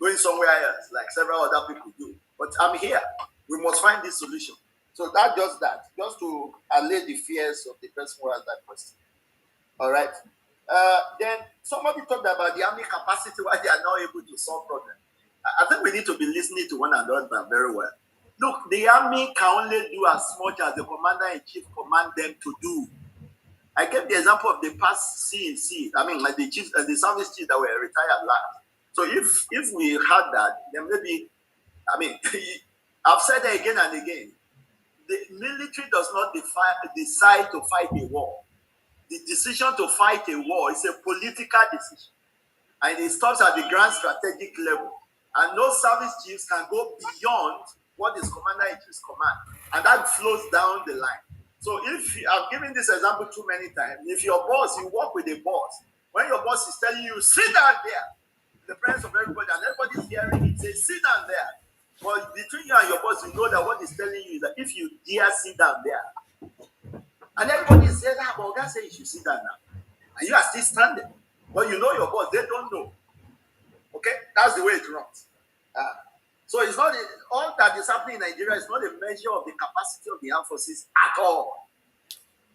going somewhere else, like several other people do. But I'm here. We must find this solution. So just to allay the fears of the person who has that question. All right. Then somebody talked about the army capacity, why they are not able to solve problems. I think we need to be listening to one another very well. Look, the army can only do as much as the commander-in-chief command them to do. I gave the example of the past CNC, like the chiefs, the service chiefs that were retired last. So if we had that, then maybe, I've said it again and again, the military does not decide to fight a war. The decision to fight a war is a political decision. And it stops at the grand strategic level. And no service chiefs can go beyond what is commander-in-chief's command. And that flows down the line. So if I've given this example too many times, if your boss, you work with a boss, when your boss is telling you, sit down there, in the presence of everybody, and everybody's hearing it, say, sit down there. But between you and your boss, you know that what he's telling you is that if you dare sit down there, and everybody says, but God said you should sit down now. And you are still standing. But you know your boss, they don't know. Okay? That's the way it runs. So it's not all that is happening in Nigeria is not a measure of the capacity of the armed forces at all.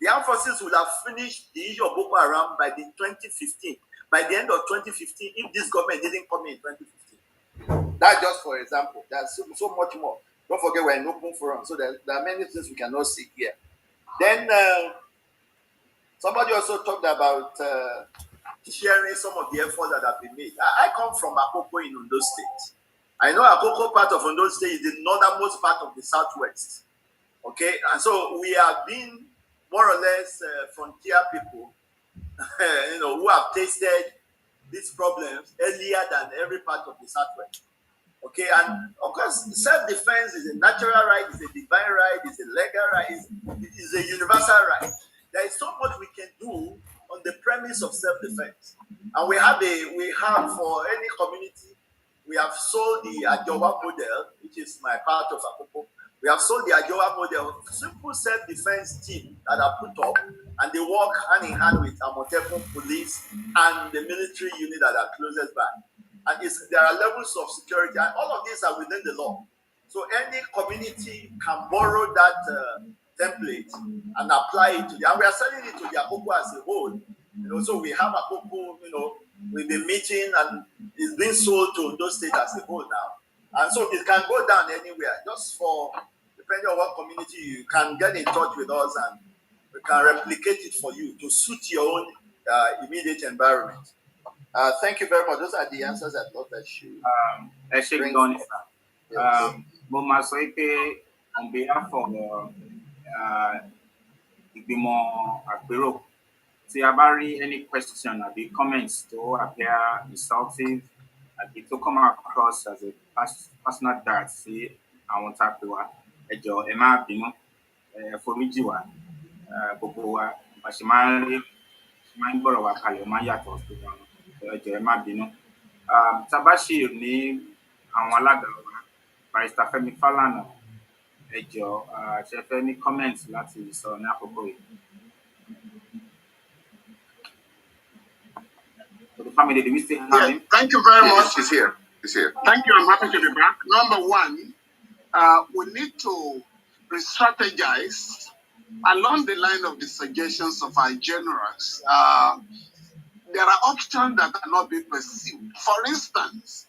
The armed forces will have finished the issue of Boko Haram by the 2015. By the end of 2015, if this government didn't come in 2015. That's just for example. There's so much more. Don't forget we're in open forum, so there are many things we cannot see here. Then somebody also talked about sharing some of the efforts that have been made. I come from Akoko in Ondo State. I know Akoko part of Ondo State is the northernmost part of the southwest. Okay, and so we have been more or less frontier people, who have tasted these problems earlier than every part of the southwest. Okay, and of course, self-defense is a natural right, it's a divine right, it's a legal right, it's a universal right. There is so much we can do on the premise of self-defense. And we have for any community, we have sold the Ajowa model, which is my part of Akoko. We have sold the Ajowa model, simple self-defense team that are put up, and they work hand in hand with Amotekun police and the military unit that are closest by. And there are levels of security, and all of these are within the law. So any community can borrow that template and apply it to and we are selling it to the Akoko as a whole. So we have Akoko, we've been meeting and it's being sold to those states as a whole now. And so it can go down anywhere, just for, depending on what community, you can get in touch with us and we can replicate it for you to suit your own immediate environment. Thank you very much. Those are the answers I thought I should bring. On behalf of Ìgbìmọ̀ Àpérò, tí a bá rí any question or the comments to appear insulting, to come across as a personal dart sí àwọn tá a pè wá, ẹ jọ̀ọ́ ẹ má bínú, foríjì wá, gbogbo wa bá ṣe máa ń gbọ́rọ̀ wá kalẹ̀ máa ń yàtọ̀ sí wọn, ẹ jọ̀ọ́ ẹ má bínú. Tá a bá ṣì ní àwọn alága wa, Barrister Fẹ́mi Fálànà, ẹ jọ̀ọ́ ṣe fẹ́ ní comments láti sọ ní àkókò yìí. For the family, do we still have him? Thank you very much. He's here. He's here. Thank you. I'm happy to be back. Number one, we need to re-strategize along the line of the suggestions of our generals. There are options that cannot be pursued. For instance,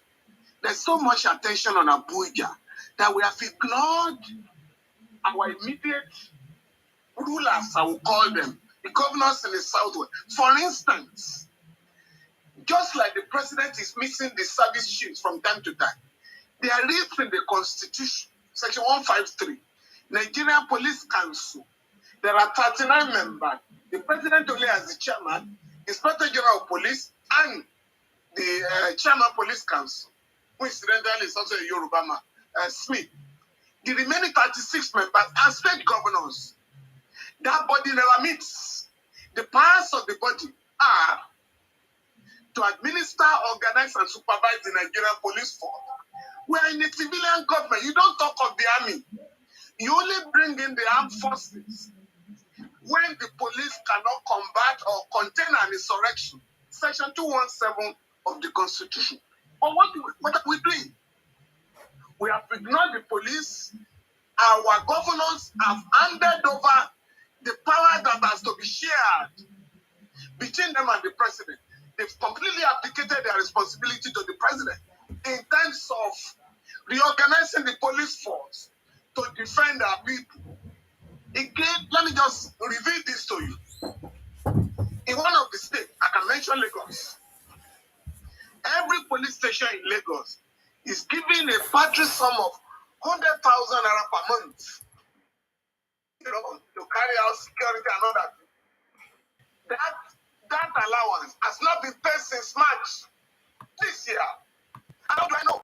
there's so much attention on Abuja that we have ignored our immediate rulers, I will call them, the governors in the southwest. For instance, just like the president is missing the service chiefs from time to time, there is in the Constitution, Section 153, Nigerian Police Council. There are 39 members. The president only has the chairman, Inspector General of Police, and the Chairman Police Council, who incidentally is also a Yoruba man, Smith. The remaining 36 members are state governors. That body never meets. The powers of the body are to administer, organize, and supervise the Nigerian police force. We are in a civilian government. You don't talk of the army. You only bring in the armed forces when the police cannot combat or contain an insurrection. Section 217 of the Constitution. But what are we doing? We have ignored the police. Our governors have handed over the power that has to be shared between them and the president. They've completely abdicated their responsibility to the president in terms of reorganizing the police force, to defend our people. Again, let me just reveal this to you. In one of the states, I can mention Lagos. Every police station in Lagos is giving a patronage sum of 100,000 naira per month, you know, to carry out security and all that. That allowance has not been paid since March this year. How do I know?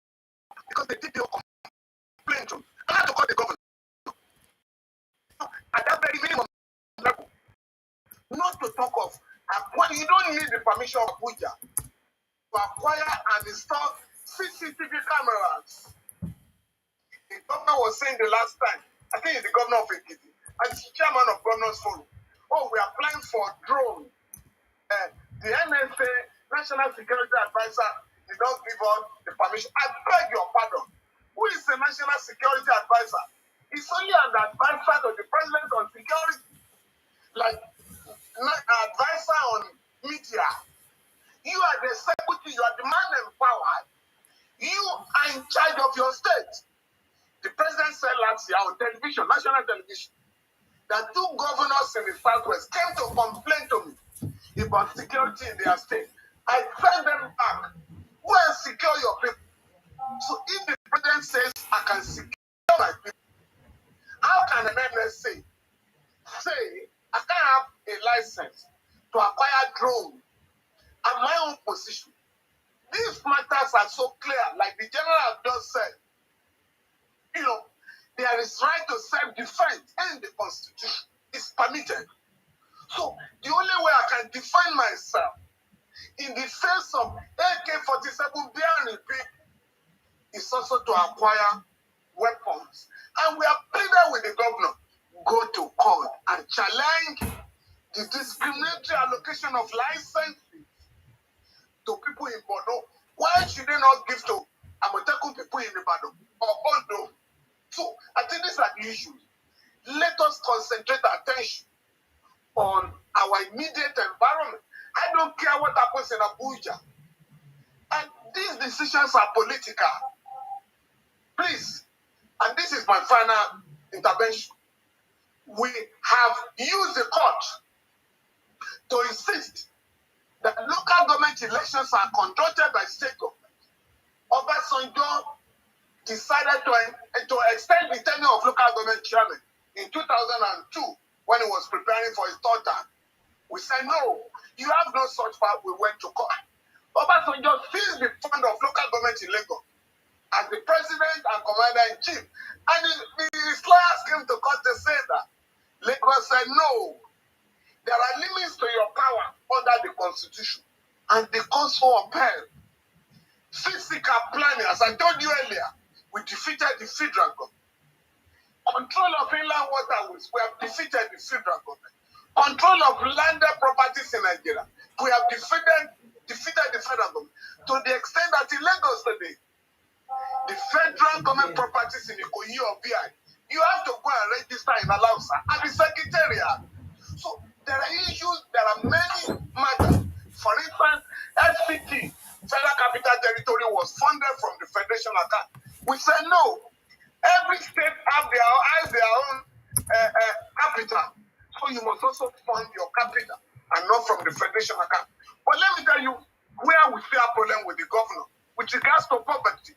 Because they did the complaint to me. I had to call the governor. At that very minimum level, not to talk of acquire, you don't need the permission of Abuja to acquire and install CCTV cameras. The governor was saying the last time, I think it's the governor of Ekiti, and the chairman of Governors Forum, oh, we are applying for drone. The NSA, National Security Advisor, did not give us the permission. I beg your pardon. Who is the National Security Advisor? It's only an advisor to the president on security, like advisor on media. You are the executive, you are the man empowered. You are in charge of your state. The president said last year on television, national television, that 2 governors in the Southwest came to complain to me about security in their state. I send them back. Go and secure your people. So if the president says, I can secure my people, how can an MSA say, I can't have a license to acquire drone at my own position? These matters are so clear, like the general have just said. You know, there is right to self-defense in the Constitution. It's permitted. So the only way I can defend myself in the face of AK-47 bearing people is also to acquire weapons. And we have pleaded with the governor, go to court and challenge the discriminatory allocation of licenses to people in Bordeaux. Why should they not give to Amotekun people in Ibadan or Ondo? So I think these are the issues. Let us concentrate attention on our immediate environment. I don't care what happens in Abuja. And these decisions are political. Please, and this is my final intervention. We have used the court to insist that local government elections are conducted by state government. Obasanjo decided to extend the tenure of local government chairman in 2002 when he was preparing for his third term. We said, no, you have no such power. We went to court. Obasanjo seized the fund of local government in Lagos as the president and commander-in-chief. And his lawyers came to court to say that Lagos said, no, there are limits to your power under the Constitution. And the court for appeal. Physical planning, as I told you earlier, we defeated the federal government. Control of inland waterways, we have defeated the federal government. Control of landed properties in Nigeria, we have defeated the federal government. To the extent that in Lagos today, the federal government properties in Ikoyi or BI, you have to go and register in Alausa at the secretariat. So there are issues, there are many matters. For instance, FCT, Federal Capital Territory, was funded from the federation account. We said no. Every state has their own capital. So you must also fund your capital and not from the federation account. But let me tell you where we see a problem with the governor with regards to poverty.